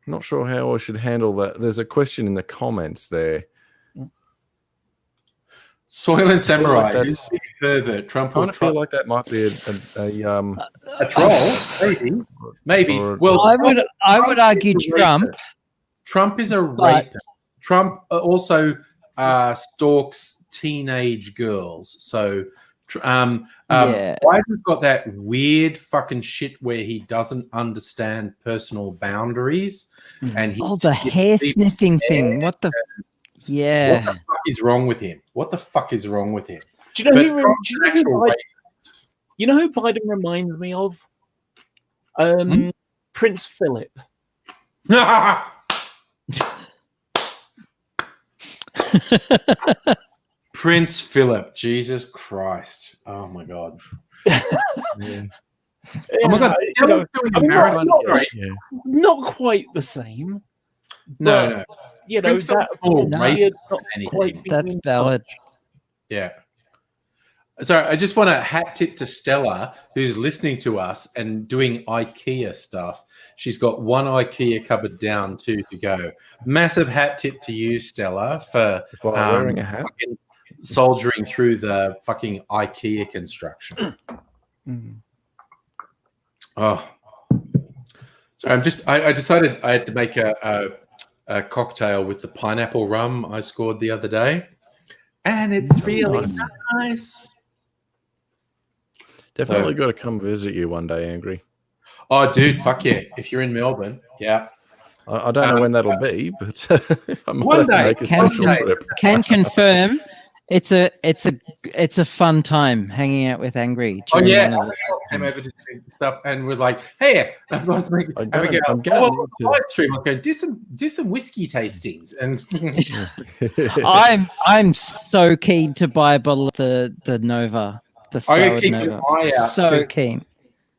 not sure how I should handle that. There's a question in the comments there. Soylent Samurai, is a pervert. Trump I feel like that might be a troll. Maybe. Well, I would argue Trump. Trump is a rapist. Trump also stalks teenage girls. So Biden's got that weird fucking shit where he doesn't understand personal boundaries, and he the hair sniffing thing. What the? Yeah. What the fuck is wrong with him? What the fuck is wrong with him? Do you know you know who Biden reminds me of? Prince Philip. Prince Philip, Jesus Christ! Oh my God! Oh my God! Not quite the same. No. You know, that's valid. Yeah. Sorry, I just want a hat tip to Stella, who's listening to us and doing IKEA stuff. She's got one IKEA cupboard down, 2 to go. Massive hat tip to you, Stella, for wearing a hat, soldiering through the fucking IKEA construction. Oh, so I decided I had to make a cocktail with the pineapple rum I scored the other day, and it's really nice. Definitely got to come visit you one day, Angry. Oh, dude, fuck yeah! If you're in Melbourne, yeah. I don't know when that'll be, but I might one day make a special trip. Can confirm. It's a fun time hanging out with Angry. Oh yeah, came over to do stuff and was like, "Hey, I was making live stream. I was going do some whiskey tastings." And I'm so keen to buy a bottle of the Nova, the Starwood Nova. So keen.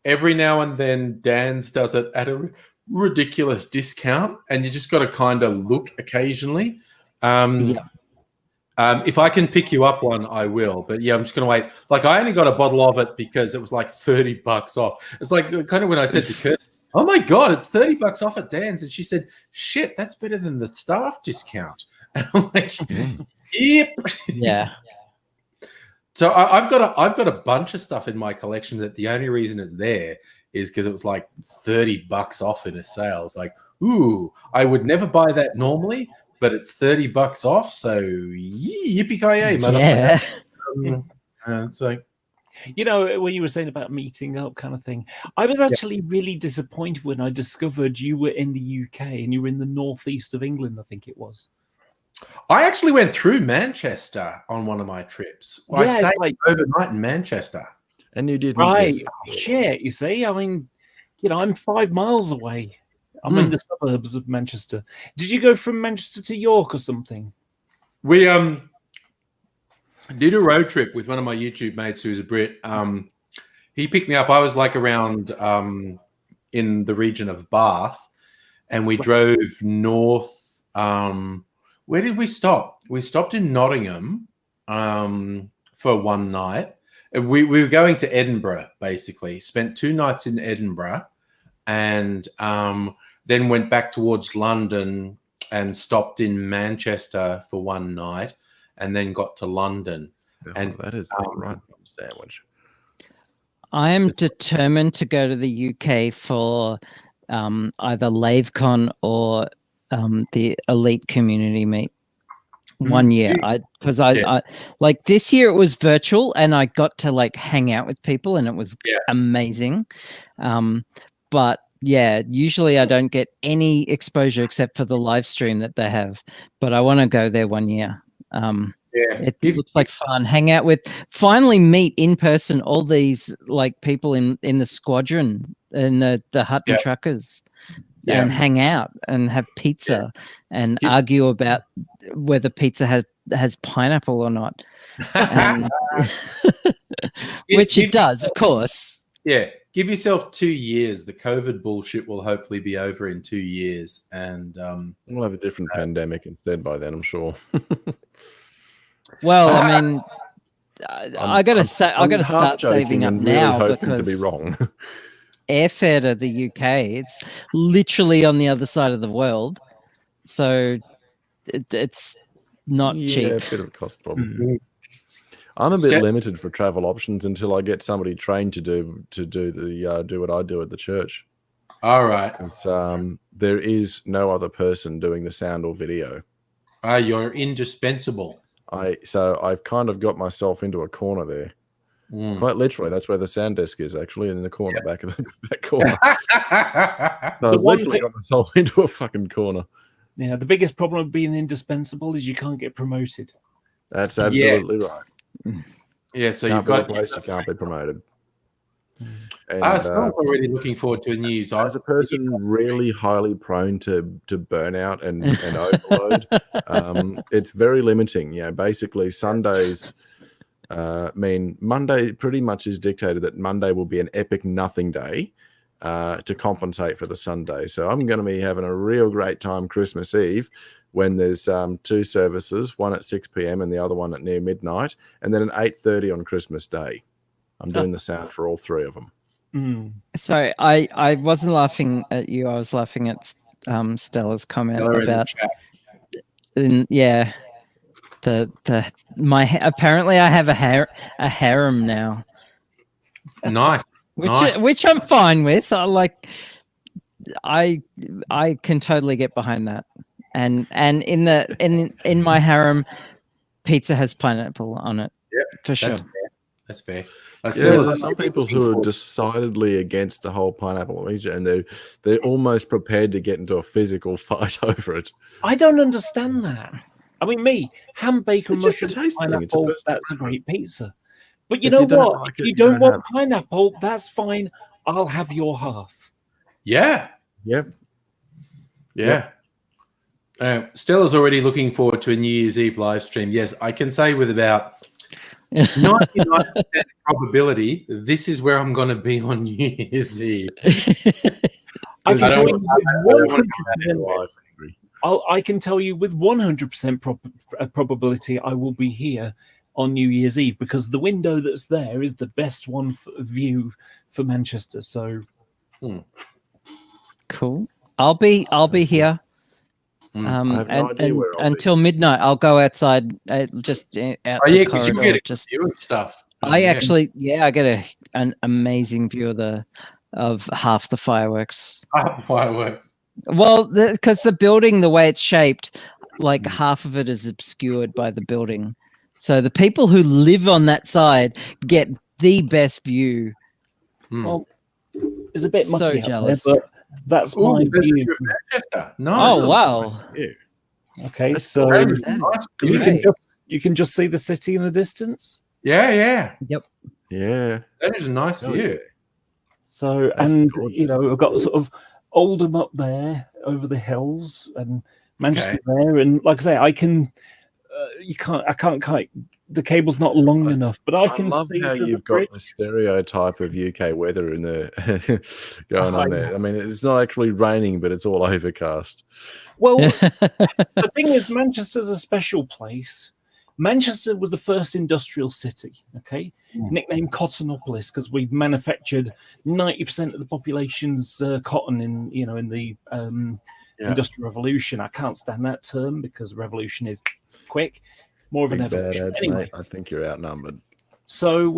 Every now and then, Dan's does it at a ridiculous discount, and you just got to kind of look occasionally. If I can pick you up one, I will. But yeah, I'm just going to wait. Like, I only got a bottle of it because it was like $30 off. It's like kind of when I said to Kurt, "Oh my God, it's $30 off at Dan's," and she said, "Shit, that's better than the staff discount." And I'm like, "Yep, yeah." So I've got a bunch of stuff in my collection that the only reason it's there is because it was like $30 off in a sale. It's like, ooh, I would never buy that normally, but it's $30 off, so yippee-ki-yay, motherfucker. Yeah. So, you know, when you were saying about meeting up kind of thing, I was actually really disappointed when I discovered you were in the UK and you were in the northeast of England, I think it was. I actually went through Manchester on one of my trips. I stayed overnight in Manchester. And you did. Right. Shit, you see, I mean, you know, I'm 5 miles away. I'm in the suburbs of Manchester. Did you go from Manchester to York or something? We did a road trip with one of my YouTube mates who's a Brit. He picked me up. I was like around in the region of Bath, and we drove north. Where did we stop? We stopped in Nottingham for one night. We were going to Edinburgh, basically. Spent 2 nights in Edinburgh, and then went back towards London and stopped in Manchester for one night, and then got to London. And that is the right sandwich. I am determined to go to the UK for either LaveCon or the Elite Community Meet. 1 year. Because I like this year it was virtual and I got to like hang out with people and it was amazing. But yeah, usually I don't get any exposure except for the live stream that they have. But I want to go there 1 year. It looks like fun. Hang out with, finally meet in person all these like people in the squadron and the Hutton truckers. And hang out and have pizza and argue about whether pizza has pineapple or not. And which it does, of course. Yeah. Give yourself 2 years. The COVID bullshit will hopefully be over in 2 years. And we'll have a different pandemic instead by then, I'm sure. Well, I mean, I gotta start saving up now really because to be wrong. Airfare to the UK, it's literally on the other side of the world, so it's not cheap. A bit of a cost problem. I'm a bit limited for travel options until I get somebody trained to do what I do at the church. All right, because there is no other person doing the sound or video. You're indispensable. So I've kind of got myself into a corner there. Quite literally, that's where the sound desk is, actually, in the corner, back of the back corner. So I've literally got myself into a fucking corner. Yeah, the biggest problem of being indispensable is you can't get promoted. That's absolutely right. Yeah, so Can't you've got a place you can't be promoted. And, I'm already looking forward to a New Year's. As a person really highly prone to burnout and overload, it's very limiting. You know, basically Sundays mean Monday pretty much is dictated that Monday will be an epic nothing day to compensate for the Sunday. So I'm going to be having a real great time Christmas Eve when there's 2 services, one at 6 p.m. and the other one at near midnight, and then at 8:30 on Christmas Day. I'm doing the sound for all 3 of them. Sorry, I wasn't laughing at you. I was laughing at Stella's comment about apparently I have a harem now. Nice. Which I'm fine with. I can totally get behind that. And in my harem, pizza has pineapple on it. Yeah, for sure. That's fair. There's some people who are decidedly against the whole pineapple eater, and they're almost prepared to get into a physical fight over it. I don't understand that. I mean, ham, bacon, mushroom, pineapple, that's a great pizza. But you know what? If you don't want pineapple, that's fine. I'll have your half. Yeah. Yep. Yeah. Stella's already looking forward to a New Year's Eve live stream. Yes, I can say with about 99% probability, this is where I'm going to be on New Year's Eve. I can tell you with 100% probability I will be here on New Year's Eve because the window that's there is the best one view for Manchester. So cool. I'll be here. Until midnight, I'll go outside. Just out the corridor. You get a view of stuff. I get an amazing view of half the fireworks. Half the fireworks. Well, because the building, the way it's shaped, like half of it is obscured by the building. So the people who live on that side get the best view. Well, it's a bit so jealous. There, but that's my view. Nice. Oh wow! Okay, so you can just see the city in the distance. Yeah. Yep. Yeah, that is a nice view. So, and gorgeous. I've got sort of Oldham up there over the hills, and Manchester there, and like I say, I can. I can't quite. The cable's not long enough, but I can love see how you've got the stereotype of UK weather in the going on there. I mean, it's not actually raining, but it's all overcast. Well, the thing is, Manchester's a special place. Manchester was the first industrial city, nicknamed Cottonopolis because we've manufactured 90% of the population's cotton in the Industrial Revolution. I can't stand that term because revolution is quick. More of an evolution. Anyway, I think you're outnumbered. So,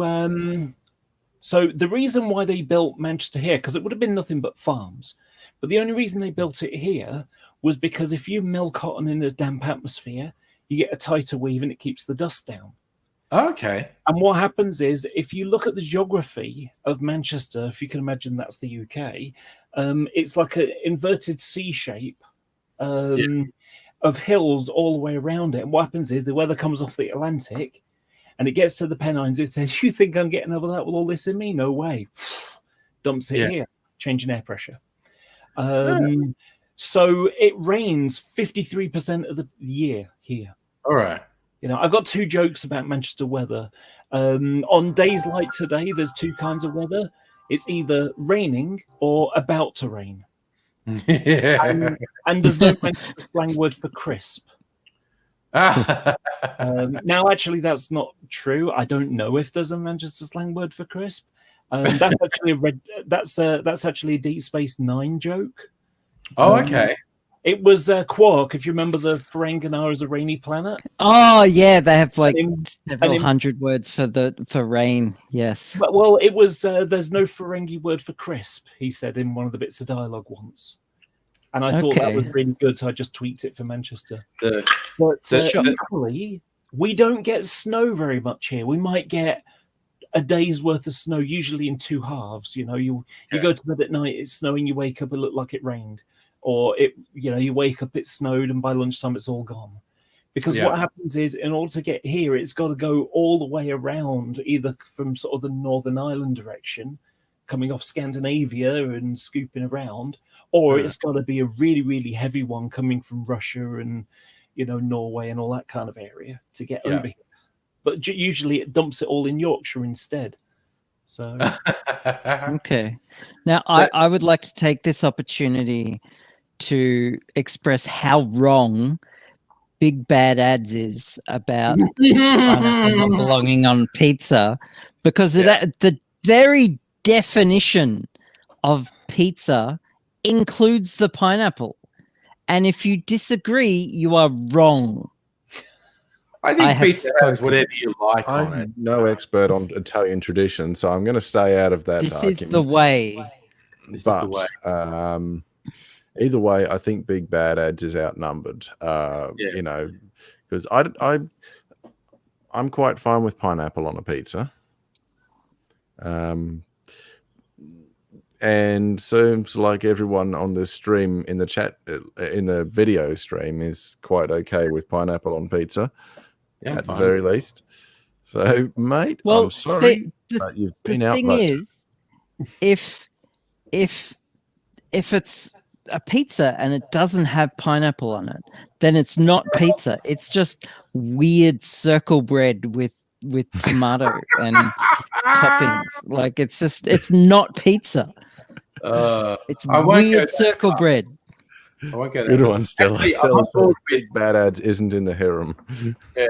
so the reason why they built Manchester here, because it would have been nothing but farms, but the only reason they built it here was because if you mill cotton in a damp atmosphere, you get a tighter weave and it keeps the dust down. Okay. And what happens is, if you look at the geography of Manchester, if you can imagine that's the UK, it's like an inverted C shape. Of hills all the way around it. And what happens is the weather comes off the Atlantic and it gets to the Pennines. It says, you think I'm getting over that with all this in me? No way. Dumps it here, changing air pressure. So it rains 53% of the year here. All right. I've got 2 jokes about Manchester weather. On days like today, there's 2 kinds of weather. It's either raining or about to rain. And there's no Manchester slang word for crisp. Now, actually, that's not true. I don't know if there's a Manchester slang word for crisp. That's actually that's actually a Deep Space Nine joke. Oh, okay. It was Quark, if you remember the Ferenginar as a rainy planet. Oh yeah, they have like several hundred words for rain. Yes. Well, it was there's no Ferengi word for crisp, he said in one of the bits of dialogue once. And I thought that was really good, so I just tweaked it for Manchester. But equally, we don't get snow very much here. We might get a day's worth of snow, usually in 2 halves. You go to bed at night, it's snowing, you wake up, it looked like it rained, or you wake up, it snowed, and by lunchtime it's all gone. Because what happens is, in order to get here, it's got to go all the way around, either from sort of the Northern Ireland direction, coming off Scandinavia and scooping around, or it's got to be a really, really heavy one coming from Russia and, Norway and all that kind of area to get over here. But usually it dumps it all in Yorkshire instead. So, okay. Now, I would like to take this opportunity to express how wrong Big Bad Ads is about pineapple not belonging on pizza, because the very definition of pizza includes the pineapple. And if you disagree, you are wrong. I think pizza has whatever you like on it. I'm no expert on Italian tradition, so I'm going to stay out of that argument. Is the way. This is the way. Either way, I think Big Bad Ads is outnumbered. Because I'm quite fine with pineapple on a pizza. And seems like everyone on this stream in the chat, in the video stream, is quite okay with pineapple on pizza, at the very least. So, mate, I'm sorry, but you've been out. The thing is, if it's a pizza and it doesn't have pineapple on it, then it's not pizza. It's just weird circle bread with tomato and toppings. Like it's not pizza. It's weird circle bread. I won't go there. Good one, Stella. Stella says Big Bad Ads isn't in the harem. Yeah,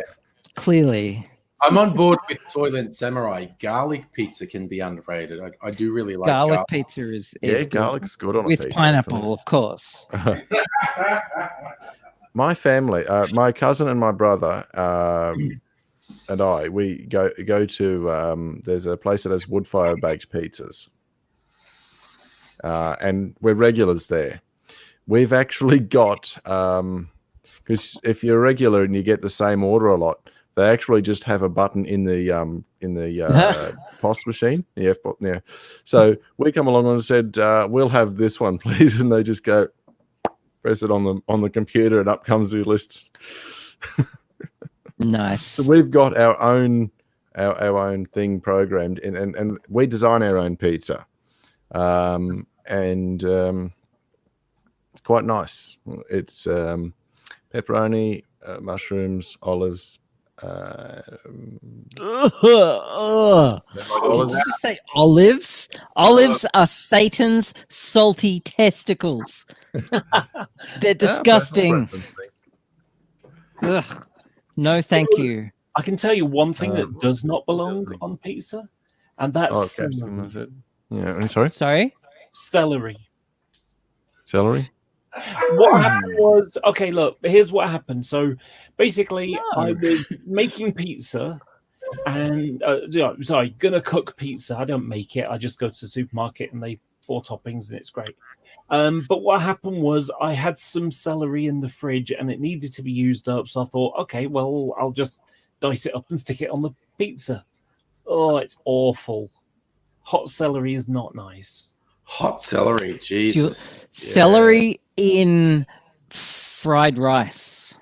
clearly. I'm on board with Soylent Samurai. Garlic pizza can be underrated. I do really like garlic pizza. Is garlic is good on with a pizza, pineapple, of course. My family, my cousin and my brother, and I, we go to. There's a place that has wood fire baked pizzas, and we're regulars there. We've actually got because if you're a regular and you get the same order a lot, they actually just have a button in the POS machine, the F-bot. Yeah. So we come along and said, "We'll have this one, please," and they just go press it on the computer, and up comes the list. Nice. So we've got our own thing programmed, and we design our own pizza, and it's quite nice. It's pepperoni, mushrooms, olives. Did you say olives? Olives are Satan's salty testicles. They're disgusting. Ugh. No, thank you. I can tell you one thing that does not belong on pizza, and that's celery. Yeah, sorry? Sorry? Celery. What happened was, okay, look, here's what happened. So basically, I was making pizza and, gonna cook pizza. I don't make it. I just go to the supermarket and they 4 toppings and it's great. But what happened was I had some celery in the fridge and it needed to be used up. So I thought, okay, well, I'll just dice it up and stick it on the pizza. Oh, it's awful. Hot celery is not nice. Hot celery, Jesus. Celery in fried rice.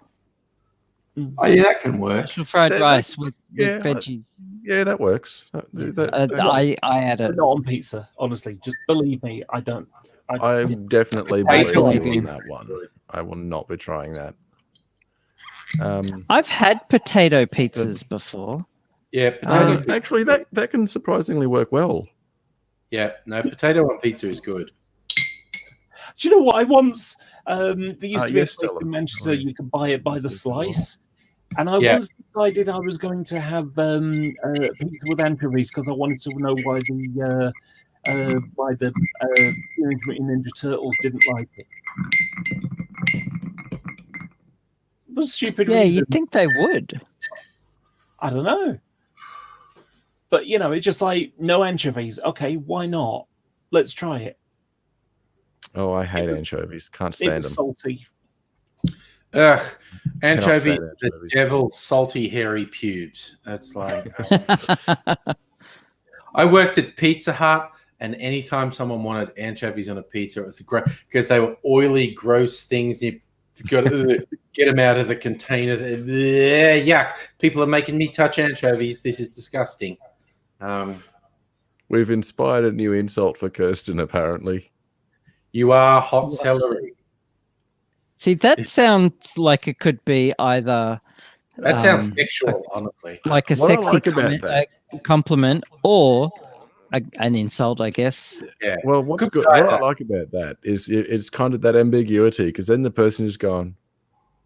Oh, yeah, that can work. Fried rice with veggies. Yeah, that works. I add it. Not on pizza, honestly. Just believe me, I don't. I definitely believe you on that one. I will not be trying that. I've had potato pizzas before. Yeah, potato. Actually, that can surprisingly work well. Yeah, no, potato on pizza is good. Do you know what? I once there used to be a place in Manchester you could buy it by the slice, and I once decided I was going to have pizza with anchovies because I wanted to know why the Teenage Mutant Ninja Turtles didn't like it. It was stupid. Yeah, reason. you'd think they would. I don't know. But, it's just like, no anchovies. Okay, why not? Let's try it. Oh, I hate anchovies. Can't stand them. Salty. Ugh. Anchovies, the devil's salty, hairy pubes. That's like... I worked at Pizza Hut, and anytime someone wanted anchovies on a pizza, it was great because they were oily, gross things. You've got to get them out of the container. Yuck. People are making me touch anchovies. This is disgusting. We've inspired a new insult for Kirsten, apparently. You are hot celery. See, that sounds like it could be either... That sounds sexual, honestly. Like a sexy compliment or an insult, I guess. Yeah. Well, what's good? What I like about that is it's kind of that ambiguity, because then the person is going,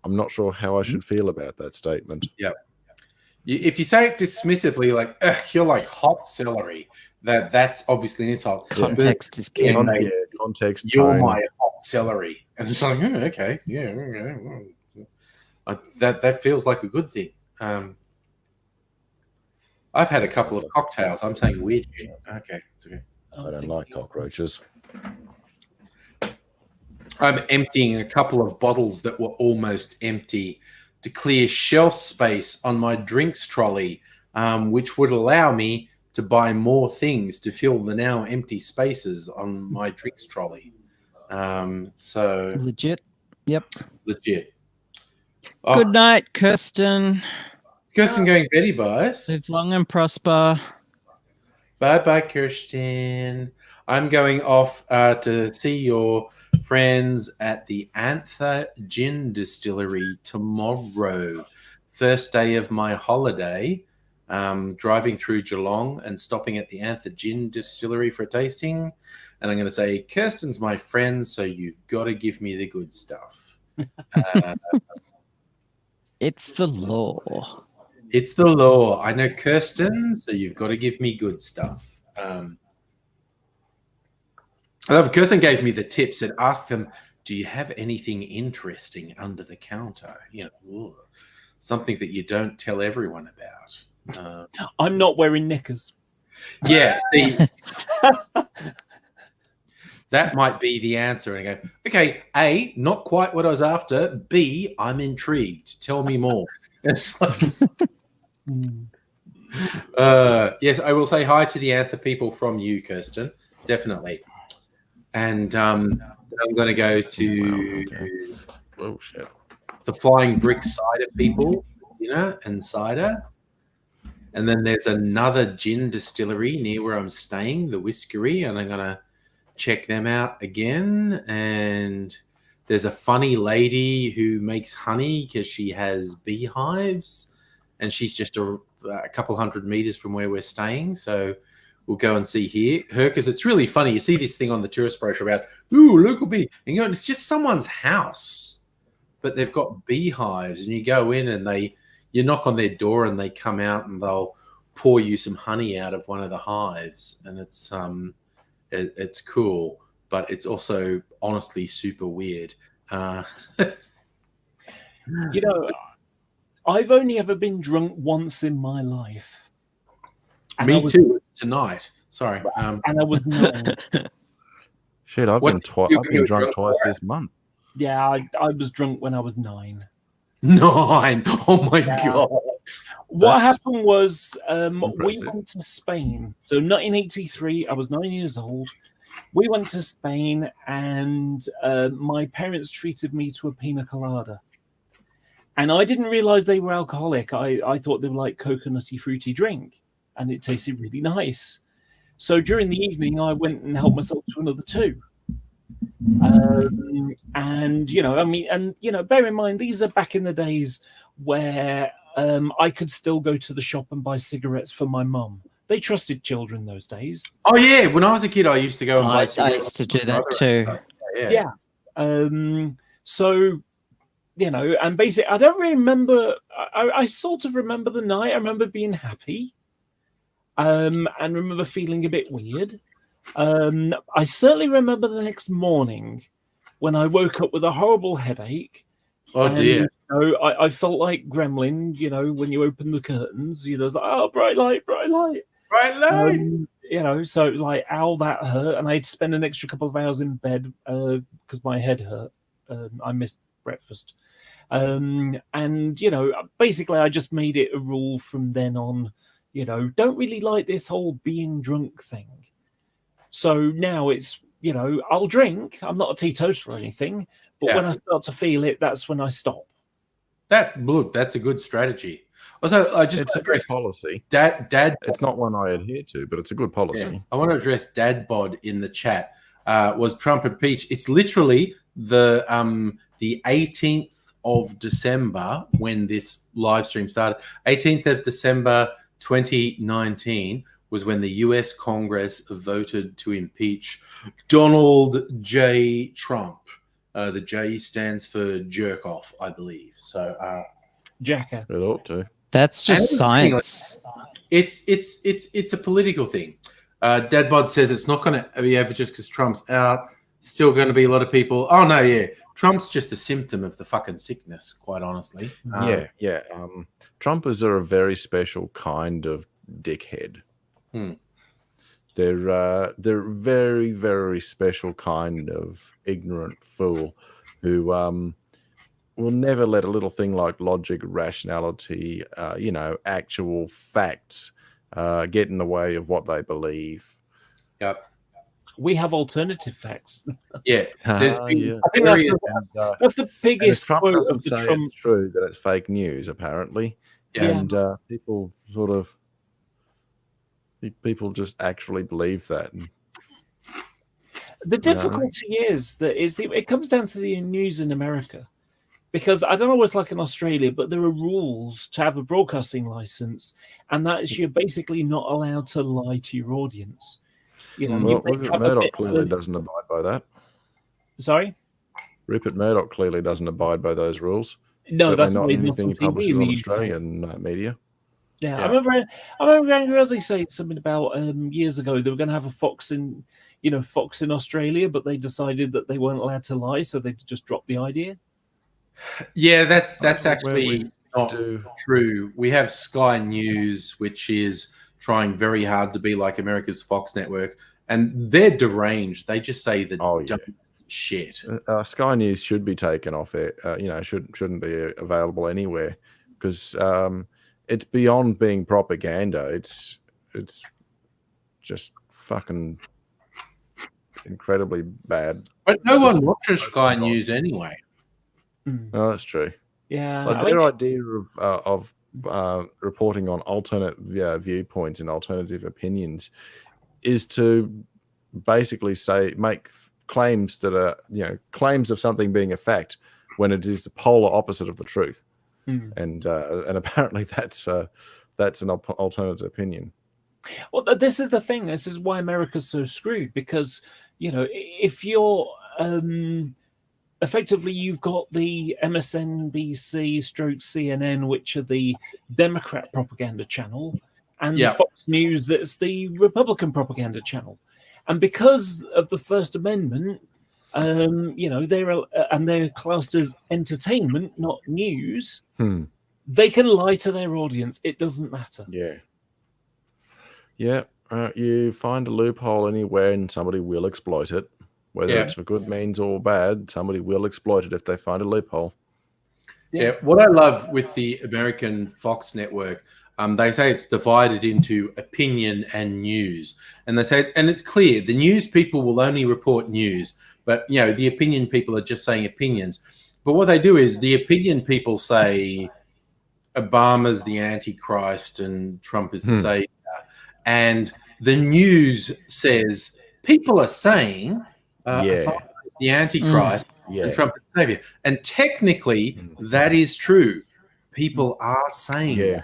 I'm not sure how I should feel about that statement. Yeah. If you say it dismissively, like, you're like hot celery, that's obviously an insult. Context is key. Context. You're tone. my hot celery. And it's like, okay. Yeah. That feels like a good thing. I've had a couple of cocktails. I'm saying weird shit. Okay, it's okay. I don't like cockroaches. I'm emptying a couple of bottles that were almost empty to clear shelf space on my drinks trolley, which would allow me to buy more things to fill the now empty spaces on my drinks trolley. So legit. Yep. Legit. Good night, Kirsten. Kirsten going Betty buys. Live long and prosper. Bye, Kirsten. I'm going off to see your friends at the Anther Gin Distillery tomorrow. First day of my holiday. Driving through Geelong and stopping at the Anther Gin Distillery for a tasting. And I'm going to say, Kirsten's my friend, so you've got to give me the good stuff. It's the law. It's the law. I know Kirsten, so you've got to give me good stuff. I love Kirsten gave me the tips and asked them, do you have anything interesting under the counter? You know, something that you don't tell everyone about. I'm not wearing knickers. Yeah, see, that might be the answer. And I go, okay, A, not quite what I was after. B, I'm intrigued. Tell me more. It's like, yes, I will say hi to the Anther people from you, Kirsten. Definitely. And I'm going to go to the Flying Brick Cider people, and cider. And then there's another gin distillery near where I'm staying, the Whiskery, and I'm going to check them out again. And there's a funny lady who makes honey because she has beehives, and she's just a couple hundred meters from where we're staying. So we'll go and see her because it's really funny. You see this thing on the tourist brochure about, local bee. And you go, it's just someone's house, but they've got beehives. And you go in and you knock on their door and they come out and they'll pour you some honey out of one of the hives. And it's cool, but it's also honestly super weird. I've only ever been drunk once in my life. Me too. Tonight. Sorry. And I was 9. Shit, I've been drunk twice this month. Yeah, I was drunk when I was 9. 9. Oh my God. What happened was we went to Spain. So 1983, I was 9 years old. We went to Spain and my parents treated me to a pina colada. And I didn't realize they were alcoholic. I thought they were like coconutty fruity drink. And it tasted really nice. So during the evening, I went and helped myself to another 2. Bear in mind, these are back in the days where I could still go to the shop and buy cigarettes for my mum. They trusted children those days. Oh, yeah. When I was a kid, I used to go and buy cigarettes. I used to do that too. Yeah. And basically, I don't really remember. I sort of remember the night. I remember being happy. And remember feeling a bit weird. I certainly remember the next morning when I woke up with a horrible headache. Oh, dear. I felt like Gremlin, when you open the curtains, it's like, oh, bright light, bright light. Bright light. So it was like, ow, that hurt. And I'd spend an extra couple of hours in bed because my head hurt. I missed breakfast. Basically I just made it a rule from then on don't really like this whole being drunk thing. So now it's, I'll drink. I'm not a teetotaler or anything, but when I start to feel it, that's when I stop. That's a good strategy. Also, it's a good policy. Dad, it's not one I adhere to, but it's a good policy. Yeah. I want to address Dad Bod in the chat. Was Trump impeached? It's literally the 18th of December when this live stream started. 18th of December 2019 was when the U.S. Congress voted to impeach Donald J. Trump. The J stands for jerk off, I believe. So, Jacker. It ought to. That's just science. It's a political thing. Dadbod says it's not going to be ever just because Trump's out. Still going to be a lot of people. Oh no, yeah, Trump's just a symptom of the fucking sickness. Quite honestly. Yeah. Trumpers are a very special kind of dickhead. They're very, very special kind of ignorant fool who will never let a little thing like logic, rationality, actual facts get in the way of what they believe. Yep. We have alternative facts. Yeah. I think that's the biggest Trump quote doesn't of the say Trump. It's true that it's fake news, apparently. Yeah. And people people just actually believe that. The difficulty is that it comes down to the news in America. Because I don't know what it's like in Australia, but there are rules to have a broadcasting license, and that is you're basically not allowed to lie to your audience. Rupert Murdoch clearly doesn't abide by that. Sorry? Rupert Murdoch clearly doesn't abide by those rules. No, Certainly that's not why he's anything he not on TV publishes in on the Australian media. Yeah, I remember Andrew Rosie saying something about years ago they were going to have a Fox in Australia, but they decided that they weren't allowed to lie, so they just dropped the idea. Yeah, that's actually not true. We have Sky News, which is trying very hard to be like America's Fox network, and they're deranged. They just say the dumbest shit. Sky News should be taken off it. Shouldn't be available anywhere because it's beyond being propaganda. It's just fucking incredibly bad. But no one watches Sky News anyway. No, that's true. Yeah, like their idea of reporting on alternate viewpoints and alternative opinions is to basically make claims that are claims of something being a fact when it is the polar opposite of the truth. And apparently that's an alternative opinion. Well, this is the thing. This is why America's so screwed because if you're effectively, you've got the MSNBC / CNN, which are the Democrat propaganda channel, and the Fox News, that's the Republican propaganda channel. And because of the First Amendment, they're classed as entertainment, not news. They can lie to their audience. It doesn't matter. Yeah. You find a loophole anywhere and somebody will exploit it. Whether it's for good means or bad, somebody will exploit it if they find a loophole. Yeah. What I love with the American Fox network, they say it's divided into opinion and news. And they say, and it's clear, the news people will only report news, but the opinion people are just saying opinions. But what they do is the opinion people say Obama's the Antichrist and Trump is the savior. And the news says people are saying the Antichrist and Trump is the savior. And technically, that is true. People are saying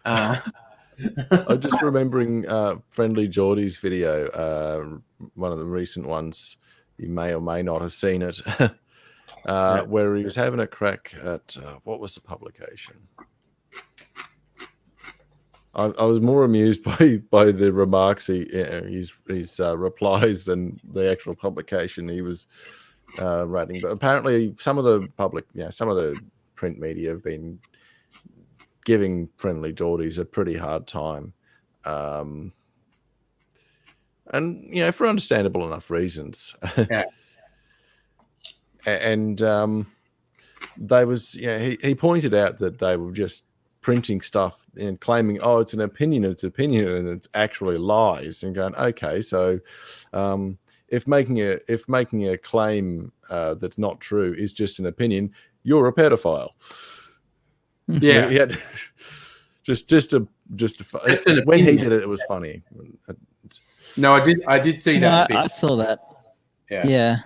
that. I'm just remembering Friendly Geordie's video, one of the recent ones. You may or may not have seen it, where he was having a crack at what was the publication? I was more amused by the remarks his replies than the actual publication he was writing. But apparently, some of the print media have been giving Friendly Geordies a pretty hard time, and for understandable enough reasons. And he pointed out that they were just printing stuff and claiming, oh, it's an opinion, and it's actually lies, and going, okay, so if making a claim that's not true is just an opinion, you're a pedophile. Yeah. Yeah. Just when he did it, it was funny. No, I did see that. I saw that. Yeah.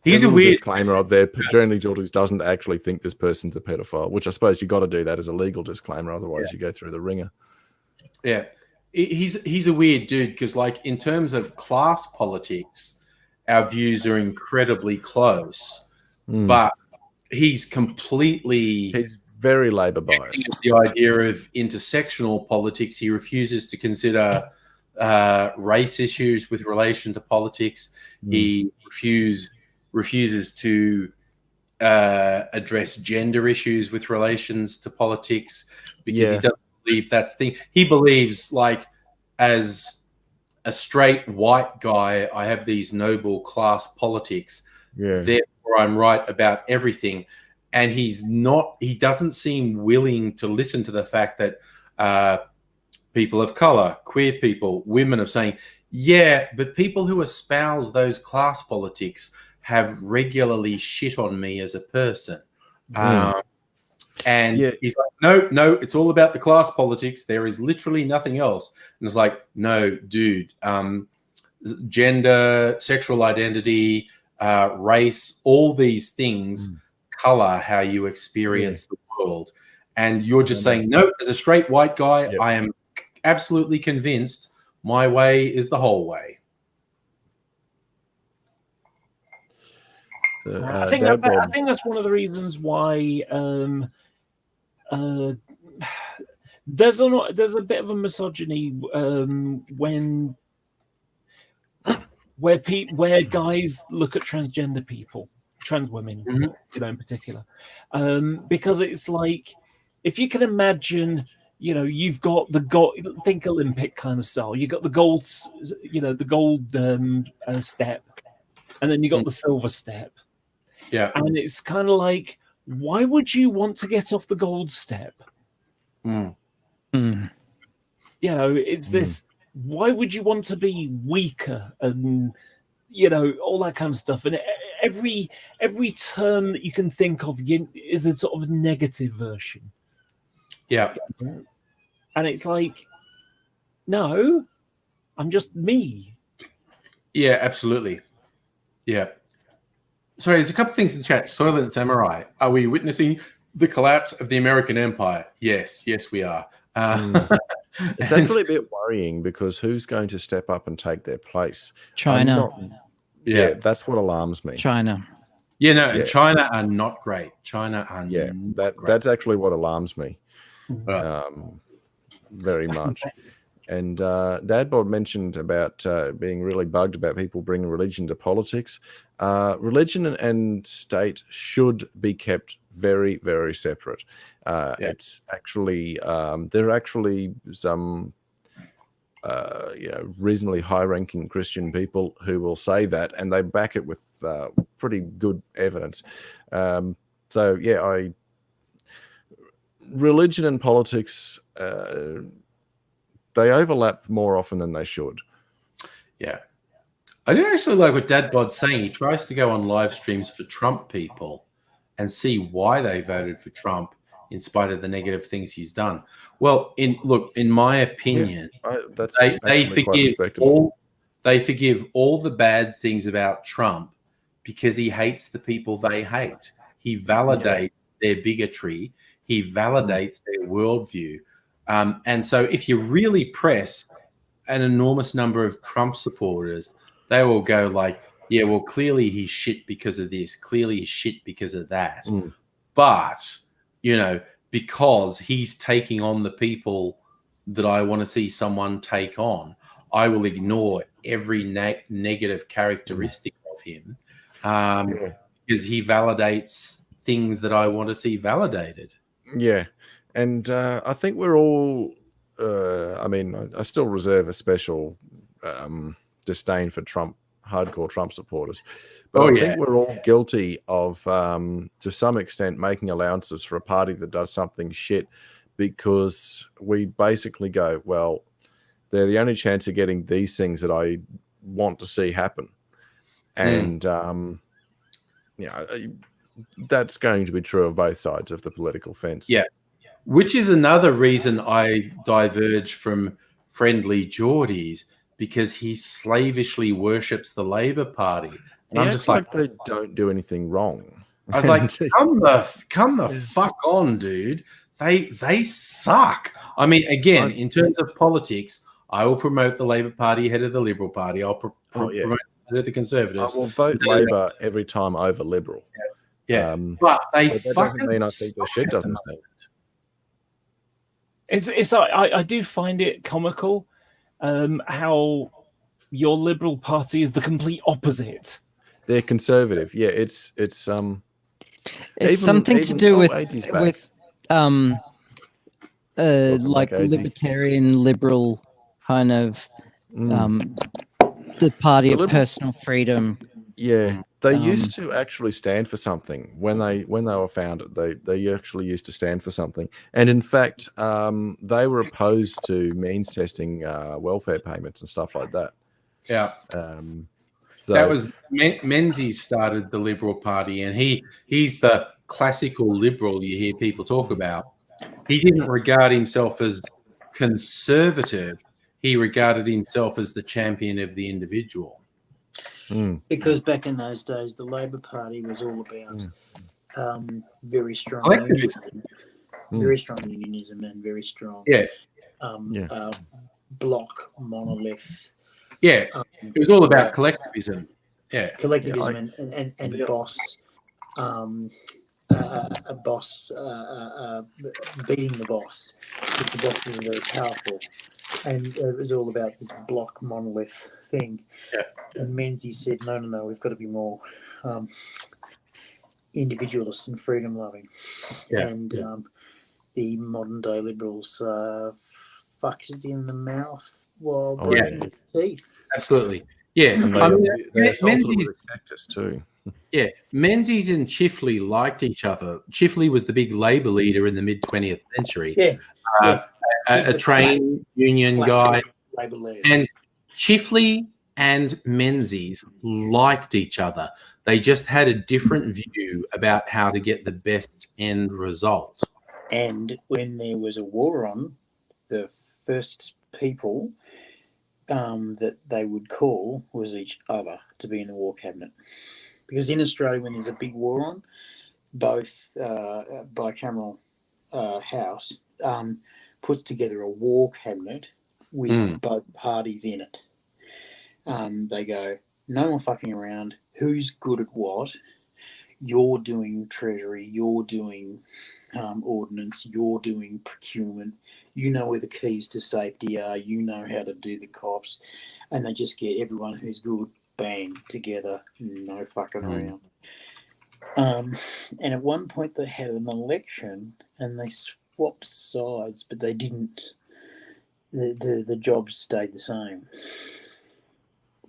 He's a weird disclaimer out there. Journey Georges doesn't actually think this person's a pedophile, which I suppose you got to do that as a legal disclaimer, otherwise you go through the ringer. Yeah, he's a weird dude because, like, in terms of class politics, our views are incredibly close, but he's very Labour biased. The idea of intersectional politics, he refuses to consider race issues with relation to politics. He refuses to address gender issues with relations to politics because he doesn't believe that's the thing. He believes, like, as a straight white guy, I have these noble class politics. Therefore, I'm right about everything. And he doesn't seem willing to listen to the fact that people of color, queer people, women are saying, yeah, but people who espouse those class politics have regularly shit on me as a person. And he's like, no, it's all about the class politics. There is literally nothing else. And it's like, no, dude, gender, sexual identity, race, all these things color how you experience the world. And you're just saying, no, as a straight white guy, I am absolutely convinced my way is the whole way. I think that's one of the reasons why there's a bit of a misogyny where guys look at transgender people, trans women, in particular, because it's like, if you can imagine, you've got think Olympic kind of style. You got the gold, step, and then you got the silver step. Yeah. And it's kind of like, why would you want to get off the gold step? It's this, why would you want to be weaker and, all that kind of stuff. And every term that you can think of is a sort of negative version. Yeah. And it's like, no, I'm just me. Yeah, absolutely. Yeah. Sorry, there's a couple of things in the chat. Soylent Samurai, are we witnessing the collapse of the American empire? Yes, we are. It's actually a bit worrying because who's going to step up and take their place? China. That's what alarms me. China. China are not great. China are not great. That's actually what alarms me very much. And Dadbod mentioned about being really bugged about people bringing religion to politics. Religion and state should be kept very, very separate. It's actually there are actually some reasonably high-ranking Christian people who will say that, and they back it with pretty good evidence. Religion and politics, they overlap more often than they should. Yeah. I do actually like what Dadbod's saying. He tries to go on live streams for Trump people and see why they voted for Trump in spite of the negative things he's done. Well, in my opinion, they forgive all the bad things about Trump because he hates the people they hate. He validates their bigotry. He validates their worldview. And so if you really press an enormous number of Trump supporters, they will go like, yeah, well, clearly he's shit because of this. Clearly he's shit because of that. But, because he's taking on the people that I want to see someone take on, I will ignore every negative characteristic of him because he validates things that I want to see validated. Yeah. And I think we're all, I still reserve a special disdain for Trump hardcore Trump supporters. But I think we're all guilty of, to some extent, making allowances for a party that does something shit, because we basically go, well, they're the only chance of getting these things that I want to see happen. And, that's going to be true of both sides of the political fence. Yeah. Which is another reason I diverge from Friendly Geordies, because he slavishly worships the Labor Party. And I'm just like, they don't do anything wrong. I was like, come the fuck on, dude. They suck. I mean, again, in terms of politics, I will promote the Labor Party ahead of the Liberal Party. I'll promote ahead of the Conservatives. I will vote Labor every time over Liberal. Yeah, but that doesn't mean I think the shit doesn't stink. I do find it comical how your Liberal Party is the complete opposite. They're conservative. Yeah, it's something to do with like libertarian liberal kind of the party of personal freedom. Yeah, they used to actually stand for something when they were founded. They actually used to stand for something, and in fact, they were opposed to means testing welfare payments and stuff like that. Yeah, so that was Menzies started the Liberal Party, and he's the classical liberal you hear people talk about. He didn't regard himself as conservative. He regarded himself as the champion of the individual. Because back in those days, the Labor Party was all about very strong unionism and very strong block monolith. Yeah, it was all about collectivism. Yeah, collectivism and boss, a boss beating the boss, because the boss was very powerful, and it was all about this block monolith thing. Yeah. And Menzies said, no, we've got to be more individualist and freedom loving. Yeah. And the modern day liberals fucked it in the mouth while breaking its teeth. Absolutely. Yeah. Menzies too. Yeah, Menzies and Chifley liked each other. Chifley was the big Labor leader in the mid 20th century. Yeah. A train union guy. Labor leader. And Chifley and Menzies liked each other. They just had a different view about how to get the best end result. And when there was a war on, the first people that they would call was each other to be in the war cabinet. Because in Australia, when there's a big war on, both bicameral House puts together a war cabinet with both parties in it. They go, no more fucking around. Who's good at what? You're doing treasury. You're doing ordnance. You're doing procurement. You know where the keys to safety are. You know how to do the cops. And they just get everyone who's good, bang, together. No fucking around. And at one point they had an election and they swapped sides, but they didn't. The jobs stayed the same.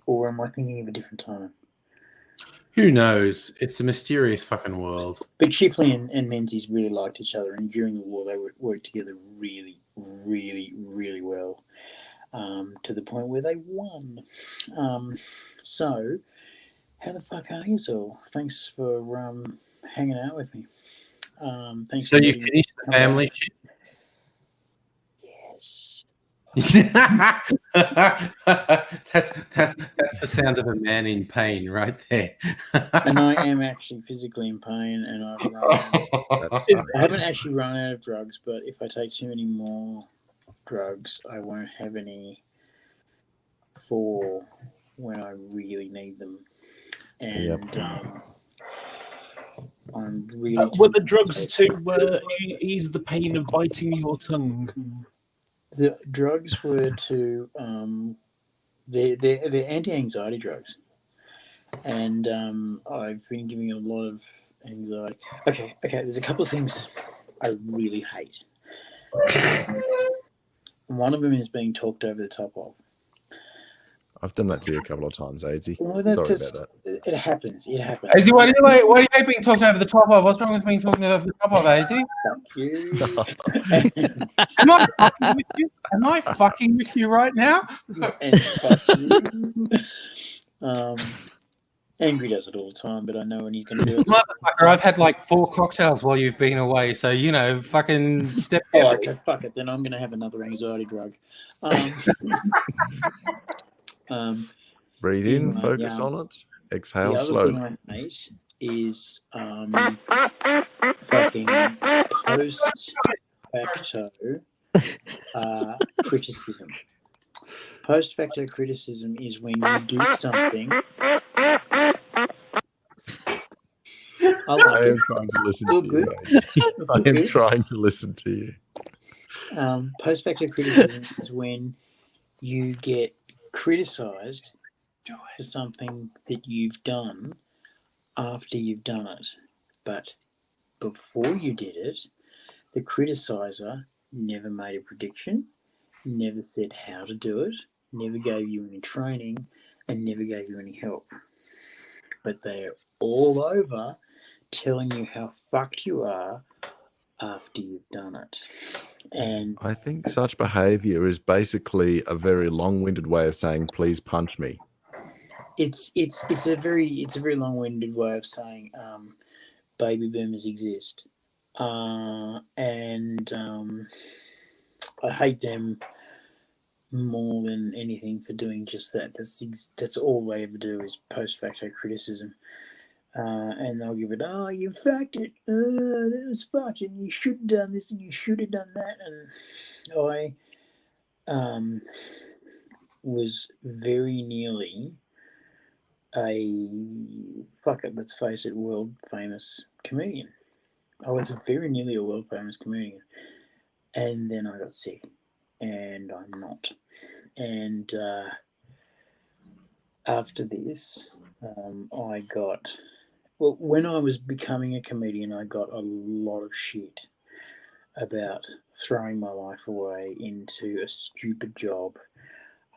Or am I thinking of a different time? Who knows? It's a mysterious fucking world. But Chifley and Menzies really liked each other, and during the war they worked together really, really, really well, to the point where they won. So, how the fuck are you all? Thanks for hanging out with me. Thanks. So you finished the family shit? that's the sound of a man in pain right there. And I am actually physically in pain, and I haven't actually run out of drugs, but if I take too many more drugs, I won't have any for when I really need them. And I'm really were the drugs to ease the pain of biting your tongue? The drugs were to they're anti-anxiety drugs, and I've been giving a lot of anxiety. Okay. There's a couple of things I really hate. One of them is being talked over the top of. I've done that to you a couple of times, Aidsy. Well, Sorry about that. It happens. It happens. Azy, what are you being talked over the top of? What's wrong with being talked over the top of, Azy? Fuck you. Am I fucking with you right now? And fuck you. Angry does it all the time, but I know when he's going to do it. Motherfucker, I've had like 4 cocktails while you've been away, so fucking step. Oh, okay, fuck it. Then I'm going to have another anxiety drug. Breathe in, focus on it. Exhale slowly. The other thing I hate is fucking post-facto criticism. Post-facto criticism is when you do something. I am trying to listen to you. I am trying to listen to you. Post-facto criticism is when you get criticised for something that you've done after you've done it. But before you did it, the criticiser never made a prediction, never said how to do it, never gave you any training, and never gave you any help. But they're all over telling you how fucked you are after you've done it. And I think such behaviour is basically a very long-winded way of saying, "Please punch me." It's a very long-winded way of saying baby boomers exist, and I hate them more than anything for doing just that. That's all they ever do is post-facto criticism. And they'll give it, oh, you fucked it, that was fucked, and you should have done this, and you should have done that, and I was very nearly let's face it, world famous comedian. I was very nearly a world famous comedian, and then I got sick, and I'm not. And after this, I got. Well, when I was becoming a comedian, I got a lot of shit about throwing my life away into a stupid job.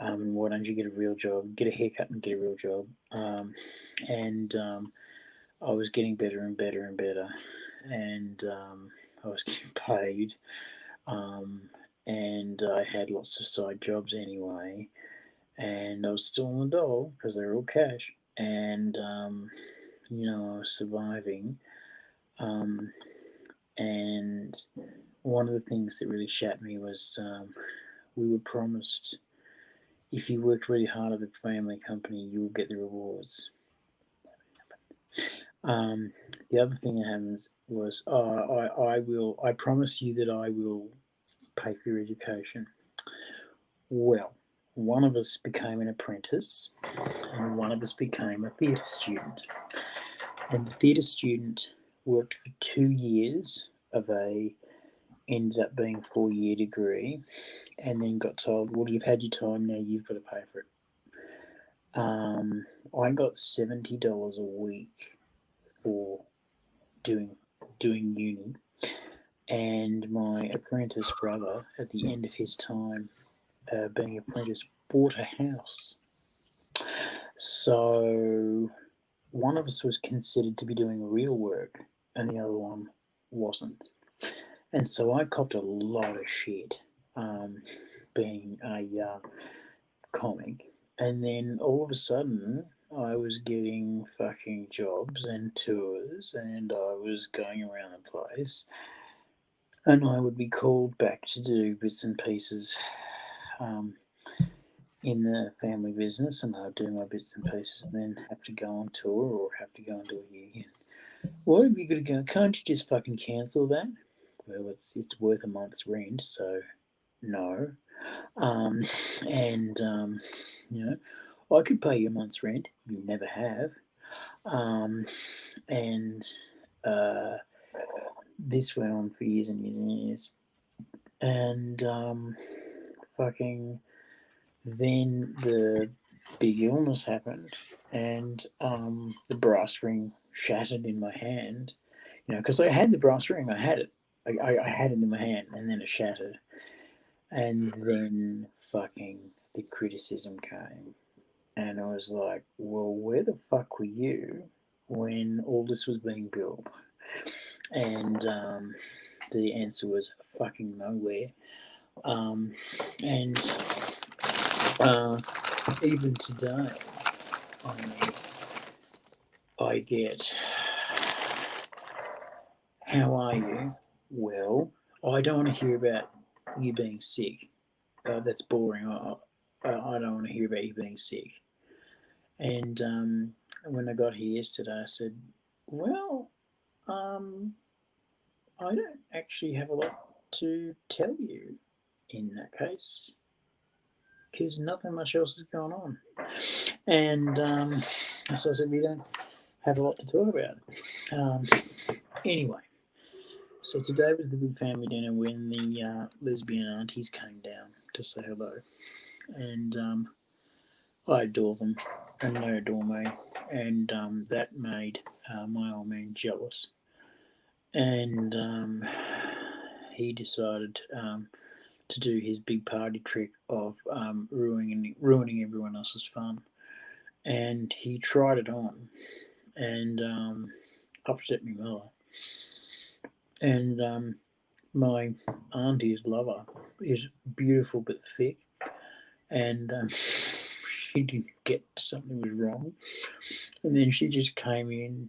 Why don't you get a real job? Get a haircut and get a real job. And I was getting better and better and better. And I was getting paid. And I had lots of side jobs anyway. And I was still on the dole because they were all cash. And I was surviving. And one of the things that really shat me was we were promised if you work really hard at the family company, you will get the rewards. The other thing that happens was, I promise you that I will pay for your education. Well, one of us became an apprentice and one of us became a theatre student. And the theatre student worked for 2 years of ended up being a 4-year degree, and then got told, well, you've had your time, now you've got to pay for it. I got $70 a week for doing uni, and my apprentice brother, at the end of his time being apprentice, bought a house. So one of us was considered to be doing real work and the other one wasn't. And so I copped a lot of shit being a comic. And then all of a sudden I was getting fucking jobs and tours and I was going around the place and I would be called back to do bits and pieces in the family business, and I'd do my bits and pieces and then have to go on tour or have to go and do it again. What have you got to go? Can't you just fucking cancel that? Well, it's worth a month's rent, so no. I could pay you a month's rent. You never have. This went on for years and years and years. And then the big illness happened, and the brass ring shattered in my hand. Because I had the brass ring, I had it. I had it in my hand, and then it shattered. And then the criticism came. And I was like, well, where the fuck were you when all this was being built? And the answer was fucking nowhere. And even today, I get, how are you? Well, I don't want to hear about you being sick. That's boring. I don't want to hear about you being sick. And when I got here yesterday, I said, well, I don't actually have a lot to tell you in that case, because nothing much else is going on. And so I said, we don't have a lot to talk about. Anyway, so today was the big family dinner when the lesbian aunties came down to say hello. And I adore them, and they adore me. And that made my old man jealous. And he decided to do his big party trick of ruining everyone else's fun. And he tried it on and upset me mother. And my auntie's lover is beautiful but thick, and she didn't get something was wrong. And then she just came in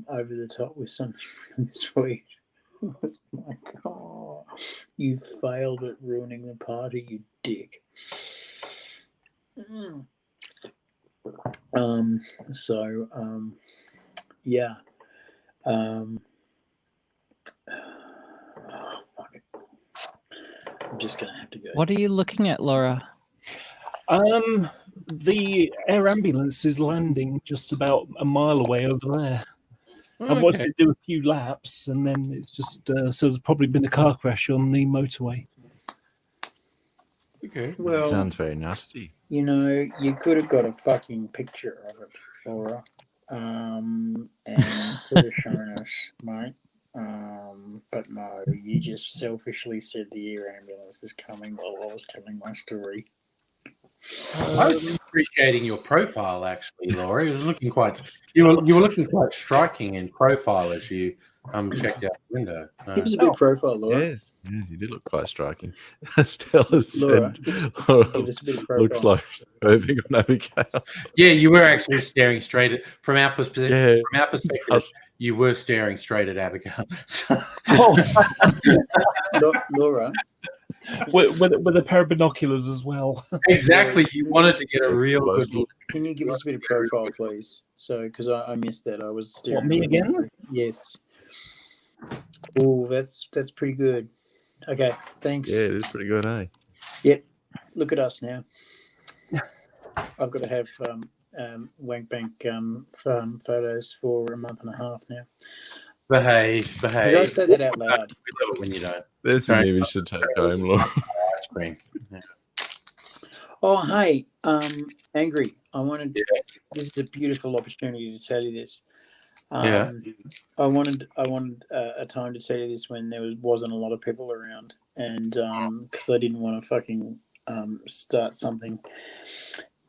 over the top with something really sweet. I was like, oh, you failed at ruining the party, you dick. Yeah. Fuck it. I'm just gonna have to go. What are you looking at, Laura? The air ambulance is landing just about a mile away over there. I've watched it do a few laps, and then it's just so there's probably been a car crash on the motorway. Okay. Well, sounds very nasty. You know, you could have got a fucking picture of it, Laura, and could have shown us, mate. But no, you just selfishly said the air ambulance is coming while I was telling my story. I was appreciating your profile, actually, Laura. It was looking quite. You were looking quite striking in profile as you checked out the window. Give us a big profile, Laura. Yes, you did look quite striking. Stella Laura, said, give us a bit of profile. looks like moving on Abigail. Yeah, you were actually staring straight at from our perspective. Yeah. From our perspective, you were staring straight at Abigail. Laura. With a pair of binoculars as well. Exactly, you wanted to get a real good look. Can you give us a bit of profile, please? So, because I missed that, I was staring. What, me again? Yes. Oh, that's pretty good. Okay, thanks. Yeah, it is pretty good, eh? Yep. Look at us now. I've got to have wank bank photos for a month and a half now. Behave. You guys say that out loud. We love it when you don't. There's the image to take home, Laura. Ice cream. Yeah. Oh, hey, Angry. I wanted. This is a beautiful opportunity to tell you this. Yeah. I wanted a time to tell you this when there wasn't a lot of people around, and because I didn't want to fucking start something.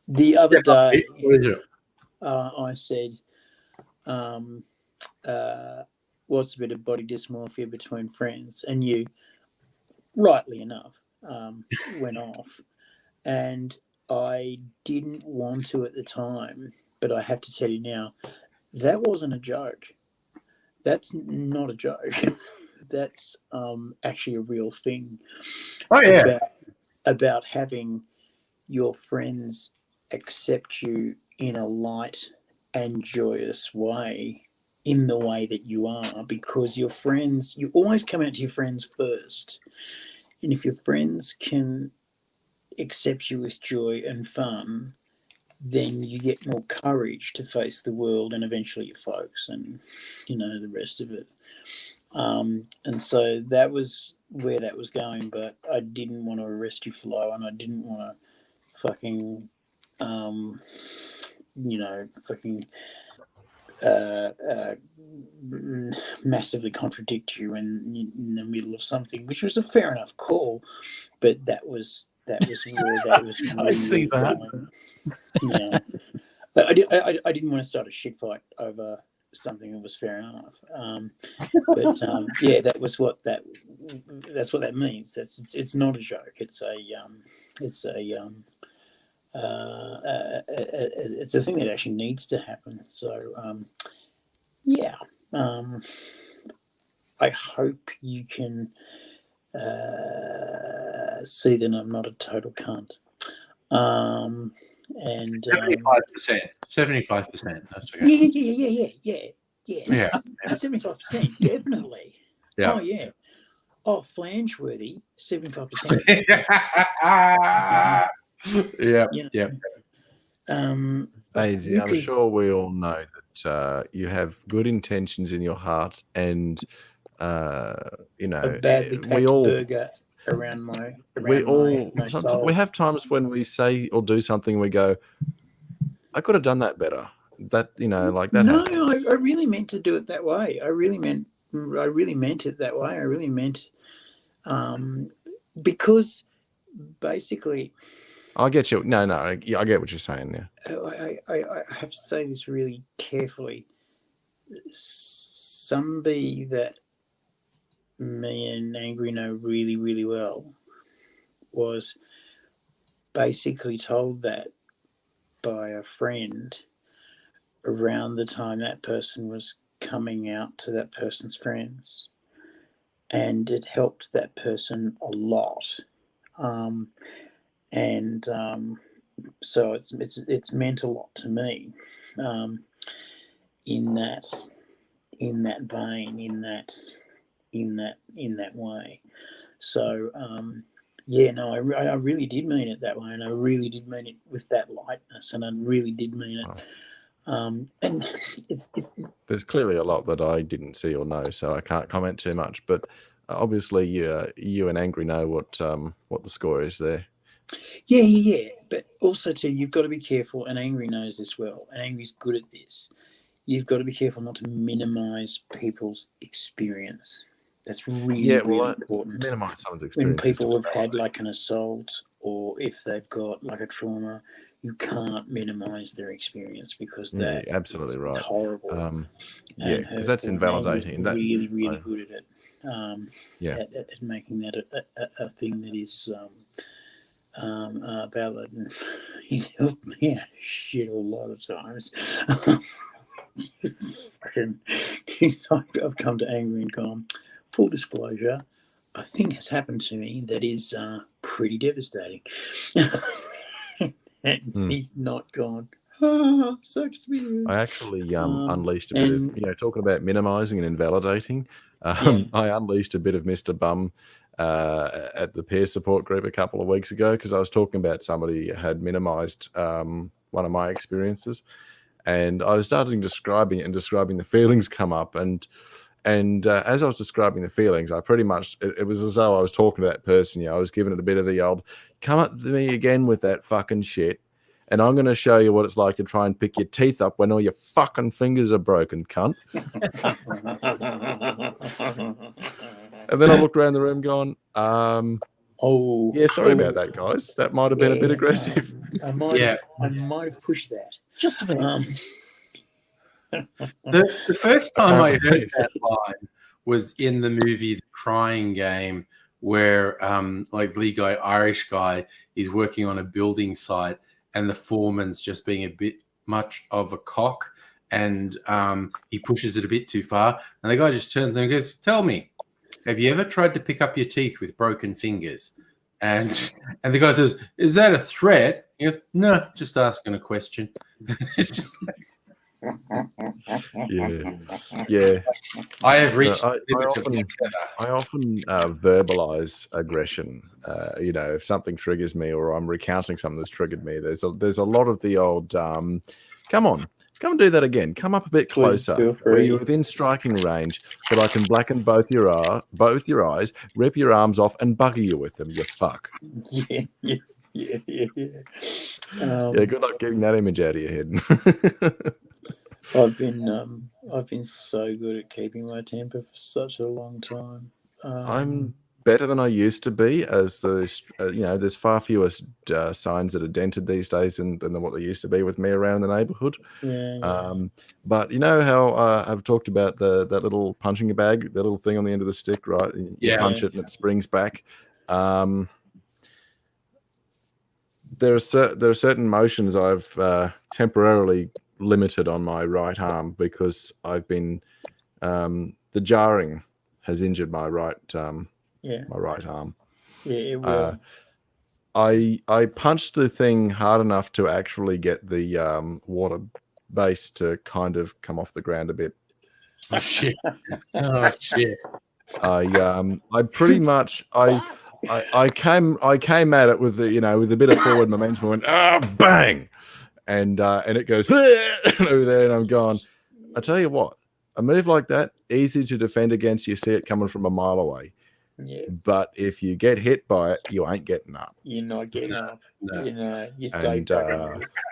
The other day, I said, what's a bit of body dysmorphia between friends? And you, rightly enough, went off. And I didn't want to at the time, but I have to tell you now, that wasn't a joke. That's not a joke. That's actually a real thing. Oh, yeah. About having your friends accept you in a light and joyous way, in the way that you are, because your friends, you always come out to your friends first. And if your friends can accept you with joy and fun, then you get more courage to face the world and eventually your folks and, you know, the rest of it. And so that was where that was going, but I didn't want to arrest you, Flo, and I didn't want to fucking, massively contradict you in the middle of something, which was a fair enough call, but that was That was where that was. Really, I see that. Yeah, but I didn't want to start a shit fight over something that was fair enough. Yeah, that's what that means. It's not a joke. It's a thing that actually needs to happen. So yeah, I hope you can see that I'm not a total cunt. And 75%. 75%. That's okay. Yeah. 75%, definitely. Yeah. Oh yeah. Oh, flange worthy, 75%. Yeah. You know, Yeah. Daisy, I'm sure we all know that you have good intentions in your heart, and you know, a badly packed we all burger around my sometimes we have times when we say or do something, we go, I could have done that better. That, you know, like that. No, I really meant to do it that way. I really meant it that way. I really meant because basically, I get you. No, I get what you're saying. Yeah. I have to say this really carefully. Somebody that me and Angry know really, really well was basically told that by a friend around the time that person was coming out to that person's friends, and it helped that person a lot. So it's meant a lot to me, in that vein, in that way. So yeah, no, I really did mean it that way, and I really did mean it with that lightness, and I really did mean it. And it's there's clearly a lot that I didn't see or know, so I can't comment too much. But obviously, you and Angry know what the score is there. Yeah. But also too, you've got to be careful, and Angry knows this well, and Angry's good at this. You've got to be careful not to minimise people's experience. That's really important. Minimise someone's experience. When people have had like an assault, or if they've got like a trauma, you can't minimise their experience, because that absolutely right. It's horrible. Yeah, because that's invalidating. Really good at it. At making that a thing that is valid. And he's helped me out shit a lot of times. I've come to Angry and gone, full disclosure, a thing has happened to me that is pretty devastating. And he's not gone, sucks to be you. I actually unleashed a bit of, talking about minimising and invalidating, I unleashed a bit of Mr. Bum at the peer support group a couple of weeks ago, because I was talking about somebody who had minimised one of my experiences, and I was starting describing the feelings come up, and as I was describing the feelings, I pretty much, it was as though I was talking to that person. I was giving it a bit of the old, come up to me again with that fucking shit, and I'm going to show you what it's like to try and pick your teeth up when all your fucking fingers are broken, cunt. And then I looked around the room going, sorry about that, guys. That might have been a bit aggressive. I might have pushed that. Just a bit. The first time I heard that line was in the movie The Crying Game, where like the guy, Irish guy, is working on a building site, and the foreman's just being a bit much of a cock, and he pushes it a bit too far, and the guy just turns and goes, "Tell me, have you ever tried to pick up your teeth with broken fingers?" And the guy says, "Is that a threat?" He goes, "No, just asking a question." It's just like, yeah. I have reached. I often verbalize aggression. If something triggers me, or I'm recounting something that's triggered me, there's a lot of the old, come on, come and do that again. Come up a bit closer, where you're within striking range, that I can blacken both your eyes, rip your arms off, and bugger you with them. You fuck. Yeah. Good luck getting that image out of your head. I've been so good at keeping my temper for such a long time. better than I used to be, as there's far fewer signs that are dented these days than what there used to be with me around the neighborhood. But you know how I've talked about that little punching bag, that little thing on the end of the stick, right? You punch it and it springs back. There are certain motions I've temporarily limited on my right arm because I've been the jarring has injured my right arm. Yeah, it will. I punched the thing hard enough to actually get the water base to kind of come off the ground a bit. Oh shit! Oh shit! I pretty much I came at it with with a bit of forward momentum. I went bang, and it goes over there, and I'm gone. I tell you what, a move like that, easy to defend against. You see it coming from a mile away. Yeah. But if you get hit by it, you ain't getting up. You're not getting up. No. You stay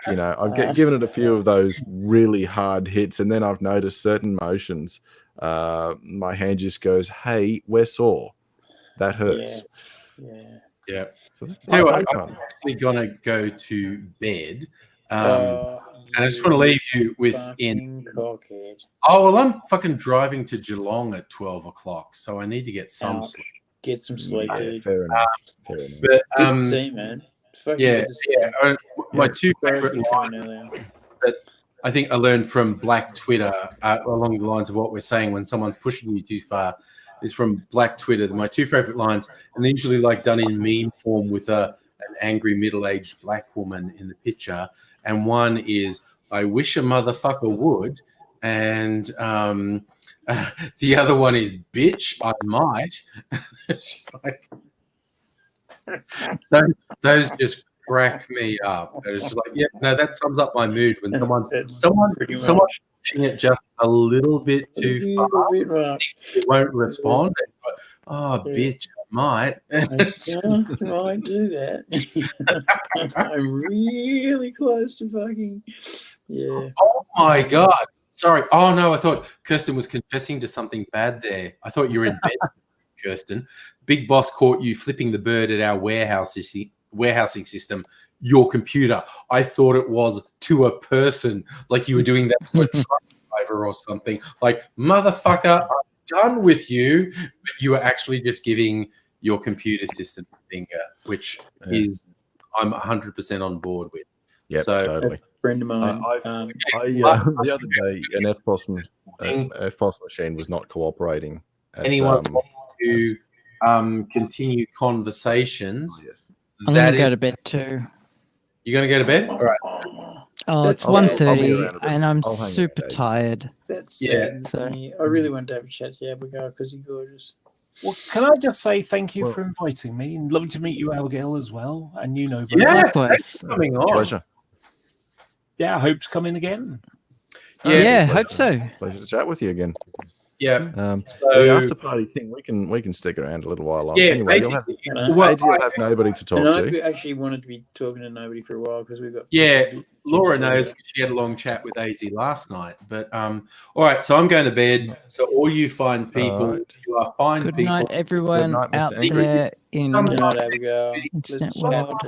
and I've given it a few of those really hard hits, and then I've noticed certain motions. My hand just goes, "Hey, we're sore. That hurts." Yeah. So tell you what, I'm actually gonna go to bed. And I just want to leave you with cockhead. Oh well, I'm fucking driving to Geelong at 12 o'clock, so I need to get some sleep. Get some sleep, dude. Fair enough. But good to see, man. My two favorite lines that I think I learned from Black Twitter along the lines of what we're saying when someone's pushing you too far is from Black Twitter. My two favorite lines, and they're usually like done in meme form with an angry middle-aged black woman in the picture. And one is, "I wish a motherfucker would," and the other one is, "Bitch, I might." She's like, those just crack me up. It's just like, yeah, no, that sums up my mood when someone's pushing it just a little bit too far. It won't respond. Like, oh, bitch, I might. I might do that. I'm really close to fucking. Yeah. Oh my god. Sorry. Oh no, I thought Kirsten was confessing to something bad there. I thought you were in bed, Kirsten. Big Boss caught you flipping the bird at our warehousing system. Your computer. I thought it was to a person, like you were doing that to a truck driver or something. Like, motherfucker, I'm done with you. But you were actually just giving your computer system a finger, which is I'm 100% on board with. Yeah, so, totally. Friend of mine. The other day, an FPOS machine was not cooperating. Anyone want to continue conversations? Yes. I'm going to go to bed too. You're going to go to bed? All right. Oh, it's 1:30 and I'm super tired. That's me. I really want to have a chat to Abigail because he's gorgeous. Well, can I just say thank you for inviting me, and lovely to meet you, Abigail, as well. And thanks for coming on. Pleasure. Yeah, I hope to come in again. Yeah, hope so. Pleasure to chat with you again. Yeah. The after party thing, we can stick around a little while longer. Yeah, anyway, you'll have nobody to talk to. I actually wanted to be talking to nobody for a while because we've got. Yeah, Laura knows she had a long chat with AZ last night. But all right, so I'm going to bed. So all you fine people, you are fine Good people. night, everyone out there in Good night, Abigail. internet world.